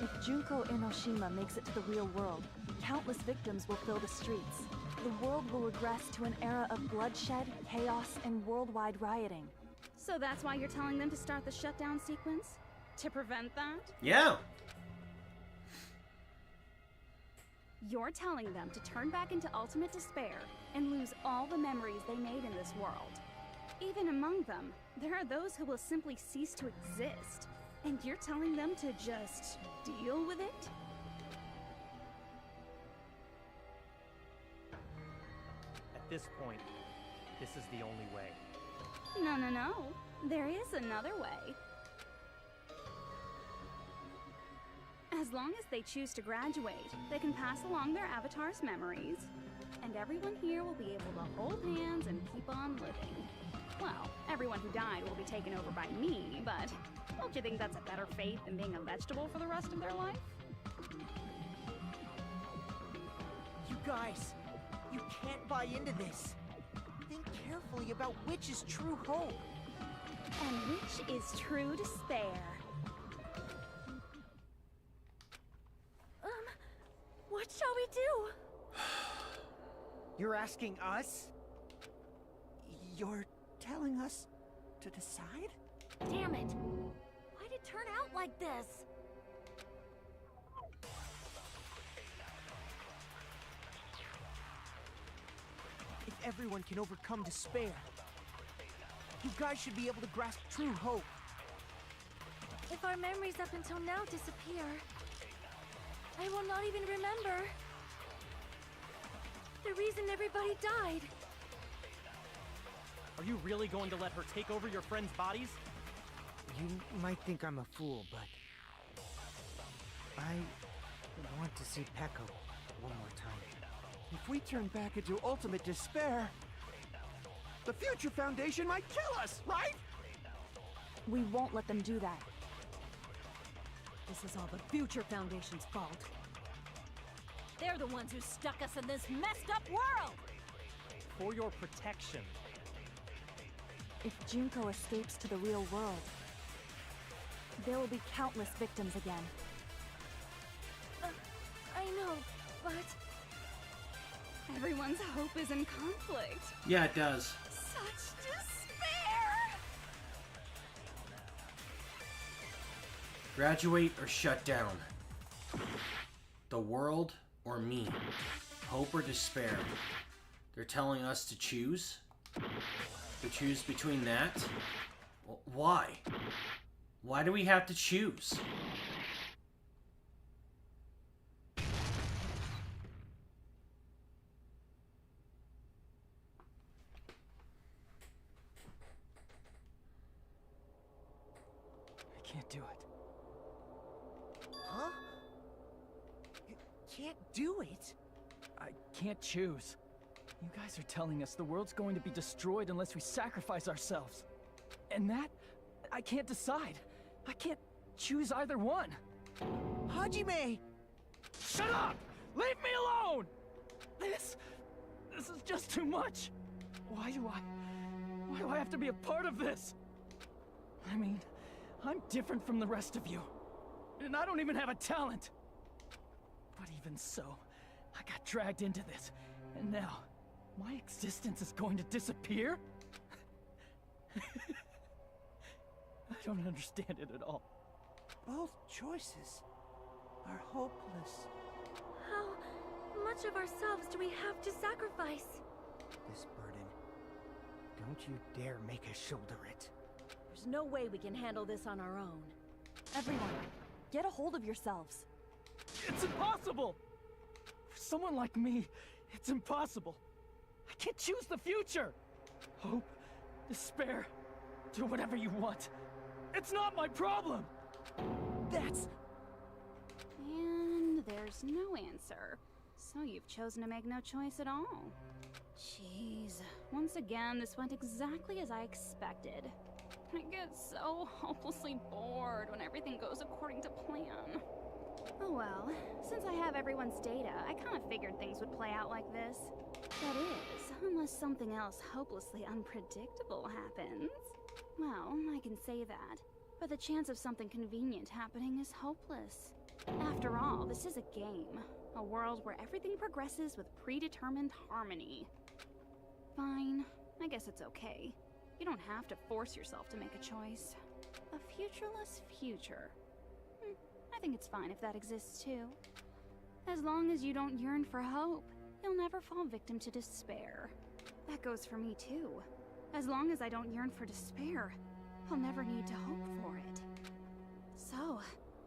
If Junko Enoshima makes it to the real world, countless victims will fill the streets. The world will regress to an era of bloodshed, chaos, and worldwide rioting. So that's why you're telling them to start the shutdown sequence? To prevent that? Yeah. You're telling them to turn back into ultimate despair and lose all the memories they made in this world. Even among them, there are those who will simply cease to exist. And you're telling them to just deal with it? At this point, this is the only way. No, no, no. There is another way. As long as they choose to graduate, they can pass along their avatar's memories, and everyone here will be able to hold hands and keep on living. Well, everyone who died will be taken over by me, but don't you think that's a better fate than being a vegetable for the rest of their life? You guys, you can't buy into this. Think carefully about which is true hope. And which is true despair. What shall we do? You're asking us? You're telling us to decide? Damn it! Why'd it turn out like this? If everyone can overcome despair, you guys should be able to grasp true hope. If our memories up until now disappear, I will not even remember the reason everybody died. Are you really going to let her take over your friends' bodies? You might think I'm a fool, but I want to see Peko one more time. If we turn back into ultimate despair, the Future Foundation might kill us, right? We won't let them do that. This is all the Future Foundation's fault. They're the ones who stuck us in this messed up world! For your protection. If Junko escapes to the real world, there will be countless victims again. I know, but... Everyone's hope is in conflict. Yeah, it does. Such despair! Graduate or shut down. The world or me. Hope or despair. They're telling us to choose? To choose between that? Why? Why do we have to choose? I can't do it. Huh? You can't do it? I can't choose. You guys are telling us the world's going to be destroyed unless we sacrifice ourselves. And that, I can't decide. I can't choose either one. Hajime! Shut up! Leave me alone! This is just too much. Why do I have to be a part of this? I mean, I'm different from the rest of you. And I don't even have a talent. But even so, I got dragged into this. And now, my existence is going to disappear? I don't understand it at all. Both choices are hopeless. How much of ourselves do we have to sacrifice? This burden, don't you dare make us shoulder it. There's no way we can handle this on our own. Everyone, get a hold of yourselves. It's impossible! For someone like me, it's impossible. I can't choose the future! Hope, despair, do whatever you want. It's not my problem! That's... And there's no answer. So you've chosen to make no choice at all. Jeez. Once again, this went exactly as I expected. I get so hopelessly bored when everything goes according to plan. Oh well, since I have everyone's data, I kind of figured things would play out like this. That is, unless something else hopelessly unpredictable happens. Well, I can say that, but the chance of something convenient happening is hopeless. After all, this is a game. A world where everything progresses with predetermined harmony. Fine, I guess it's okay. You don't have to force yourself to make a choice. A futureless future. I think it's fine if that exists too. As long as you don't yearn for hope, you'll never fall victim to despair. That goes for me too. As long as I don't yearn for despair, I'll never need to hope for it. So,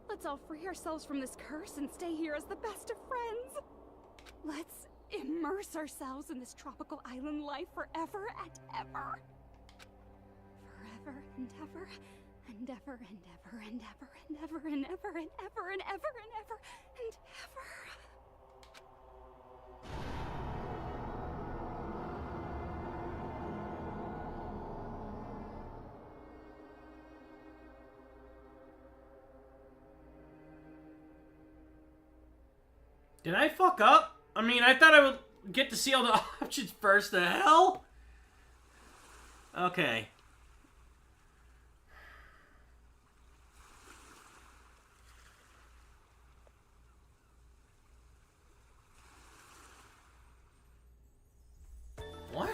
let's all free ourselves from this curse and stay here as the best of friends. Let's immerse ourselves in this tropical island life forever and ever. Forever and ever, and ever and ever and ever and ever and ever and ever and ever and ever and ever. Did I fuck up? I mean, I thought I would get to see all the options first. The hell? Okay. What?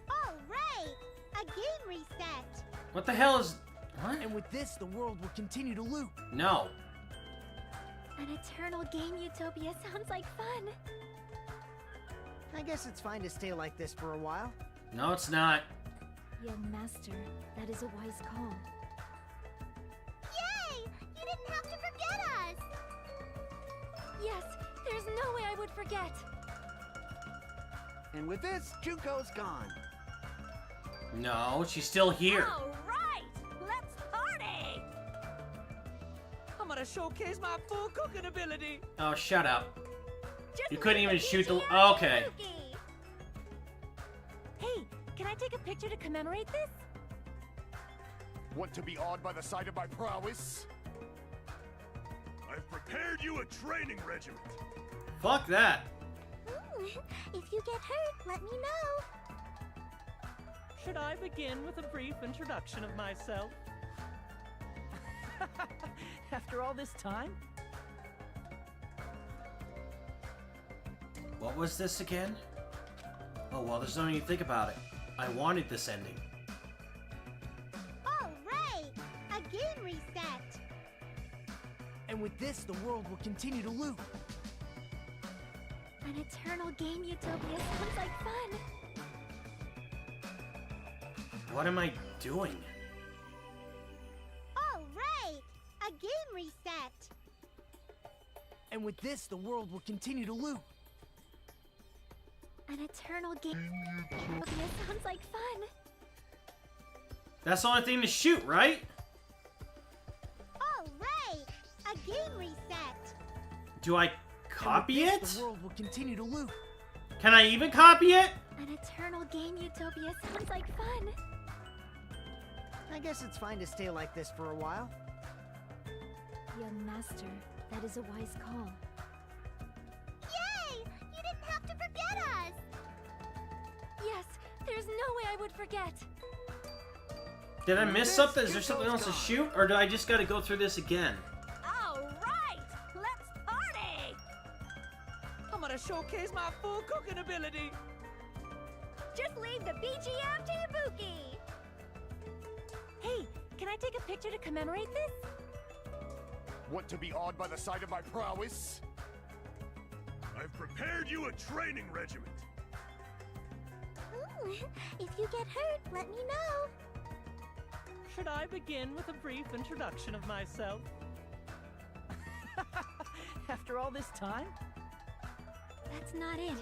All right, a game reset. What the hell is... What? And with this, the world will continue to loop. No. An eternal game utopia sounds like fun. I guess it's fine to stay like this for a while. No, it's not. Young master, that is a wise call. Yay! You didn't have to forget us. Yes, there's no way I would forget. And with this, Junko's gone. No, she's still here. All right, let's party! I'm gonna showcase my full cooking ability. Oh, shut up. Just You couldn't leave even the shoot the... BGM Okay. Spooky. Hey, can I take a picture to commemorate this? Want to be awed by the sight of my prowess? I've prepared you a training regiment. Fuck that. If you get hurt, let me know. Should I begin with a brief introduction of myself? After all this time? What was this again? Oh, well, there's no need to think about it. I wanted this ending. All right, a game reset. And with this, the world will continue to loop. An eternal game utopia sounds like fun. What am I doing? All right, a game reset. And with this, the world will continue to loop. An eternal game utopia sounds like fun. That's the only thing to shoot, right? All right, a game reset. Do I copy And it? with this, the world will continue to loop. Can I even copy it? An eternal game utopia sounds like fun. I guess it's fine to stay like this for a while. Young master, that is a wise call. Yay! You didn't have to forget us. Yes, there's no way I would forget. Did I miss something? Is there something else to shoot? Or do I just gotta go through this again? All right, let's party! I'm gonna showcase my full cooking ability. Just leave the BGM to Ibuki. Hey, can I take a picture to commemorate this? Want to be awed by the sight of my prowess? I've prepared you a training regiment. If you get hurt, let me know. Should I begin with a brief introduction of myself? After all this time? That's not it.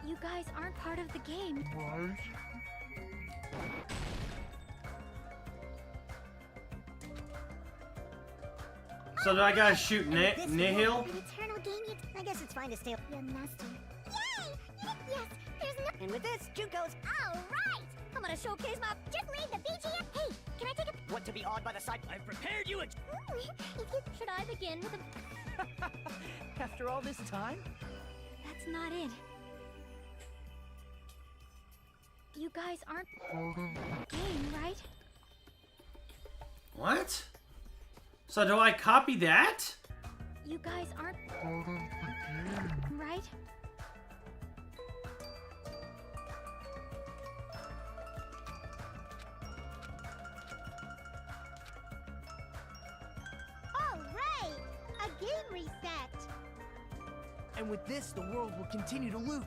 You guys aren't part of the game. Right? So do I gotta shoot Nihil? An eternal game. I guess it's fine to stay. Young master. Yay! Yes, there's no. And with this, Junko's. All right. I'm gonna showcase my. Just leave the BGM. Hey, can I take a? Want to be awed by the sight? I've prepared you a. If you. Should I begin with a... After all this time? That's not it. You guys aren't part of the game, right? What? So do I copy that? You guys aren't part of the game, right? All And with this, the world will continue to loot.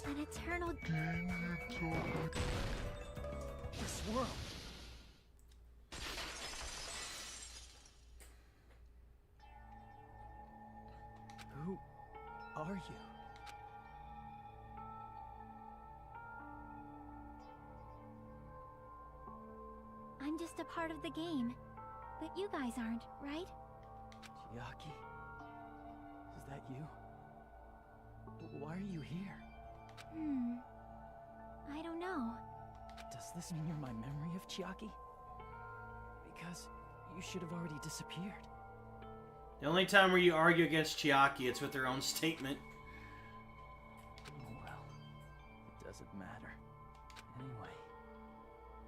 An eternal... This world. Who are you? I'm just a part of the game. But you guys aren't, right? Chiaki? Is that you? Why are you here? I don't know. Does this mean you're my memory of Chiaki? Because you should have already disappeared. The only time where you argue against Chiaki, it's with their own statement. Oh well. It doesn't matter. Anyway,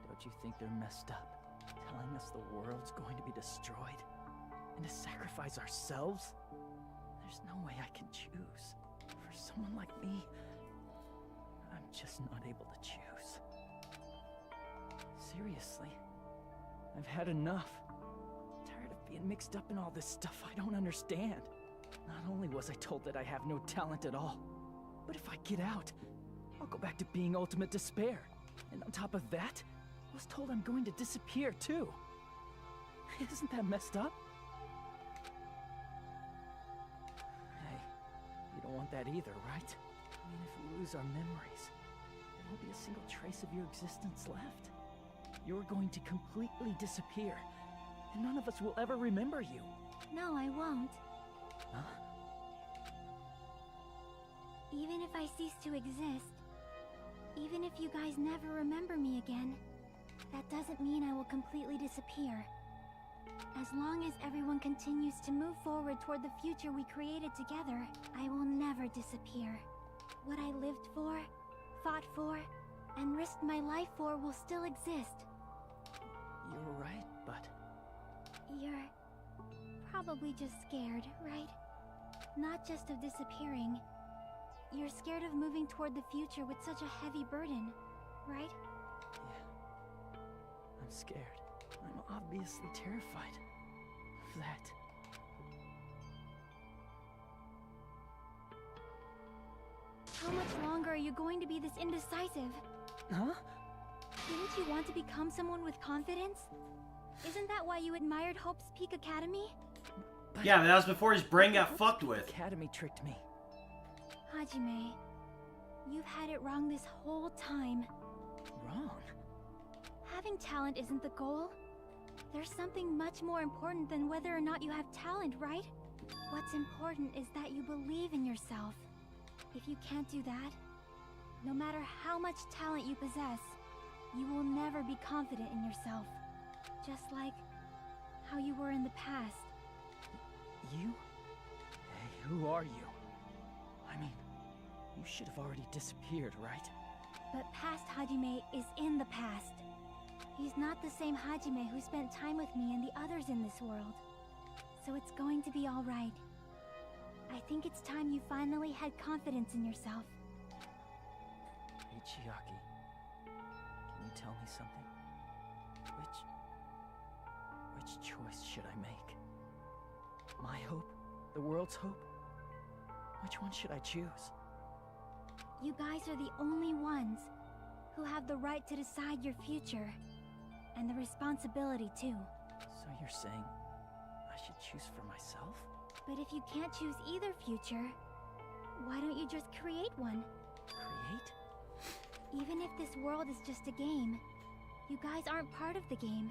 don't you think they're messed up? Telling us the world's going to be destroyed? And to sacrifice ourselves? There's no way I can choose. For someone like me, I'm just not able to choose. Seriously, I've had enough. Tired of being mixed up in all this stuff I don't understand. Not only was I told that I have no talent at all, but if I get out, I'll go back to being ultimate despair. And on top of that, I was told I'm going to disappear too. Isn't that messed up? Hey, you don't want that either, right? I mean, if we lose our memories, there won't be a single trace of your existence left. You're going to completely disappear, and none of us will ever remember you. No, I won't. Huh? Even if I cease to exist, even if you guys never remember me again, that doesn't mean I will completely disappear. As long as everyone continues to move forward toward the future we created together, I will never disappear. What I lived for, fought for, and risked my life for will still exist. You're right, but... You're probably just scared, right? Not just of disappearing. You're scared of moving toward the future with such a heavy burden, right? Yeah. I'm scared. I'm obviously terrified of that. How much longer are you going to be this indecisive? Huh? Didn't you want to become someone with confidence? Isn't that why you admired Hope's Peak Academy? But Yeah, that was before his brain got fucked with. Academy tricked me. Hajime, you've had it wrong this whole time. Wrong? Having talent isn't the goal. There's something much more important than whether or not you have talent, right? What's important is that you believe in yourself. If you can't do that, no matter how much talent you possess, you will never be confident in yourself. Just like how you were in the past. You? Hey, who are you? I mean, you should have already disappeared, right? But past Hajime is in the past. He's not the same Hajime who spent time with me and the others in this world. So it's going to be all right. I think it's time you finally had confidence in yourself. Hey, Chiaki. Can you tell me something? Which choice should I make? My hope? The world's hope? Which one should I choose? You guys are the only ones who have the right to decide your future. And the responsibility, too. So you're saying I should choose for myself? But if you can't choose either future, why don't you just create one? Create? Even if this world is just a game, you guys aren't part of the game.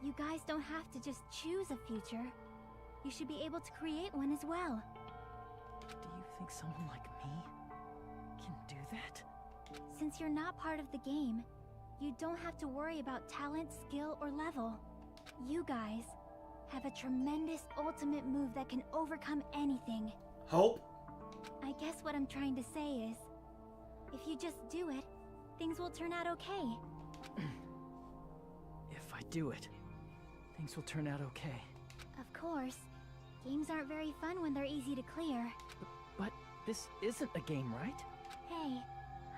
You guys don't have to just choose a future. You should be able to create one as well. Do you think someone like me can do that? Since you're not part of the game, you don't have to worry about talent, skill, or level. You guys have a tremendous ultimate move that can overcome anything. Hope? I guess what I'm trying to say is, if you just do it, things will turn out okay. If I do it, things will turn out okay. Of course. Games aren't very fun when they're easy to clear. But this isn't a game, right? Hey,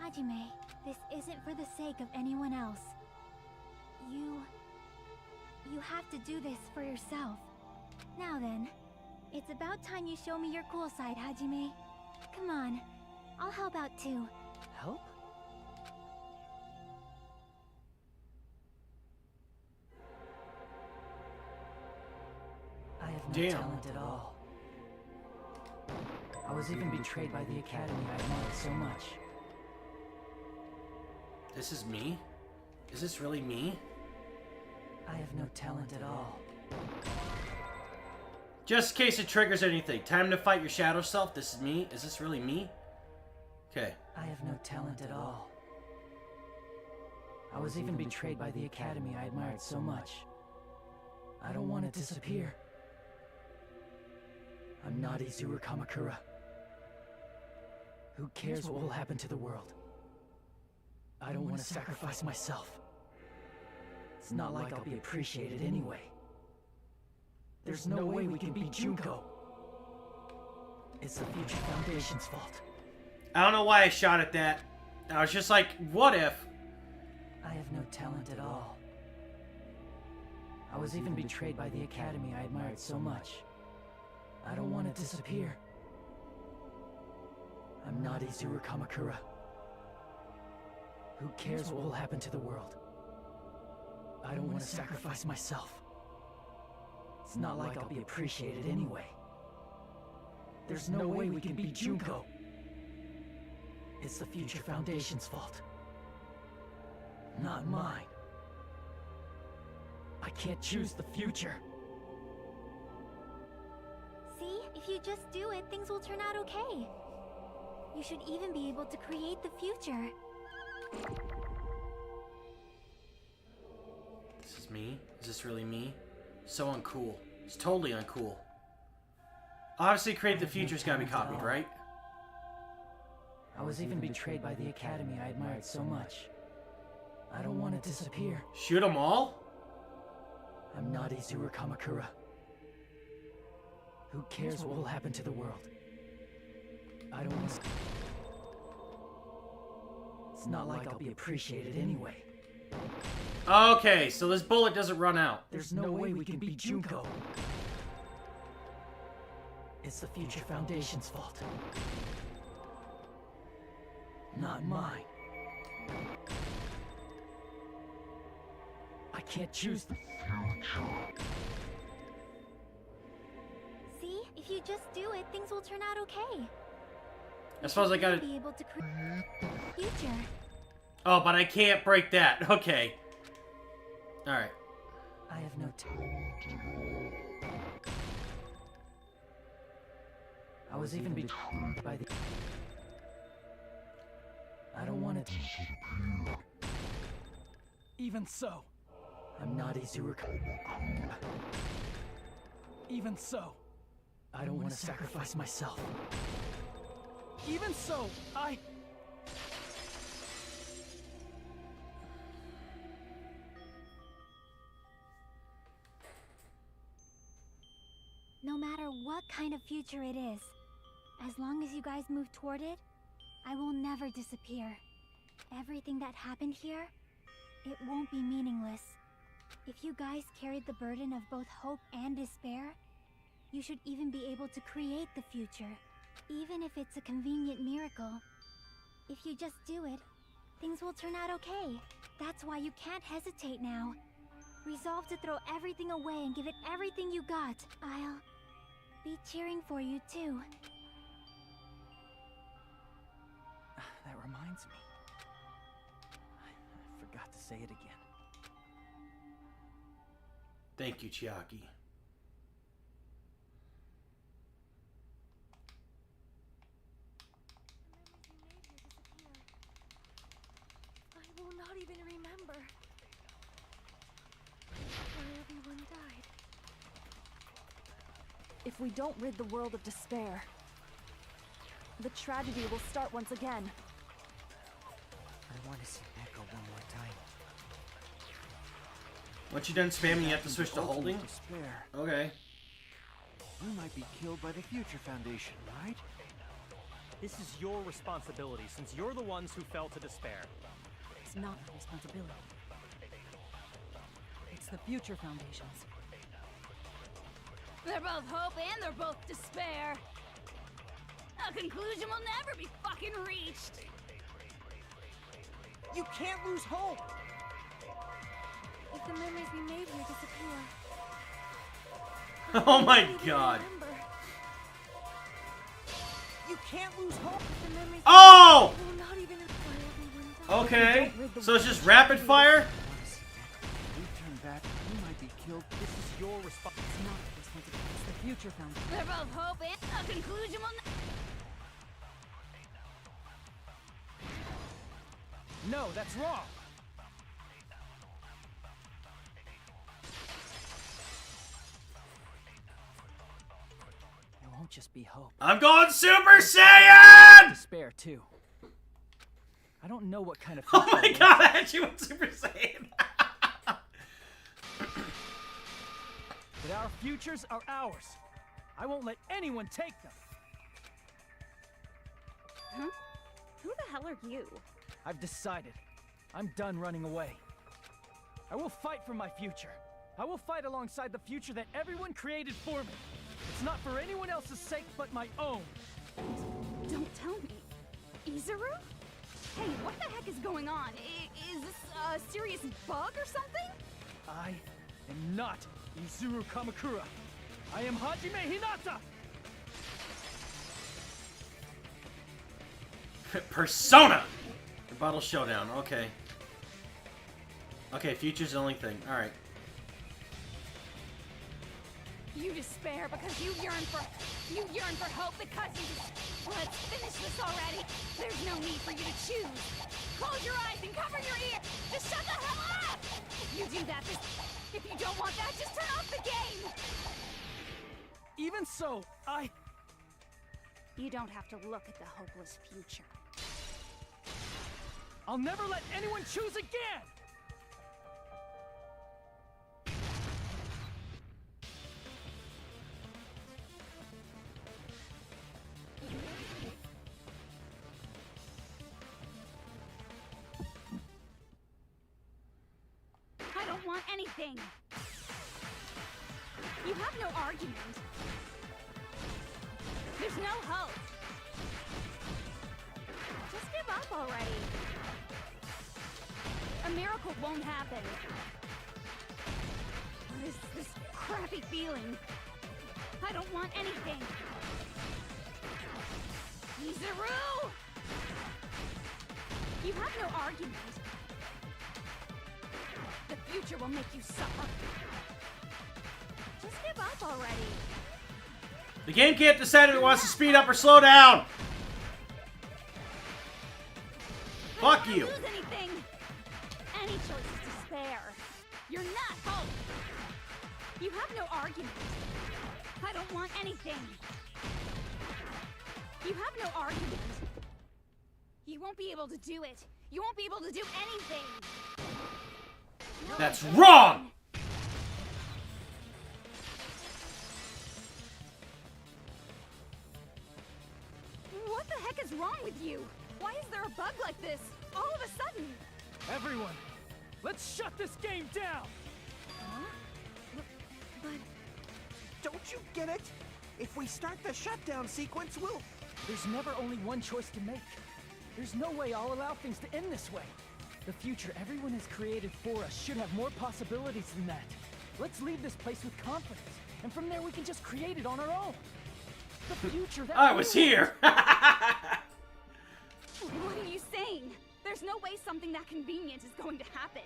Hajime, this isn't for the sake of anyone else. You have to do this for yourself. Now then, It's about time you show me your cool side, Hajime. Come on, I'll help out too. Help? I have no Damn. talent at all. I was even betrayed by the academy I admired so much. This is me? Is this really me? I have no talent at all. Just in case it triggers anything. Time to fight your shadow self. This is me. Is this really me? Okay. I have no talent at all. I was even betrayed by the academy I admired so much. I don't want to disappear. I'm not Izuru Kamakura. Who cares what will happen to the world? I don't want to sacrifice myself. It's not like I'll be appreciated anyway. There's no way we can beat Junko. It's the Future Foundation's fault. I don't know why I shot at that. I was just like, what if? I have no talent at all. I was even betrayed by the academy I admired so much. I don't want to disappear. I'm not Izuru Kamakura. Who cares what will happen to the world? I don't want to sacrifice myself. It's not like I'll be appreciated anyway. There's no way we can beat Junko. It's the Future Foundation's fault. Not mine. I can't choose the future. See, if you just do it, things will turn out okay. You should even be able to create the future. This is me? Is this really me? So uncool. It's totally uncool. Obviously, Create the Future's gotta be copied, right? I was even betrayed by the academy I admired so much. I don't want to disappear. Shoot them all? I'm not Izuru Kamakura. Who cares what will happen to the world? I don't want to... It's not like I'll be appreciated anyway. Okay, so this bullet doesn't run out. There's no way we can beat Junko. It's the Future Foundation's fault. Not mine. I can't choose the future. See, if you just do it, things will turn out okay. I suppose I gotta... Be able to create the future. Oh, but I can't break that. Okay. Alright. I have no talent. I was even betrayed by the... I don't want to... Even so. I'm not Izuru Kamakura. Even so. I don't want to sacrifice myself. Even so, No matter what kind of future it is, as long as you guys move toward it, I will never disappear. Everything that happened here, it won't be meaningless. If you guys carried the burden of both hope and despair, you should even be able to create the future, even if it's a convenient miracle. If you just do it, things will turn out okay. That's why you can't hesitate now. Resolve to throw everything away and give it everything you got. I'll be cheering for you too. That reminds me. I forgot to say it again. Thank you, Chiaki. I will not even remember where everyone died. If we don't rid the world of despair, the tragedy will start once again. I want to see Echo one more time. Once you're done spamming, you have to switch to holding? Despair. Okay. You might be killed by the Future Foundation, right? This is your responsibility, since you're the ones who fell to despair. It's not my responsibility. It's the Future Foundation's. They're both hope and they're both despair. A conclusion will never be fucking reached. You can't lose hope! If the memories we made here disappear. Oh my god. You can't lose hope! The memories Oh! will not even inspire everyone. Okay. So it's just rapid fire? If we turn back, we might be killed. This is your response. It's not the responsibility. It's the future foundation. They're both hope and a conclusion will No, that's wrong. It won't just be hope. I'm going Super Saiyan! Despair, too. I don't know what kind of... Oh my god, I actually went Super Saiyan! But our futures are ours. I won't let anyone take them. Huh? Who the hell are you? I've decided. I'm done running away. I will fight for my future. I will fight alongside the future that everyone created for me. It's not for anyone else's sake but my own. Don't tell me. Izuru? Hey, what the heck is going on? Is this a serious bug or something? I am not Izuru Kamakura. I am Hajime Hinata! Persona! Rebuttal Showdown, okay. Okay, future's the only thing. Alright. You despair because you yearn for hope because you just... Let's finish this already. There's no need for you to choose. Close your eyes and cover your ears. Just shut the hell up! If you do that, if you don't want that, just turn off the game! Even so, You don't have to look at the hopeless future. I'll never let anyone choose again! I don't want anything. You have no argument. There's no hope. Just give up already. A miracle won't happen. What is this crappy feeling? I don't want anything. Izuru! You have no argument. The future will make you suffer. Just give up already. The game can't decide if it wants to speed up or slow down! Fuck you! Lose anything. Any choice is despair. You're not hope. You have no argument. I don't want anything. You have no argument. You won't be able to do it. You won't be able to do anything. That's wrong! What the heck is wrong with you? Why is there a bug like this? All of a sudden! Everyone, let's shut this game down! Huh? But... Don't you get it? If we start the shutdown sequence, we'll... There's never only one choice to make. There's no way I'll allow things to end this way. The future everyone has created for us should have more possibilities than that. Let's leave this place with confidence, and from there we can just create it on our own. The future that I was here! What are you saying? There's no way something that convenient is going to happen.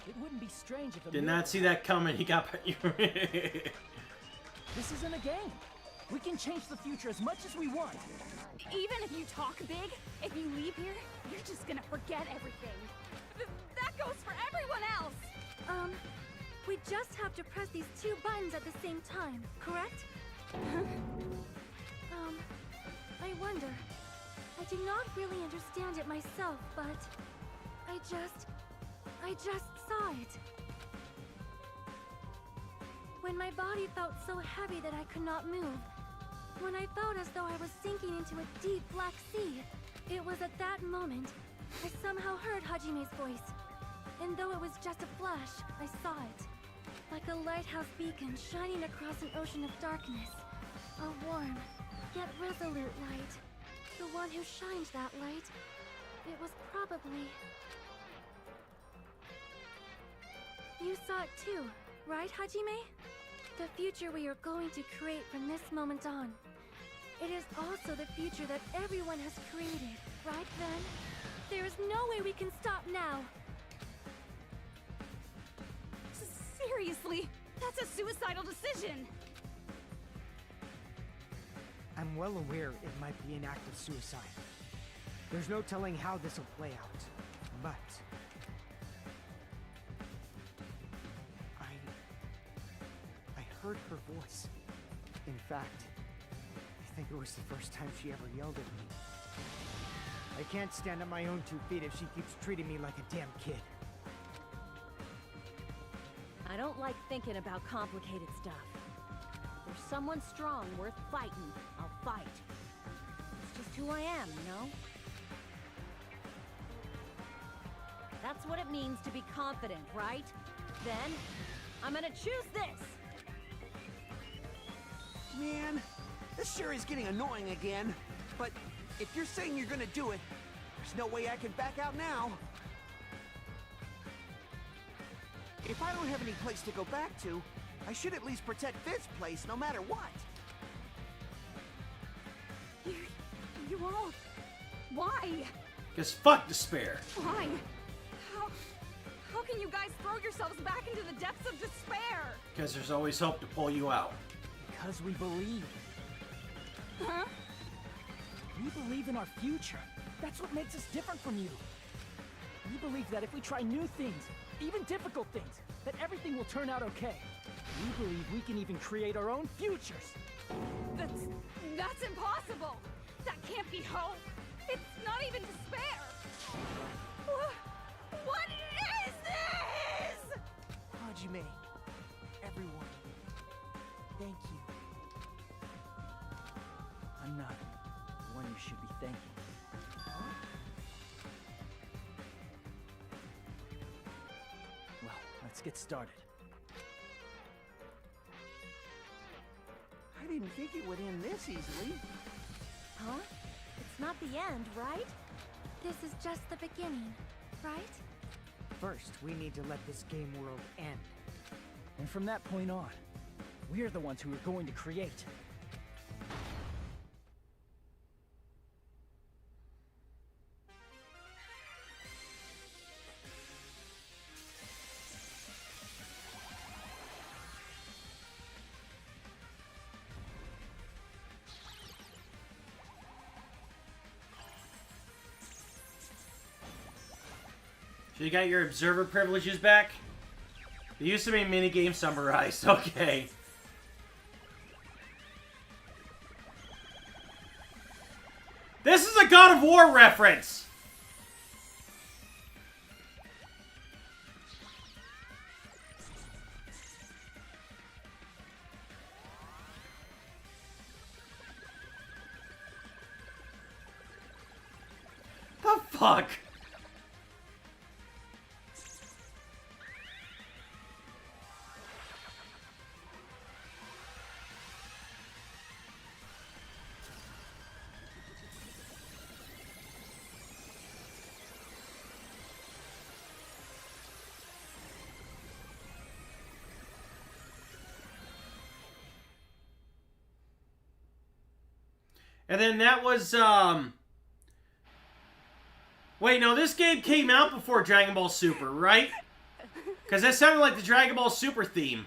It wouldn't be strange if a Did not see that coming, he got... This isn't a game. We can change the future as much as we want. Even if you talk big, if you leave here, you're just gonna forget everything. That goes for everyone else! We just have to press these two buttons at the same time, correct? I wonder. I do not really understand it myself, but I just saw it. When my body felt so heavy that I could not move, when I felt as though I was sinking into a deep black sea, it was at that moment I somehow heard Hajime's voice. And though it was just a flash, I saw it. Like a lighthouse beacon shining across an ocean of darkness. A warm, yet resolute light. The one who shined that light, it was probably... You saw it too, right, Hajime? The future we are going to create from this moment on. It is also the future that everyone has created, right then? There is no way we can stop now. Seriously, that's a suicidal decision. I'm well aware it might be an act of suicide. There's no telling how this will play out, but... I heard her voice. In fact, I think it was the first time she ever yelled at me. I can't stand on my own 2 feet if she keeps treating me like a damn kid. I don't like thinking about complicated stuff. If there's someone strong worth fighting, I'll fight. It's just who I am, you know? That's what it means to be confident, right? Then, I'm gonna choose this! Man, this sure is getting annoying again. But if you're saying you're gonna do it, there's no way I can back out now. If I don't have any place to go back to, I should at least protect this place no matter what. You won't. Why? Because fuck despair. Why? How can you guys throw yourselves back into the depths of despair? Because there's always hope to pull you out. Because we believe. Huh? We believe in our future. That's what makes us different from you. We believe that if we try new things, even difficult things, that everything will turn out okay. We believe we can even create our own futures. That's impossible. That can't be hope. It's not even despair. What is this? Hajime, everyone, thank you. I'm not the one you should be thanking. Well, let's get started. I didn't think it would end this easily. Huh? It's not the end, right? This is just the beginning, right? First, we need to let this game world end. And from that point on, we're the ones who are going to create. So you got your observer privileges back? They used to be minigame summarized. Okay. This is a God of War reference! The fuck? And then that was, Wait, no, this game came out before Dragon Ball Super, right? Because that sounded like the Dragon Ball Super theme.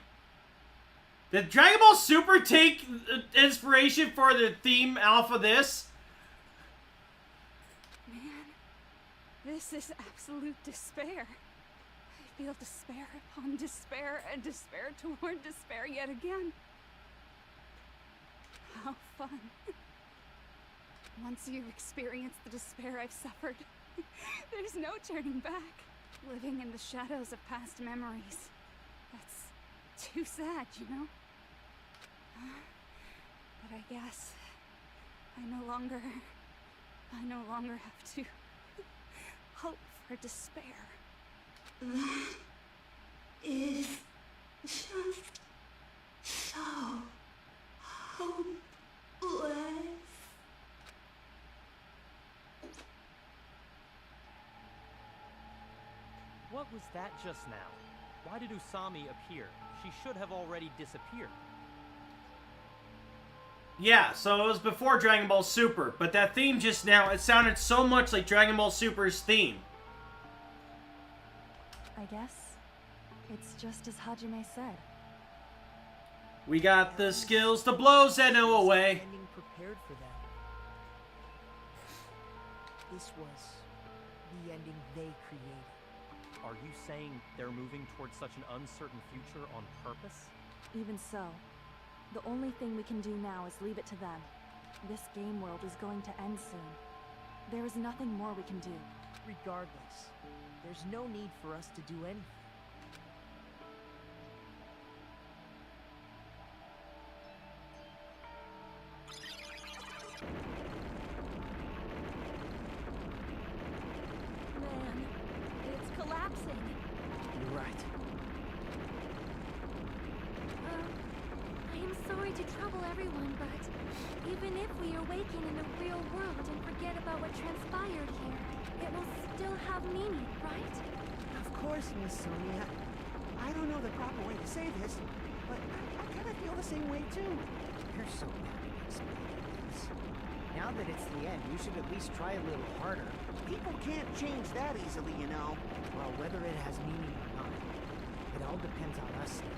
Did Dragon Ball Super take inspiration for the theme off of this? Man, this is absolute despair. I feel despair upon despair and despair toward despair yet again. How fun. Once you've experienced the despair I've suffered, there's no turning back. Living in the shadows of past memories. That's too sad, you know? But I guess I no longer have to hope for despair. Is just so hopeless. What was that just now? Why did Usami appear? She should have already disappeared. Yeah, so it was before Dragon Ball Super, but that theme just now, it sounded so much like Dragon Ball Super's theme. I guess it's just as Hajime said. We got the skills to blow Zeno away. Ending prepared for that. This was the ending they created. Are you saying they're moving towards such an uncertain future on purpose? Even so, the only thing we can do now is leave it to them. This game world is going to end soon. There is nothing more we can do. Regardless, there's no need for us to do anything. Man, it's collapsing. You're right. I am sorry to trouble everyone, but even if we awaken in the real world and forget about what transpired here, it will still have meaning, right? Of course, Miss Sonia. I don't know the proper way to say this, but I kind of feel the same way too. You're so bad at explaining things. Now that it's the end, you should at least try a little harder. People can't change that easily, you know. Well, whether it has meaning or not, it all depends on us now.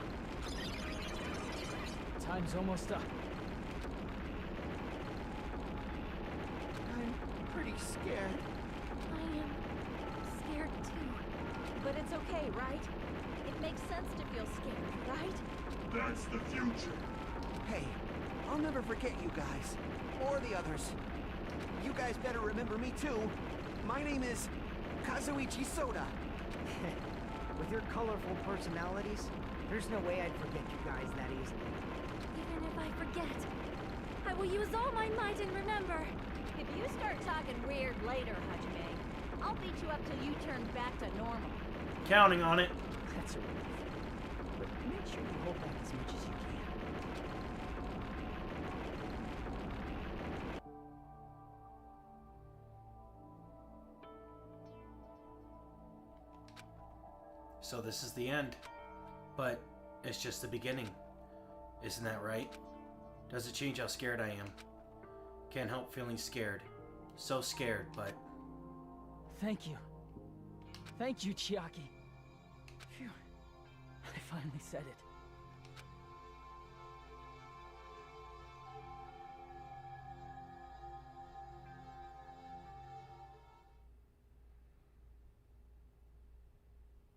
Time's almost up. I'm pretty scared. I am scared too. But it's okay, right? It makes sense to feel scared, right? That's the future. Hey, I'll never forget you guys. Or the others. You guys better remember me too. My name is Kazuichi Soda. With your colorful personalities, there's no way I'd forget you guys that easily. Even if I forget, I will use all my might and remember. If you start talking weird later, Hajime, I'll beat you up till you turn back to normal. Counting on it. That's a relief. But make sure you hold back as much as you can. So this is the end. But it's just the beginning. Isn't that right? Does it change how scared I am? Can't help feeling scared. So scared, but... Thank you. Thank you, Chiaki. Phew. I finally said it.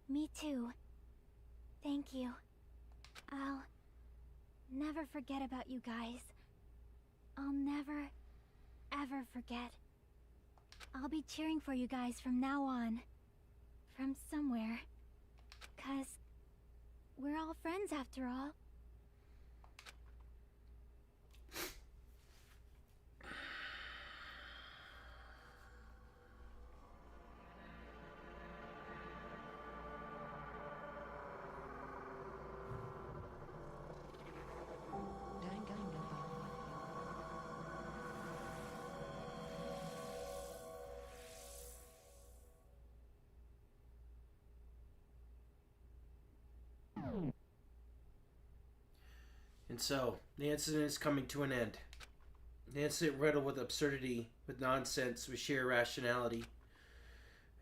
Me too. Thank you. I'll never forget about you guys. I'll never, ever forget. I'll be cheering for you guys from now on. From somewhere. 'Cause we're all friends after all. And so, the incident is coming to an end. The incident riddled with absurdity, with nonsense, with sheer irrationality,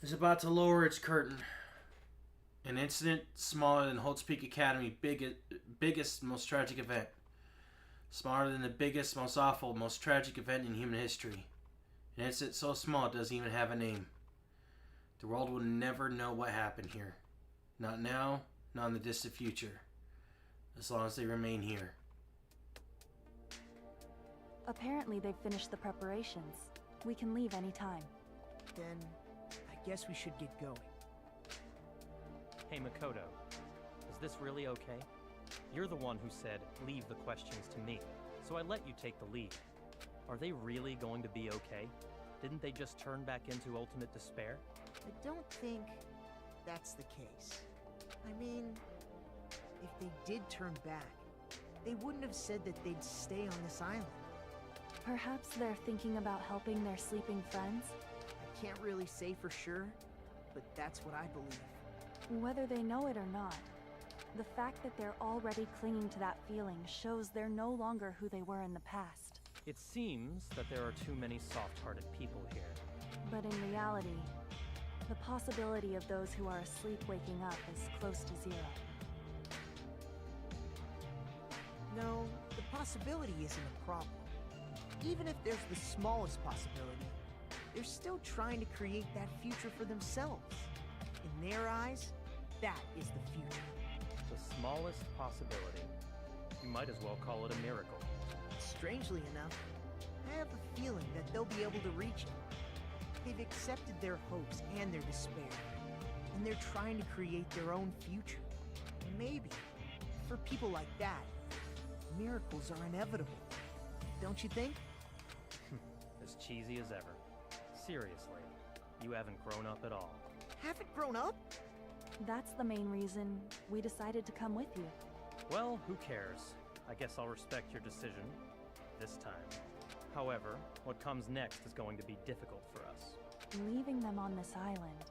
is about to lower its curtain. An incident smaller than Holtz Peak Academy, biggest, most tragic event. Smaller than the biggest, most awful, most tragic event in human history. An incident so small it doesn't even have a name. The world will never know what happened here. Not now, not in the distant future. As long as they remain here. Apparently they've finished the preparations. We can leave any time. Then, I guess we should get going. Hey, Makoto. Is this really okay? You're the one who said, leave the questions to me. So I let you take the lead. Are they really going to be okay? Didn't they just turn back into ultimate despair? I don't think that's the case. I mean, if they did turn back, they wouldn't have said that they'd stay on this island. Perhaps they're thinking about helping their sleeping friends? I can't really say for sure, but that's what I believe. Whether they know it or not, the fact that they're already clinging to that feeling shows they're no longer who they were in the past. It seems that there are too many soft-hearted people here. But in reality, the possibility of those who are asleep waking up is close to zero. No, the possibility isn't a problem. Even if there's the smallest possibility, they're still trying to create that future for themselves. In their eyes, that is the future. The smallest possibility. You might as well call it a miracle. Strangely enough, I have a feeling that they'll be able to reach it. They've accepted their hopes and their despair, and they're trying to create their own future. Maybe, for people like that, miracles are inevitable. Don't you think? As cheesy as ever. Seriously, you haven't grown up at all. Haven't grown up? That's the main reason we decided to come with you. Well, who cares? I guess I'll respect your decision. This time. However, what comes next is going to be difficult for us. Leaving them on this island.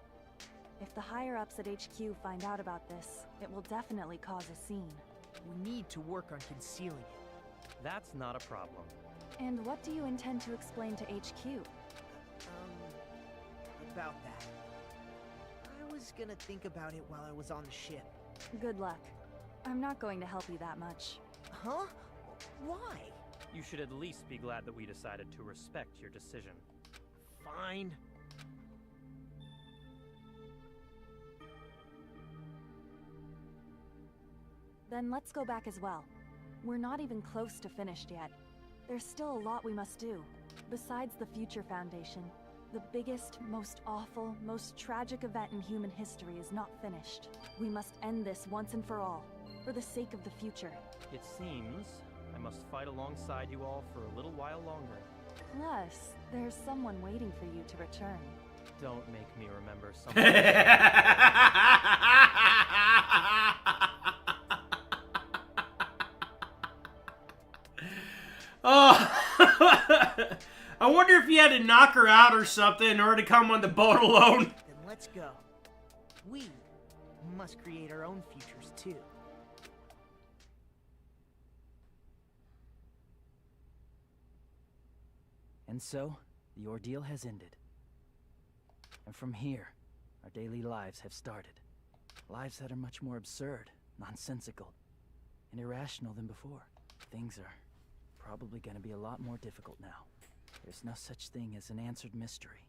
If the higher-ups at HQ find out about this, it will definitely cause a scene. We need to work on concealing it. That's not a problem. And what do you intend to explain to HQ? About that. I was gonna think about it while I was on the ship. Good luck. I'm not going to help you that much. Huh? Why? You should at least be glad that we decided to respect your decision. Fine. Then let's go back as well. We're not even close to finished yet. There's still a lot we must do. Besides the Future Foundation, the biggest, most awful, most tragic event in human history is not finished. We must end this once and for all, for the sake of the future. It seems I must fight alongside you all for a little while longer. Plus, there's someone waiting for you to return. Don't make me remember someone. Oh, I wonder if he had to knock her out or something in order to come on the boat alone. Then let's go. We must create our own futures too. And so, the ordeal has ended. And from here, our daily lives have started. Lives that are much more absurd, nonsensical, and irrational than before. Things are probably going to be a lot more difficult now. There's no such thing as an answered mystery.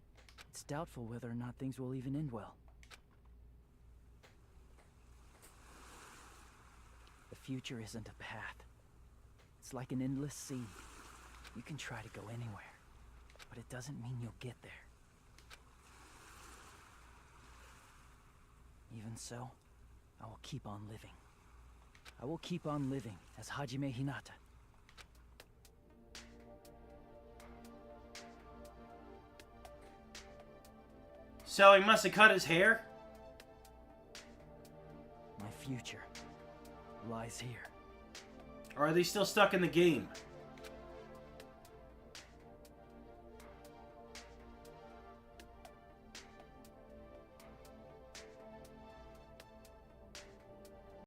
It's doubtful whether or not things will even end well. The future isn't a path. It's like an endless sea. You can try to go anywhere, but it doesn't mean you'll get there. Even so, I will keep on living. I will keep on living as Hajime Hinata. So he must have cut his hair? My future lies here. Or are they still stuck in the game?